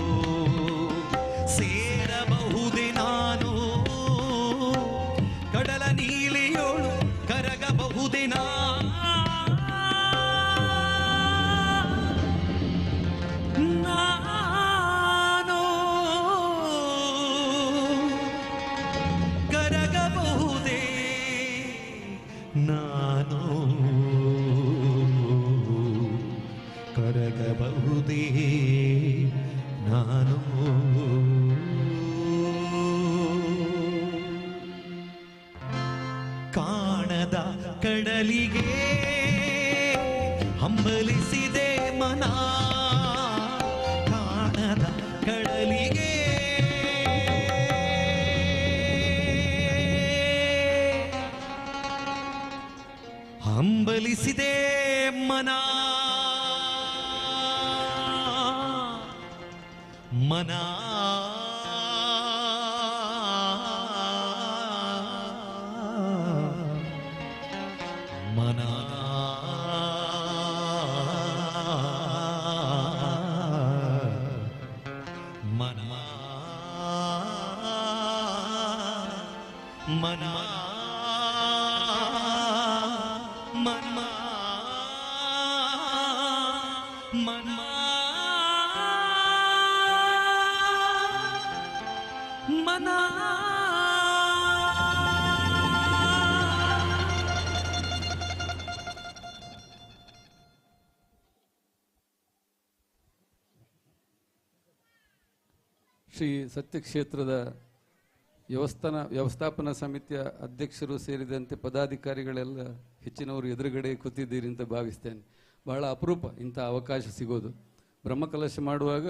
[SPEAKER 7] ಸೇರಬಹುದೇ ನಾನು ಕಡಲ ನೀಲಿಯೋಳು ಕರಗಬಹುದೇ ನಾನು ಕರಗಬಹುದೇ ನಾನು ಕರಗಬಹುದೇ ನಾನು ಕಾಣದ ಕಡಲಿಗೆ ಹಂಬಲಿಸಿದೆ ಮನ ಕಾಣದ ಕಡಲಿಗೆ ಹಂಬಲಿಸಿದೆ ಮನ ಮನ ಮನ ಮನ ಮನ ಮನ ಮನ ಮನ
[SPEAKER 5] ಶ್ರೀ ಸತ್ಯಕ್ಷೇತ್ರದ ವ್ಯವಸ್ಥಾಪನಾ ಸಮಿತಿಯ ಅಧ್ಯಕ್ಷರು ಸೇರಿದಂತೆ ಪದಾಧಿಕಾರಿಗಳೆಲ್ಲ ಹೆಚ್ಚಿನವರು ಎದುರುಗಡೆ ಕೂತಿದ್ದೀರಿ ಅಂತ ಭಾವಿಸ್ತೇನೆ. ಬಹಳ ಅಪರೂಪ ಇಂಥ ಅವಕಾಶ ಸಿಗೋದು. ಬ್ರಹ್ಮಕಲಶ ಮಾಡುವಾಗ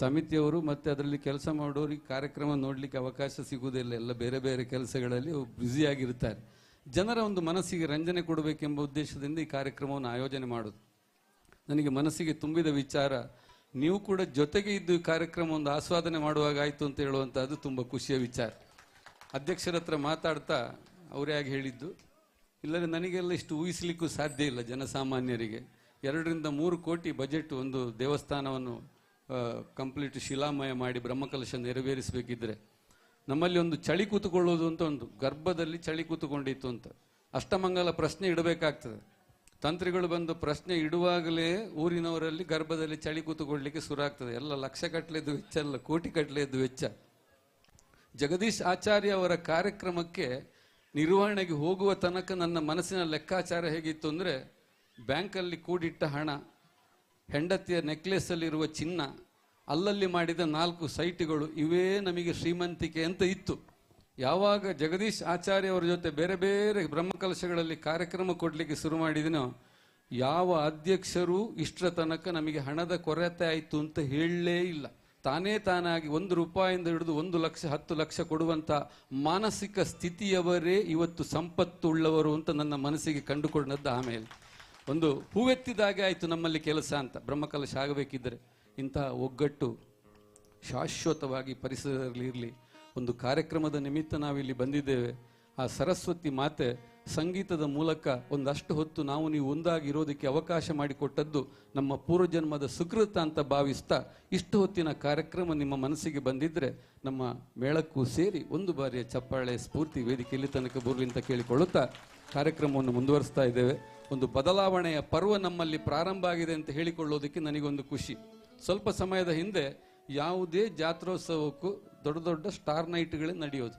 [SPEAKER 5] ಸಮಿತಿಯವರು ಮತ್ತು ಅದರಲ್ಲಿ ಕೆಲಸ ಮಾಡೋರಿಗೆ ಕಾರ್ಯಕ್ರಮ ನೋಡಲಿಕ್ಕೆ ಅವಕಾಶ ಸಿಗುವುದಿಲ್ಲ. ಎಲ್ಲ ಬೇರೆ ಬೇರೆ ಕೆಲಸಗಳಲ್ಲಿ ಬ್ಯುಸಿಯಾಗಿರ್ತಾರೆ. ಜನರ ಒಂದು ಮನಸ್ಸಿಗೆ ರಂಜನೆ ಕೊಡಬೇಕೆಂಬ ಉದ್ದೇಶದಿಂದ ಈ ಕಾರ್ಯಕ್ರಮವನ್ನು ಆಯೋಜನೆ ಮಾಡೋದು. ನನಗೆ ಮನಸ್ಸಿಗೆ ತುಂಬಿದ ವಿಚಾರ, ನೀವು ಕೂಡ ಜೊತೆಗೆ ಇದ್ದು ಈ ಕಾರ್ಯಕ್ರಮ ಒಂದು ಆಸ್ವಾದನೆ ಮಾಡುವಾಗ ಆಯಿತು ಅಂತ ಹೇಳುವಂಥದ್ದು ತುಂಬ ಖುಷಿಯ ವಿಚಾರ. ಅಧ್ಯಕ್ಷರ ಹತ್ರ ಮಾತಾಡ್ತಾ ಅವರೇ ಆಗಿ ಹೇಳಿದ್ದು, ಇಲ್ಲದೆ ನನಗೆಲ್ಲ ಇಷ್ಟು ಊಹಿಸಲಿಕ್ಕೂ ಸಾಧ್ಯ ಇಲ್ಲ. ಜನಸಾಮಾನ್ಯರಿಗೆ 2-3 ಕೋಟಿ ಬಜೆಟ್ ಒಂದು ದೇವಸ್ಥಾನವನ್ನು ಕಂಪ್ಲೀಟ್ ಶಿಲಾಮಯ ಮಾಡಿ ಬ್ರಹ್ಮಕಲಶ ನೆರವೇರಿಸಬೇಕಿದ್ರೆ ನಮ್ಮಲ್ಲಿ ಒಂದು ಚಳಿ ಕೂತುಕೊಳ್ಳೋದು ಅಂತ ಒಂದು ಗರ್ಭದಲ್ಲಿ ಚಳಿ ಕೂತುಕೊಂಡಿತ್ತು ಅಂತ ಅಷ್ಟಮಂಗಲ ಪ್ರಶ್ನೆ ಇಡಬೇಕಾಗ್ತದೆ. ತಂತ್ರಿಗಳು ಬಂದು ಪ್ರಶ್ನೆ ಇಡುವಾಗಲೇ ಊರಿನವರಲ್ಲಿ ಗರ್ಭದಲ್ಲಿ ಚಳಿ ಕೂತುಕೊಳ್ಳಲಿಕ್ಕೆ ಶುರು ಆಗ್ತದೆ. ಎಲ್ಲ ಲಕ್ಷ ಕಟ್ಲೆದ್ದು ವೆಚ್ಚ ಅಲ್ಲ, ಕೋಟಿ ಕಟ್ಲೆದ್ದು ವೆಚ್ಚ. ಜಗದೀಶ್ ಆಚಾರ್ಯ ಅವರ ಕಾರ್ಯಕ್ರಮಕ್ಕೆ ನಿರ್ವಹಣೆಗೆ ಹೋಗುವ ತನಕ ನನ್ನ ಮನಸ್ಸಿನ ಲೆಕ್ಕಾಚಾರ ಹೇಗಿತ್ತು ಅಂದರೆ, ಬ್ಯಾಂಕಲ್ಲಿ ಕೂಡಿಟ್ಟ ಹಣ, ಹೆಂಡತಿಯ ನೆಕ್ಲೆಸ್ಸಲ್ಲಿರುವ ಚಿನ್ನ, ಅಲ್ಲಲ್ಲಿ ಮಾಡಿದ 4 ಸೈಟ್ಗಳು, ಇವೇ ನಮಗೆ ಶ್ರೀಮಂತಿಕೆ ಅಂತ ಇತ್ತು. ಯಾವಾಗ ಜಗದೀಶ್ ಆಚಾರ್ಯ ಅವರ ಜೊತೆ ಬೇರೆ ಬೇರೆ ಬ್ರಹ್ಮಕಲಶಗಳಲ್ಲಿ ಕಾರ್ಯಕ್ರಮ ಕೊಡಲಿಕ್ಕೆ ಶುರು ಮಾಡಿದನೋ, ಯಾವ ಅಧ್ಯಕ್ಷರು ಇಷ್ಟರ ತನಕ ನಮಗೆ ಹಣದ ಕೊರತೆ ಆಯಿತು ಅಂತ ಹೇಳಲೇ ಇಲ್ಲ. ತಾನೇ ತಾನಾಗಿ 1 ರೂಪಾಯಿಂದ ಹಿಡಿದು 1 ಲಕ್ಷ 10 ಲಕ್ಷ ಕೊಡುವಂಥ ಮಾನಸಿಕ ಸ್ಥಿತಿಯವರೇ ಇವತ್ತು ಸಂಪತ್ತುಳ್ಳವರು ಅಂತ ನನ್ನ ಮನಸ್ಸಿಗೆ ಕಂಡುಕೊಂಡದ್ದು. ಆಮೇಲೆ ಒಂದು ಹೂವೆತ್ತಿದಾಗೆ ಆಯಿತು ನಮ್ಮಲ್ಲಿ ಕೆಲಸ ಅಂತ. ಬ್ರಹ್ಮಕಲಶ ಆಗಬೇಕಿದ್ದರೆ ಇಂತಹ ಒಗ್ಗಟ್ಟು ಶಾಶ್ವತವಾಗಿ ಪರಿಸರದಲ್ಲಿ ಇರಲಿ. ಒಂದು ಕಾರ್ಯಕ್ರಮದ ನಿಮಿತ್ತ ನಾವಿಲ್ಲಿ ಬಂದಿದ್ದೇವೆ. ಆ ಸರಸ್ವತಿ ಮಾತೆ ಸಂಗೀತದ ಮೂಲಕ ಒಂದಷ್ಟು ಹೊತ್ತು ನಾವು ನೀವು ಒಂದಾಗಿರೋದಕ್ಕೆ ಅವಕಾಶ ಮಾಡಿಕೊಟ್ಟದ್ದು ನಮ್ಮ ಪೂರ್ವಜನ್ಮದ ಸುಕೃತ ಅಂತ ಭಾವಿಸ್ತಾ ಇಷ್ಟು ಹೊತ್ತಿನ ಕಾರ್ಯಕ್ರಮ ನಿಮ್ಮ ಮನಸ್ಸಿಗೆ ಬಂದಿದ್ದರೆ ನಮ್ಮ ಮೇಳಕ್ಕೂ ಸೇರಿ ಒಂದು ಬಾರಿಯ ಚಪ್ಪಾಳೆ ಸ್ಫೂರ್ತಿ ವೇದಿಕೆಯಲ್ಲಿ ತನಕ ಬರಲಿ ಅಂತ ಕೇಳಿಕೊಳ್ಳುತ್ತಾ ಕಾರ್ಯಕ್ರಮವನ್ನು ಮುಂದುವರಿಸ್ತಾ ಇದ್ದೇವೆ. ಒಂದು ಬದಲಾವಣೆಯ ಪರ್ವ ನಮ್ಮಲ್ಲಿ ಪ್ರಾರಂಭ ಆಗಿದೆ ಅಂತ ಹೇಳಿಕೊಳ್ಳೋದಕ್ಕೆ ನನಗೊಂದು ಖುಷಿ. ಸ್ವಲ್ಪ ಸಮಯದ ಹಿಂದೆ ಯಾವುದೇ ಜಾತ್ರೋತ್ಸವಕ್ಕೂ ದೊಡ್ಡ ದೊಡ್ಡ ಸ್ಟಾರ್ ನೈಟ್ಗಳೇ ನಡೆಯೋದು,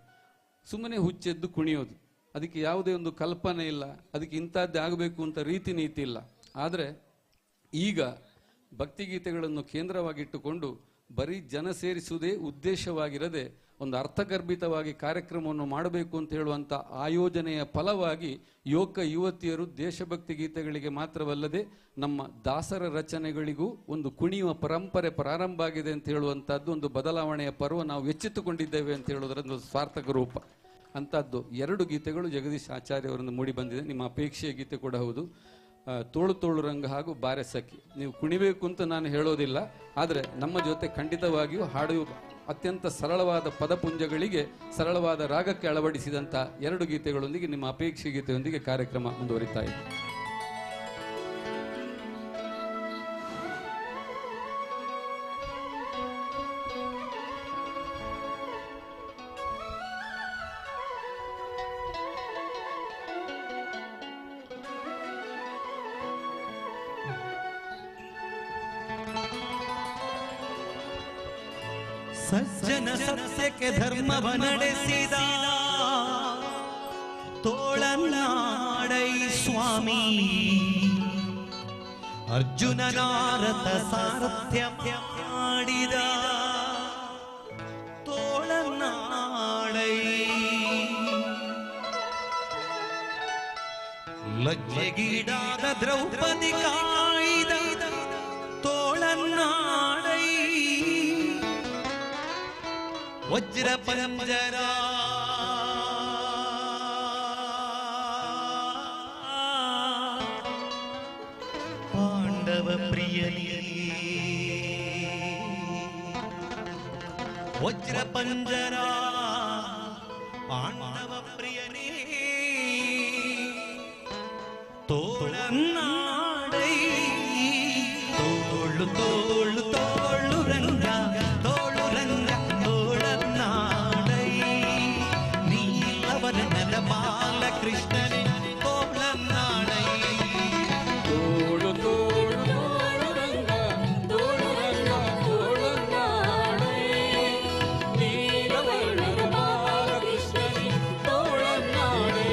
[SPEAKER 5] ಸುಮ್ಮನೆ ಹುಚ್ಚೆದ್ದು ಕುಣಿಯೋದು, ಅದಕ್ಕೆ ಯಾವುದೇ ಒಂದು ಕಲ್ಪನೆ ಇಲ್ಲ, ಅದಕ್ಕೆ ಇಂಥದ್ದೇ ಆಗಬೇಕು ಅಂತ ರೀತಿ ನೀತಿ ಇಲ್ಲ. ಆದರೆ ಈಗ ಭಕ್ತಿಗೀತೆಗಳನ್ನು ಕೇಂದ್ರವಾಗಿಟ್ಟುಕೊಂಡು ಬರೀ ಜನ ಸೇರಿಸುವುದೇ ಉದ್ದೇಶವಾಗಿರದೆ ಒಂದು ಅರ್ಥಗರ್ಭಿತವಾಗಿ ಕಾರ್ಯಕ್ರಮವನ್ನು ಮಾಡಬೇಕು ಅಂತ ಹೇಳುವಂಥ ಆಯೋಜನೆಯ ಫಲವಾಗಿ ಯುವಕ ಯುವತಿಯರು ದೇಶಭಕ್ತಿ ಗೀತೆಗಳಿಗೆ ಮಾತ್ರವಲ್ಲದೆ ನಮ್ಮ ದಾಸರ ರಚನೆಗಳಿಗೂ ಒಂದು ಕುಣಿಯುವ ಪರಂಪರೆ ಪ್ರಾರಂಭ ಆಗಿದೆ ಅಂತ ಹೇಳುವಂಥದ್ದು ಒಂದು ಬದಲಾವಣೆಯ ಪರ್ವ ನಾವು ಎಚ್ಚೆತ್ತುಕೊಂಡಿದ್ದೇವೆ ಅಂತ ಹೇಳೋದರ ಒಂದು ಸಾರ್ಥಕ ರೂಪ. ಅಂಥದ್ದು 2 ಗೀತೆಗಳು ಜಗದೀಶ್ ಆಚಾರ್ಯ ಅವರನ್ನು ಮೂಡಿ ಬಂದಿದೆ. ನಿಮ್ಮ ಅಪೇಕ್ಷೆಯ ಗೀತೆ ಕೂಡ ಹೌದು. ತೋಳು ತೋಳು ರಂಗ ಹಾಗೂ ಬಾರೆ ಸಖಿ. ನೀವು ಕುಣಿಬೇಕು ಅಂತ ನಾನು ಹೇಳೋದಿಲ್ಲ, ಆದರೆ ನಮ್ಮ ಜೊತೆ ಖಂಡಿತವಾಗಿಯೂ ಹಾಡುವ ಅತ್ಯಂತ ಸರಳವಾದ ಪದಪುಂಜಗಳಿಗೆ ಸರಳವಾದ ರಾಗಕ್ಕೆ ಅಳವಡಿಸಿದಂಥ 2 ಗೀತೆಗಳೊಂದಿಗೆ ನಿಮ್ಮ ಅಪೇಕ್ಷೆ ಗೀತೆಯೊಂದಿಗೆ ಕಾರ್ಯಕ್ರಮ ಮುಂದುವರಿತಾ ಇದೆ.
[SPEAKER 7] ಸಜ್ಜನ ಸತ್ಯಕ್ಕೆ ಧರ್ಮವ ನಡೆಸಿದ ತೋಳನಾಡೈ ಸ್ವಾಮಿ, ಅರ್ಜುನನ ರಥ ಸಾರಥ್ಯ ಮಾಡಿದ ತೋಳನಾಡೈ, ಲಜ್ಜೆಗೀಡಾದ ದ್ರೌಪದಿ ಕಾಯ್ದ ತೋಳನಾಡೈ, ವಜ್ರ ಪರಂಜರ ಪಾಂಡವ ಪ್ರಿಯನೇ, ವಜ್ರ ಪಂಜರ ಪಾಂಡವ ಪ್ರಿಯನೇ, ತೋಳನಾಡೈ, ತೋಳು ತೋಳು ತೋಳು ರಂಗ, ತೋಳು ರಂಗ ತೋಳನಾಡೈ, ನೀಲವರ್ಣದ ಬಾಲಕೃಷ್ಣನೇ ತೋಳನಾಡೈ,
[SPEAKER 5] ತೋಳು ತೋಳು ತೋಳು ರಂಗ, ತೋಳು ರಂಗ ತೋಳನಾಡೈ, ನೀಲವರ್ಣದ ಬಾಲಕೃಷ್ಣನೇ ತೋಳನಾಡೈ.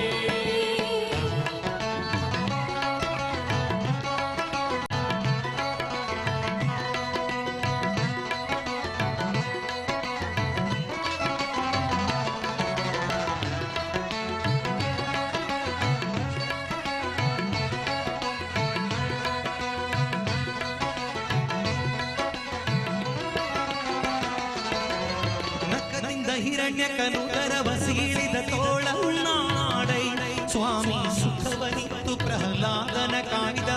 [SPEAKER 7] ನಖದಿಂದ ಹಿರಣ್ಯಕನು ಗರವ ಸೀಳಿದ ತೋಳನಾಡೈ, ಸ್ವಾಮಿ ಸುಖವನಿತ್ತು ಪ್ರಹ್ಲಾದನ ಕಾಯ್ದ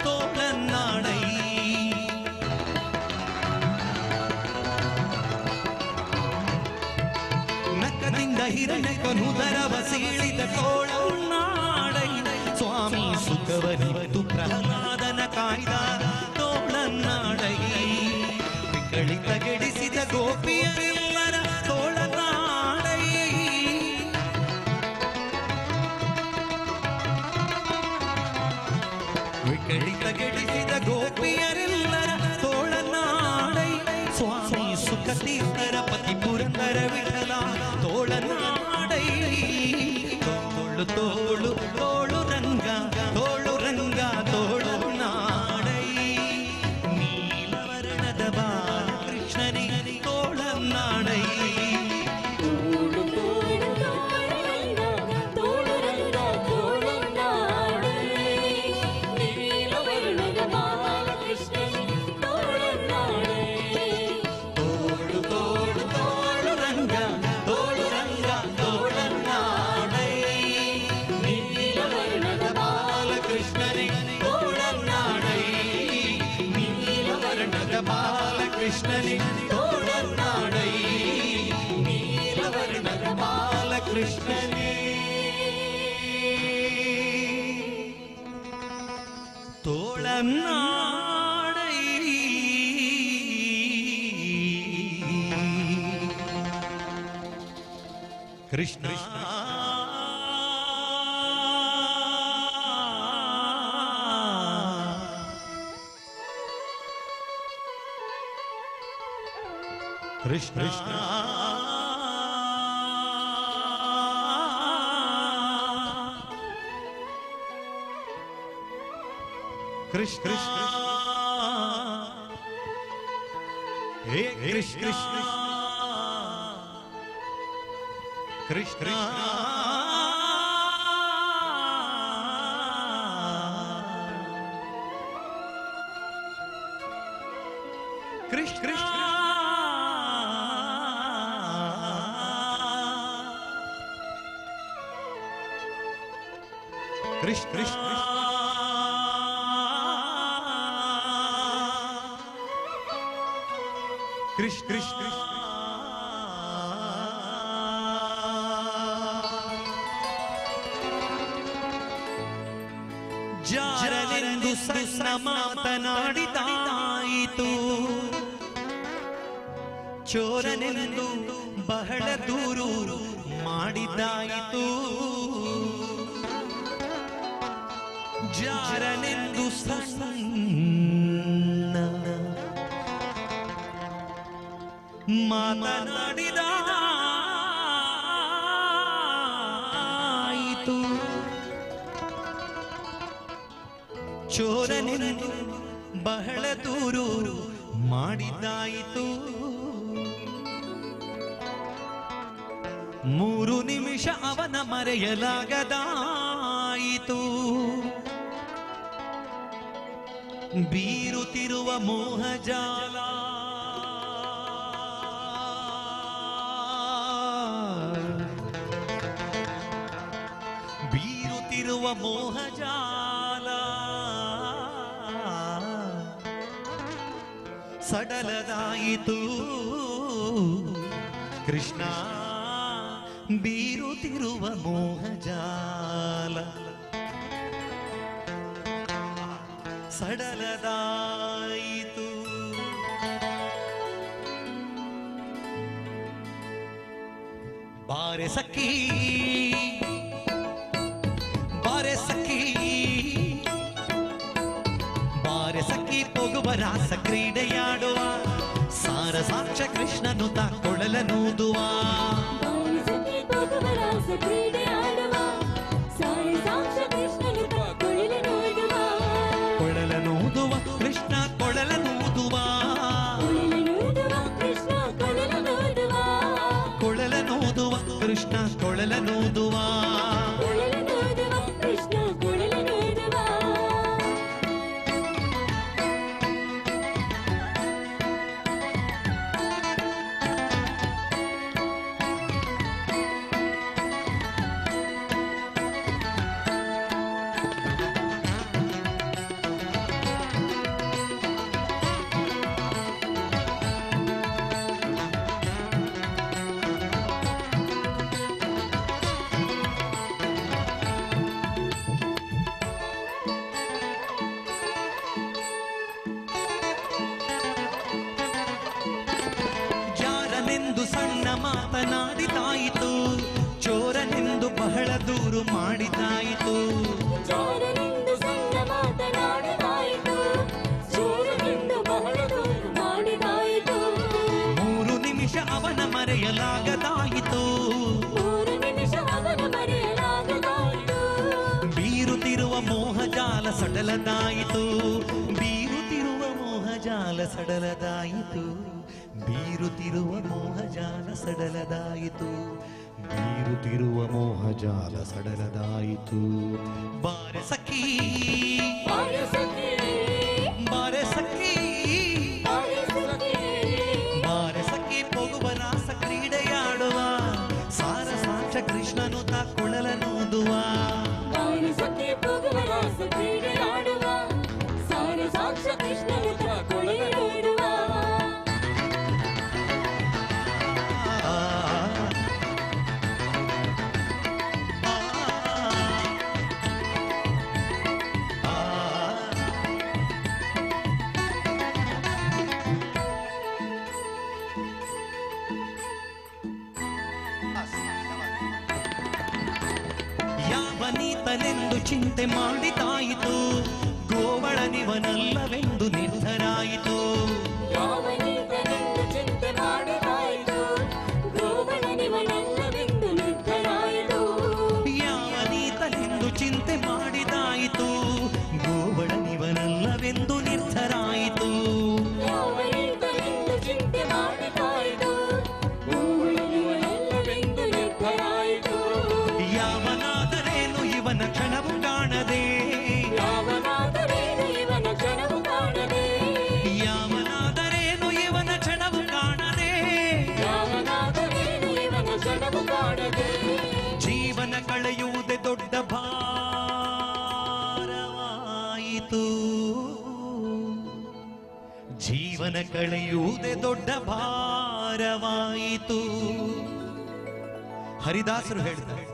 [SPEAKER 7] ತೋಳನಾಡೈ, ನಖದಿಂದ ಹಿರಣ್ಯಕನು ಗರವ ಸೀಳಿದ ತೋಳನಾಡೈ, ಸ್ವಾಮಿ ಸುಖವನಿತ್ತು ಪ್ರಹ್ಲಾದನ ಕಾಯ್ದ ತೋಳನಾಡೈ, ವಿಕಳಿತಗೆಡಿಸಿದ ಗೋಪಿಯರೆಲ್ಲರ ತೋಳನಾಡೈ, ವಿಕಳಿತಗೆಡಿಸಿದ ಗೋಪಿಯರೆಲ್ಲರ ತೋಳನಾಡೈ, ಸ್ವಾಮಿ ಸುಖತೀರ್ಥರ ಪತಿ ಪುರಂದರ ವಿಠಲ ತೋಳನಾಡೈ, ತೋಳು ತೋಳು ತೋಳು ರಂಗ, ತೋಳು ರಂಗ ತೋಳು ನಾಡೈ, ನೀಲವರ್ಣದ ಬಾಲಕೃಷ್ಣನೇ ತೋಳನಾಡೈ,
[SPEAKER 5] ತೋಳು ತೋಳು
[SPEAKER 6] ತೋಳು ರಂಗ ತೋಳನಾಡೈ, ನೀಲವರ್ಣದ ಬಾಲಕೃಷ್ಣ
[SPEAKER 7] ಕೃಷ್ಣನೇ ತೋಳನ್ನಾಡೈ ನೀಲವರ್ಣದ ಬಾಲಕೃಷ್ಣನೇ ತೋಳನ್ನಾಡೈ ಕೃಷ್ಣ ಕೃಷ್ಣ ಕೃಷ್ಣ ಹೇ ಕೃಷ್ಣ ಕೃಷ್ಣ ಕೃಷ್ಣ ಕೃಷ್ಣ ಕೃಷ್ಣ ಕೃಷ್ಣ ಕೃಷ್ಣ ಜಾರನೆಂದು ಸಣ್ಣ ಮಾತನಾಡಿದಾಯಿತು ಚೋರನೆಂದು ಬಹಳ ದೂರು ಮಾಡಿದ್ದಾಯಿತು ಜಾರನೆಂದು ಸಣ್ಣ ಮಾತನಾಡಿದಾಯಿತು ಚೋರನೆಂದು ಬಹಳ ದೂರು ಮಾಡಿದ್ದಾಯಿತು 3 ನಿಮಿಷ ಅವನ ಮರೆಯಲಾಗದಾಯಿತು ಬೀರುತ್ತಿರುವ ಮೋಹಜಾಲ ಬೀರುತ್ತಿರುವ ಮೋಹಜಾಲ ಸಡಲದಾಯಿತು ಕೃಷ್ಣ ಬೀರುತ್ತಿರುವ ಮೋಹಜಾಲ ಸಡಲದಾಯಿತು ಬಾರೆ ಸಖಿ ಬಾರೆ ಸಖಿ ಬಾರೆ ಸಖಿ ಹೋಗುವ ರಾಸ ಕ್ರೀಡೆಯಾಡುವ ಸಾರ ಸಾಕ್ಷ ಕೃಷ್ಣನು ತಾಕೊಳಲನೂದುವ ಕೊಳಲನೂದುವ ಕೃಷ್ಣ ಕೊಳಲನೂದುವ ಕೊಳಲನೂದುವ ಕೃಷ್ಣ ಕೊಳಲನೂದುವ ಜಾರನೆಂದು ಸಣ್ಣ ಮಾತನಾಡಿದಾಯಿತು ಚೋರನೆಂದು ಬಹಳ ದೂರು ಮಾಡಿದಾಯಿತು
[SPEAKER 6] ಜಾರನೆಂದು ಸಣ್ಣ ಮಾತನಾಡಿದಾಯಿತು ಚೋರನೆಂದು ಬಹಳ ದೂರು ಮಾಡಿದಾಯಿತು
[SPEAKER 7] 3 ನಿಮಿಷ ಅವನ ಮರೆಯಲಾಗದಾಯಿತು
[SPEAKER 6] 3 ನಿಮಿಷ ಅವನ ಮರೆಯಲಾಗದಾಯಿತು
[SPEAKER 7] ಬೀರುತ್ತಿರುವ ಮೋಹಜಾಲ ಸಡಲದಾಯಿತು ಬೀರುತ್ತಿರುವ ಮೋಹಜಾಲ ಸಡಲದಾಯಿತು ಬೀರುತ್ತಿರುವ ಮೋಹಜಾಲ ಸಡಲದಾಯಿತು ಬೀರುತ್ತಿರುವ ಮೋಹಜಾಲ ಸಡಲದಾಯಿತು ಬಾರೆ ಸಖಿ
[SPEAKER 6] ಬಾರೆ ಸಖಿ
[SPEAKER 7] ಬಾರೆ ಸಖಿ
[SPEAKER 6] ಬಾರೆ ಸಖಿ
[SPEAKER 7] ಬಾರೆ ಸಖಿ ಹೋಗುವ ರಾಸ ಕ್ರೀಡೆಯಾಡುವ ಸಾರ ಸಾಕ್ಷ ಕೃಷ್ಣನು ತಾಕೊಳಲನೂದುವ
[SPEAKER 6] ಬಾರೆ ಸಖಿ ಹೋಗುವ ರಾಸ ಕ್ರೀಡೆಯಾಡುವ ಸಾರ ಸಾಕ್ಷ ಕೃಷ್ಣನು ತಾಕೊಳಲನೂದುವ
[SPEAKER 7] ನೀತನೆಂದು ಚಿಂತೆ ಮಾಡಿದಾಯಿತು, ಗೋವಳನಿವನಲ್ಲವೆಂದು ನಿರ್ಧರಾಯಿತು.
[SPEAKER 6] ಯಾವನೀತನೆಂದು ಚಿಂತೆ ಮಾಡಿದಾಯಿತು, ಗೋವಳನಿವನಲ್ಲವೆಂದು ನಿರ್ಧರಾಯಿತು.
[SPEAKER 7] ಯಾವನೀತನೆಂದು ಚಿಂತೆ ಮಾಡಿದಾಯಿತು, ಗೋವಳನಿವನಲ್ಲವೆಂದು ನಿರ್ಧರಾಯಿತು.
[SPEAKER 6] ಯಾವನೀತನೆಂದು ಚಿಂತೆ ಮಾಡಿದಾಯಿತು, ಗೋವಳನಿವನಲ್ಲವೆಂದು ನಿರ್ಧರಾಯಿತು.
[SPEAKER 7] ಯಾವನಾದರೇನು ಇವನ ಕ್ಷಣವು ಕಾಣದೆ,
[SPEAKER 6] ಯಾವನಾದರೇನು ಇವನ ಕ್ಷಣವು ಕಾಣದೆ,
[SPEAKER 7] ಯಾವನಾದರೇನು ಇವನ ಕ್ಷಣವು ಕಾಣದೆ,
[SPEAKER 6] ಯಾವನಾದರೇನು ಇವನ ಕ್ಷಣವು ಕಾಣದೆ.
[SPEAKER 7] ಜೀವನ ಕಳೆಯುವುದೇ ದೊಡ್ಡ ಭಾರವಾಯಿತು, ಜೀವನ ಕಳೆಯುವುದೇ ದೊಡ್ಡ ಭಾರವಾಯಿತು. ಹರಿದಾಸರು ಹೇಳ್ತಾರೆ,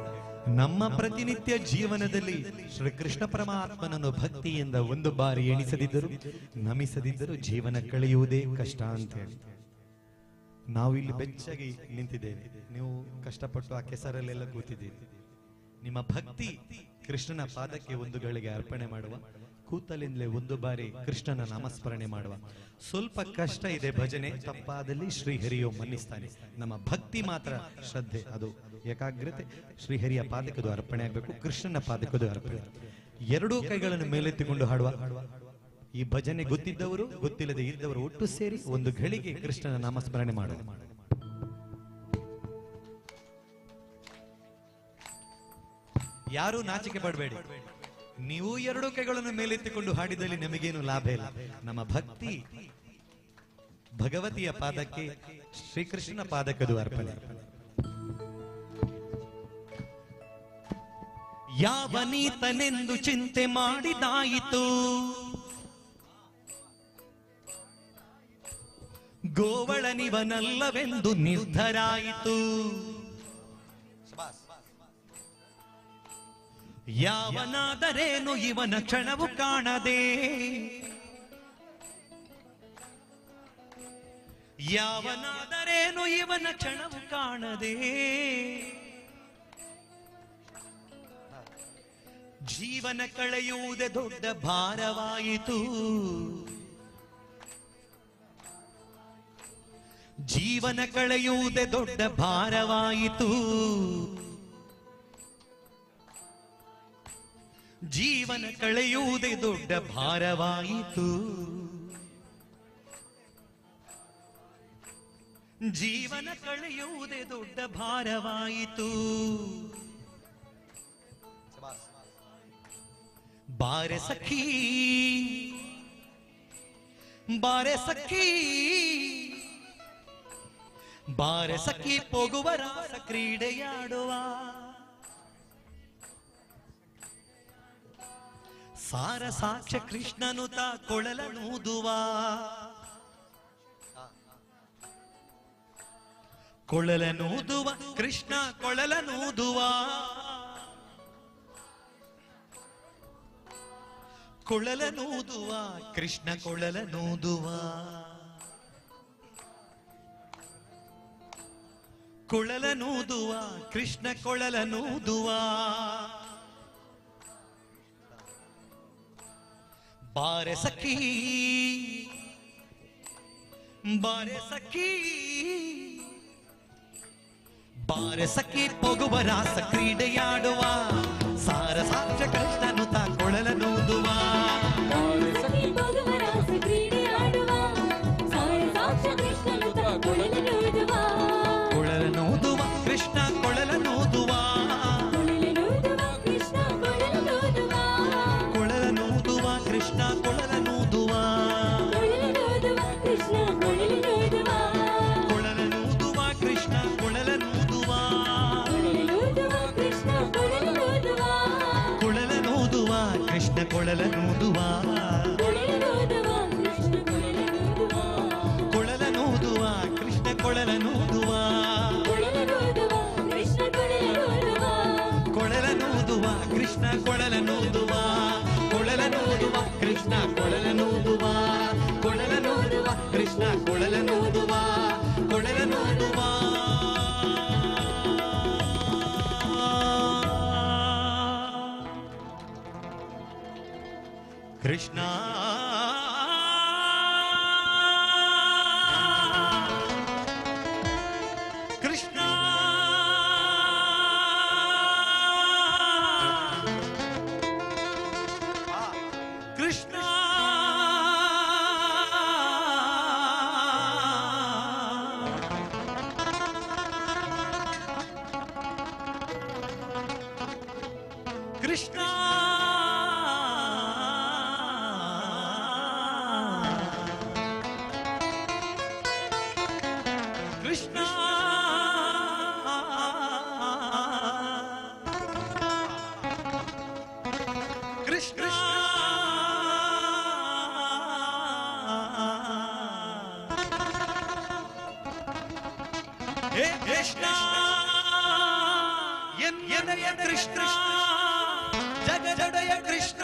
[SPEAKER 7] ನಮ್ಮ ಪ್ರತಿನಿತ್ಯ ಜೀವನದಲ್ಲಿ ಶ್ರೀಕೃಷ್ಣ ಪರಮಾತ್ಮನನ್ನು ಭಕ್ತಿಯಿಂದ ಒಂದು ಬಾರಿ ಎಣಿಸದಿದ್ದರು ನಮಿಸದಿದ್ದರು ಜೀವನ ಕಳೆಯುವುದೇ ಕಷ್ಟ ಅಂತ ಹೇಳಿ. ನಾವು ಇಲ್ಲಿ ಬೆಚ್ಚಗೆ ನಿಂತಿದ್ದೇವೆ, ನೀವು ಕಷ್ಟಪಟ್ಟು ಆ ಕೆಸರಲ್ಲೆಲ್ಲ ಕೂತಿದ್ದೀರಿ. ನಿಮ್ಮ ಭಕ್ತಿ ಕೃಷ್ಣನ ಪಾದಕ್ಕೆ ಒಂದು ಗಳಿಗೆ ಅರ್ಪಣೆ ಮಾಡುವ, ಕೂತಲಿಂದಲೇ ಒಂದು ಬಾರಿ ಕೃಷ್ಣನ ನಾಮಸ್ಮರಣೆ ಮಾಡುವ. ಸ್ವಲ್ಪ ಕಷ್ಟ ಇದೆ ಭಜನೆ, ತಪ್ಪಾದಲ್ಲಿ ಶ್ರೀಹರಿಯು ಮನ್ನಿಸ್ತಾನೆ. ನಮ್ಮ ಭಕ್ತಿ ಮಾತ್ರ ಶ್ರದ್ಧೆ, ಅದು ಏಕಾಗ್ರತೆ ಶ್ರೀಹರಿಯ ಪಾದಕ್ಕದು ಅರ್ಪಣೆ ಆಗಬೇಕು, ಕೃಷ್ಣನ ಪಾದಕ್ಕದು ಅರ್ಪಣೆ. ಎರಡೂ ಕೈಗಳನ್ನು ಮೇಲೆತ್ತಿಕೊಂಡು ಹಾಡುವ. ಈ ಭಜನೆ ಗೊತ್ತಿದ್ದವರು ಗೊತ್ತಿಲ್ಲದೆ ಇದ್ದವರು ಒಟ್ಟು ಸೇರಿ ಒಂದು ಘಳಿಗೆ ಕೃಷ್ಣನ ನಾಮಸ್ಮರಣೆ ಮಾಡುವ. ಯಾರೂ ನಾಚಿಕೆ ಪಡಬೇಡಿ. ನೀವು ಎರಡೂ ಕೈಗಳನ್ನು ಮೇಲೆತ್ತಿಕೊಂಡು ಹಾಡಿದಲ್ಲಿ ನಮಗೇನು ಲಾಭ ಇಲ್ಲ. ನಮ್ಮ ಭಕ್ತಿ ಭಗವತಿಯ ಪಾದಕ್ಕೆ, ಶ್ರೀಕೃಷ್ಣನ ಪಾದಕ್ಕದು ಅರ್ಪಣೆ. ಯಾವನೀತನೆಂದು ಚಿಂತೆ ಮಾಡಿದಾಯಿತು, ಗೋವಳನಿವನಲ್ಲವೆಂದು ನಿರ್ಧರಾಯಿತು. ಯಾವನಾದರೇನು ಇವನ ಕ್ಷಣವು ಕಾಣದೆ, ಯಾವನಾದರೇನು ಇವನ ಕ್ಷಣವು ಕಾಣದೆ, ಜೀವನ ಕಳೆಯುವುದೇ ದೊಡ್ಡ ಭಾರವಾಯಿತು, ಜೀವನ ಕಳೆಯುವುದೇ ದೊಡ್ಡ ಭಾರವಾಯಿತು, ಜೀವನ ಕಳೆಯುವುದೇ ದೊಡ್ಡ ಭಾರವಾಯಿತು, ಜೀವನ ಕಳೆಯುವುದೇ ದೊಡ್ಡ ಭಾರವಾಯಿತು. ಬಾರೆ ಸಖಿ ಬಾರೆ ಸಖಿ ಬಾರೆ ಸಖಿ ಹೋಗುವ ರಾಸ ಕ್ರೀಡೆಯಾಡುವ, ಸಾರ ಸಾಕ್ಷ್ಯ ಕೃಷ್ಣನು ತಾ ಕೊಳಲನೂದುವ, ಕೊಳಲನೂದುವ ಕೃಷ್ಣ ಕೊಳಲನೂದುವ, ಕೊಳಲನೂದುವ ಕೃಷ್ಣ ಕೊಳಲನೂದುವ, ಕೊಳಲನೂದುವ ಕೃಷ್ಣ ಕೊಳಲನೂದುವ. ಬಾರೆ ಸಖಿ ಬಾರೆ ಸಖಿ ಬಾರೆ ಸಖಿ ಹೋಗುವ ರಾಸ ಕ್ರೀಡೆಯಾಡುವ, ಸಾರ ಸಾಕ್ಷ್ಯ ಕೃಷ್ಣನು ತಾ ಕೊಳಲನೂದುವ,
[SPEAKER 6] ಸಖಿ ಹೋಗುವ ರಾಸ ಕ್ರೀಡೆಯಾಡುವ, ಸಾರ ಸಾಕ್ಷ್ಯ ಕೃಷ್ಣನು ತಾ ಕೊಳಲನೂದುವ,
[SPEAKER 7] ಕೊಳಲನೂದುವ ಕೃಷ್ಣ ಕೊಳಲನೂದುವ,
[SPEAKER 6] ಕೊಳಲನೂದುವ ಕೃಷ್ಣ ಕೊಳಲನೂದುವ,
[SPEAKER 7] ಕೊಳಲನೂದುವ ಕೃಷ್ಣ ಕೊಳಲನೂದುವ,
[SPEAKER 6] ಕೊಳಲನೂದುವ ಕೃಷ್ಣ ಕೊಳಲನೂದುವ,
[SPEAKER 7] ಕೊಳಲನೂದುವ ಕೃಷ್ಣ ಕೊಳಲನೂದುವ,
[SPEAKER 6] ಕೊಳಲನೂದುವ ಕೃಷ್ಣ ಕೊಳಲನೂದುವ,
[SPEAKER 7] ಕೊಳಲನೂದುವ ಕೃಷ್ಣ ಕೊಳಲನೂದುವ,
[SPEAKER 6] ಕೊಳಲನೂದುವ ಕೃಷ್ಣ ಕೊಳಲನೂದುವ,
[SPEAKER 7] ಕೊಳಲನೂದುವ ಕೃಷ್ಣ ಕೊಳಲನೂದುವ,
[SPEAKER 6] ಕೊಳಲನೂದುವ ಕೃಷ್ಣ ಕೊಳಲನೂದುವ,
[SPEAKER 7] ಕೊಳಲನೂದುವ ಕೃಷ್ಣ ಕೊಳಲನೂದುವ, ಕೊಳಲನೂದುವ ಕೃಷ್ಣ ಕೊಳಲನೂದುವ, ಕೊಳಲನೂದುವ ಕೃಷ್ಣ ಕೊಳಲನೂದುವ, ಕೊಳಲನೂದುವ. ಕೃಷ್ಣ ಕೃಷ್ಣ ಕೃಷ್ಣ ಕೃಷ್ಣ ಕೃಷ್ಣ ಕೃಷ್ಣ ಹೇ ಕೃಷ್ಣ ಎನ್ನಯ ಕೃಷ್ಣ ಜಗದೊಡೆಯ ಕೃಷ್ಣ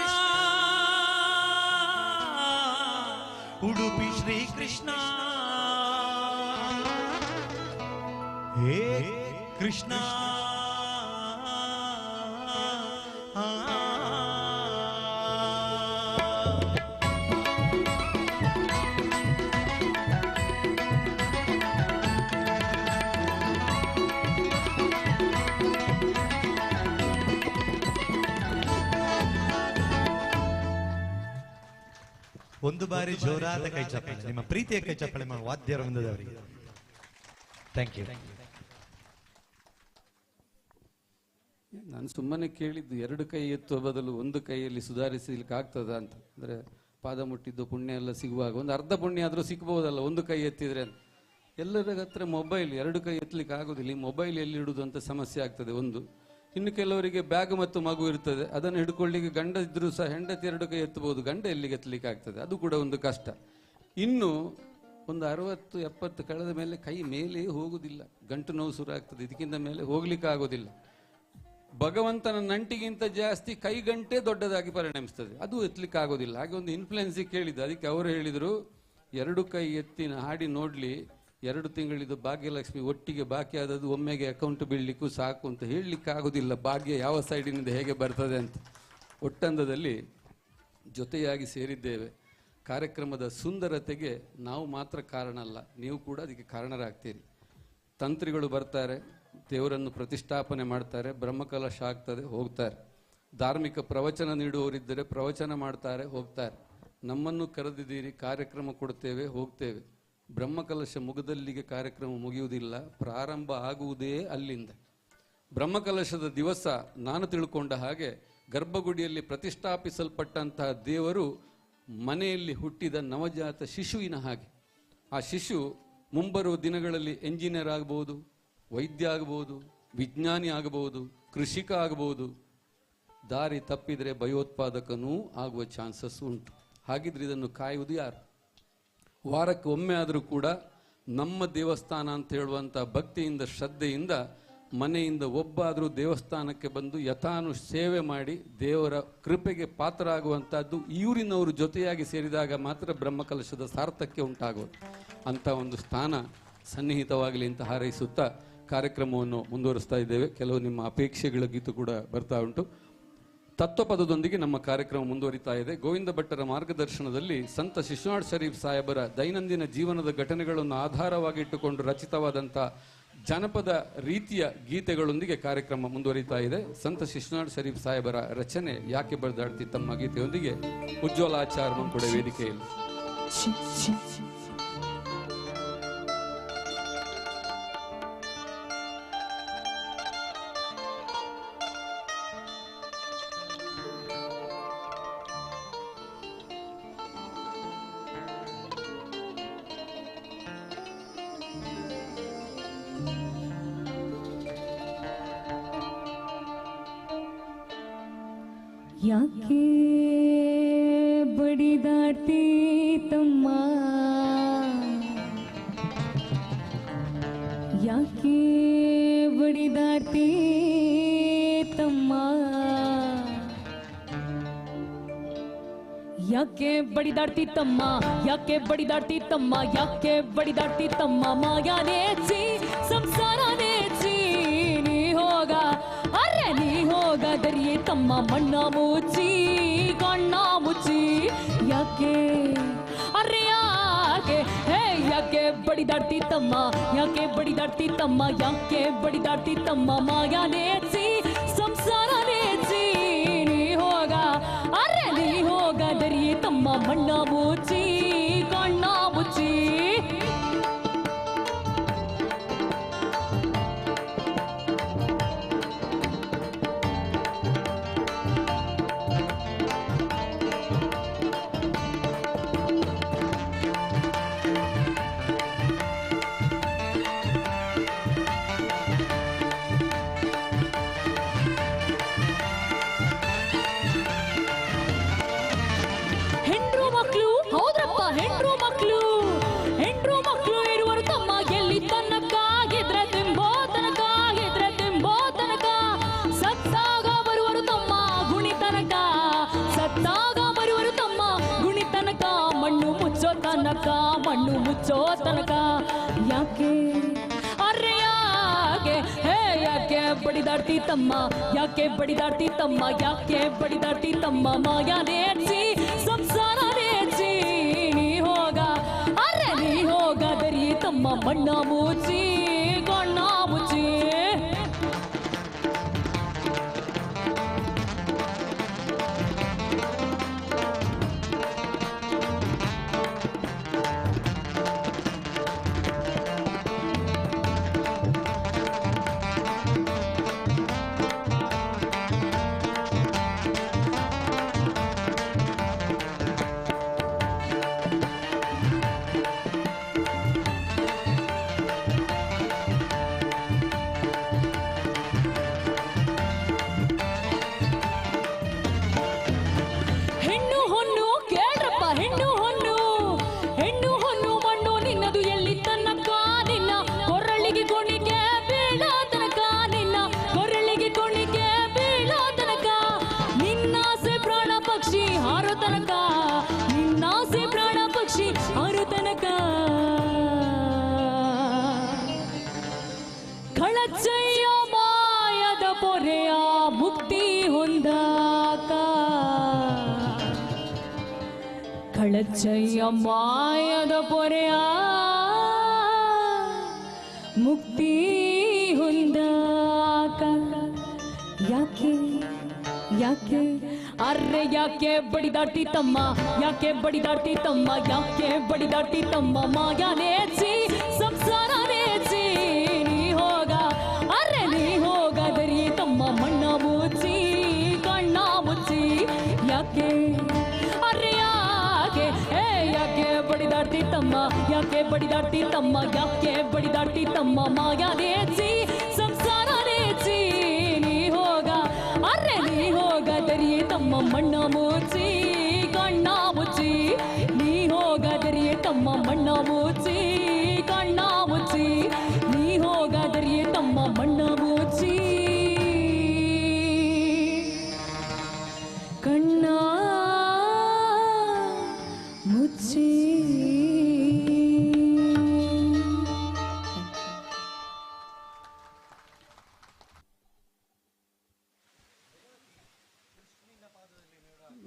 [SPEAKER 7] ಉಡುಪಿ ಶ್ರೀ ಕೃಷ್ಣ ಹೇ ಕೃಷ್ಣ ಒಂದು ಬಾರಿ ಜೋರಾದ ಕೈ ಚಪ್ಪಾಳೆ, ನಿಮ್ಮ ಪ್ರೀತಿಯ ಕೈ ಚಪ್ಪಾಳೆ ಮಾಡಿ ವಾದ್ಯ ವೃಂದದವರಿಗೆ. Thank you.
[SPEAKER 5] ನಾನು ಸುಮ್ಮನೆ ಕೇಳಿದ್ದು, ಎರಡು ಕೈ ಎತ್ತುವ ಬದಲು ಒಂದು ಕೈಯಲ್ಲಿ ಸುಧಾರಿಸಲಿಕ್ಕೆ ಆಗ್ತದ ಅಂತ. ಅಂದರೆ ಪಾದ ಮುಟ್ಟಿದ್ದು ಪುಣ್ಯ ಎಲ್ಲ ಸಿಗುವಾಗ ಒಂದು ಅರ್ಧ ಪುಣ್ಯ ಆದರೂ ಸಿಗ್ಬೋದಲ್ಲ ಒಂದು ಕೈ ಎತ್ತಿದ್ರೆ ಅಂತ. ಎಲ್ಲರ ಹತ್ರ ಮೊಬೈಲ್, ಎರಡು ಕೈ ಎತ್ತಲಿಕ್ಕೆ ಆಗೋದಿಲ್ಲ. ಈ ಮೊಬೈಲ್ ಎಲ್ಲಿ ಇಡುವುದು ಅಂತ ಸಮಸ್ಯೆ ಆಗ್ತದೆ ಒಂದು. ಇನ್ನು ಕೆಲವರಿಗೆ ಬ್ಯಾಗ್ ಮತ್ತು ಮಗು ಇರ್ತದೆ, ಅದನ್ನು ಹಿಡ್ಕೊಳ್ಳಿಕ್ಕೆ ಗಂಡ ಇದ್ರೂ ಸಹ ಹೆಂಡತಿ ಎರಡು ಕೈ ಎತ್ತಬಹುದು, ಗಂಡ ಎಲ್ಲಿಗೆ ಎತ್ತಲಿಕ್ಕೆ ಆಗ್ತದೆ, ಅದು ಕೂಡ ಒಂದು ಕಷ್ಟ. ಇನ್ನು ಒಂದು 60-70 ಕಳೆದ ಮೇಲೆ ಕೈ ಮೇಲೆ ಹೋಗುದಿಲ್ಲ, ಗಂಟು ನೋವು ಶುರು ಆಗ್ತದೆ, ಇದಕ್ಕಿಂತ ಮೇಲೆ ಹೋಗ್ಲಿಕ್ಕೆ ಆಗೋದಿಲ್ಲ. ಭಗವಂತನ ನಂಟಿಗಿಂತ ಜಾಸ್ತಿ ಕೈ ಗಂಟೆ ದೊಡ್ಡದಾಗಿ ಪರಿಣಮಿಸ್ತದೆ, ಅದು ಎತ್ತಲಿಕ್ಕೆ ಆಗೋದಿಲ್ಲ. ಹಾಗೆ ಒಂದು ಇನ್ಫ್ಲುಯೆನ್ಸಿಗೆ ಕೇಳಿದ್ದು, ಅದಕ್ಕೆ ಅವರು ಹೇಳಿದರು, ಎರಡು ಕೈ ಎತ್ತಿನ ಹಾಡಿ ನೋಡ್ಲಿ, 2 ತಿಂಗಳಿದ್ದು ಭಾಗ್ಯಲಕ್ಷ್ಮಿ ಒಟ್ಟಿಗೆ ಬಾಕಿ ಆದದ್ದು ಒಮ್ಮೆಗೆ ಅಕೌಂಟ್ ಬೀಳಲಿಕ್ಕೂ ಸಾಕು ಅಂತ ಹೇಳಲಿಕ್ಕೆ ಆಗೋದಿಲ್ಲ, ಭಾಗ್ಯ ಯಾವ ಸೈಡಿನಿಂದ ಹೇಗೆ ಬರ್ತದೆ ಅಂತ. ಒಟ್ಟಂದದಲ್ಲಿ ಜೊತೆಯಾಗಿ ಸೇರಿದ್ದೇವೆ. ಕಾರ್ಯಕ್ರಮದ ಸುಂದರತೆಗೆ ನಾವು ಮಾತ್ರ ಕಾರಣ ಅಲ್ಲ, ನೀವು ಕೂಡ ಅದಕ್ಕೆ ಕಾರಣರಾಗ್ತೀರಿ. ತಂತ್ರಿಗಳು ಬರ್ತಾರೆ, ದೇವರನ್ನು ಪ್ರತಿಷ್ಠಾಪನೆ ಮಾಡ್ತಾರೆ, ಬ್ರಹ್ಮಕಲಶ ಆಗ್ತದೆ, ಹೋಗ್ತಾರೆ. ಧಾರ್ಮಿಕ ಪ್ರವಚನ ನೀಡುವವರಿದ್ದರೆ ಪ್ರವಚನ ಮಾಡ್ತಾರೆ, ಹೋಗ್ತಾರೆ. ನಮ್ಮನ್ನು ಕರೆದಿದ್ದೀರಿ, ಕಾರ್ಯಕ್ರಮ ಕೊಡ್ತೇವೆ, ಹೋಗ್ತೇವೆ. ಬ್ರಹ್ಮಕಲಶ ಮುಗದಲ್ಲಿಗೆ ಕಾರ್ಯಕ್ರಮ ಮುಗಿಯುವುದಿಲ್ಲ, ಪ್ರಾರಂಭ ಆಗುವುದೇ ಅಲ್ಲಿಂದ. ಬ್ರಹ್ಮಕಲಶದ ದಿವಸ ನಾನು ತಿಳ್ಕೊಂಡ ಹಾಗೆ ಗರ್ಭಗುಡಿಯಲ್ಲಿ ಪ್ರತಿಷ್ಠಾಪಿಸಲ್ಪಟ್ಟಂತಹ ದೇವರು ಮನೆಯಲ್ಲಿ ಹುಟ್ಟಿದ ನವಜಾತ ಶಿಶುವಿನ ಹಾಗೆ. ಆ ಶಿಶು ಮುಂಬರುವ ದಿನಗಳಲ್ಲಿ ಎಂಜಿನಿಯರ್ ಆಗಬಹುದು, ವೈದ್ಯ ಆಗಬಹುದು, ವಿಜ್ಞಾನಿ ಆಗಬಹುದು, ಕೃಷಿಕ ಆಗಬಹುದು. ದಾರಿ ತಪ್ಪಿದರೆ ಭಯೋತ್ಪಾದಕನೂ ಆಗುವ ಚಾನ್ಸಸ್ ಉಂಟು. ಹಾಗಿದ್ರೆ ಇದನ್ನು ಕಾಯುವುದು ಯಾರು? ವಾರಕ್ಕೆ ಒಮ್ಮೆ ಆದರೂ ಕೂಡ ನಮ್ಮ ದೇವಸ್ಥಾನ ಅಂತ ಹೇಳುವಂಥ ಭಕ್ತಿಯಿಂದ ಶ್ರದ್ಧೆಯಿಂದ ಮನೆಯಿಂದ ಒಬ್ಬಾದರೂ ದೇವಸ್ಥಾನಕ್ಕೆ ಬಂದು ಯಥಾನು ಸೇವೆ ಮಾಡಿ ದೇವರ ಕೃಪೆಗೆ ಪಾತ್ರರಾಗುವಂಥದ್ದು ಇವರಿನವರು ಜೊತೆಯಾಗಿ ಸೇರಿದಾಗ ಮಾತ್ರ ಬ್ರಹ್ಮಕಲಶದ ಸಾರ್ಥಕ್ಯ ಉಂಟಾಗೋದು. ಅಂಥ ಒಂದು ಸ್ಥಾನ ಸನ್ನಿಹಿತವಾಗಲಿ ಅಂತ ಹಾರೈಸುತ್ತಾ ಕಾರ್ಯಕ್ರಮವನ್ನು ಮುಂದುವರಿಸ್ತಾ ಇದ್ದೇವೆ. ಕೆಲವು ನಿಮ್ಮ ಅಪೇಕ್ಷೆಗಳ ಗೀತು ಕೂಡ ಬರ್ತಾ ಉಂಟು. ತತ್ವಪದದೊಂದಿಗೆ ನಮ್ಮ ಕಾರ್ಯಕ್ರಮ ಮುಂದುವರಿತಾ ಇದೆ. ಗೋವಿಂದ ಭಟ್ಟರ ಮಾರ್ಗದರ್ಶನದಲ್ಲಿ ಸಂತ ಶಿಶುನಾಳ್ ಶರೀಫ್ ಸಾಹೇಬರ ದೈನಂದಿನ ಜೀವನದ ಘಟನೆಗಳನ್ನು ಆಧಾರವಾಗಿಟ್ಟುಕೊಂಡು ರಚಿತವಾದಂಥ ಜನಪದ ರೀತಿಯ ಗೀತೆಗಳೊಂದಿಗೆ ಕಾರ್ಯಕ್ರಮ ಮುಂದುವರಿತಾ ಇದೆ. ಸಂತ ಶಿಶುನಾಳ್ ಶರೀಫ್ ಸಾಹೇಬರ ರಚನೆ ಯಾಕೆ ಬರೆದಾಡ್ತಿ ತಮ್ಮ ಗೀತೆಯೊಂದಿಗೆ ಉಜ್ವಲ ಆಚಾರ್ಯ ಕೂಡ ವೇದಿಕೆಯಲ್ಲಿ.
[SPEAKER 6] ಯಾಕೆ ಬಡಿದಾಡ್ತಿ ತಮ್ಮ, ಯಾಕೆ ಬಡಿದಾಡ್ತಿ ತಮ್ಮ, ಯಾಕೆ ಬಡಿದಾಡ್ತಿ ತಮ್ಮ, ಯಾಕೆ ಬಡಿದಾಡ್ತಿ ತಮ್ಮ, ಯಾಕೆ ಬಡಿದಾಡ್ತಿ ತಮ್ಮ, ಮಾಯಾನೇಚಿ ಸಂಸಾರನೇಚಿ ನೀ ಹೋಗ, ಅರೆ ನೀ ಹೋಗ ದರಿಯೇ ತಮ್ಮ, ಮಣ್ಣ ಮುಚ್ಚಿ ಕಣ್ಣ ಮುಚ್ಚಿ ಯಾಕೆ ಬಡಿದಾಡ್ತಿತ್ತಮ್ಮ ಯಾಕೆ ಬಡಿದಾಡ್ತಿತ್ತಮ್ಮ ಯಾಕೆ ಬಡಿದಾಡ್ತಿತ್ತಮ್ಮ ಮಾಯ ನೇಚಿ ಸಂಸಾರ ನೇಚಿ ನೀ ಹೋಗ ಅರೆ ನೀ ಹೋಗ ದರಿಯೇ ತಮ್ಮ ಮಣ್ಣ ಮುಚ್ಚಿ ಕಣ್ಣ ಮುಚ್ಚಿ ಹೆಂಡ್ರು ಮಕ್ಳು ಹೌದ್ರಪ್ಪ ಹೆಂಡ್ರು ಮಕ್ಳು ಇರುವರು ತಮ್ಮ ಎಲ್ಲಿ ತನಕ ಗೆದ್ರೆ ತಿಂಬೋ ತನಕ ಗೆದ್ರೆ ತಿಂಬೋ ತನಕ ಸತ್ತಾಗ ಬರುವರು ತಮ್ಮ ಗುಣಿ ತನಕ ಸತ್ತಾಗ ಬರುವರು ತಮ್ಮ ಗುಣಿ ತನಕ ಮಣ್ಣು ಮುಚ್ಚೋ ತನಕ ಮಣ್ಣು ಮುಚ್ಚೋ ತನಕ ಯಾಕೆ ಅರೆ ಯಾಕೆ ಹೇ ಯಾಕೆ ಬಡಿದಾಡ್ತಿ ತಮ್ಮ ಯಾಕೆ ಬಡಿದಾಡ್ತಿ ತಮ್ಮ ಯಾಕೆ ಬಡಿದಾಡ್ತಿ ತಮ್ಮ ಮಾಯ ನೇರ್ಸಿ ಸಂಸಾರ ನೇರ್ಸಿ ನೀ ಹೋಗ ಅರೆ ನೀ ಹೋಗ ದರಿ ತಮ್ಮ ಮಣ್ಣ ಮುಚ್ಚಿ ಕಣ್ಣ ಮುಚ್ಚಿ ಹೆಣ್ಣು ಹೊನ್ನು ಕೇಳ್ರಪ್ಪ ಹೆಣ್ಣು ಹೊನ್ನು ಮಣ್ಣು ನಿನ್ನದು ಎಲ್ಲಿ ತನಕ ನಿನ್ನ ಕೊರಳಿಗೆ ಕೊಣಿಗೆ ಬೀಳೋ ತನಕ ನಿನ್ನ ಕೊರಳಿಗೆ ಕೊಣಿಗೆ ಬೀಳೋ ತನಕ ನಿನ್ನಾಸೆ ಪ್ರಾಣ ಪಕ್ಷಿ ಹಾರೋ ತನಕ ನಿನ್ನಾಸೆ ಪ್ರಾಣ ಪಕ್ಷಿ ಹಾರೋ ತನಕ ಕಳಚಯ್ಯ ಮಾಯದ ಪೊರೆಯ ಮುಕ್ತಿ ಹೊಂದಾಕ ಕಳಚಯ್ಯ ಮಾಯದ ಪೊರೆಯ ಮುಕ್ತಿ ಹೊಂದಾಕ ಯಾಕೆ ಯಾಕೆ ಅರ್ರೆ ಯಾಕೆ ಬಡಿದಾಡ್ತಿ ತಮ್ಮ ಯಾಕೆ ಬಡಿದಾಡ್ತಿ ತಮ್ಮ ಯಾಕೆ ಬಡಿದಾಡ್ತಿ ತಮ್ಮ ಮಾಯ ನೇಚಿ ಸಂಸಾರ ನೇಚಿ ನೀ ಹೋಗ ಅರೆ ನೀ ಹೋಗ ದರಿ ತಮ್ಮ ಮಣ್ಣ ಮುಚ್ಚಿ ಕಣ್ಣ ಮುಚ್ಚಿ ಯಾಕೆ ಅರೆ ಯಾಕೆ ಹೇ ಯಾಕೆ ಬಡಿದಾಡ್ತಿ ತಮ್ಮ ಯಾಕೆ ಬಡಿದಾಡ್ತಿ ತಮ್ಮ ಯಾಕೆ ಬಡಿದಾಡ್ತಿ ತಮ್ಮ ಮಾಯ ನೇಚಿ ಸಂಸಾರ ನೇಚಿ ನೀ ಹೋಗ ಅರೆ ನೀ ಹೋಗ ದರಿಯೇ ತಮ್ಮ ಮಣ್ಣ ಮುಚ್ಚಿ ಕಣ್ಣ ಮುಚ್ಚಿ ನೀ ಹೋಗ ದರಿಯೇ ತಮ್ಮ ಮಣ್ಣ ಮುಚ್ಚಿ ಕಣ್ಣ ಮುಚ್ಚಿ ನೀ ಹೋಗ ದರಿಯೇ ತಮ್ಮ ಮಣ್ಣ ಮುಚ್ಚಿ ಕಣ್ಣ ಮುಚ್ಚಿ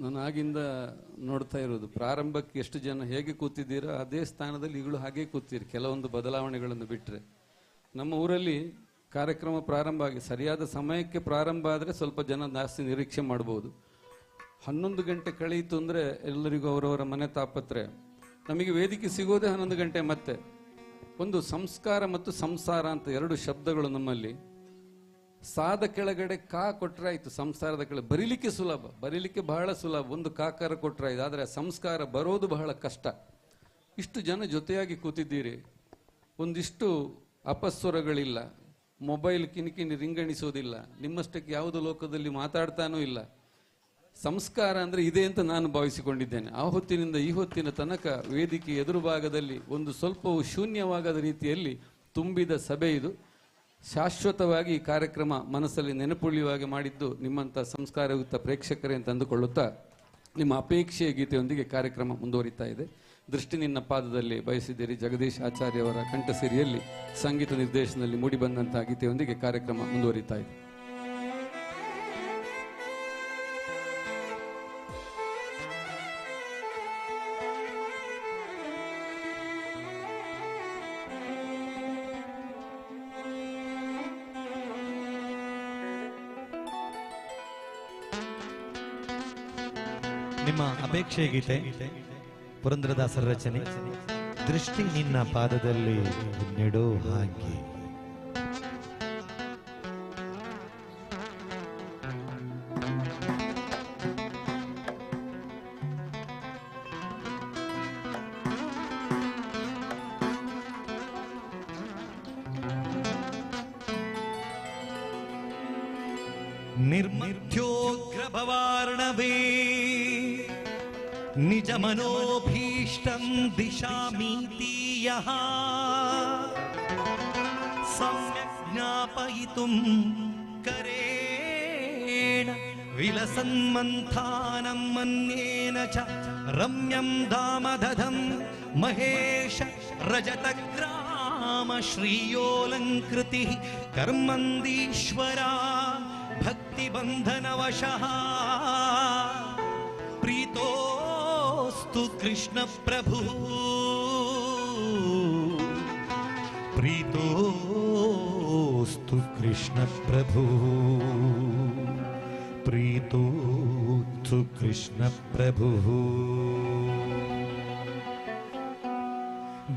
[SPEAKER 5] ನಾನು ಆಗಿಂದ ನೋಡ್ತಾ ಇರೋದು ಪ್ರಾರಂಭಕ್ಕೆ ಎಷ್ಟು ಜನ ಹೇಗೆ ಕೂತಿದ್ದೀರೋ ಅದೇ ಸ್ಥಾನದಲ್ಲಿ ಈಗಲೂ ಹಾಗೆ ಕೂತೀರಿ, ಕೆಲವೊಂದು ಬದಲಾವಣೆಗಳನ್ನು ಬಿಟ್ಟರೆ. ನಮ್ಮ ಊರಲ್ಲಿ ಕಾರ್ಯಕ್ರಮ ಪ್ರಾರಂಭ ಆಗಿ ಸರಿಯಾದ ಸಮಯಕ್ಕೆ ಪ್ರಾರಂಭ ಆದರೆ ಸ್ವಲ್ಪ ಜನ ಜಾಸ್ತಿ ನಿರೀಕ್ಷೆ ಮಾಡ್ಬೋದು. 11 ಗಂಟೆ ಕಳೆಯಿತು ಅಂದರೆ ಎಲ್ಲರಿಗೂ ಅವರವರ ಮನೆ ತಾಪತ್ರೆ. ನಮಗೆ ವೇದಿಕೆ ಸಿಗೋದೇ 11 ಗಂಟೆ. ಮತ್ತೆ ಒಂದು ಸಂಸ್ಕಾರ ಮತ್ತು ಸಂಸಾರ ಅಂತ 2 ಶಬ್ದಗಳು ನಮ್ಮಲ್ಲಿ. ಸಾದ ಕೆಳಗಡೆ ಕಾ ಕೊಟ್ರೆ ಆಯ್ತು, ಸಂಸಾರದ ಕೆಳಗೆ ಬರೀಲಿಕ್ಕೆ ಸುಲಭ, ಬರೀಲಿಕ್ಕೆ ಬಹಳ ಸುಲಭ, ಒಂದು ಕಾಕಾರ ಕೊಟ್ರೆ ಆಯ್ತು. ಆದರೆ ಸಂಸ್ಕಾರ ಬರೋದು ಬಹಳ ಕಷ್ಟ. ಇಷ್ಟು ಜನ ಜೊತೆಯಾಗಿ ಕೂತಿದ್ದೀರಿ, ಒಂದಿಷ್ಟು ಅಪಸ್ವರಗಳಿಲ್ಲ, ಮೊಬೈಲ್ ಕಿನಿಕಿನಿ ರಿಂಗಣಿಸೋದಿಲ್ಲ, ನಿಮ್ಮಷ್ಟಕ್ಕೆ ಯಾವುದು ಲೋಕದಲ್ಲಿ ಮಾತಾಡ್ತಾನೂ ಇಲ್ಲ. ಸಂಸ್ಕಾರ ಅಂದರೆ ಇದೆ ಅಂತ ನಾನು ಭಾವಿಸಿಕೊಂಡಿದ್ದೇನೆ. ಆ ಹೊತ್ತಿನಿಂದ ಈ ಹೊತ್ತಿನ ತನಕ ವೇದಿಕೆ ಎದುರು ಭಾಗದಲ್ಲಿ ಒಂದು ಸ್ವಲ್ಪವೂ ಶೂನ್ಯವಾಗದ ರೀತಿಯಲ್ಲಿ ತುಂಬಿದ ಸಭೆ ಇದು. ಶಾಶ್ವತವಾಗಿ ಈ ಕಾರ್ಯಕ್ರಮ ಮನಸ್ಸಲ್ಲಿ ನೆನಪುಳಿಯುವಾಗೆ ಮಾಡಿದ್ದು ನಿಮ್ಮಂಥ ಸಂಸ್ಕಾರಯುಕ್ತ ಪ್ರೇಕ್ಷಕರೇ ಅಂತ ಅಂದುಕೊಳ್ಳುತ್ತಾ ನಿಮ್ಮ ಅಪೇಕ್ಷೆಯ ಗೀತೆಯೊಂದಿಗೆ ಕಾರ್ಯಕ್ರಮ ಮುಂದುವರಿತಾ ಇದೆ. ದೃಷ್ಟಿ ನಿನ್ನ ಪಾದದಲ್ಲಿ ಬಯಸಿದ್ದೀರಿ ಜಗದೀಶ್ ಆಚಾರ್ಯ ಅವರ ಕಂಠಸಿರಿಯಲ್ಲಿ ಸಂಗೀತ ನಿರ್ದೇಶನದಲ್ಲಿ ಮೂಡಿಬಂದಂತಹ ಗೀತೆಯೊಂದಿಗೆ ಕಾರ್ಯಕ್ರಮ ಮುಂದುವರಿತಾ ಇದೆ.
[SPEAKER 7] ನಿಮ್ಮ ಅಪೇಕ್ಷೆ ಗೀತೆ ಪುರಂದರದಾಸರ ರಚನೆ ದೃಷ್ಟಿ ನಿನ್ನ ಪಾದದಲ್ಲಿ ನೆಡೋ ಹಾಗೆ. ನಿರ್ಮಧ್ಯೋಗ್ರಭವಾರ್ಣವೇ ನಿಜ ಮನೋಭೀಷ್ಟಂ ದಿಶಾಮೀತಿ ಯಃ ಸಮ್ಯಕ್ ಜ್ಞಾಪಯಿತುಂ ಕರೇಣ ವಿಲಸನ್ಮಂಥಾನಂ ಮನ್ಯೇನ ಚ ರಮ್ಯಂ ಧಾಮದಧಂ ಮಹೇಶ ರಜತಗ್ರಾಮ ಶ್ರೀಯೋಲಂಕೃತಿ ಕರ್ಮಂದೀಶ್ವರ ಭಕ್ತಿ ಬಂಧನವಶಃ ಪ್ರೀತೋಸ್ತು ಕೃಷ್ಣ ಪ್ರಭು ಪ್ರೀತೋಸ್ತು ಕೃಷ್ಣ ಪ್ರಭು ಪ್ರೀತೋಸ್ತು ಕೃಷ್ಣ ಪ್ರಭು.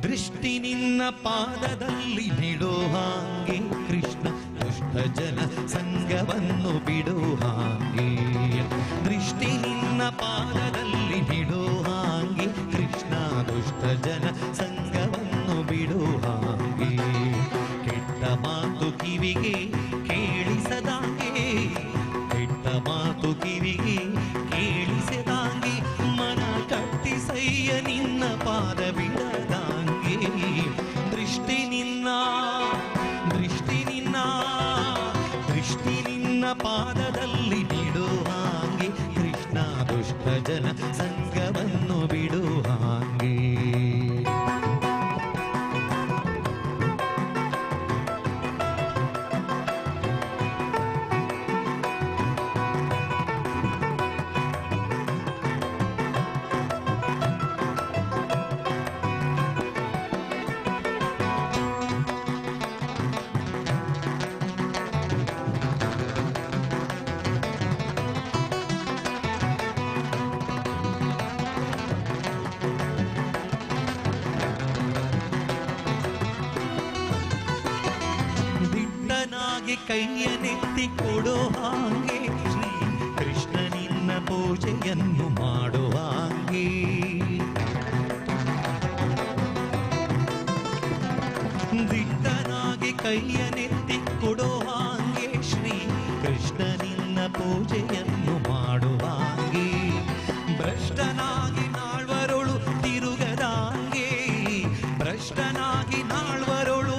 [SPEAKER 7] ದೃಷ್ಟಿ ನಿನ್ನ ಪಾದದಲ್ಲಿ ಬಿಡೋ ಹಾಗೆ ಕೃಷ್ಣ ದುಷ್ಟ ಜನ ಸಂಗವನ್ನು ಬಿಡೋ ಹಾಗೆ. ದೃಷ್ಟಿ ನಿನ್ನ ಪಾದದಲ್ಲಿ ಬಿಡೋ ಹಾಗೆ ಕೃಷ್ಣ ದುಷ್ಟ ಜನ ಸಂಗವನ್ನು ಬಿಡೋ ಹಾಗೆ. ಕೆಟ್ಟ ಮಾತು ಕಿವಿಗೆ ಕೇಳಿಸದಾಗೆ, ಕೆಟ್ಟ ಮಾತು ಕಿವಿಗೆ ಕೇಳಿಸದಾಗೆ, ಮನ ಕಟ್ಟಿಸಯ್ಯ ನಿನ್ನ ಪಾದ ಬಿಡದಾಗೆ. ದೃಷ್ಟಿ ನಿನ್ನ ದೃಷ್ಟಿ ನಿನ್ನ ದೃಷ್ಟಿ ನಿನ್ನ ಪಾದದಲ್ಲಿ ಬಿಡೋ ಹಾಗೆ ಕೃಷ್ಣ ದುಷ್ಟ ಜನ ಸಂಗವನ್ನು ಬಿಡೋ ಹಾಗೆ. ಕೈಯನೆತ್ತಿ ಕೊಡೋ ಹಾಗೆ ಶ್ರೀ ಕೃಷ್ಣ ನಿನ್ನ ಪೂಜೆಯನ್ನು ಮಾಡೋ ಹಾಗೆ. ದಿಟ್ಟನಾಗಿ ಕೈಯನೆತ್ತಿ ಕೊಡೋ ಹಾಗೆ ಶ್ರೀ ಕೃಷ್ಣ ನಿನ್ನ ಪೂಜೆಯನ್ನು ಮಾಡೋ ಹಾಗೆ. ಭ್ರಷ್ಟನಾಗಿ ನಾಳ್ವರೊಳು ತಿರುಗದಾಂಗೆ, ಭ್ರಷ್ಟನಾಗಿ ನಾಳ್ವರೊಳು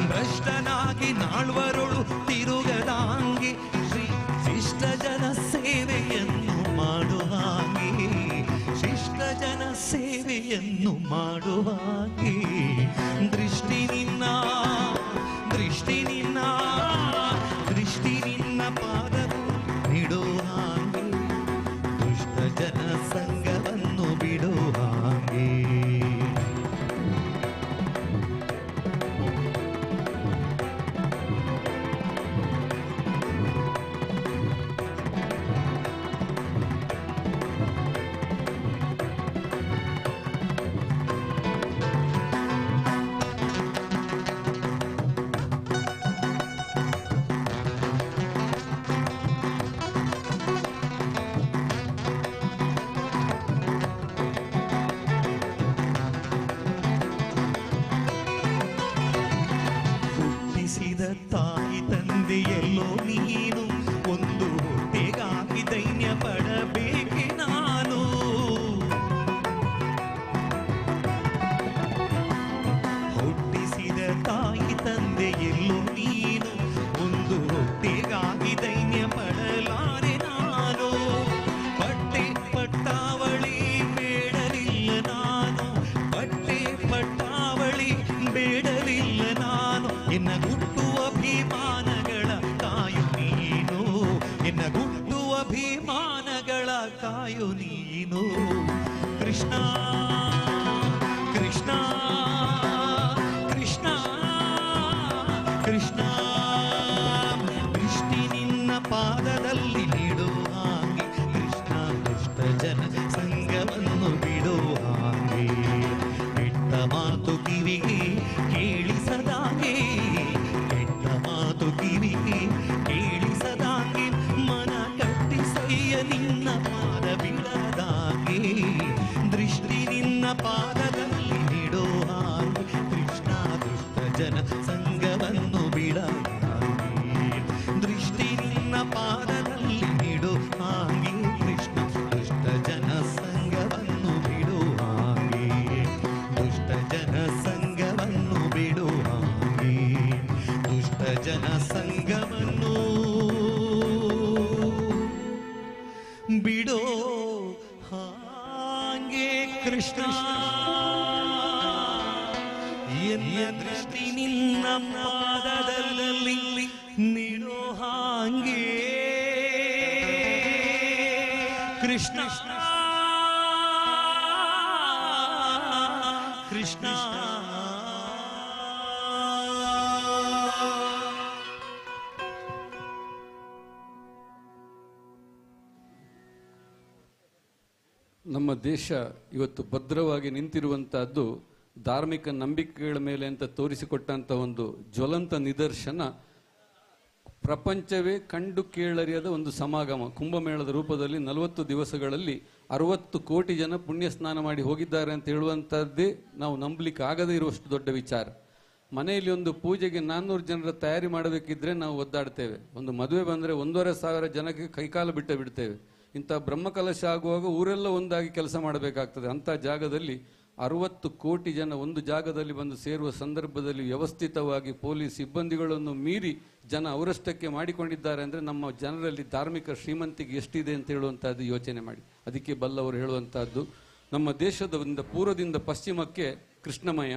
[SPEAKER 7] ಭ್ರಷ್ಟನಾಗಿ ನಾಳ್ವರೊಳು ತಿರುಗದಾಂಗೆ ಶ್ರೀ ಶಿಷ್ಟ ಜನ ಸೇವೆಯನ್ನು ಮಾಡು ಹಾಗೆ, ಶಿಷ್ಟ ಜನ ಸೇವೆಯನ್ನು ಮಾಡು ಹಾಗೆ. ದೃಷ್ಟಿ ನಿನ್ನ ದೃಷ್ಟಿ ನಿನ್ನ ದೃಷ್ಟಿ ನಿನ್ನ ಪಾದವು ಬಿಡೋ ಹಾಗೆ ದುಷ್ಟ ಜನ ಸಂಗವನ್ನು ಬಿಡೋ ಹಾಗೆ. ತಾಯಿ ತಂದೆಯಲ್ಲೋ ನೀನು ಒಂದು ಹೊಟ್ಟೆಗಾಗಿ ದೈನ್ಯ ಪಡಬೇಕೆ ನಾನು. ಹುಟ್ಟಿಸಿದ ತಾಯಿ ತಂದೆಯಲ್ಲೋ ನೀನು ಒಂದು ಹೊಟ್ಟೆಗಾಗಿ ದೈನ್ಯ ಪಡಲಾರೆ ನಾನು. ಬಟ್ಟೆ ಪಟ್ಟಾವಳಿ ಬೇಡಲಿಲ್ಲ ನಾನು, ಬಟ್ಟೆ ಪಟ್ಟಾವಳಿ ಬೇಡಲಿಲ್ಲ ನಾನು. ಎನ್ನ ಗುಟ್ಟುವ ಅಭಿಮಾನಗಳ ಕಾಯು ನೀನು, ಎನ್ನ ಗುಟ್ಟುವ ಅಭಿಮಾನಗಳ ಕಾಯು ನೀನು. ಕೃಷ್ಣ ಕೃಷ್ಣ ಕೃಷ್ಣ ಕೃಷ್ಣ. ದೃಷ್ಟಿ ನಿನ್ನ ಪಾದದಲ್ಲಿ ನೀಡು ಹಾಗೆ ದೃಷ್ಟಿ ನಿನ್ನ ಪಾದದಲ್ಲಿ ನೀಡೋ ಹಾಗೆ ಕೃಷ್ಣ ದುಷ್ಟ ಜನ ಸಂಗವನ್ನು ಬಿಡ ದೃಷ್ಟಿ ನಿನ್ನ ಪಾದದಲ್ಲಿ ನೀಡೋ ಹಾಗೆ ಕೃಷ್ಣ ದುಷ್ಟ ಜನ ಸಂಗವನ್ನು ಬಿಡೋ ಹಾಗೆ ದುಷ್ಟ ಜನ ಸಂಗವನ್ನು ಬಿಡೋ ಹಾಗೆ ದುಷ್ಟ ಜನ ಸಂಗವನ್ನು ಬಿಡೋ ಹಾಗೆ ಕೃಷ್ಣ ಎನ್ನ ದೃಷ್ಟಿ ನಿನ್ನ ಪಾದದಲ್ಲಿ ನೀಡೋ ಹಾಗೆ ಕೃಷ್ಣ ಕೃಷ್ಣ
[SPEAKER 5] ನಮ್ಮ ದೇಶ ಇವತ್ತು ಭದ್ರವಾಗಿ ನಿಂತಿರುವಂತಹದ್ದು ಧಾರ್ಮಿಕ ನಂಬಿಕೆಗಳ ಮೇಲೆ ಅಂತ ತೋರಿಸಿಕೊಟ್ಟಂತ ಒಂದು ಜ್ವಲಂತ ನಿದರ್ಶನ. ಪ್ರಪಂಚವೇ ಕಂಡು ಕೇಳರಿಯದ ಒಂದು ಸಮಾಗಮ ಕುಂಭಮೇಳದ ರೂಪದಲ್ಲಿ 40 ದಿವಸಗಳಲ್ಲಿ 60 ಕೋಟಿ ಜನ ಪುಣ್ಯ ಸ್ನಾನ ಮಾಡಿ ಹೋಗಿದ್ದಾರೆ ಅಂತ ಹೇಳುವಂತಹದ್ದೇ ನಾವು ನಂಬಲಿಕ್ಕೆ ಆಗದೇ ಇರುವಷ್ಟು ದೊಡ್ಡ ವಿಚಾರ. ಮನೆಯಲ್ಲಿ ಒಂದು ಪೂಜೆಗೆ 400 ಜನರ ತಯಾರಿ ಮಾಡಬೇಕಿದ್ರೆ ನಾವು ಒದ್ದಾಡ್ತೇವೆ. ಒಂದು ಮದುವೆ ಬಂದರೆ 1,500 ಜನಕ್ಕೆ ಕೈಕಾಲು ಬಿಡ್ತೇವೆ. ಇಂಥ ಬ್ರಹ್ಮಕಲಶ ಆಗುವಾಗ ಊರೆಲ್ಲ ಒಂದಾಗಿ ಕೆಲಸ ಮಾಡಬೇಕಾಗ್ತದೆ. ಅಂಥ ಜಾಗದಲ್ಲಿ 60 ಕೋಟಿ ಜನ ಒಂದು ಜಾಗದಲ್ಲಿ ಬಂದು ಸೇರುವ ಸಂದರ್ಭದಲ್ಲಿ ವ್ಯವಸ್ಥಿತವಾಗಿ ಪೊಲೀಸ್ ಸಿಬ್ಬಂದಿಗಳನ್ನು ಮೀರಿ ಜನ ಅವರಷ್ಟಕ್ಕೆ ಮಾಡಿಕೊಂಡಿದ್ದಾರೆ ಅಂದರೆ ನಮ್ಮ ಜನರಲ್ಲಿ ಧಾರ್ಮಿಕ ಶ್ರೀಮಂತಿಗೆ ಎಷ್ಟಿದೆ ಅಂತ ಹೇಳುವಂತಹದ್ದು ಯೋಚನೆ ಮಾಡಿ. ಅದಕ್ಕೆ ಬಲ್ಲವರು ಹೇಳುವಂತಹದ್ದು, ನಮ್ಮ ದೇಶದ ಪೂರ್ವದಿಂದ ಪಶ್ಚಿಮಕ್ಕೆ ಕೃಷ್ಣಮಯ,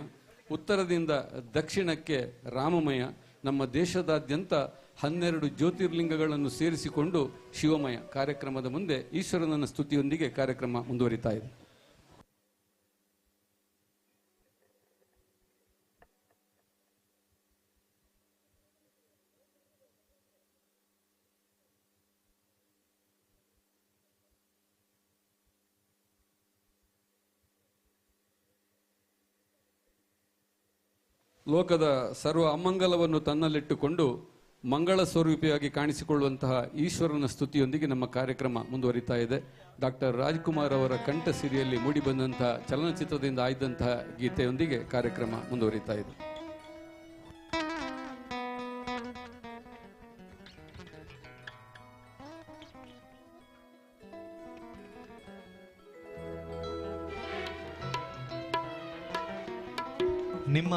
[SPEAKER 5] ಉತ್ತರದಿಂದ ದಕ್ಷಿಣಕ್ಕೆ ರಾಮಮಯ, ನಮ್ಮ ದೇಶದಾದ್ಯಂತ 12 ಜ್ಯೋತಿರ್ಲಿಂಗಗಳನ್ನು ಸೇರಿಸಿಕೊಂಡು ಶಿವಮಯ. ಕಾರ್ಯಕ್ರಮದ ಮುಂದೆ ಈಶ್ವರನ ಸ್ತುತಿಯೊಂದಿಗೆ ಕಾರ್ಯಕ್ರಮ ಮುಂದುವರಿತಾ ಇದೆ. ಲೋಕದ ಸರ್ವ ಅಮಂಗಲವನ್ನು ತನ್ನಲ್ಲಿಟ್ಟುಕೊಂಡು ಮಂಗಳ ಸ್ವರೂಪಿಯಾಗಿ ಕಾಣಿಸಿಕೊಳ್ಳುವಂತಹ ಈಶ್ವರನ ಸ್ತುತಿಯೊಂದಿಗೆ ನಮ್ಮ ಕಾರ್ಯಕ್ರಮ ಮುಂದುವರಿತಾ ಇದೆ. ಡಾಕ್ಟರ್ ರಾಜ್ಕುಮಾರ್ ಅವರ ಕಂಠಸಿರಿಯಲ್ಲಿ ಮೂಡಿಬಂದಂತಹ ಚಲನಚಿತ್ರದಿಂದ ಆಯ್ದಂತಹ ಗೀತೆಯೊಂದಿಗೆ ಕಾರ್ಯಕ್ರಮ ಮುಂದುವರಿತಾ ಇದೆ.
[SPEAKER 7] ನಿಮ್ಮ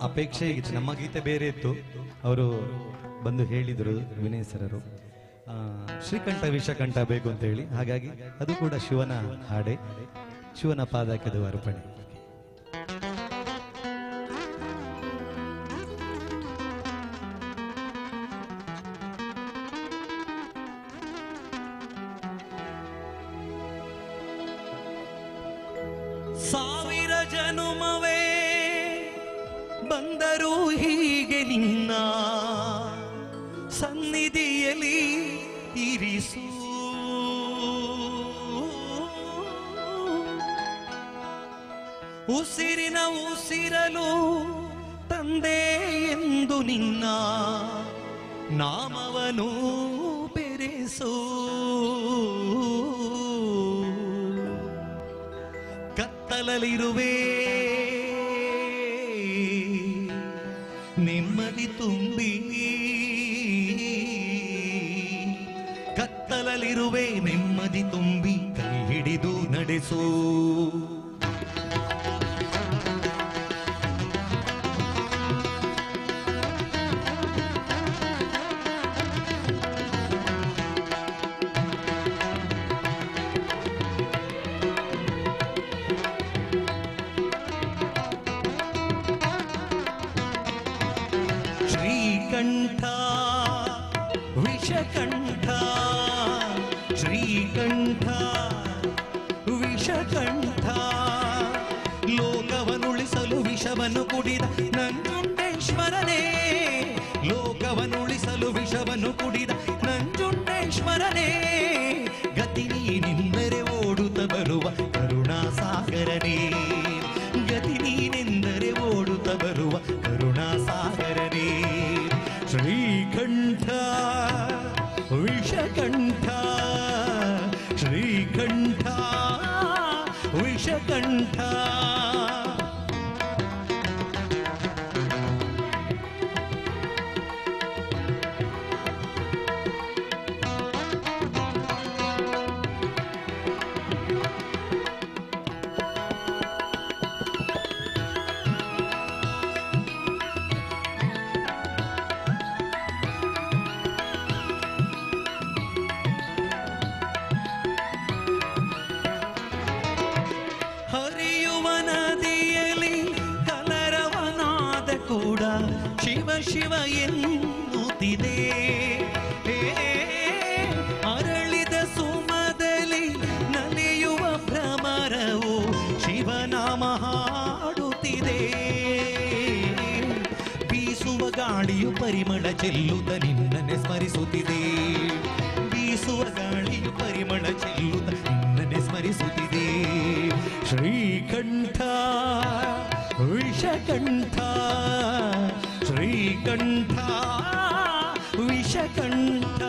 [SPEAKER 7] ಅಪೇಕ್ಷೆ ಇತ್ತು, ನಮ್ಮ ಗೀತೆ ಬೇರೆ ಇತ್ತು. ಅವರು ಬಂದು ಹೇಳಿದರು ವಿನಯ್ ಸರರು, ಶ್ರೀಕಂಠ ವಿಷಕಂಠ ಬೇಕು ಅಂತ ಹೇಳಿ. ಹಾಗಾಗಿ ಅದು ಕೂಡ ಶಿವನ ಹಾಡೆ, ಶಿವನ ಪಾದಕ್ಕೆ ಅದು ಅರ್ಪಣೆ. ಸಾವಿರ ಜನುಮವೇ ಬಂದರೂ ಹೀಗೆ ನಿನ್ನ ಸನ್ನಿಧಿಯಲ್ಲಿ ಇರಿಸು. ಉಸಿರಿನ ಉಸಿರಲು ತಂದೆ ಎಂದು ನಿನ್ನ ನಾಮವನು ಬೆರೆಸು. ಕತ್ತಲಲ್ಲಿರುವೆ ನೆಮ್ಮದಿ ತುಂಬಿ, ಕತ್ತಲಲ್ಲಿರುವೆ ನೆಮ್ಮದಿ ತುಂಬಿ ಕೈ ಹಿಡಿದು ನಡೆಸು. ಶ್ರೀಕಂಠ ವಿಷಕಂಠ, ಶ್ರೀಕಂಠ ವಿಷಕಂಠ, ಲೋಕವನ್ನುಳಿಸಲು ವಿಷವನ್ನು ಕುಡಿದ ನಂಜುಂಡೇಶ್ವರನೇ, ಲೋಕವನ್ನುಳಿಸಲು ವಿಷವನ್ನು ಕುಡಿದ ನಂಜುಂಡೇಶ್ವರನೇ, ಗತಿ ನೀನೆಂದರೆ ಓಡುತ್ತ ಬರುವ ಕರುಣಾಸಾಗರನೇ, ಗತಿ ನೀನೆಂದರೆ ಓಡುತ್ತ ಬರುವ ಕರುಣಾಸಾಗರನೇ. ಶ್ರೀಕಂಠ ವಿಷಕಂಠ, ಶ್ರೀಕಂಠ ವಿಷಕಂಠ ಹರಿಯುವ ನದಿಯಲ್ಲಿ ಕಲರವನಾದ ಕೂಡ ಶಿವ ಶಿವ ಎನ್ನುತ್ತಿದೆ. ಅರಳಿದ ಸುಮದಲ್ಲಿ ನಲಿಯುವ ಭ್ರಮರವು ಶಿವನಾಮ ಹಾಡುತ್ತಿದೆ. ಬೀಸುವ ಗಾಳಿಯು ಪರಿಮಳ ಚೆಲ್ಲುತ್ತ ನಿನ್ನನ್ನೇ ಸ್ಮರಿಸುತ್ತಿದೆ. ಬೀಸುವ ಗಾಳಿಯು ಪರಿಮಳ ಚೆಲ್ಲುತ್ತ ನಿನ್ನನ್ನೇ ಸ್ಮರಿಸುತ್ತಿದೆ. ಶ್ರೀಕಂಠ ವಿಷಕಂಠ ಶ್ರೀಕಂಠ ವಿಷಕಂಠ.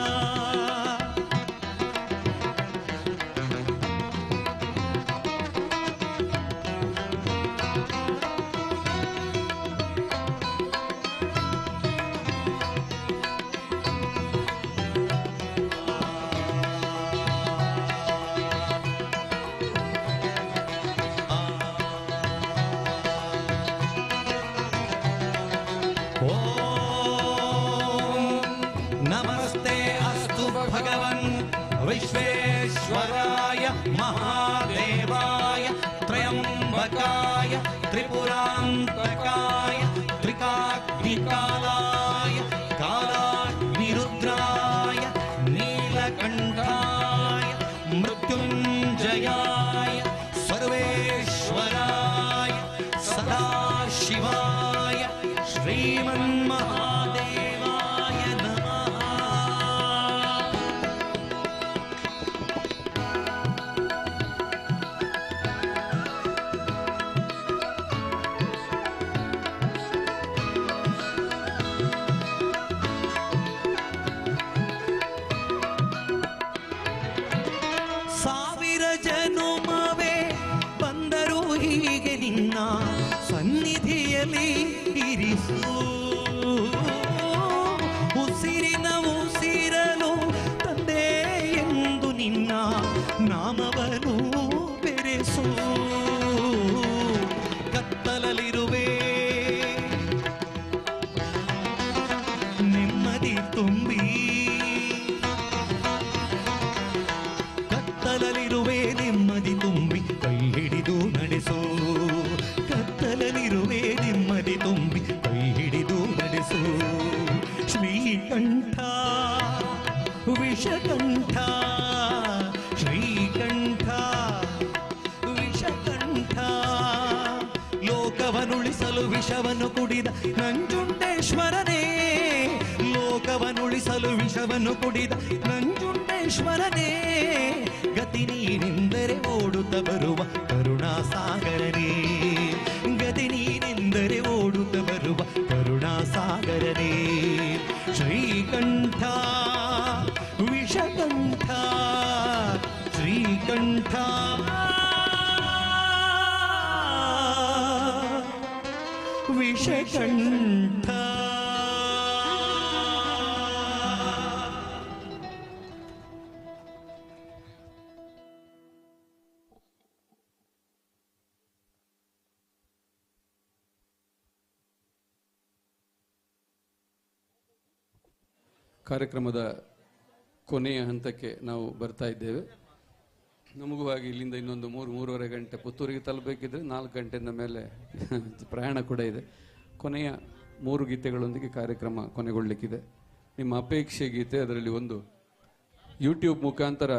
[SPEAKER 7] नमस्ते अस्तु भगवन् विश्वेश्वराय महादेवाय त्र्यंबकाय त्रिपुरान्तकाय त्रिकाग्निकालाय कालाग्निरुद्राय नीलकण्ठाय मृत्युञ्जयाय सर्वेश्वराय सदाशिवाय श्रीमन्महादेवाय नमः. ಸಾವಿರ ಜನುಮವೇ ಬಂದರೂ ಹೀಗೆ ನಿನ್ನ ಸನ್ನಿಧಿಯಲ್ಲಿ ಇರಿಸು. ಉಸಿರಿನ ಉಸಿರಲು ತಂದೆ ಎಂದು ನಿನ್ನ ನಾಮವನ್ನು ಬೆರೆಸು. ಕತ್ತಲಲ್ಲಿರುವೆ ನೆಮ್ಮದಿ ತುಂಬಿ. ಕತ್ತಲಲ್ಲಿರುವೆ ನೆಮ್ಮದಿ ತುಂಬಿ ಕೈ ಹಿಡಿದು ನಡೆಸು. ಕತ್ತಲಲ್ಲಿರುವೆ ನೆಮ್ಮದಿ ತುಂಬಿ ಕೈ ಹಿಡಿದು ನಡೆಸು. ಶ್ರೀಕಂಠ ವಿಷಕಂಠ ಶ್ರೀಕಂಠ ವಿಷಕಂಠ. ಲೋಕವನುಳಿಸಲು ವಿಷವನ್ನು ಕುಡಿದ ನಂಜುಂಡೇಶ್ವರನೇ. ಲೋಕವನುಳಿಸಲು ವಿಷವನ್ನು ಕುಡಿದ ನಂಜುಂಡೇಶ್ವರನೇ. ಗತಿ ನೀನೆಂದರೆ ಓಡುತ್ತ ಬರುವ ಕರುಣಾಸಾಗರನೇ. ಗತಿ ನೀನೆಂದರೆ ಓಡುತ್ತ ಬರುವ ಕರುಣಾಸಾಗರನೇ. ಶ್ರೀಕಂಠ ವಿಷಕಂಠ ಶ್ರೀಕಂಠ ವಿಷಕಂಠ.
[SPEAKER 5] ಕಾರ್ಯಕ್ರಮದ ಕೊನೆಯ ಹಂತಕ್ಕೆ ನಾವು ಬರ್ತಾ ಇದ್ದೇವೆ. ನಮಗೂ ಹಾಗೆ ಇಲ್ಲಿಂದ ಇನ್ನೊಂದು 3-3.5 ಗಂಟೆ ಪುತ್ತೂರಿಗೆ ತಲುಪಬೇಕಿದ್ರೆ 4 ಗಂಟೆಯಿಂದ ಮೇಲೆ ಪ್ರಯಾಣ ಕೂಡ ಇದೆ. ಕೊನೆಯ 3 ಗೀತೆಗಳೊಂದಿಗೆ ಕಾರ್ಯಕ್ರಮ ಕೊನೆಗೊಳ್ಳಲಿಕ್ಕಿದೆ. ನಿಮ್ಮ ಅಪೇಕ್ಷೆ ಗೀತೆ, ಅದರಲ್ಲಿ ಒಂದು ಯೂಟ್ಯೂಬ್ ಮುಖಾಂತರ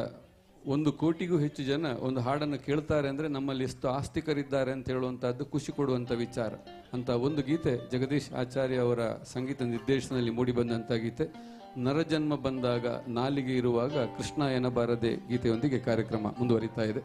[SPEAKER 5] 1 ಕೋಟಿಗೂ ಹೆಚ್ಚು ಜನ ಒಂದು ಹಾಡನ್ನು ಕೇಳ್ತಾರೆ ಅಂದರೆ ನಮ್ಮಲ್ಲಿ ಎಷ್ಟು ಆಸ್ತಿಕರಿದ್ದಾರೆ ಅಂತ ಹೇಳುವಂಥದ್ದು ಖುಷಿ ಕೊಡುವಂಥ ವಿಚಾರ. ಅಂತ ಒಂದು ಗೀತೆ ಜಗದೀಶ್ ಆಚಾರ್ಯ ಅವರ ಸಂಗೀತ ನಿರ್ದೇಶನದಲ್ಲಿ ಮೂಡಿಬಂದಂಥ ಗೀತೆ, ನರಜನ್ಮ ಬಂದಾಗ ನಾಲಿಗೆ ಇರುವಾಗ ಕೃಷ್ಣ ಎನ್ನಬಾರದೆ ಗೀತೆಯೊಂದಿಗೆ ಕಾರ್ಯಕ್ರಮ ಮುಂದುವರಿತಾ ಇದೆ.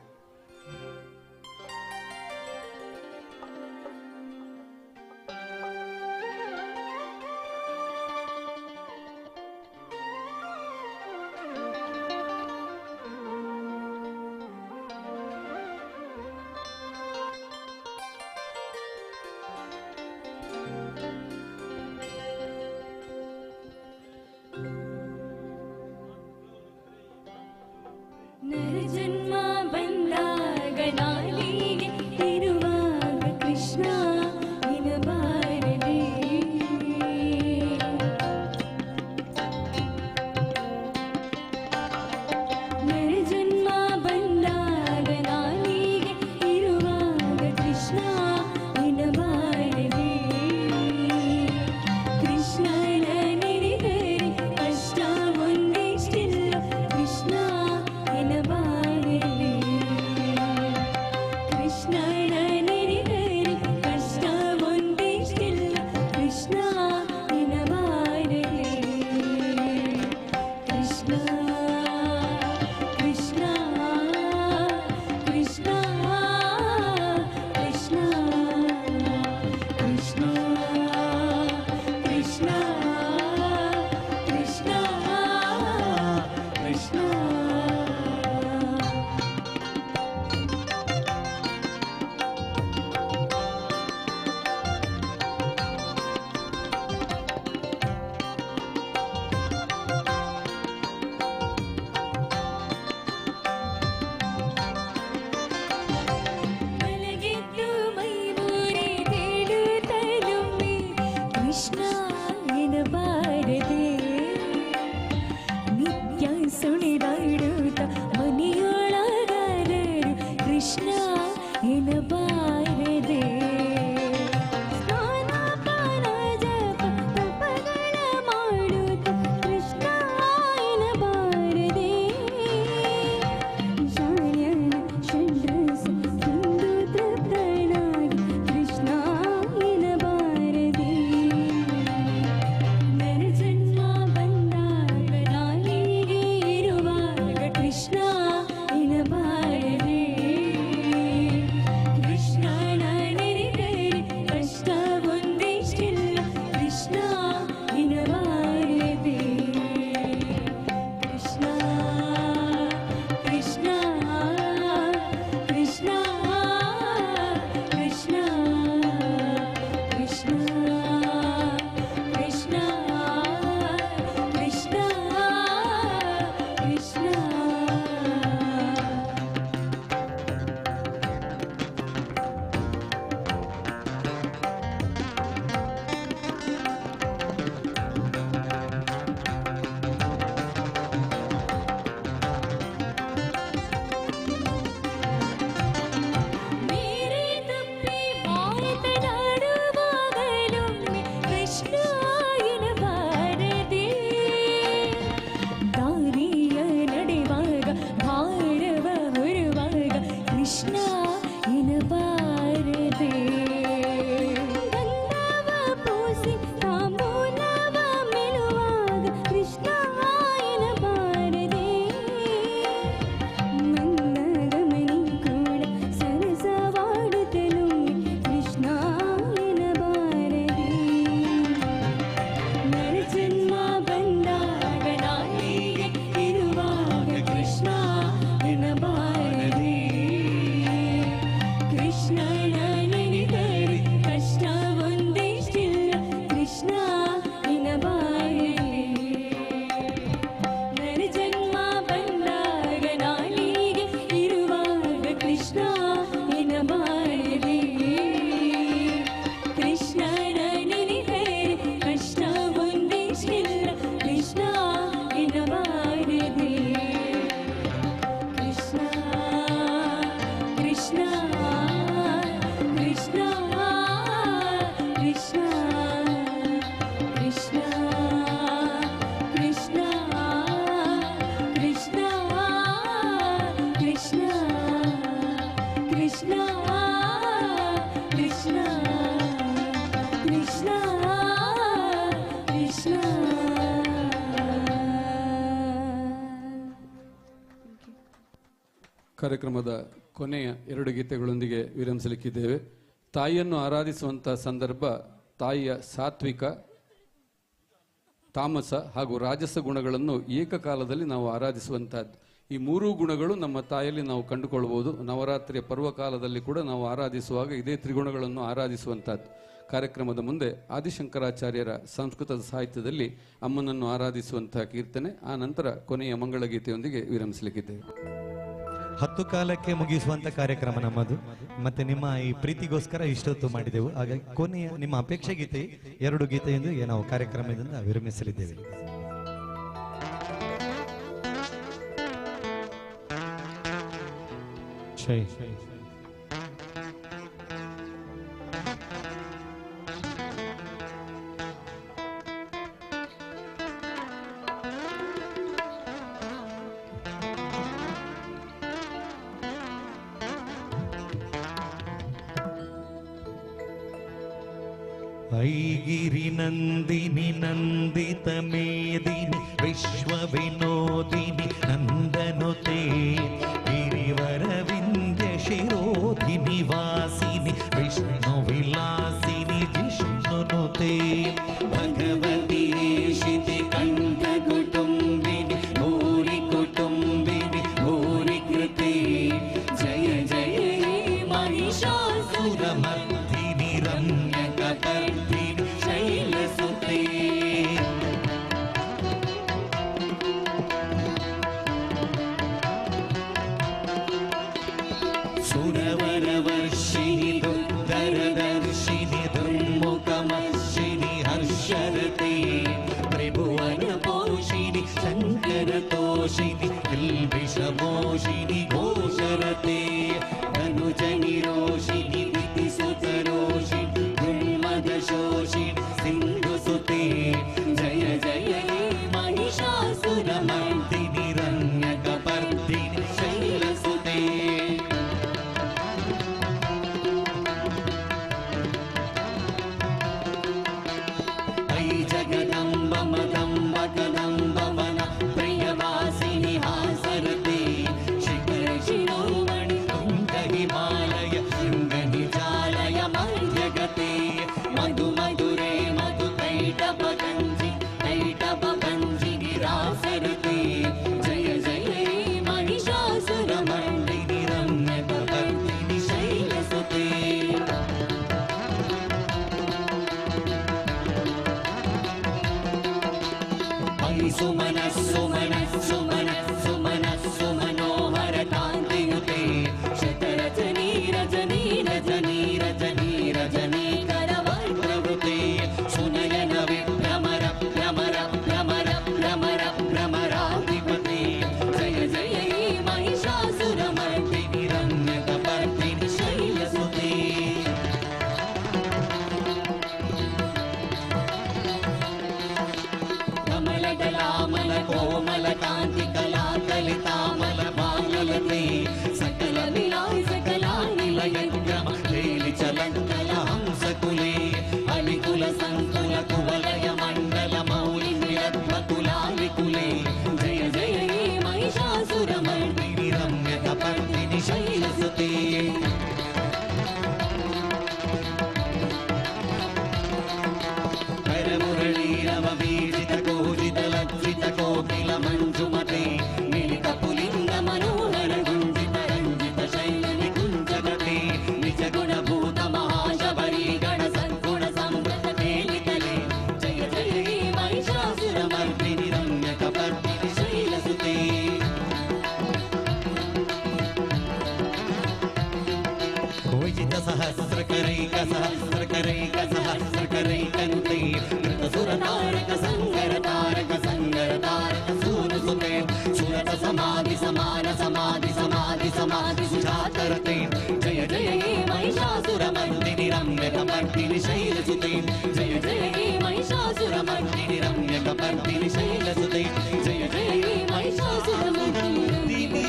[SPEAKER 6] ಕೃಷ್ಣ ಕೃಷ್ಣ ಕೃಷ್ಣ ಕೃಷ್ಣ ಕೃಷ್ಣ ಕೃಷ್ಣ ಮಲಗಿದ್ದು ಮೈಮೂರಿ ತೇಡುತ್ತಲೊಮ್ಮೆ ಕೃಷ್ಣ ಎನ್ನಬಾರದೆ ನಿತ್ಯ ಸುಳಿದಾಡುತ್ತ ಮನೆಯೊಳಗಾದರು ಕೃಷ್ಣ ಎನ್ನಬಾರದೆ ಸ್ನಾನ ಪಾನ ಜಪ ತಪಗಳ ಮಾಡುತ್ತ ಕೃಷ್ಣ ಎನ್ನಬಾರದೆ ಶಾಣ್ಯನ ಷಡ್ರಸ ತಿಂದು ತೃಪ್ತನಾಗಿ ಕೃಷ್ಣ ಎನ್ನಬಾರದೆ ನರ ಜನ್ಮ ಬಂದಾಗ ನಾಲಿಗೆ ಇರುವಾಗ ಕೃಷ್ಣ ಎನ್ನಬಾರದೆ ಕೃಷ್ಣನ ನೆನೆದರೆ ಕಷ್ಟ ಒಂದಿಷ್ಟಿಲ್ಲ ಕೃಷ್ಣ ಎನ್ನಬಾರದೆ ಕೃಷ್ಣ ಕೃಷ್ಣ ಕೃಷ್ಣ ಕೃಷ್ಣ ಕೃಷ್ಣ ಕೃಷ್ಣ ಕೃಷ್ಣ ಕೃಷ್ಣ ಮೇರೆ ತಪ್ಪಿ ಮಾತನಾಡುವಾಗಲೊಮ್ಮೆ ಕೃಷ್ಣ ಎನ್ನಬಾರದೆ ದಾರಿಯ ನಡೆವಾಗ ಭಾರವ ಹೊರುವಾಗ ಕೃಷ್ಣ ಎನ್ನಬಾರದೆ ಗಂಧವ ಪೂಸಿ ತಾಂಬೂಲವ ಮೆಲುವಾಗ ಕೃಷ್ಣ ಎನ್ನಬಾರದೆ ಮಂದಗಮನಿ ಕೂಡ ಸರಸವಾಡುತ್ತಲೂ ಕೃಷ್ಣ ಎನ್ನಬಾರದೆ ನರ ಜನ್ಮ ಬಂದಾಗ ನಾಲಿಗೆ ಇರುವಾಗ ಕೃಷ್ಣ ಎನ್ನಬಾರದೆ ಕೃಷ್ಣನ ನೆನೆದರೆ ಕಷ್ಟ ಒಂದಿಷ್ಟಿಲ್ಲ ಕೃಷ್ಣ ಎನ್ನಬಾರದೆ ನರ ಜನ್ಮ ಬಂದಾಗ ನಾಲಿಗೆ ಇರುವಾಗ ಕೃಷ್ಣ ಎನ್ನಬಾರದೆ ಕೃಷ್ಣನ ನೆನೆದರೆ ಕಷ್ಟ ಒಂದಿಷ್ಟಿಲ್ಲ ಕೃಷ್ಣ ಎನ್ನಬಾರದೆ ಕೃಷ್ಣ ಕೃಷ್ಣ ಕೃಷ್ಣ ಕೃಷ್ಣ ಕೃಷ್ಣ ಕೃಷ್ಣ ಕೃಷ್ಣ ಕೃಷ್ಣ ಕೃಷ್ಣ ಕೃಷ್ಣ ಕೃಷ್ಣ ಕೃಷ್ಣ
[SPEAKER 5] ಕಾರ್ಯಕ್ರಮದ ಕೊನೆಯ 2 ಗೀತೆಗಳೊಂದಿಗೆ ವಿರಮಿಸಲಿಕ್ಕಿದ್ದೇವೆ. ತಾಯಿಯನ್ನು ಆರಾಧಿಸುವಂತಹ ಸಂದರ್ಭ ತಾಯಿಯ ಸಾತ್ವಿಕ, ತಾಮಸ ಹಾಗೂ ರಾಜಸ ಗುಣಗಳನ್ನು ಏಕಕಾಲದಲ್ಲಿ ನಾವು ಆರಾಧಿಸುವಂತಹದ್ದು. ಈ 3 ಗುಣಗಳು ನಮ್ಮ ತಾಯಿಯಲ್ಲಿ ನಾವು ಕಂಡುಕೊಳ್ಳಬಹುದು. ನವರಾತ್ರಿಯ ಪರ್ವಕಾಲದಲ್ಲಿ ಕೂಡ ನಾವು ಆರಾಧಿಸುವಾಗ ಇದೇ ತ್ರಿಗುಣಗಳನ್ನು ಆರಾಧಿಸುವಂತಹದ್ದು. ಕಾರ್ಯಕ್ರಮದ ಮುಂದೆ ಆದಿಶಂಕರಾಚಾರ್ಯರ ಸಂಸ್ಕೃತದ ಸಾಹಿತ್ಯದಲ್ಲಿ ಅಮ್ಮನನ್ನು ಆರಾಧಿಸುವಂತಹ ಕೀರ್ತನೆ, ಆ ನಂತರ ಕೊನೆಯ ಮಂಗಳಗೀತೆಯೊಂದಿಗೆ ವಿರಮಿಸಲಿಕ್ಕಿದ್ದೇವೆ.
[SPEAKER 7] 10 ಕಾಲಕ್ಕೆ ಮುಗಿಸುವಂತ ಕಾರ್ಯಕ್ರಮ ನಮ್ಮದು. ಮತ್ತೆ ನಿಮ್ಮ ಈ ಪ್ರೀತಿಗೋಸ್ಕರ ಇಷ್ಟೊತ್ತು ಮಾಡಿದೆವು. ಹಾಗಾಗಿ ಕೊನೆಯ ನಿಮ್ಮ ಅಪೇಕ್ಷೆ ಗೀತೆ 2 ಗೀತೆಯೊಂದಿಗೆ ನಾವು ಕಾರ್ಯಕ್ರಮದಿಂದ ವಿರಮಿಸಲಿದ್ದೇವೆ. ಐಗಿರಿ ನಂದಿನಿ ನಂದಿತ ಮೇದಿನಿ ವಿಶ್ವ ವಿನೋದಿನಿ ನಂದನುತೆ ಗಿರಿವರ ವಿಂಧ್ಯ ಸುರವರವರ್ಷಿಣಿ ದುರ್ಧರದರ್ಶಿನಿ ದುರ್ಮುಖಮರ್ಷಿಣಿ ಹರ್ಷರತೆ ತ್ರಿಭುವನ ಪೋಷಿಣಿ ಶಂಕರ ತೋಷಿಣಿ ಬಿಲ್ಬಿಷಮೋಷಿಣಿ ಘೋಷರತೆ ಧನುಜನಿ ರೋಷಿಣಿ ದಿತಿಸುತರೋಷಿಣಿ ದುರ್ಮದ ಶೋಷಿಣಿ ಸಿಂಧುಸುತೆ ಜಯ ಜಯ ಹೇ ಮಹಿಷಾಸುರ ಮರ್ದಿನಿ ರಮ್ಯಕಪರ್ದಿನಿ ಶೈಲಸುತೆ ಐ ಜಗದಂಬ ಮದಂಬ ಕದಂಬ ವನ ಪ್ರಿಯವಾಸಿನಿ ಹಾಸರತೆ ಶಿಖರ ಶಿರೋಮಣಿ ತುಂಗ ಹಿಮಾಲಯ ಶೃಂಗನಿ ಜಾಲಯ ಮಧ್ಯಗತೆ ಮಧು ಮಧುರೆ ಮಧು ಕೈಟಪ ಗಂಜಿ ನಿರಾಸರತೆ ಜಯ ಜಯ ಹೇ ಮಹಿಷಾಸುರ ಮರ್ದಿನಿ ರಮ್ಯಕಪರ್ದಿನಿ ಶೈಲಸುತೆ ಸುಮನ ಸುಮನ ಸುಮನ ಸುಮನ ಸುಮನೋಹರ ಕಾಂತಿಯುತೆ ಶತರಜನಿ ರಜನಿ ರಜನಿ ರಜನಿ ರಜನಿ ಕರವರ್ಪ್ರವೃತೆ ಸುನಯನ ವಿಭ್ರಮರ ಭ್ರಮರ ಭ್ರಮರ ಭ್ರಮರ ಭ್ರಮರಾಧಿಪತೆ ಜಯ ಜಯ ಹೇ ಮಹಿಷಾಸುರ ಮರ್ದಿನಿ ರಮ್ಯಕಪರ್ದಿನಿ ಶೈಲಸುತೆ ಕಮಲದಲಾಮಲ ಕೋಮಲ ಕಾಂತಿ ಕಲಾ ಕಲಿತಾಮಲ ಬಾಲಲತೆ ಸಕಲ ವಿಲಾಸ ಕಲಾ ನಿಲಯಗ್ರಮ ವೇಲಿ ಚಲಂಕಲ ಹಂಸಕುಲೆ ಅಲಿಕುಲ ಸಂಕುಲ ಕುವಲಯ ಮಂಡಲ ಮೌಲಿ ನಿರತ್ವ ಕುಲಾಲಿಕುಲೆ ಜಯ ಜಯ ಹೇ ಮಹಿಷಾಸುರ ಮರ್ದಿನಿ ರಮ್ಯಕಪರ್ದಿನಿ ಶೈಲಸುತೆ ಕರಮುರಳೀರವ ಬೀಜಿತ ಕೋಜಿತ ಲಜ್ಜಿತ ಕೋಕಿಲ ಮಂಜುಮತೆ ಮಿಲಿತ ಪುಲಿಂಗ ಮನೋಹರ ಗುಂಜಿತ ರಂಜಿತ ಶೈಲಿ ಕುಂಜಗತೆ ನಿಜ ಗುಣಭೂತ ಮಹಾಶಬರಿ ಗಣ ಸದ್ಗುಣ ಸಂಭ್ರತ ತೇಲಿತಲೆ ಜಯ ಜಯ ಹೇ ಮಹಿಷಾಸುರ ಮರ್ದಿನಿ ರಮ್ಯಕಪರ್ದಿನಿ ಶೈಲಸುತೆ ಕೋಜಿತ ಸಹಸ್ರಕರೈಕ ಸಹಸ್ರಕರೈಕ ಸಹಸ್ರಕರೈಕನುತೆ ಸುರ ತಾರಕ ಸಂಗರ ತಾರಕ ಸಂಗರ ತಾರಕ ಸೂರಸುತೆ ಸುರತ ಸಮಾಧಿ ಸಮಾನ ಸಮಾಧಿ ಸಮಾಧಿ ಸಮಾಧಿ ಸುಜಾತರತೆ ಜಯ ಜಯ ಹೇ ಮಹಿಷಾಸುರ ಮರ್ದಿನಿ ರಮ್ಯಕಪರ್ದಿನಿ ಶೈಲಸುತೆ ಜಯ ಜಯ ಹೇ ಮಹಿಷಾಸುರ ಮರ್ದಿನಿ ರಮ್ಯಕಪರ್ದಿನಿ ಶೈಲಸುತೆ ಜಯ ಜಯ ಹೇ ಮಹಿಷಾಸುರ ಮರ್ದಿನಿ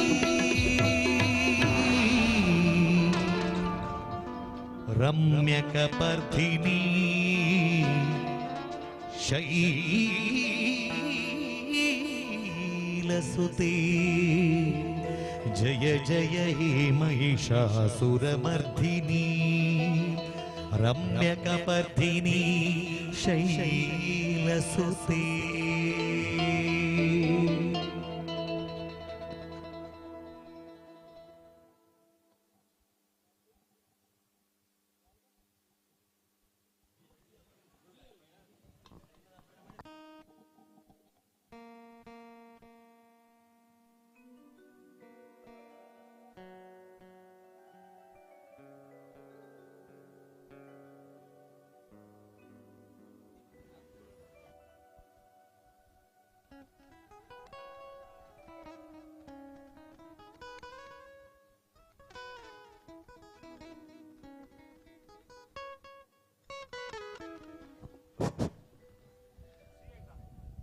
[SPEAKER 7] ರಮ್ಯಕಪರ್ದಿನಿ ಶೈಲಸುತೆ ಜಯ ಜಯ ಹೇ ಮಹಿಷಾಸುರಮರ್ದಿನಿ ರಮ್ಯಕಪರ್ದಿನಿ ಶೈಲಸುತೆ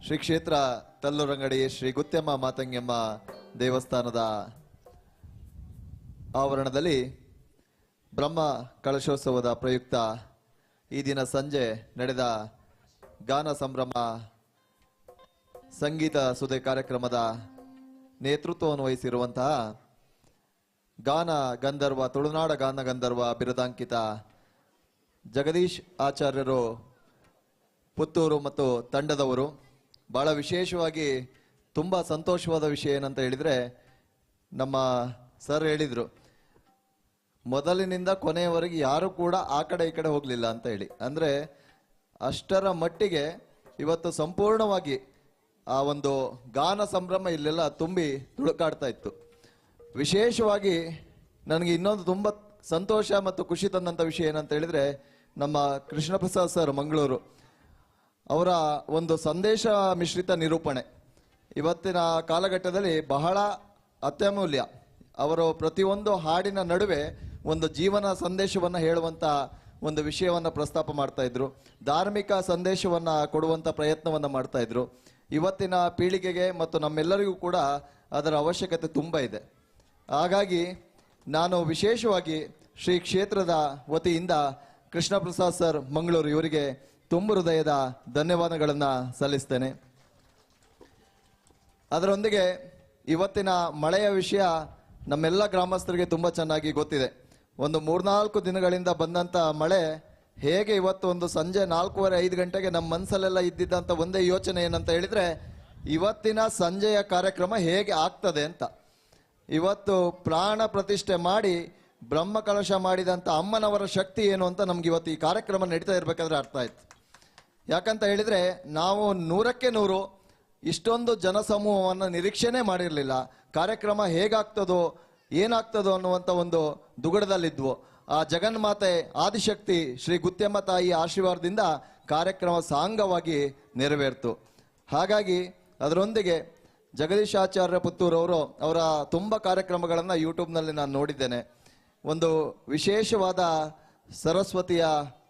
[SPEAKER 1] ಶ್ರೀ ಕ್ಷೇತ್ರ ತಲ್ಲೂರಂಗಡಿ ಶ್ರೀ ಗುತ್ಯಮ್ಮ ಮಾತಂಗಮ್ಮ ದೇವಸ್ಥಾನದ ಆವರಣದಲ್ಲಿ ಬ್ರಹ್ಮ ಕಳಶೋತ್ಸವದ ಪ್ರಯುಕ್ತ ಈ ದಿನ ಸಂಜೆ ನಡೆದ ಗಾನ ಸಂಭ್ರಮ ಸಂಗೀತ ಸುದೆ ಕಾರ್ಯಕ್ರಮದ ನೇತೃತ್ವವನ್ನು ವಹಿಸಿರುವಂತಹ ಗಾನ ಗಂಧರ್ವ ತುಳುನಾಡ ಗಾನ ಗಂಧರ್ವ ಬಿರುದಾಂಕಿತ ಜಗದೀಶ್ ಆಚಾರ್ಯರು ಪುತ್ತೂರು ಮತ್ತು ತಂಡದವರು ಬಹಳ ವಿಶೇಷವಾಗಿ ತುಂಬ ಸಂತೋಷವಾದ ವಿಷಯ ಏನಂತ ಹೇಳಿದರೆ ನಮ್ಮ ಸರ್ ಹೇಳಿದರು ಮೊದಲಿನಿಂದ ಕೊನೆಯವರೆಗೆ ಯಾರು ಕೂಡ ಆ ಕಡೆ ಈ ಕಡೆ ಹೋಗಲಿಲ್ಲ ಅಂತ ಹೇಳಿ. ಅಂದರೆ ಅಷ್ಟರ ಮಟ್ಟಿಗೆ ಇವತ್ತು ಸಂಪೂರ್ಣವಾಗಿ ಆ ಒಂದು ಗಾನ ಸಂಭ್ರಮ ಇಲ್ಲೆಲ್ಲ ತುಂಬಿ ತುಳುಕಾಡ್ತಾ ಇತ್ತು. ವಿಶೇಷವಾಗಿ ನನಗೆ ಇನ್ನೊಂದು ತುಂಬ ಸಂತೋಷ ಮತ್ತು ಖುಷಿ ತಂದಂಥ ವಿಷಯ ಏನಂತ ಹೇಳಿದ್ರೆ, ನಮ್ಮ ಕೃಷ್ಣ ಪ್ರಸಾದ್ ಸರ್ ಮಂಗಳೂರು ಅವರ ಒಂದು ಸಂದೇಶ ಮಿಶ್ರಿತ ನಿರೂಪಣೆ ಇವತ್ತಿನ ಕಾಲಘಟ್ಟದಲ್ಲಿ ಬಹಳ ಅತ್ಯಮೂಲ್ಯ. ಅವರು ಪ್ರತಿಯೊಂದು ಹಾಡಿನ ನಡುವೆ ಒಂದು ಜೀವನ ಸಂದೇಶವನ್ನು ಹೇಳುವಂಥ ಒಂದು ವಿಷಯವನ್ನು ಪ್ರಸ್ತಾಪ ಮಾಡ್ತಾ ಇದ್ರು, ಧಾರ್ಮಿಕ ಸಂದೇಶವನ್ನು ಕೊಡುವಂಥ ಪ್ರಯತ್ನವನ್ನು ಮಾಡ್ತಾ ಇದ್ರು. ಇವತ್ತಿನ ಪೀಳಿಗೆಗೆ ಮತ್ತು ನಮ್ಮೆಲ್ಲರಿಗೂ ಕೂಡ ಅದರ ಅವಶ್ಯಕತೆ ತುಂಬ ಇದೆ. ಹಾಗಾಗಿ ನಾನು ವಿಶೇಷವಾಗಿ ಶ್ರೀ ಕ್ಷೇತ್ರದ ವತಿಯಿಂದ ಕೃಷ್ಣ ಪ್ರಸಾದ್ ಸರ್ ಮಂಗಳೂರು ಇವರಿಗೆ ತುಂಬ ಹೃದಯದ ಧನ್ಯವಾದಗಳನ್ನು ಸಲ್ಲಿಸ್ತೇನೆ. ಅದರೊಂದಿಗೆ ಇವತ್ತಿನ ಮಳೆಯ ವಿಷಯ ನಮ್ಮೆಲ್ಲ ಗ್ರಾಮಸ್ಥರಿಗೆ ತುಂಬ ಚೆನ್ನಾಗಿ ಗೊತ್ತಿದೆ. ಒಂದು 3-4 ದಿನಗಳಿಂದ ಬಂದಂಥ ಮಳೆ ಹೇಗೆ ಇವತ್ತು ಒಂದು ಸಂಜೆ 4:30-5 ಗಂಟೆಗೆ ನಮ್ಮ ಮನಸ್ಸಲ್ಲೆಲ್ಲ ಇದ್ದಿದ್ದಂಥ ಒಂದೇ ಯೋಚನೆ ಏನಂತ ಹೇಳಿದರೆ, ಇವತ್ತಿನ ಸಂಜೆಯ ಕಾರ್ಯಕ್ರಮ ಹೇಗೆ ಆಗ್ತದೆ ಅಂತ. ಇವತ್ತು ಪ್ರಾಣ ಪ್ರತಿಷ್ಠೆ ಮಾಡಿ ಬ್ರಹ್ಮ ಕಲಶ ಮಾಡಿದಂಥ ಅಮ್ಮನವರ ಶಕ್ತಿ ಏನು ಅಂತ ನಮ್ಗೆ ಇವತ್ತು ಈ ಕಾರ್ಯಕ್ರಮ ನಡೀತಾ ಇರಬೇಕಾದ್ರೆ ಅರ್ಥ ಆಯ್ತು. ಯಾಕಂತ ಹೇಳಿದರೆ ನಾವು 100ಕ್ಕೆ 100 ಇಷ್ಟೊಂದು ಜನಸಮೂಹವನ್ನು ನಿರೀಕ್ಷೆನೇ ಮಾಡಿರಲಿಲ್ಲ. ಕಾರ್ಯಕ್ರಮ ಹೇಗಾಗ್ತದೋ ಏನಾಗ್ತದೋ ಅನ್ನುವಂಥ ಒಂದು ದುಗಡದಲ್ಲಿದ್ವು. ಆ ಜಗನ್ಮಾತೆ ಆದಿಶಕ್ತಿ ಶ್ರೀ ಗುತ್ಯಮ್ಮ ತಾಯಿ ಆಶೀರ್ವಾದದಿಂದ ಕಾರ್ಯಕ್ರಮ ಸಾಂಗವಾಗಿ ನೆರವೇರ್ತು. ಹಾಗಾಗಿ ಅದರೊಂದಿಗೆ ಜಗದೀಶಾಚಾರ್ಯ ಪುತ್ತೂರವರು ಅವರ ತುಂಬ ಕಾರ್ಯಕ್ರಮಗಳನ್ನು ಯೂಟ್ಯೂಬ್ನಲ್ಲಿ ನಾನು ನೋಡಿದ್ದೇನೆ. ಒಂದು ವಿಶೇಷವಾದ ಸರಸ್ವತಿಯ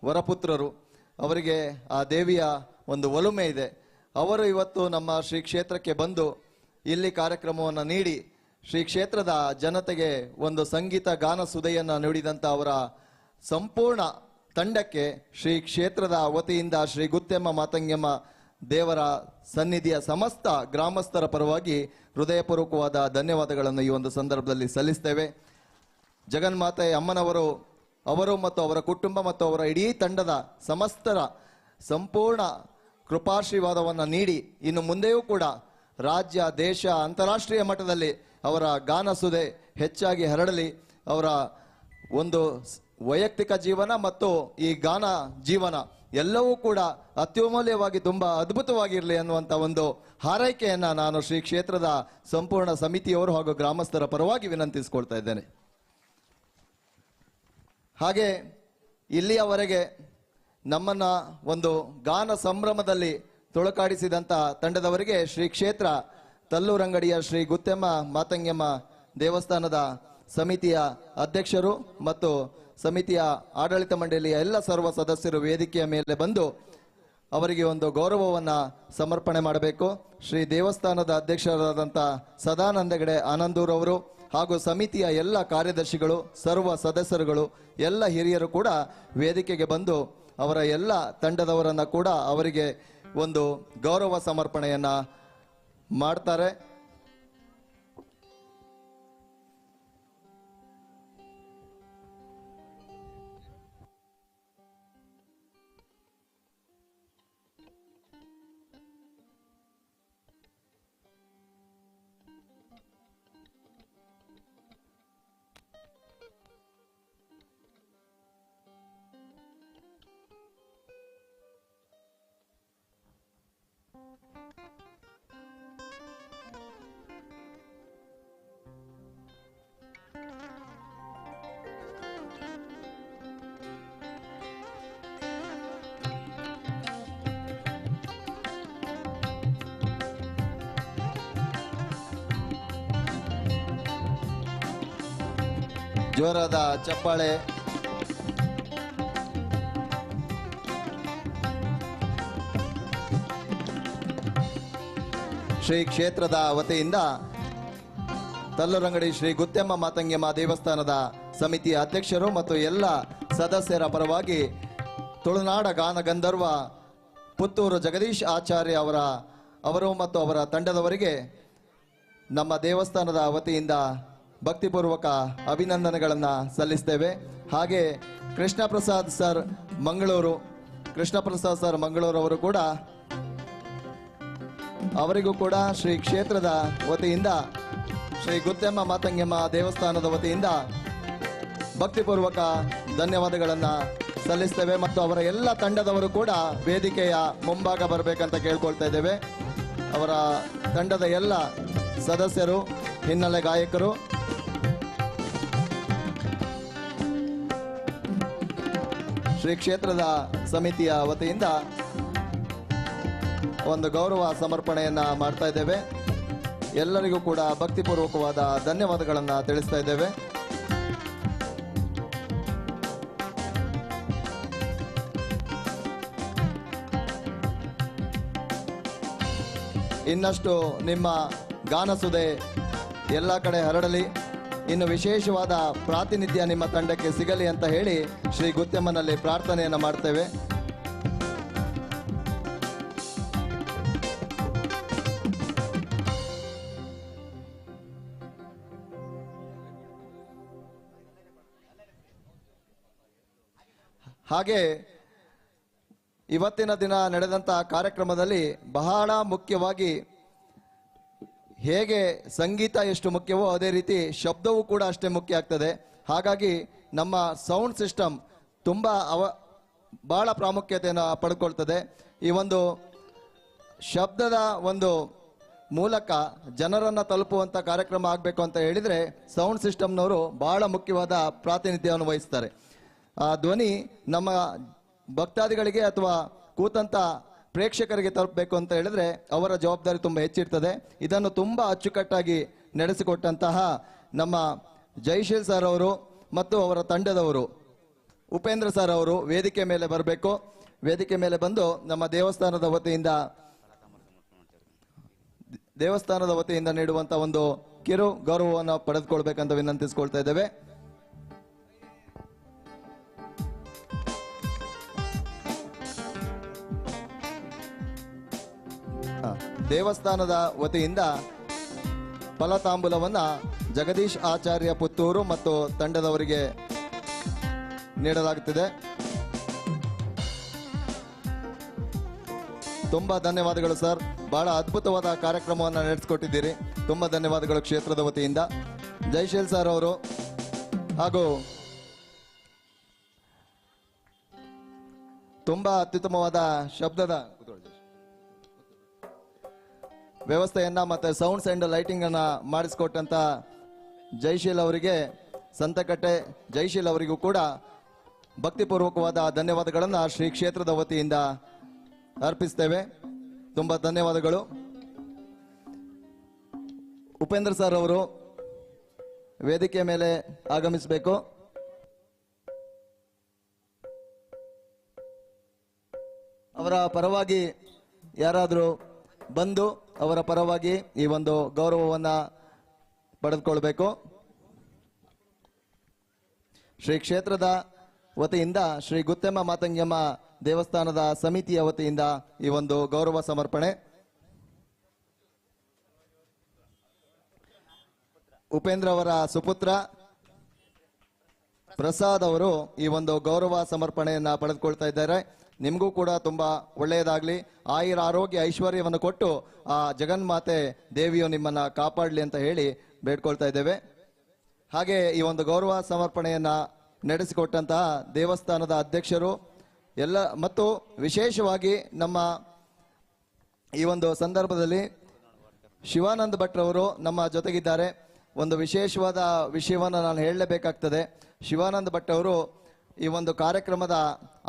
[SPEAKER 1] ವರಪುತ್ರರು, ಅವರಿಗೆ ಆ ದೇವಿಯ ಒಂದು ಒಲುಮೆ ಇದೆ. ಅವರು ಇವತ್ತು ನಮ್ಮ ಶ್ರೀ ಕ್ಷೇತ್ರಕ್ಕೆ ಬಂದು ಇಲ್ಲಿ ಕಾರ್ಯಕ್ರಮವನ್ನು ನೀಡಿ ಶ್ರೀ ಕ್ಷೇತ್ರದ ಜನತೆಗೆ ಒಂದು ಸಂಗೀತ ಗಾನ ಸುಧೆಯನ್ನು ನೀಡಿದಂಥ ಅವರ ಸಂಪೂರ್ಣ ತಂಡಕ್ಕೆ ಶ್ರೀ ಕ್ಷೇತ್ರದ ವತಿಯಿಂದ ಶ್ರೀ ಗುತ್ಯಮ್ಮ ಮಾತಂಗಮ್ಮ ದೇವರ ಸನ್ನಿಧಿಯ ಸಮಸ್ತ ಗ್ರಾಮಸ್ಥರ ಪರವಾಗಿ ಹೃದಯಪೂರ್ವಕವಾದ ಧನ್ಯವಾದಗಳನ್ನು ಈ ಒಂದು ಸಂದರ್ಭದಲ್ಲಿ ಸಲ್ಲಿಸ್ತೇವೆ. ಜಗನ್ಮಾತೆ ಅಮ್ಮನವರು ಅವರು ಮತ್ತು ಅವರ ಕುಟುಂಬ ಮತ್ತು ಅವರ ಇಡೀ ತಂಡದ ಸಮಸ್ತರ ಸಂಪೂರ್ಣ ಕೃಪಾಶೀರ್ವಾದವನ್ನು ನೀಡಿ ಇನ್ನು ಮುಂದೆಯೂ ಕೂಡ ರಾಜ್ಯ, ದೇಶ, ಅಂತಾರಾಷ್ಟ್ರೀಯ ಮಟ್ಟದಲ್ಲಿ ಅವರ ಗಾನಸುದೆ ಹೆಚ್ಚಾಗಿ ಹರಡಲಿ. ಅವರ ಒಂದು ವೈಯಕ್ತಿಕ ಜೀವನ ಮತ್ತು ಈ ಗಾನ ಜೀವನ ಎಲ್ಲವೂ ಕೂಡ ಅತ್ಯಮೂಲ್ಯವಾಗಿ ತುಂಬ ಅದ್ಭುತವಾಗಿರಲಿ ಅನ್ನುವಂಥ ಒಂದು ಹಾರೈಕೆಯನ್ನು ನಾನು ಶ್ರೀ ಕ್ಷೇತ್ರದ ಸಂಪೂರ್ಣ ಸಮಿತಿಯವರು ಹಾಗೂ ಗ್ರಾಮಸ್ಥರ ಪರವಾಗಿ ವಿನಂತಿಸಿಕೊಳ್ತಾ ಇದ್ದೇನೆ. ಹಾಗೆ ಇಲ್ಲಿಯವರೆಗೆ ನಮ್ಮನ್ನ ಒಂದು ಗಾನ ಸಂಭ್ರಮದಲ್ಲಿ ತೊಳಕಾಡಿಸಿದಂಥ ತಂಡದವರಿಗೆ ಶ್ರೀ ಕ್ಷೇತ್ರ ತಲ್ಲೂರಂಗಡಿಯ ಶ್ರೀ ಗುತ್ಯಮ್ಮ ಮಾತಂಗಮ್ಮ ದೇವಸ್ಥಾನದ ಸಮಿತಿಯ ಅಧ್ಯಕ್ಷರು ಮತ್ತು ಸಮಿತಿಯ ಆಡಳಿತ ಮಂಡಳಿಯ ಎಲ್ಲ ಸರ್ವ ಸದಸ್ಯರು ವೇದಿಕೆಯ ಮೇಲೆ ಬಂದು ಅವರಿಗೆ ಒಂದು ಗೌರವವನ್ನು ಸಮರ್ಪಣೆ ಮಾಡಬೇಕು. ಶ್ರೀ ದೇವಸ್ಥಾನದ ಅಧ್ಯಕ್ಷರಾದಂಥ ಸದಾನಂದ ಹೆಗಡೆ ಆನಂದೂರವರು ಹಾಗೂ ಸಮಿತಿಯ ಎಲ್ಲ ಕಾರ್ಯದರ್ಶಿಗಳು, ಸರ್ವ ಸದಸ್ಯರುಗಳು, ಎಲ್ಲ ಹಿರಿಯರು ಕೂಡ ವೇದಿಕೆಗೆ ಬಂದು ಅವರ ಎಲ್ಲ ತಂಡದವರನ್ನು ಕೂಡ ಅವರಿಗೆ ಒಂದು ಗೌರವ ಸಮರ್ಪಣೆಯನ್ನು ಮಾಡ್ತಾರೆ. ಜೋರಾದ ಚಪ್ಪಾಳೆ. ಶ್ರೀ ಕ್ಷೇತ್ರದ ವತಿಯಿಂದ ತಲ್ಲೂರಂಗಡಿ ಶ್ರೀ ಗುತ್ಯಮ್ಮ ಮಾತಂಗಮ್ಮ ದೇವಸ್ಥಾನದ ಸಮಿತಿಯ ಅಧ್ಯಕ್ಷರು ಮತ್ತು ಎಲ್ಲ ಸದಸ್ಯರ ಪರವಾಗಿ ತುಳುನಾಡ ಗಾನ ಗಂಧರ್ವ ಪುತ್ತೂರು ಜಗದೀಶ್ ಆಚಾರ್ಯ ಅವರು ಮತ್ತು ಅವರ ತಂಡದವರಿಗೆ ನಮ್ಮ ದೇವಸ್ಥಾನದ ವತಿಯಿಂದ ಭಕ್ತಿಪೂರ್ವಕ ಅಭಿನಂದನೆಗಳನ್ನು ಸಲ್ಲಿಸ್ತೇವೆ. ಹಾಗೆ ಕೃಷ್ಣ ಪ್ರಸಾದ್ ಸರ್ ಮಂಗಳೂರು ಅವರು ಕೂಡ ಅವರಿಗೂ ಕೂಡ ಶ್ರೀ ಕ್ಷೇತ್ರದ ವತಿಯಿಂದ ಶ್ರೀ ಗುತ್ಯಮ್ಮ ಮಾತಂಗಮ್ಮ ದೇವಸ್ಥಾನದ ವತಿಯಿಂದ ಭಕ್ತಿಪೂರ್ವಕ ಧನ್ಯವಾದಗಳನ್ನು ಸಲ್ಲಿಸ್ತೇವೆ. ಮತ್ತು ಅವರ ಎಲ್ಲ ತಂಡದವರು ಕೂಡ ವೇದಿಕೆಯ ಮುಂಭಾಗ ಬರಬೇಕಂತ ಕೇಳ್ಕೊಳ್ತಾ ಇದ್ದೇವೆ. ಅವರ ತಂಡದ ಎಲ್ಲ ಸದಸ್ಯರು, ಹಿನ್ನೆಲೆ ಗಾಯಕರು ಶ್ರೀ ಕ್ಷೇತ್ರದ ಸಮಿತಿಯ ವತಿಯಿಂದ ಒಂದು ಗೌರವ ಸಮರ್ಪಣೆಯನ್ನ ಮಾಡ್ತಾ ಇದ್ದೇವೆ. ಎಲ್ಲರಿಗೂ ಕೂಡ ಭಕ್ತಿಪೂರ್ವಕವಾದ ಧನ್ಯವಾದಗಳನ್ನು ತಿಳಿಸ್ತಾ ಇದ್ದೇವೆ. ಇನ್ನಷ್ಟು ನಿಮ್ಮ ಗಾನಸುದೆ ಎಲ್ಲ ಕಡೆ ಹರಡಲಿ, ಇನ್ನು ವಿಶೇಷವಾದ ಪ್ರಾತಿನಿಧ್ಯ ನಿಮ್ಮ ತಂಡಕ್ಕೆ ಸಿಗಲಿ ಅಂತ ಹೇಳಿ ಶ್ರೀ ಗುತ್ಯಮ್ಮನಲ್ಲಿ ಪ್ರಾರ್ಥನೆಯನ್ನು ಮಾಡ್ತೇವೆ. ಹಾಗೆ ಇವತ್ತಿನ ದಿನ ನಡೆದಂತಹ ಕಾರ್ಯಕ್ರಮದಲ್ಲಿ ಬಹಳ ಮುಖ್ಯವಾಗಿ ಹೇಗೆ ಸಂಗೀತ ಎಷ್ಟು ಮುಖ್ಯವೋ ಅದೇ ರೀತಿ ಶಬ್ದವೂ ಕೂಡ ಅಷ್ಟೇ ಮುಖ್ಯ ಆಗ್ತದೆ. ಹಾಗಾಗಿ ನಮ್ಮ ಸೌಂಡ್ ಸಿಸ್ಟಮ್ ತುಂಬ ಬಹಳ ಪ್ರಾಮುಖ್ಯತೆಯನ್ನು ಪಡ್ಕೊಳ್ತದೆ. ಈ ಒಂದು ಶಬ್ದದ ಒಂದು ಮೂಲಕ ಜನರನ್ನು ತಲುಪುವಂಥ ಕಾರ್ಯಕ್ರಮ ಆಗಬೇಕು ಅಂತ ಹೇಳಿದರೆ ಸೌಂಡ್ ಸಿಸ್ಟಮ್ನವರು ಬಹಳ ಮುಖ್ಯವಾದ ಪ್ರಾತಿನಿಧ್ಯವನ್ನು ವಹಿಸ್ತಾರೆ. ಆ ಧ್ವನಿ ನಮ್ಮ ಭಕ್ತಾದಿಗಳಿಗೆ ಅಥವಾ ಕೂತಂತ ಪ್ರೇಕ್ಷಕರಿಗೆ ತಲುಪಬೇಕು ಅಂತ ಹೇಳಿದ್ರೆ ಅವರ ಜವಾಬ್ದಾರಿ ತುಂಬ ಹೆಚ್ಚಿರ್ತದೆ. ಇದನ್ನು ತುಂಬ ಅಚ್ಚುಕಟ್ಟಾಗಿ ನಡೆಸಿಕೊಟ್ಟಂತಹ ನಮ್ಮ ಜೈಶೀಲ್ ಸರ್ ಅವರು ಮತ್ತು ಅವರ ತಂಡದವರು, ಉಪೇಂದ್ರ ಸರ್ ಅವರು ವೇದಿಕೆ ಮೇಲೆ ಬರಬೇಕು. ವೇದಿಕೆ ಮೇಲೆ ಬಂದು ನಮ್ಮ ದೇವಸ್ಥಾನದ ವತಿಯಿಂದ ನೀಡುವಂತ ಒಂದು ಕಿರು ಗೌರವವನ್ನು ಪಡೆದುಕೊಳ್ಬೇಕಂತ ವಿನಂತಿಸಿಕೊಳ್ತಾ ಇದ್ದೇವೆ. ದೇವಸ್ಥಾನದ ವತಿಯಿಂದ ಫಲತಾಂಬೂಲವನ್ನ ಜಗದೀಶ್ ಆಚಾರ್ಯ ಪುತ್ತೂರು ಮತ್ತು ತಂಡದವರಿಗೆ ನೀಡಲಾಗುತ್ತಿದೆ. ತುಂಬಾ ಧನ್ಯವಾದಗಳು ಸರ್, ಬಹಳ ಅದ್ಭುತವಾದ ಕಾರ್ಯಕ್ರಮವನ್ನು ನಡೆಸಿಕೊಟ್ಟಿದ್ದೀರಿ. ತುಂಬಾ ಧನ್ಯವಾದಗಳು ಕ್ಷೇತ್ರದ ವತಿಯಿಂದ. ಜೈಶೀಲ್ ಸರ್ ಅವರು ಹಾಗೂ ತುಂಬಾ ಅತ್ಯುತ್ತಮವಾದ ಶಬ್ದದ ವ್ಯವಸ್ಥೆಯನ್ನ ಮತ್ತೆ ಸೌಂಡ್ಸ್ ಅಂಡ್ ಲೈಟಿಂಗ್ ಅನ್ನ ಮಾಡಿಸಿಕೊಟ್ಟಂತ ಜೈಶೀಲ್ ಅವರಿಗೆ, ಸಂತಕಟ್ಟೆ ಜೈಶೀಲ್ ಅವರಿಗೂ ಕೂಡ ಭಕ್ತಿಪೂರ್ವಕವಾದ ಧನ್ಯವಾದಗಳನ್ನ ಶ್ರೀ ಕ್ಷೇತ್ರದ ವತಿಯಿಂದ ಅರ್ಪಿಸ್ತೇವೆ. ತುಂಬಾ ಧನ್ಯವಾದಗಳು. ಉಪೇಂದ್ರ ಸರ್ ಅವರು ವೇದಿಕೆ ಮೇಲೆ ಆಗಮಿಸಬೇಕು. ಅವರ ಪರವಾಗಿ ಯಾರಾದರೂ ಬಂದು ಅವರ ಪರವಾಗಿ ಈ ಒಂದು ಗೌರವವನ್ನ ಪಡೆದುಕೊಳ್ಬೇಕು. ಶ್ರೀ ಕ್ಷೇತ್ರದ ವತಿಯಿಂದ ಶ್ರೀ ಗುತ್ಯಮ್ಮ ಮಾತಂಗಮ್ಮ ದೇವಸ್ಥಾನದ ಸಮಿತಿಯ ವತಿಯಿಂದ ಈ ಒಂದು ಗೌರವ ಸಮರ್ಪಣೆ. ಉಪೇಂದ್ರ ಅವರ ಸುಪುತ್ರ ಪ್ರಸಾದ್ ಅವರು ಈ ಒಂದು ಗೌರವ ಸಮರ್ಪಣೆಯನ್ನ ಪಡೆದುಕೊಳ್ತಾ ಇದ್ದಾರೆ. ನಿಮಗೂ ಕೂಡ ತುಂಬಾ ಒಳ್ಳೆಯದಾಗ್ಲಿ, ಆಯುರ ಆರೋಗ್ಯ ಐಶ್ವರ್ಯವನ್ನು ಕೊಟ್ಟು ಆ ಜಗನ್ಮಾತೆ ದೇವಿಯು ನಿಮ್ಮನ್ನ ಕಾಪಾಡಲಿ ಅಂತ ಹೇಳಿ ಬೇಡ್ಕೊಳ್ತಾ ಇದ್ದೇವೆ. ಹಾಗೆ ಈ ಒಂದು ಗೌರವ ಸಮರ್ಪಣೆಯನ್ನ ನಡೆಸಿಕೊಟ್ಟಂತಹ ದೇವಸ್ಥಾನದ ಅಧ್ಯಕ್ಷರು ಎಲ್ಲ ಮತ್ತು ವಿಶೇಷವಾಗಿ ನಮ್ಮ ಈ ಒಂದು ಸಂದರ್ಭದಲ್ಲಿ ಶಿವಾನಂದ ಭಟ್ರವರು ನಮ್ಮ ಜೊತೆಗಿದ್ದಾರೆ. ಒಂದು ವಿಶೇಷವಾದ ವಿಷಯವನ್ನು ನಾನು ಹೇಳಲೇಬೇಕಾಗ್ತದೆ. ಶಿವಾನಂದ ಭಟ್ ಅವರು ಈ ಒಂದು ಕಾರ್ಯಕ್ರಮದ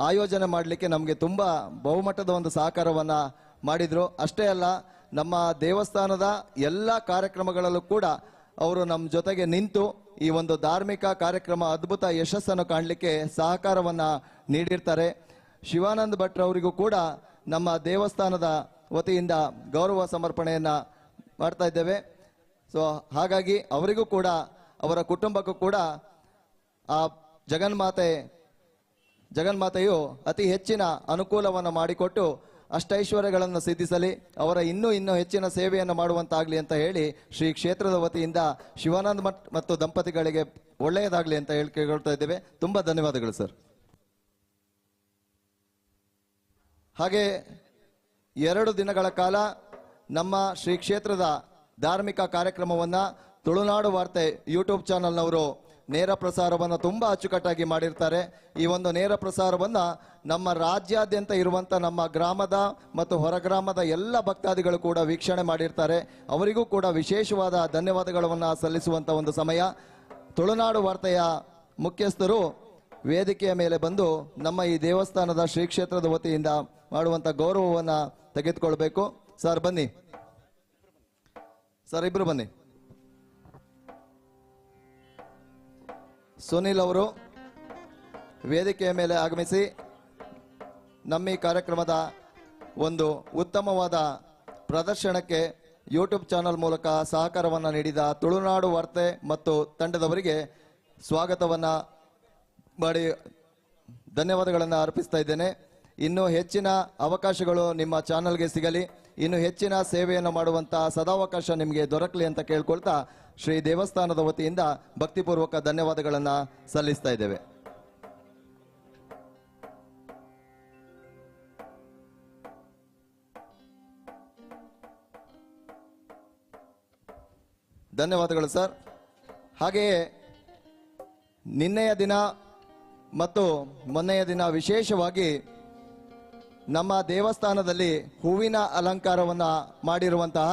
[SPEAKER 1] ಆಯೋಜನೆ ಮಾಡಲಿಕ್ಕೆ ನಮಗೆ ತುಂಬ ಬಹುಮಟ್ಟದ ಒಂದು ಸಹಕಾರವನ್ನು ಮಾಡಿದರು. ಅಷ್ಟೇ ಅಲ್ಲ, ನಮ್ಮ ದೇವಸ್ಥಾನದ ಎಲ್ಲ ಕಾರ್ಯಕ್ರಮಗಳಲ್ಲೂ ಕೂಡ ಅವರು ನಮ್ಮ ಜೊತೆಗೆ ನಿಂತು ಈ ಒಂದು ಧಾರ್ಮಿಕ ಕಾರ್ಯಕ್ರಮ ಅದ್ಭುತ ಯಶಸ್ಸನ್ನು ಕಾಣಲಿಕ್ಕೆ ಸಹಕಾರವನ್ನು ನೀಡಿರ್ತಾರೆ. ಶಿವಾನಂದ ಭಟ್ ಅವರಿಗೂ ಕೂಡ ನಮ್ಮ ದೇವಸ್ಥಾನದ ವತಿಯಿಂದ ಗೌರವ ಸಮರ್ಪಣೆಯನ್ನು ಮಾಡ್ತಾ ಇದ್ದೇವೆ. ಸೊ ಹಾಗಾಗಿ ಅವರಿಗೂ ಕೂಡ ಅವರ ಕುಟುಂಬಕ್ಕೂ ಕೂಡ ಆ ಜಗನ್ಮಾತೆಯು ಅತಿ ಹೆಚ್ಚಿನ ಅನುಕೂಲವನ್ನು ಮಾಡಿಕೊಟ್ಟು ಅಷ್ಟೈಶ್ವರ್ಯಗಳನ್ನು ಸಿದ್ಧಿಸಲಿ, ಅವರ ಇನ್ನೂ ಹೆಚ್ಚಿನ ಸೇವೆಯನ್ನು ಮಾಡುವಂತಾಗಲಿ ಅಂತ ಹೇಳಿ ಶ್ರೀ ಕ್ಷೇತ್ರದ ವತಿಯಿಂದ ಶಿವಾನಂದ ಮಠ್ ಮತ್ತು ದಂಪತಿಗಳಿಗೆ ಒಳ್ಳೆಯದಾಗಲಿ ಅಂತ ಹೇಳಿ ಕೇಳ್ತಾ ಇದ್ದೇವೆ. ತುಂಬ ಧನ್ಯವಾದಗಳು ಸರ್. ಹಾಗೆ 2 ದಿನಗಳ ಕಾಲ ನಮ್ಮ ಶ್ರೀ ಕ್ಷೇತ್ರದ ಧಾರ್ಮಿಕ ಕಾರ್ಯಕ್ರಮವನ್ನು ತುಳುನಾಡು ವಾರ್ತೆ ಯೂಟ್ಯೂಬ್ ಚಾನಲ್ನವರು ನೇರ ಪ್ರಸಾರವನ್ನು ತುಂಬ ಅಚ್ಚುಕಟ್ಟಾಗಿ ಮಾಡಿರ್ತಾರೆ. ಈ ಒಂದು ನೇರ ಪ್ರಸಾರವನ್ನು ನಮ್ಮ ರಾಜ್ಯಾದ್ಯಂತ ಇರುವಂಥ ನಮ್ಮ ಗ್ರಾಮದ ಮತ್ತು ಹೊರಗ್ರಾಮದ ಎಲ್ಲ ಭಕ್ತಾದಿಗಳು ಕೂಡ ವೀಕ್ಷಣೆ ಮಾಡಿರ್ತಾರೆ. ಅವರಿಗೂ ಕೂಡ ವಿಶೇಷವಾದ ಧನ್ಯವಾದಗಳನ್ನು ಸಲ್ಲಿಸುವಂಥ ಒಂದು ಸಮಯ. ತುಳುನಾಡು ವಾರ್ತೆಯ ಮುಖ್ಯಸ್ಥರು ವೇದಿಕೆಯ ಮೇಲೆ ಬಂದು ನಮ್ಮ ಈ ದೇವಸ್ಥಾನದ ಶ್ರೀ ಕ್ಷೇತ್ರದ ವತಿಯಿಂದ ಮಾಡುವಂತ ಗೌರವವನ್ನ ತೆಗೆದುಕೊಳ್ಬೇಕು. ಸರ್ ಬನ್ನಿ, ಸರ್ ಇಬ್ರು ಬನ್ನಿ. ಸುನಿಲ್ ಅವರು ವೇದಿಕೆಯ ಮೇಲೆ ಆಗಮಿಸಿ ನಮ್ಮ ಈ ಕಾರ್ಯಕ್ರಮದ ಒಂದು ಉತ್ತಮವಾದ ಪ್ರದರ್ಶನಕ್ಕೆ ಯೂಟ್ಯೂಬ್ ಚಾನಲ್ ಮೂಲಕ ಸಹಕಾರವನ್ನು ನೀಡಿದ ತುಳುನಾಡು ವಾರ್ತೆ ಮತ್ತು ತಂಡದವರಿಗೆ ಸ್ವಾಗತವನ್ನ ಮಾಡಿ ಧನ್ಯವಾದಗಳನ್ನು ಅರ್ಪಿಸ್ತಾ ಇದ್ದೇನೆ. ಇನ್ನು ಹೆಚ್ಚಿನ ಅವಕಾಶಗಳು ನಿಮ್ಮ ಚಾನಲ್ಗೆ ಸಿಗಲಿ, ಇನ್ನು ಹೆಚ್ಚಿನ ಸೇವೆಯನ್ನು ಮಾಡುವಂತ ಸದಾವಕಾಶ ನಿಮಗೆ ದೊರಕಲಿ ಅಂತ ಕೇಳ್ಕೊಳ್ತಾ ಶ್ರೀ ದೇವಸ್ಥಾನದ ವತಿಯಿಂದ ಭಕ್ತಿಪೂರ್ವಕ ಧನ್ಯವಾದಗಳನ್ನು ಸಲ್ಲಿಸ್ತಾ ಇದ್ದೇವೆ. ಧನ್ಯವಾದಗಳು ಸರ್. ಹಾಗೆಯೇ ನಿನ್ನೆಯ ದಿನ ಮತ್ತು ಮೊನ್ನೆಯ ದಿನ ವಿಶೇಷವಾಗಿ ನಮ್ಮ ದೇವಸ್ಥಾನದಲ್ಲಿ ಹೂವಿನ ಅಲಂಕಾರವನ್ನ ಮಾಡಿರುವಂತಹ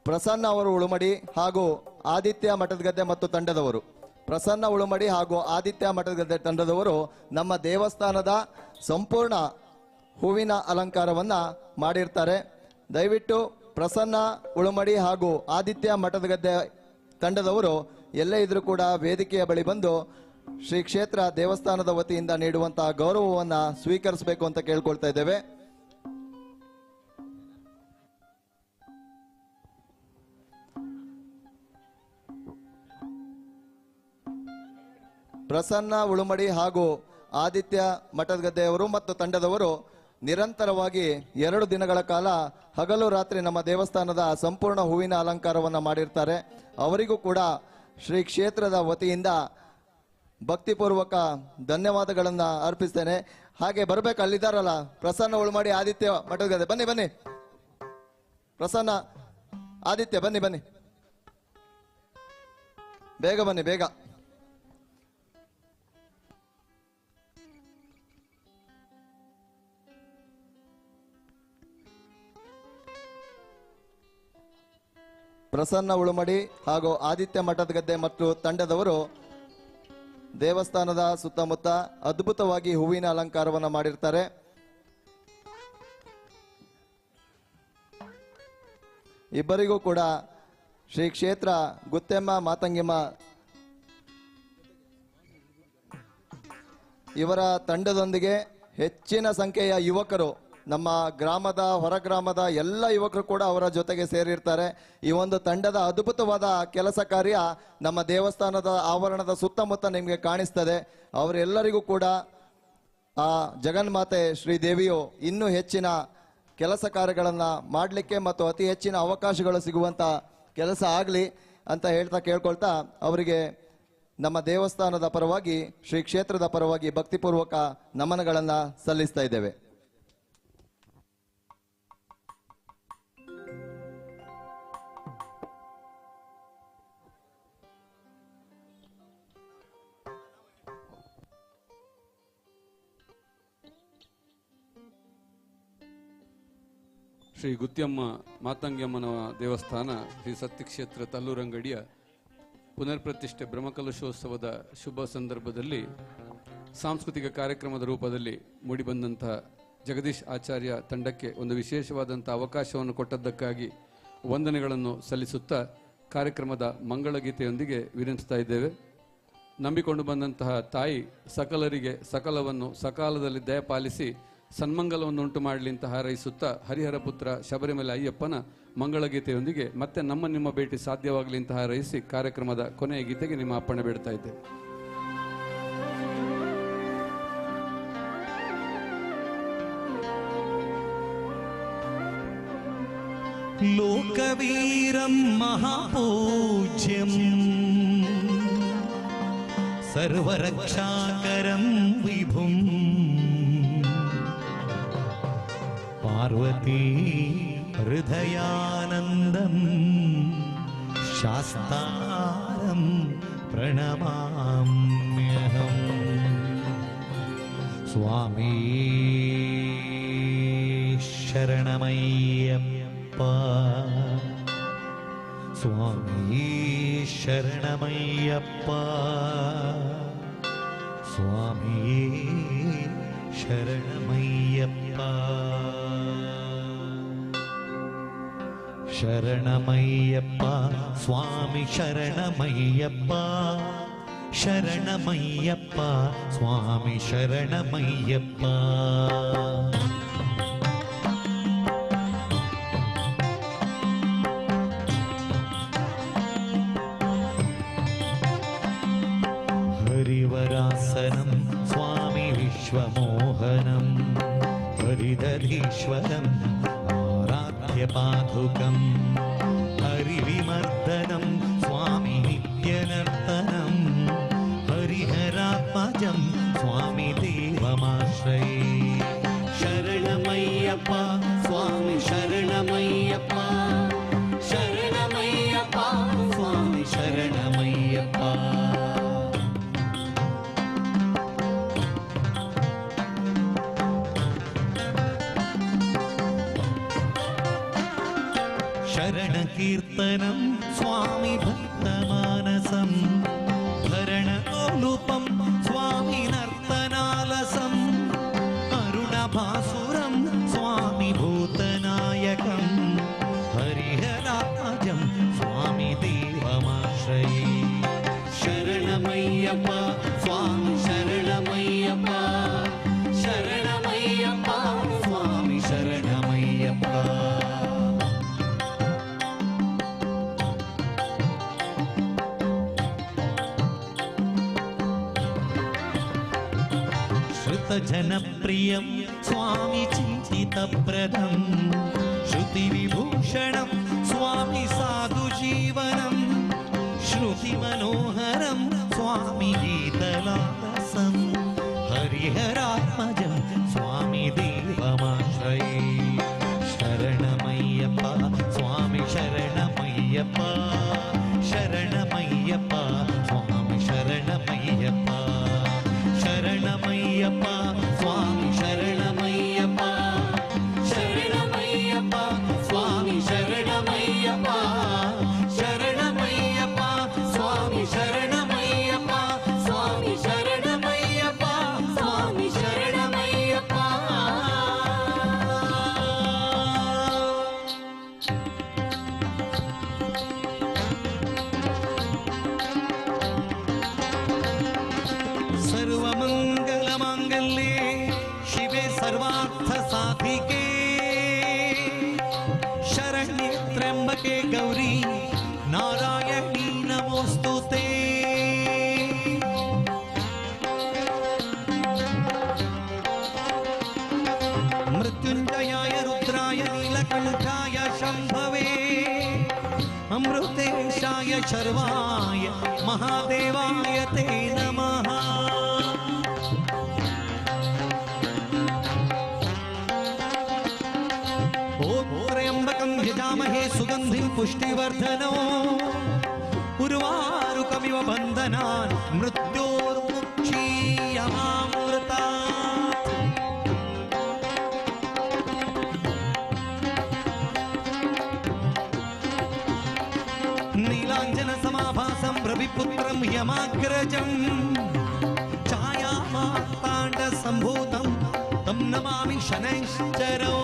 [SPEAKER 1] ಪ್ರಸನ್ನ ಅವರು ಉಳುಮಡಿ ಹಾಗೂ ಆದಿತ್ಯ ಮಠದಗದ್ದೆ ಮತ್ತು ತಂಡದವರು, ಪ್ರಸನ್ನ ಉಳುಮಡಿ ಹಾಗೂ ಆದಿತ್ಯ ಮಠದಗದ್ದೆ ತಂಡದವರು ನಮ್ಮ ದೇವಸ್ಥಾನದ ಸಂಪೂರ್ಣ ಹೂವಿನ ಅಲಂಕಾರವನ್ನ ಮಾಡಿರ್ತಾರೆ. ದಯವಿಟ್ಟು ಪ್ರಸನ್ನ ಉಳುಮಡಿ ಹಾಗೂ ಆದಿತ್ಯ ಮಠದಗದ್ದೆ ತಂಡದವರು ಎಲ್ಲೇ ಇದ್ರೂ ಕೂಡ ವೇದಿಕೆಯ ಬಳಿ ಬಂದು ಶ್ರೀ ಕ್ಷೇತ್ರ ದೇವಸ್ಥಾನದ ವತಿಯಿಂದ ನೀಡುವಂತಹ ಗೌರವವನ್ನ ಸ್ವೀಕರಿಸಬೇಕು ಅಂತ ಕೇಳ್ಕೊಳ್ತಾ ಇದ್ದೇವೆ. ಪ್ರಸನ್ನ ಉಳುಮಡಿ ಹಾಗೂ ಆದಿತ್ಯ ಮಠದಗದ್ದೆಯವರು ಮತ್ತು ತಂಡದವರು ನಿರಂತರವಾಗಿ 2 ದಿನಗಳ ಕಾಲ ಹಗಲು ರಾತ್ರಿ ನಮ್ಮ ದೇವಸ್ಥಾನದ ಸಂಪೂರ್ಣ ಹೂವಿನ ಅಲಂಕಾರವನ್ನ ಮಾಡಿರ್ತಾರೆ. ಅವರಿಗೂ ಕೂಡ ಶ್ರೀ ಕ್ಷೇತ್ರದ ವತಿಯಿಂದ ಭಕ್ತಿಪೂರ್ವಕ ಧನ್ಯವಾದಗಳನ್ನ ಅರ್ಪಿಸ್ತೇನೆ. ಹಾಗೆ ಬರ್ಬೇಕು, ಅಲ್ಲಿದ್ದಾರಲ್ಲ ಪ್ರಸನ್ನ ಉಳುಮಡಿ ಆದಿತ್ಯ ಮಠದಗದ್ದೆ, ಬನ್ನಿ ಬನ್ನಿ. ಪ್ರಸನ್ನ ಆದಿತ್ಯ ಬನ್ನಿ ಬನ್ನಿ, ಬೇಗ ಬನ್ನಿ ಬೇಗ. ಪ್ರಸನ್ನ ಉಳುಮಡಿ ಹಾಗೂ ಆದಿತ್ಯ ಮಠದಗದ್ದೆ ಮತ್ತು ತಂಡದವರು ದೇವಸ್ಥಾನದ ಸುತ್ತಮುತ್ತ ಅದ್ಭುತವಾಗಿ ಹೂವಿನ ಅಲಂಕಾರವನ್ನು ಮಾಡಿರ್ತಾರೆ. ಇಬ್ಬರಿಗೂ ಕೂಡ ಶ್ರೀ ಕ್ಷೇತ್ರ ಗುತ್ತೆಮ್ಮ ಮಾತಂಗಿಮ್ಮ ಇವರ ತಂಡದೊಂದಿಗೆ ಹೆಚ್ಚಿನ ಸಂಖ್ಯೆಯ ಯುವಕರು, ನಮ್ಮ ಗ್ರಾಮದ ಹೊರ ಗ್ರಾಮದ ಎಲ್ಲ ಯುವಕರು ಕೂಡ ಅವರ ಜೊತೆಗೆ ಸೇರಿರ್ತಾರೆ. ಈ ಒಂದು ತಂಡದ ಅದ್ಭುತವಾದ ಕೆಲಸ ಕಾರ್ಯ ನಮ್ಮ ದೇವಸ್ಥಾನದ ಆವರಣದ ಸುತ್ತಮುತ್ತ ನಿಮಗೆ ಕಾಣಿಸ್ತದೆ. ಅವರೆಲ್ಲರಿಗೂ ಕೂಡ ಆ ಜಗನ್ಮಾತೆ ಶ್ರೀದೇವಿಯು ಇನ್ನೂ ಹೆಚ್ಚಿನ ಕೆಲಸ ಕಾರ್ಯಗಳನ್ನು ಮಾಡಲಿಕ್ಕೆ ಮತ್ತು ಅತಿ ಹೆಚ್ಚಿನ ಅವಕಾಶಗಳು ಸಿಗುವಂತ ಕೆಲಸ ಆಗಲಿ ಅಂತ ಹೇಳ್ತಾ ಕೇಳ್ಕೊಳ್ತಾ ಅವರಿಗೆ ನಮ್ಮ ದೇವಸ್ಥಾನದ ಪರವಾಗಿ ಶ್ರೀ ಕ್ಷೇತ್ರದ ಪರವಾಗಿ ಭಕ್ತಿಪೂರ್ವಕ ನಮನಗಳನ್ನು ಸಲ್ಲಿಸ್ತಾ ಇದ್ದೇವೆ.
[SPEAKER 5] ಶ್ರೀ ಗುತ್ಯಮ್ಮ ಮಾತಂಗ್ಯಮ್ಮನ ದೇವಸ್ಥಾನ ಶ್ರೀ ಸತ್ಯಕ್ಷೇತ್ರ ತಲ್ಲೂರಂಗಡಿಯ ಪುನರ್ ಪ್ರತಿಷ್ಠೆ ಬ್ರಹ್ಮಕಲಶೋತ್ಸವದ ಶುಭ ಸಂದರ್ಭದಲ್ಲಿ ಸಾಂಸ್ಕೃತಿಕ ಕಾರ್ಯಕ್ರಮದ ರೂಪದಲ್ಲಿ ಮೂಡಿಬಂದಂತಹ ಜಗದೀಶ್ ಆಚಾರ್ಯ ತಂಡಕ್ಕೆ ಒಂದು ವಿಶೇಷವಾದಂಥ ಅವಕಾಶವನ್ನು ಕೊಟ್ಟದ್ದಕ್ಕಾಗಿ ವಂದನೆಗಳನ್ನು ಸಲ್ಲಿಸುತ್ತಾ ಕಾರ್ಯಕ್ರಮದ ಮಂಗಳಗೀತೆಯೊಂದಿಗೆ ವಿನಂತಿಸ್ತಾ ಇದ್ದೇವೆ. ನಂಬಿಕೊಂಡು ಬಂದಂತಹ ತಾಯಿ ಸಕಲರಿಗೆ ಸಕಲವನ್ನು ಸಕಾಲದಲ್ಲಿ ದಯಪಾಲಿಸಿ ಸನ್ಮಂಗಲವನ್ನು ಉಂಟು ಮಾಡಲಿ ಅಂತ ಹಾರೈಸುತ್ತಾ ಹರಿಹರ ಪುತ್ರ ಶಬರಿಮಲೆ ಅಯ್ಯಪ್ಪನ ಮಂಗಳಗೀತೆಯೊಂದಿಗೆ ಮತ್ತೆ ನಿಮ್ಮ ಭೇಟಿ ಸಾಧ್ಯವಾಗಲಿ ಅಂತ ಹಾರೈಸಿ ಕಾರ್ಯಕ್ರಮದ ಕೊನೆಯ ಗೀತೆಗೆ ನಿಮ್ಮ ಅಪ್ಪಣೆ ಬೇಡ್ತಾ ಇದ್ದೇವೆ.
[SPEAKER 7] ಲೋಕವೀರಂ ಮಹಾಪೂಜ್ಯಂ ಸರ್ವರಕ್ಷಾಕರಂ ವಿಭುಂ ಪಾರ್ವತೀ ಹೃದಯಾನಂದಂ ಶಾಸ್ತಾರಂ ಪ್ರಣಮಾಮ್ಯಹಂ. ಸ್ವಾಮೀ ಶರಣಮಯ್ಯಪ್ಪ ಸ್ವಾಮಿ ಶರಣಮಯ್ಯಪ್ಪ ಸ್ವಾಮಿ ಶರಣಮಯ್ಯಪ್ಪ ಶರಣಮಯ್ಯಪ್ಪ ಸ್ವಾಮಿ ಶರಣಮಯ್ಯಪ್ಪ ಶರಣಮಯ್ಯಪ್ಪ ಸ್ವಾಮಿ ಶರಣಮಯ್ಯಪ್ಪ ಹರಿವರಾಸನಂ ಸ್ವಾಮಿ ವಿಶ್ವಮೋಹನಂ ಹರಿಧರೀಶ್ವರಂ ಆರಾಧ್ಯ ಪಾದುಕಂ ಹರಿವಿಮರ್ದನಂ ಸ್ವಾಮಿ ನಿತ್ಯನರ್ತನಂ ಹರಿಹರಾತ್ಮಜಂ ಸ್ವಾಮಿ ದೇವಮಾಶ್ರಯೇ ಶರಣಮಯ್ಯಪ್ಪ ಸ್ವಾಮಿ ಶರಣಮಯ್ಯಪ್ಪ ಶರಣಮಯ್ಯಪ್ಪ ಸ್ವಾಮಿ ಶರಣಮಯ್ಯಪ್ಪ ಶರಣಕೀರ್ತನಂ ಸ್ವಾಮಿ ಭಕ್ತಮಾನಸಂ ಭರಣೋಲುಪಂ ಸ್ವಾಮಿ ನರ್ತನಾಲಸಂ ಅರುಣಭಾಸುರಂ ಸ್ವಾಮಿ ಭೂತನಾಯಕಂ ಹರಿಹರಾತ್ಮಜಂ ಸ್ವಾಮಿ ದೇವಮಾಶ್ರಯೇ ಶರಣಮಯ್ಯಪ್ಪ ಸ್ವಾಮಿ ಶರಣಮಯ್ಯಪ್ಪ ಶರಣಮಯ್ಯಪ್ಪ ಸ್ವಾಮಿ ಶರಣಮಯ್ಯಪ್ಪ ಜನಪ್ರಿಯಂ ಸ್ವಾಮಿ ಚಿಂತಿತಪ್ರದಂ ಶ್ರುತಿವಿಭೂಷಣಂ ಸ್ವಾಮಿ ಸಾಧು ಜೀವನಂ ಶ್ರುತಿ ಮನೋಹರಂ ಸ್ವಾಮಿ ಗೀತಲಾಸಂ ಹರಿಹರಾತ್ಮಜಂ ಸ್ವಾಮಿ ದೇವಮಾಶ್ರಯೇ ಶರಣಮಯ್ಯಪ್ಪ ಸ್ವಾಮಿ ಶರಣಮಯ್ಯಪ್ಪ ಶರಣಮಯ್ಯಪ್ಪ ಸ್ವಾಮಿ ಶರಣಮಯ್ಯಪ್ಪ ಶರಣಮಯ್ಯಪ್ಪ ಸ್ವಾಮಿ ಶರಣಮಯ್ಯಪ್ಪ ಶರಣಮಯ್ಯಪ್ಪ ಸ್ವಾಮಿ ಶರಣಮಯ್ಯಪ್ಪ ಶರಣಮಯ್ಯಪ್ಪ ಸ್ವಾಮಿ ಶರಣಮಯ್ಯಪ್ಪ ಸ್ವಾಮಿ ಶರಣಮಯ್ಯಪ್ಪ ಸ್ವಾಮಿ ಶರಣಮಯ್ಯಪ್ಪ सर्वमङ्गलमाङ्गल्ये शिवे सर्वार्थसाधिके शरण्ये त्र्यम्बके गौरी नारायणी नमोस्तुते मृत्युञ्जयाय रुद्राय नीलकण्ठाय शम्भवे अमृतेशाय शर्वाय महादेवाय ते नमः त्र्यम्बकं यजामहे सुगन्धिं पुष्टिवर्धनो उर्वारुकमिव बन्धनान् मृत्योर्मुक्षीयमामृतात् नीलाञ्जनसमाभासं रविपुत्रं यमाग्रजं छायामार्ताण्डसम्भूतं तं नमामि शनैश्चरो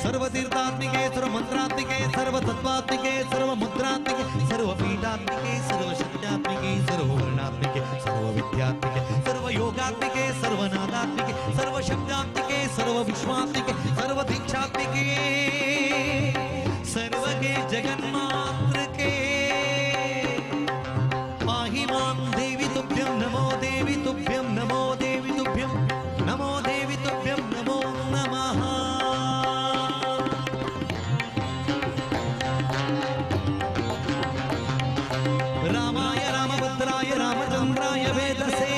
[SPEAKER 7] सर्वतीर्थात्मिके सर्वमन्त्रात्मिके सर्वतत्त्वात्मिके सर्वमुद्रात्मिके सर्वपीठात्मिके सर्वशक्त्यात्मिके सर्ववर्णात्मिके सर्वविद्यात्मिके सर्वयोगात्मिके सर्वनादात्मिके सर्वशब्दात्मिके सर्वविश्वात्मिके सर्वदीक्षात्मिके सर्वके जगन्मातृके पाहि मां देवी तुभ्यं नमो देवी तुभ्यं नमो देवी तुभ्यं नमो देवी तुभ्यं नमो नमः रामाय रामभद्राय रामचन्द्राय वेदसे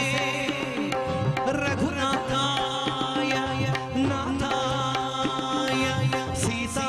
[SPEAKER 7] रघुनाथाय नाथाय सीता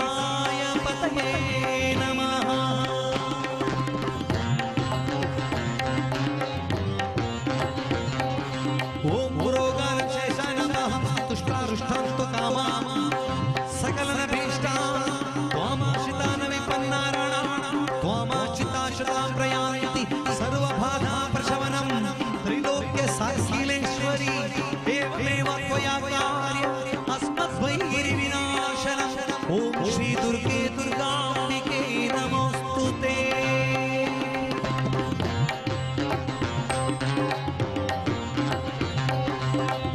[SPEAKER 7] दुर्गे दुर्गाम्बिके नमोस्तुते।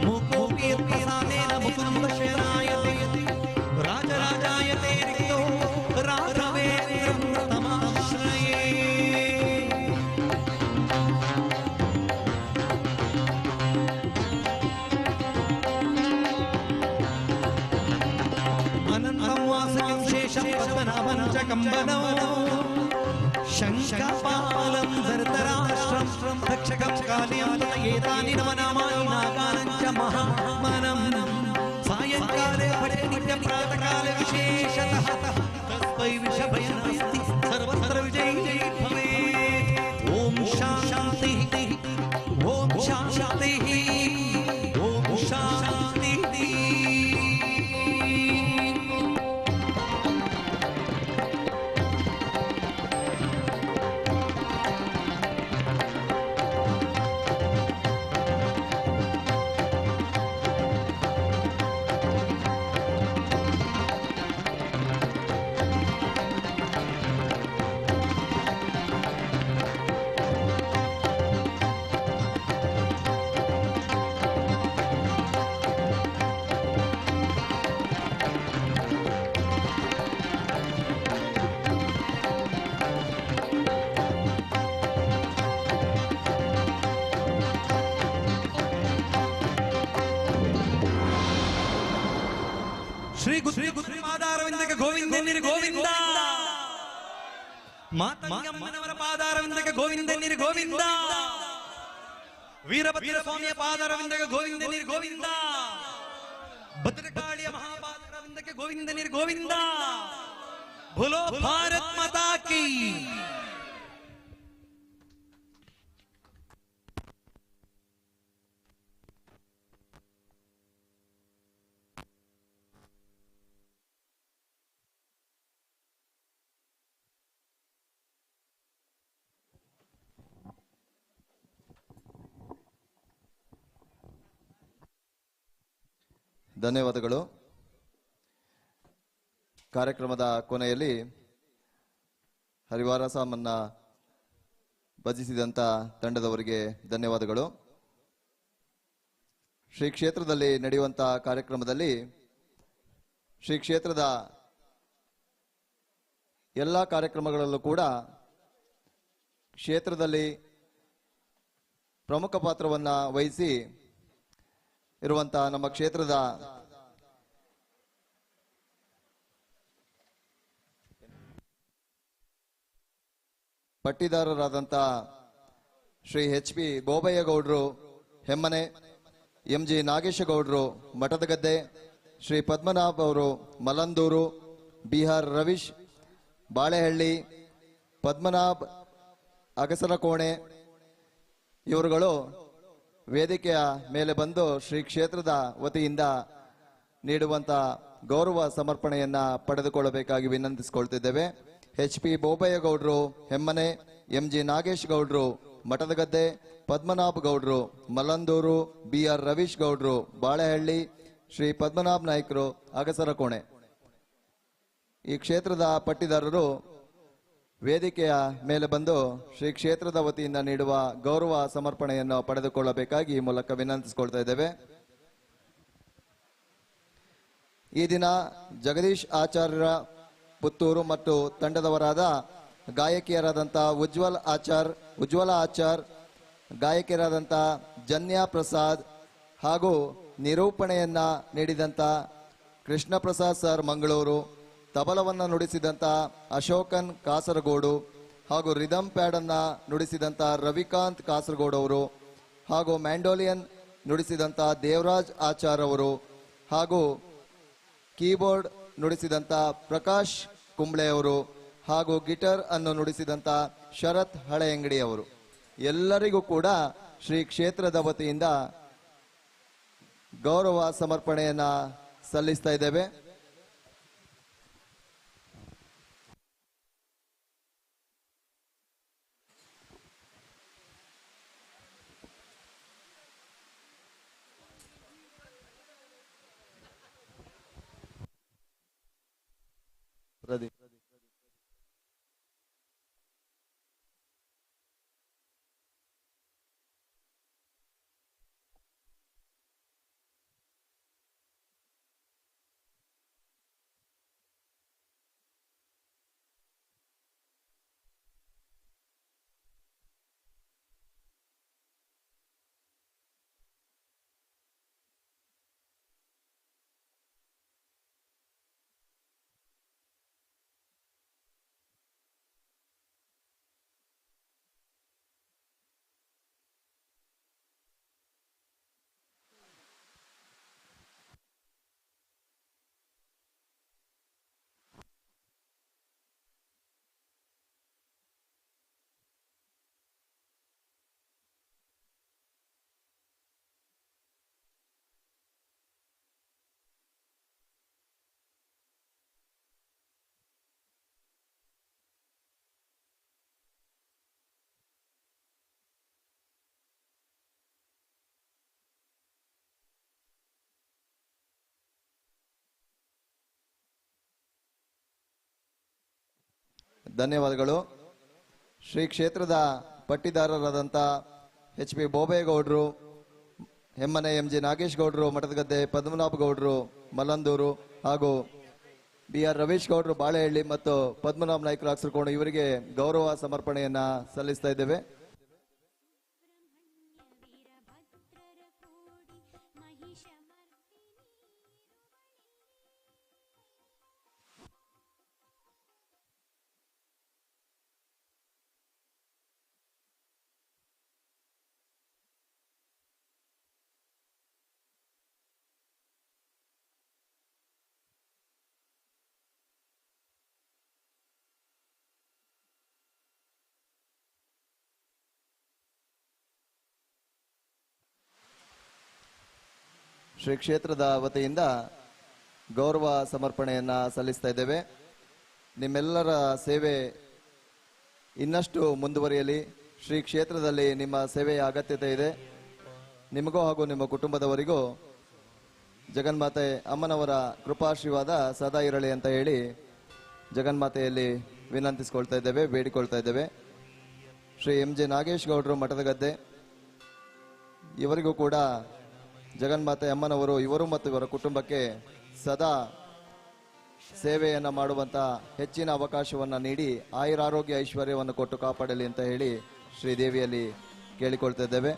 [SPEAKER 7] मुकोऽपि यत्प्रसादेन मुकुन्दशयनायते राजराजायते रिक्तो राघवेन्द्रं तमाश्रये। अनन्तं वासकं शेषं पद्मनाभं च कम्बनं शङ्खपालं धृतराष्ट्रं रक्षकं कालियं एतानि नवनामानि नागानं च महात्मनं। सायङ्काले पठे नित्यं प्रातःकाले विशेषतः तस्मै विषभयं नास्ति सर्वत्र विजयी भवेत्। ॐ शान्तिः ॐ शान्तिः ॐ शान्तिः। ಶ್ರೀ ಗುರು ಪಾದಾರವಿಂದಕ್ಕೆ ಗೋವಿಂದನಿರಿ ಗೋವಿಂದ. ಮಾತಂಗಮ್ಮನವರ ಪಾದಾರವಿಂದಕ್ಕೆ ಗೋವಿಂದನಿರಿ ಗೋವಿಂದ. ವೀರಭದ್ರ ಸ್ವಾಮಿಯ ಪಾದಾರವಿಂದಕ್ಕೆ ಗೋವಿಂದನಿರಿ ಗೋವಿಂದ. ಭದ್ರಕಾಳಿಯ ಮಹಾಪಾದಾರವಿಂದಕ್ಕೆ ಗೋವಿಂದನಿರಿ ಗೋವಿಂದ. ಭೋಲೋ ಭಾರತ್ ಮಾತಾ ಕೀ.
[SPEAKER 1] ಧನ್ಯವಾದಗಳು. ಕಾರ್ಯಕ್ರಮದ ಕೊನೆಯಲ್ಲಿ ಹರಿವಾರ ಸಾಮನ್ನ ಭಜಿಸಿದಂಥ ತಂಡದವರಿಗೆ ಧನ್ಯವಾದಗಳು. ಶ್ರೀ ಕ್ಷೇತ್ರದಲ್ಲಿ ನಡೆಯುವಂಥ ಕಾರ್ಯಕ್ರಮದಲ್ಲಿ ಶ್ರೀ ಕ್ಷೇತ್ರದ ಎಲ್ಲ ಕಾರ್ಯಕ್ರಮಗಳಲ್ಲೂ ಕೂಡ ಕ್ಷೇತ್ರದಲ್ಲಿ ಪ್ರಮುಖ ಪಾತ್ರವನ್ನು ವಹಿಸಿ ಇರುವಂತ ನಮ್ಮ ಕ್ಷೇತ್ರದ ಪಟ್ಟಿದಾರರಾದಂಥ ಶ್ರೀ ಎಚ್.ಪಿ. ಬೋಬಯ್ಯ ಗೌಡ್ರು ಹೆಮ್ಮನೆ, ಎಂ.ಜಿ. ನಾಗೇಶಗೌಡರು ಮಠದಗದ್ದೆ, ಶ್ರೀ ಪದ್ಮನಾಭ್ ಅವರು ಮಲಂದೂರು, ಬಿ.ಆರ್. ರವೀಶ್ ಬಾಳೆಹಳ್ಳಿ, ಪದ್ಮನಾಭ್ ಅಗಸರಕೋಣೆ ಇವರುಗಳು ವೇದಿಕೆಯ ಮೇಲೆ ಬಂದು ಶ್ರೀ ಕ್ಷೇತ್ರದ ವತಿಯಿಂದ ನೀಡುವಂತ ಗೌರವ ಸಮರ್ಪಣೆಯನ್ನ ಪಡೆದುಕೊಳ್ಳಬೇಕಾಗಿ ವಿನಂತಿಸಿಕೊಳ್ತಿದ್ದೇವೆ. ಎಚ್.ಪಿ. ಬೋಬಯ್ಯ ಗೌಡ್ರು ಹೆಮ್ಮನೆ, ಎಂ.ಜಿ. ನಾಗೇಶ್ ಗೌಡ್ರು ಮಠದಗದ್ದೆ, ಪದ್ಮನಾಭ್ ಗೌಡ್ರು ಮಲಂದೂರು, ಬಿ.ಆರ್. ರವೀಶ್ ಗೌಡ್ರು ಬಾಳೆಹಳ್ಳಿ, ಶ್ರೀ ಪದ್ಮನಾಭ್ ನಾಯ್ಕರು ಅಗಸರಕೋಣೆ ಈ ಕ್ಷೇತ್ರದ ಪಟ್ಟಿದಾರರು ವೇದಿಕೆಯ ಮೇಲೆ ಬಂದು ಶ್ರೀ ಕ್ಷೇತ್ರದ ವತಿಯಿಂದ ನೀಡುವ ಗೌರವ ಸಮರ್ಪಣೆಯನ್ನು ಪಡೆದುಕೊಳ್ಳಬೇಕಾಗಿ ಈ ಮೂಲಕ ವಿನಂತಿಸಿಕೊಳ್ತಾ ಇದ್ದೇವೆ. ಈ ದಿನ ಜಗದೀಶ್ ಆಚಾರ್ಯರ ಪುತ್ತೂರು ಮತ್ತು ತಂಡದವರಾದ ಗಾಯಕಿಯರಾದಂಥ ಉಜ್ವಲ ಆಚಾರ್, ಗಾಯಕಿಯರಾದಂಥ ಜನ್ಯಾ ಪ್ರಸಾದ್ ಹಾಗೂ ನಿರೂಪಣೆಯನ್ನ ನೀಡಿದಂಥ ಕೃಷ್ಣ ಪ್ರಸಾದ್ ಸರ್ ಮಂಗಳೂರು, ತಬಲವನ್ನು ನುಡಿಸಿದಂಥ ಅಶೋಕನ್ ಕಾಸರಗೋಡು ಹಾಗೂ ರಿದಮ್ ಪ್ಯಾಡ್ ಅನ್ನ ನುಡಿಸಿದಂಥ ರವಿಕಾಂತ್ ಕಾಸರಗೋಡು ಅವರು ಹಾಗೂ ಮ್ಯಾಂಡೋಲಿಯನ್ ನುಡಿಸಿದಂಥ ದೇವರಾಜ್ ಆಚಾರ್ ಅವರು ಹಾಗೂ ಕೀಬೋರ್ಡ್ ನುಡಿಸಿದಂಥ ಪ್ರಕಾಶ್ ಕುಂಬ್ಳೆ ಅವರು ಹಾಗೂ ಗಿಟಾರ್ ಅನ್ನು ನುಡಿಸಿದಂಥ ಶರತ್ ಹಳೆಯಂಗಡಿ ಅವರು ಎಲ್ಲರಿಗೂ ಕೂಡ ಶ್ರೀ ಕ್ಷೇತ್ರದ ವತಿಯಿಂದ ಗೌರವ ಸಮರ್ಪಣೆಯನ್ನ ಸಲ್ಲಿಸ್ತಾ ಇದ್ದೇವೆ. ಪ್ರದೀಪ್. ಧನ್ಯವಾದಗಳು. ಶ್ರೀ ಕ್ಷೇತ್ರದ ಪಟ್ಟಿದಾರರಾದಂಥ HP ಬೋಬೇಗೌಡರು, ಹೆಮ್ಮನೆ MG ನಾಗೇಶ್ ಗೌಡರು, ಮಠದಗದ್ದೆ ಪದ್ಮನಾಭ ಗೌಡರು ಮಲ್ಲಂದೂರು ಹಾಗೂ BR ರವೀಶ್ ಗೌಡರು ಬಾಳೆಹಳ್ಳಿ ಮತ್ತು ಪದ್ಮನಾಭ ನಾಯ್ಕರು ಅಕ್ಸರಕೋಣೆ ಇವರಿಗೆ ಗೌರವ ಸಮರ್ಪಣೆಯನ್ನ ಸಲ್ಲಿಸ್ತಾ ಇದ್ದೇವೆ. ಶ್ರೀ ಕ್ಷೇತ್ರದ ವತಿಯಿಂದ ಗೌರವ ಸಮರ್ಪಣೆಯನ್ನ ಸಲ್ಲಿಸ್ತಾ ಇದ್ದೇವೆ. ನಿಮ್ಮೆಲ್ಲರ ಸೇವೆ ಇನ್ನಷ್ಟು ಮುಂದುವರಿಯಲಿ. ಶ್ರೀ ಕ್ಷೇತ್ರದಲ್ಲಿ ನಿಮ್ಮ ಸೇವೆಯ ಅಗತ್ಯತೆ ಇದೆ. ನಿಮಗೂ ಹಾಗೂ ನಿಮ್ಮ ಕುಟುಂಬದವರಿಗೂ ಜಗನ್ಮಾತೆ ಅಮ್ಮನವರ ಕೃಪಾಶೀರ್ವಾದ ಸದಾ ಇರಲಿ ಅಂತ ಹೇಳಿ ಜಗನ್ಮಾತೆಯಲ್ಲಿ ವಿನಂತಿಸ್ಕೊಳ್ತಾ ಇದ್ದೇವೆ, ಬೇಡಿಕೊಳ್ತಾ ಇದ್ದೇವೆ. ಶ್ರೀ MG ನಾಗೇಶ್ ಗೌಡರು ಮಠದಗದ್ದೆ ಇವರಿಗೂ ಕೂಡ ಜಗನ್ಮಾತೆ ಅಮ್ಮನವರು ಇವರು ಮತ್ತು ಇವರ ಕುಟುಂಬಕ್ಕೆ ಸದಾ ಸೇವೆಯನ್ನು ಮಾಡುವಂತ ಹೆಚ್ಚಿನ ಅವಕಾಶವನ್ನು ನೀಡಿ ಆಯುರಾರೋಗ್ಯ ಐಶ್ವರ್ಯವನ್ನು ಕೊಟ್ಟು ಕಾಪಾಡಲಿ ಅಂತ ಹೇಳಿ ಶ್ರೀದೇವಿಯಲ್ಲಿ ಕೇಳಿಕೊಳ್ತಾ ಇದ್ದೇವೆ.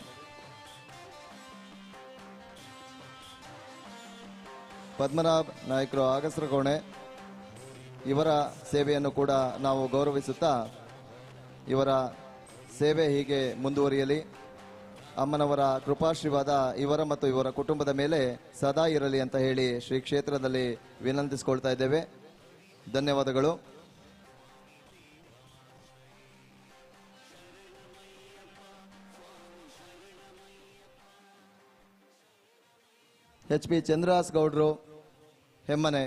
[SPEAKER 1] ಪದ್ಮನಾಭ್ ನಾಯ್ಕರು ಅಗಸರಕೋಣೆ ಇವರ ಸೇವೆಯನ್ನು ಕೂಡ ನಾವು ಗೌರವಿಸುತ್ತಾ ಇವರ ಸೇವೆ ಹೀಗೆ ಮುಂದುವರಿಯಲಿ. ಅಮ್ಮನವರ ಕೃಪಾಶೀರ್ವಾದ ಇವರ ಮತ್ತು ಇವರ ಕುಟುಂಬದ ಮೇಲೆ ಸದಾ ಇರಲಿ ಅಂತ ಹೇಳಿ ಶ್ರೀ ಕ್ಷೇತ್ರದಲ್ಲಿ ವಿನಂತಿಸಿಕೊಳ್ತಾ ಇದ್ದೇವೆ. ಧನ್ಯವಾದಗಳು. HP ಚಂದ್ರಾಸ್ ಗೌಡ್ರು ಹೆಮ್ಮನೆ,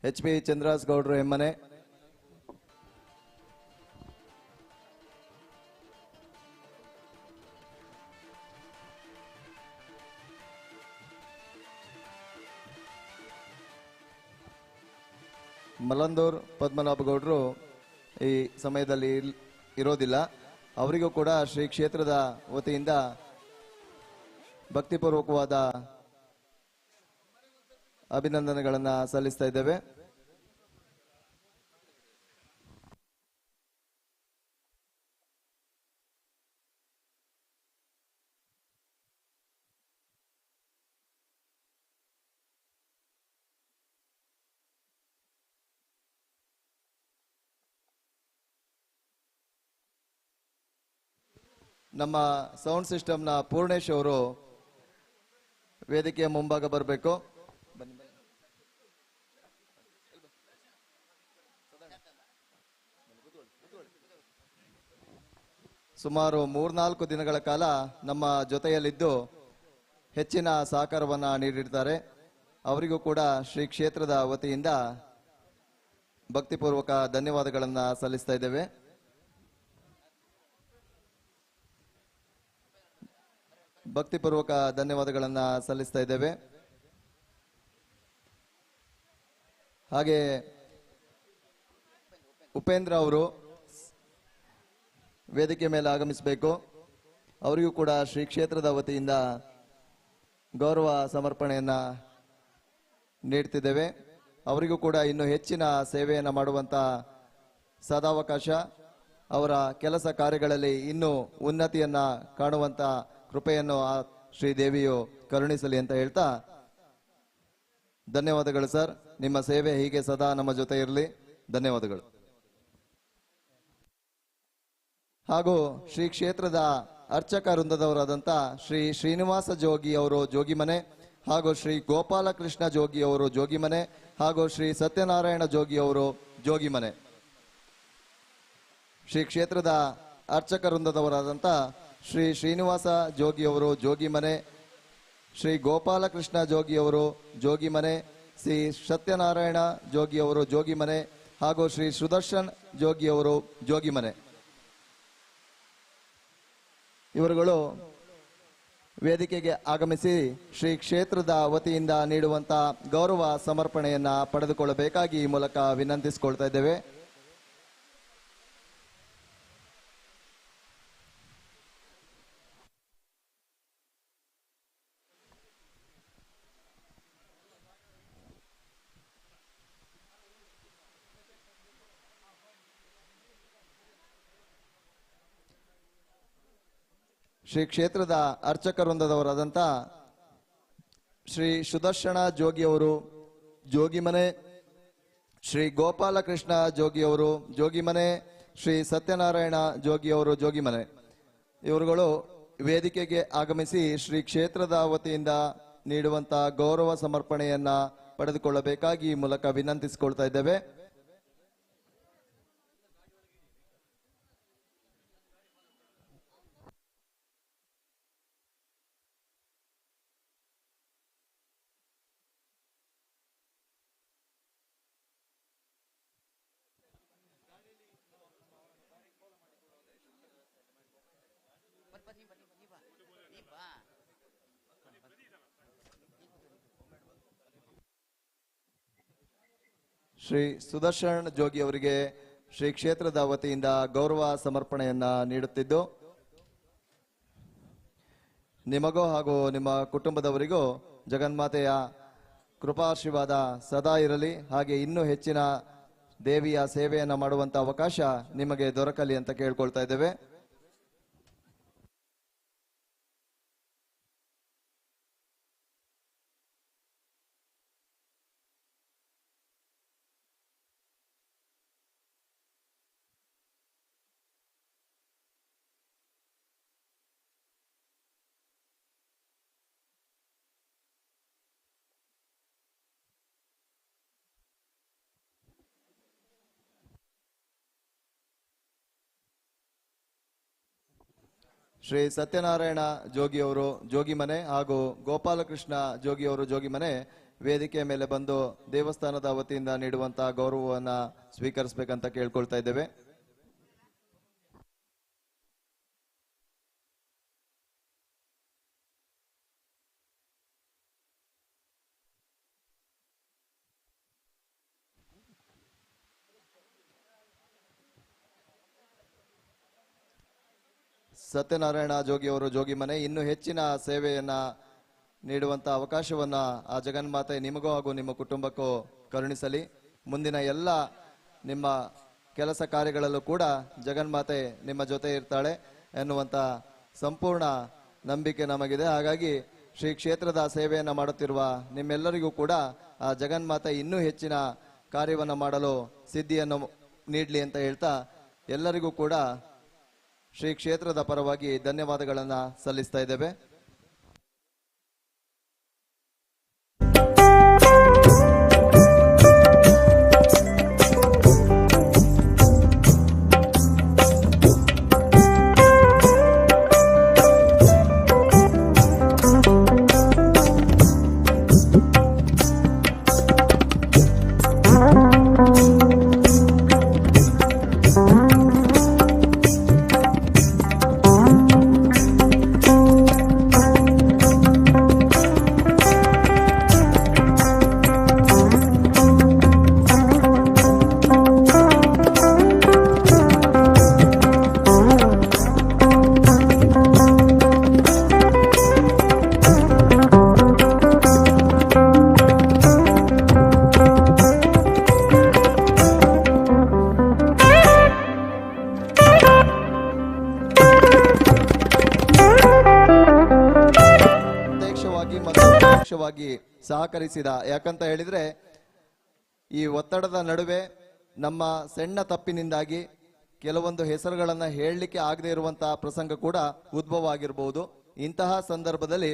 [SPEAKER 1] HP ಚಂದ್ರಾಸ್ ಗೌಡ್ರು ಹೆಮ್ಮನೆ, ಮಲ್ಲಂದೂರ್ ಪದ್ಮನಾಭ ಗೌಡರು ಈ ಸಮಯದಲ್ಲಿ ಇರೋದಿಲ್ಲ. ಅವರಿಗೂ ಕೂಡ ಶ್ರೀ ಕ್ಷೇತ್ರದ ವತಿಯಿಂದ ಭಕ್ತಿಪೂರ್ವಕವಾದ ಅಭಿನಂದನೆಗಳನ್ನು ಸಲ್ಲಿಸ್ತಾ ಇದ್ದೇವೆ. ನಮ್ಮ ಸೌಂಡ್ ಸಿಸ್ಟಮ್ನ ಪೂರ್ಣೇಶ್ ಅವರು ವೇದಿಕೆಯ ಮುಂಭಾಗ ಬರಬೇಕು. ಸುಮಾರು 3-4 ದಿನಗಳ ಕಾಲ ನಮ್ಮ ಜೊತೆಯಲ್ಲಿದ್ದು ಹೆಚ್ಚಿನ ಸಹಕಾರವನ್ನ ನೀಡಿರ್ತಾರೆ. ಅವರಿಗೂ ಕೂಡ ಶ್ರೀ ಕ್ಷೇತ್ರದ ವತಿಯಿಂದ ಭಕ್ತಿಪೂರ್ವಕ ಧನ್ಯವಾದಗಳನ್ನು ಸಲ್ಲಿಸ್ತಾ ಇದ್ದೇವೆ. ಭಕ್ತಿಪೂರ್ವಕ ಧನ್ಯವಾದಗಳನ್ನು ಸಲ್ಲಿಸ್ತಾ ಇದ್ದೇವೆ. ಹಾಗೆ ಉಪೇಂದ್ರ ಅವರು ವೇದಿಕೆ ಮೇಲೆ ಆಗಮಿಸಬೇಕು. ಅವರಿಗೂ ಕೂಡ ಶ್ರೀ ಕ್ಷೇತ್ರದ ವತಿಯಿಂದ ಗೌರವ ಸಮರ್ಪಣೆಯನ್ನ ನೀಡ್ತಿದ್ದೇವೆ. ಅವರಿಗೂ ಕೂಡ ಇನ್ನು ಹೆಚ್ಚಿನ ಸೇವೆಯನ್ನು ಮಾಡುವಂತ ಸದಾವಕಾಶ, ಅವರ ಕೆಲಸ ಕಾರ್ಯಗಳಲ್ಲಿ ಇನ್ನೂ ಉನ್ನತಿಯನ್ನ ಕಾಣುವಂತ ಕೃಪೆಯನ್ನು ಆ ಶ್ರೀದೇವಿಯು ಕರುಣಿಸಲಿ ಅಂತ ಹೇಳ್ತಾ, ಧನ್ಯವಾದಗಳು ಸರ್. ನಿಮ್ಮ ಸೇವೆ ಹೀಗೆ ಸದಾ ನಮ್ಮ ಜೊತೆ ಇರಲಿ. ಧನ್ಯವಾದಗಳು. ಹಾಗೂ ಶ್ರೀ ಕ್ಷೇತ್ರದ ಅರ್ಚಕ ವೃಂದದವರಾದಂಥ ಶ್ರೀ ಶ್ರೀನಿವಾಸ ಜೋಗಿ ಅವರು ಜೋಗಿಮನೆ, ಹಾಗೂ ಶ್ರೀ ಗೋಪಾಲಕೃಷ್ಣ ಜೋಗಿ ಅವರು ಜೋಗಿಮನೆ, ಹಾಗೂ ಶ್ರೀ ಸತ್ಯನಾರಾಯಣ ಜೋಗಿ ಅವರು ಜೋಗಿಮನೆ. ಶ್ರೀ ಕ್ಷೇತ್ರದ ಅರ್ಚಕ ವೃಂದದವರಾದಂಥ ಶ್ರೀ ಶ್ರೀನಿವಾಸ ಜೋಗಿ ಅವರು ಜೋಗಿಮನೆ, ಶ್ರೀ ಗೋಪಾಲಕೃಷ್ಣ ಜೋಗಿ ಅವರು ಜೋಗಿಮನೆ, ಶ್ರೀ ಸತ್ಯನಾರಾಯಣ ಜೋಗಿ ಅವರು ಜೋಗಿಮನೆ, ಹಾಗೂ ಶ್ರೀ ಸುದರ್ಶನ್ ಜೋಗಿ ಅವರು ಜೋಗಿಮನೆ. ಇವರುಗಳು ವೇದಿಕೆಗೆ ಆಗಮಿಸಿ ಶ್ರೀ ಕ್ಷೇತ್ರದ ವತಿಯಿಂದ ನೀಡುವಂತ ಗೌರವ ಸಮರ್ಪಣೆಯನ್ನ ಪಡೆದುಕೊಳ್ಳಬೇಕಾಗಿ ಈ ಮೂಲಕ ವಿನಂತಿಸಿಕೊಳ್ತಾ ಇದ್ದೇವೆ. ಶ್ರೀ ಕ್ಷೇತ್ರದ ಅರ್ಚಕ ವೃಂದದವರಾದಂಥ ಶ್ರೀ ಸುದರ್ಶನ ಜೋಗಿ ಅವರು ಜೋಗಿಮನೆ, ಶ್ರೀ ಗೋಪಾಲಕೃಷ್ಣ ಜೋಗಿ ಅವರು ಜೋಗಿಮನೆ, ಶ್ರೀ ಸತ್ಯನಾರಾಯಣ ಜೋಗಿ ಅವರು ಜೋಗಿಮನೆ. ಇವರುಗಳು ವೇದಿಕೆಗೆ ಆಗಮಿಸಿ ಶ್ರೀ ಕ್ಷೇತ್ರದ ವತಿಯಿಂದ ನೀಡುವಂತ ಗೌರವ ಸಮರ್ಪಣೆಯನ್ನ ಪಡೆದುಕೊಳ್ಳಬೇಕಾಗಿ ಈ ಮೂಲಕ ವಿನಂತಿಸಿಕೊಳ್ತಾ ಇದ್ದೇವೆ. ಶ್ರೀ ಸುದರ್ಶನ್ ಜೋಗಿ ಅವರಿಗೆ ಶ್ರೀ ಕ್ಷೇತ್ರದ ವತಿಯಿಂದ ಗೌರವ ಸಮರ್ಪಣೆಯನ್ನ ನೀಡುತ್ತಿದ್ದು, ನಿಮಗೂ ಹಾಗೂ ನಿಮ್ಮ ಕುಟುಂಬದವರಿಗೂ ಜಗನ್ಮಾತೆಯ ಕೃಪಾಶೀರ್ವಾದ ಸದಾ ಇರಲಿ. ಹಾಗೆ ಇನ್ನೂ ಹೆಚ್ಚಿನ ದೇವಿಯ ಸೇವೆಯನ್ನ ಮಾಡುವಂತ ಅವಕಾಶ ನಿಮಗೆ ದೊರಕಲಿ ಅಂತ ಕೇಳ್ಕೊಳ್ತಾ ಇದ್ದೇವೆ. ಶ್ರೀ ಸತ್ಯನಾರಾಯಣ ಜೋಗಿ ಅವರು ಜೋಗಿಮನೆ ಹಾಗೂ ಗೋಪಾಲಕೃಷ್ಣ ಜೋಗಿ ಅವರು ಜೋಗಿಮನೆ ವೇದಿಕೆಯ ಮೇಲೆ ಬಂದು ದೇವಸ್ಥಾನದ ವತಿಯಿಂದ ನೀಡುವಂತಹ ಗೌರವವನ್ನ ಸ್ವೀಕರಿಸಬೇಕಂತ ಕೇಳ್ಕೊಳ್ತಾ ಇದ್ದೇವೆ. ಸತ್ಯನಾರಾಯಣ ಜೋಗಿ ಅವರು ಜೋಗಿಮನೆ ಇನ್ನು ಹೆಚ್ಚಿನ ಸೇವೆಯನ್ನ ನೀಡುವಂತ ಅವಕಾಶವನ್ನ ಆ ಜಗನ್ಮಾತೆ ನಿಮಗೂ ಹಾಗೂ ನಿಮ್ಮ ಕುಟುಂಬಕ್ಕೂ ಕರುಣಿಸಲಿ. ಮುಂದಿನ ಎಲ್ಲ ನಿಮ್ಮ ಕೆಲಸ ಕಾರ್ಯಗಳಲ್ಲೂ ಕೂಡ ಜಗನ್ಮಾತೆ ನಿಮ್ಮ ಜೊತೆ ಇರ್ತಾಳೆ ಎನ್ನುವಂತ ಸಂಪೂರ್ಣ ನಂಬಿಕೆ ನಮಗಿದೆ. ಹಾಗಾಗಿ ಶ್ರೀ ಕ್ಷೇತ್ರದ ಸೇವೆಯನ್ನ ಮಾಡುತ್ತಿರುವ ನಿಮ್ಮೆಲ್ಲರಿಗೂ ಕೂಡ ಆ ಜಗನ್ಮಾತೆ ಇನ್ನೂ ಹೆಚ್ಚಿನ ಕಾರ್ಯವನ್ನು ಮಾಡಲು ಸಿದ್ಧಿಯನ್ನು ನೀಡಲಿ ಅಂತ ಹೇಳ್ತಾ ಎಲ್ಲರಿಗೂ ಕೂಡ ಶ್ರೀ ಕ್ಷೇತ್ರದ ಪರವಾಗಿ ಧನ್ಯವಾದಗಳನ್ನ ಸಲ್ಲಿಸ್ತಾ ಇದ್ದೇವೆ. ಪೂರ್ಣವಾಗಿ ಸಹಕರಿಸಿದ. ಯಾಕಂತ ಹೇಳಿದ್ರೆ ಈ ಒತ್ತಡದ ನಡುವೆ ನಮ್ಮ ಸಣ್ಣ ತಪ್ಪಿನಿಂದಾಗಿ ಕೆಲವೊಂದು ಹೆಸರುಗಳನ್ನು ಹೇಳಲಿಕ್ಕೆ ಆಗದೆ ಇರುವಂತಹ ಪ್ರಸಂಗ ಕೂಡ ಉದ್ಭವ ಆಗಿರಬಹುದು. ಇಂತಹ ಸಂದರ್ಭದಲ್ಲಿ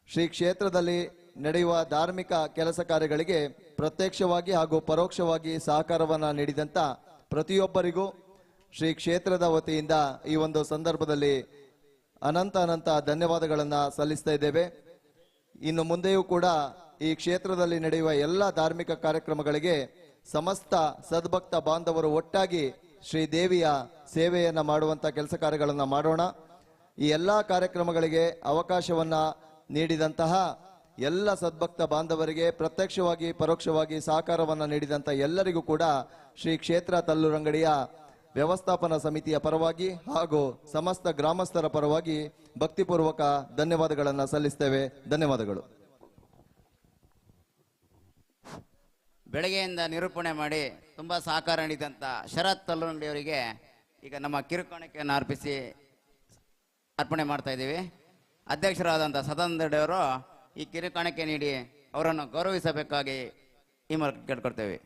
[SPEAKER 1] ಶ್ರೀ ಕ್ಷೇತ್ರದಲ್ಲಿ ನಡೆಯುವ ಧಾರ್ಮಿಕ ಕೆಲಸ ಕಾರ್ಯಗಳಿಗೆ ಪ್ರತ್ಯಕ್ಷವಾಗಿ ಹಾಗೂ ಪರೋಕ್ಷವಾಗಿ ಸಹಕಾರವನ್ನು ನೀಡಿದಂತ ಪ್ರತಿಯೊಬ್ಬರಿಗೂ ಶ್ರೀ ಕ್ಷೇತ್ರದ ವತಿಯಿಂದ ಈ ಒಂದು ಸಂದರ್ಭದಲ್ಲಿ ಅನಂತ ಧನ್ಯವಾದಗಳನ್ನು ಸಲ್ಲಿಸ್ತಾ ಇದ್ದೇವೆ. ಇನ್ನು ಮುಂದೆಯೂ ಕೂಡ ಈ ಕ್ಷೇತ್ರದಲ್ಲಿ ನಡೆಯುವ ಎಲ್ಲ ಧಾರ್ಮಿಕ ಕಾರ್ಯಕ್ರಮಗಳಿಗೆ ಸಮಸ್ತ ಸದ್ಭಕ್ತ ಬಾಂಧವರು ಒಟ್ಟಾಗಿ ಶ್ರೀ ದೇವಿಯ ಸೇವೆಯನ್ನ ಮಾಡುವಂತ ಕೆಲಸ ಕಾರ್ಯಗಳನ್ನು ಮಾಡೋಣ. ಈ ಎಲ್ಲ ಕಾರ್ಯಕ್ರಮಗಳಿಗೆ ಅವಕಾಶವನ್ನ ನೀಡಿದಂತಹ ಎಲ್ಲ ಸದ್ಭಕ್ತ ಬಾಂಧವರಿಗೆ, ಪ್ರತ್ಯಕ್ಷವಾಗಿ ಪರೋಕ್ಷವಾಗಿ ಸಹಕಾರವನ್ನ ನೀಡಿದಂತ ಎಲ್ಲರಿಗೂ ಕೂಡ ಶ್ರೀ ಕ್ಷೇತ್ರ ತಲ್ಲೂರಂಗಡಿಯ ವ್ಯವಸ್ಥಾಪನಾ ಸಮಿತಿಯ ಪರವಾಗಿ ಹಾಗೂ ಸಮಸ್ತ ಗ್ರಾಮಸ್ಥರ ಪರವಾಗಿ ಭಕ್ತಿಪೂರ್ವಕ ಧನ್ಯವಾದಗಳನ್ನು ಸಲ್ಲಿಸ್ತೇವೆ. ಧನ್ಯವಾದಗಳು.
[SPEAKER 8] ಬೆಳಗ್ಗೆಯಿಂದ ನಿರೂಪಣೆ ಮಾಡಿ ತುಂಬ ಸಹಕಾರ ನೀಡಿದಂಥ ಶರತ್ ತಲ್ಲೂರಂಗಡಿಯವರಿಗೆ ಈಗ ನಮ್ಮ ಕಿರುಕಾಣಿಕೆಯನ್ನು ಅರ್ಪಣೆ ಮಾಡ್ತಾ ಇದ್ದೀವಿ. ಅಧ್ಯಕ್ಷರಾದಂಥ ಸದಾನಂದ ಅವರು ಈ ಕಿರುಕಾಣಿಕೆ ನೀಡಿ ಅವರನ್ನು ಗೌರವಿಸಬೇಕಾಗಿ ಈ ಮೂಲಕ ಕೇಳ್ಕೊಳ್ತೇವೆ.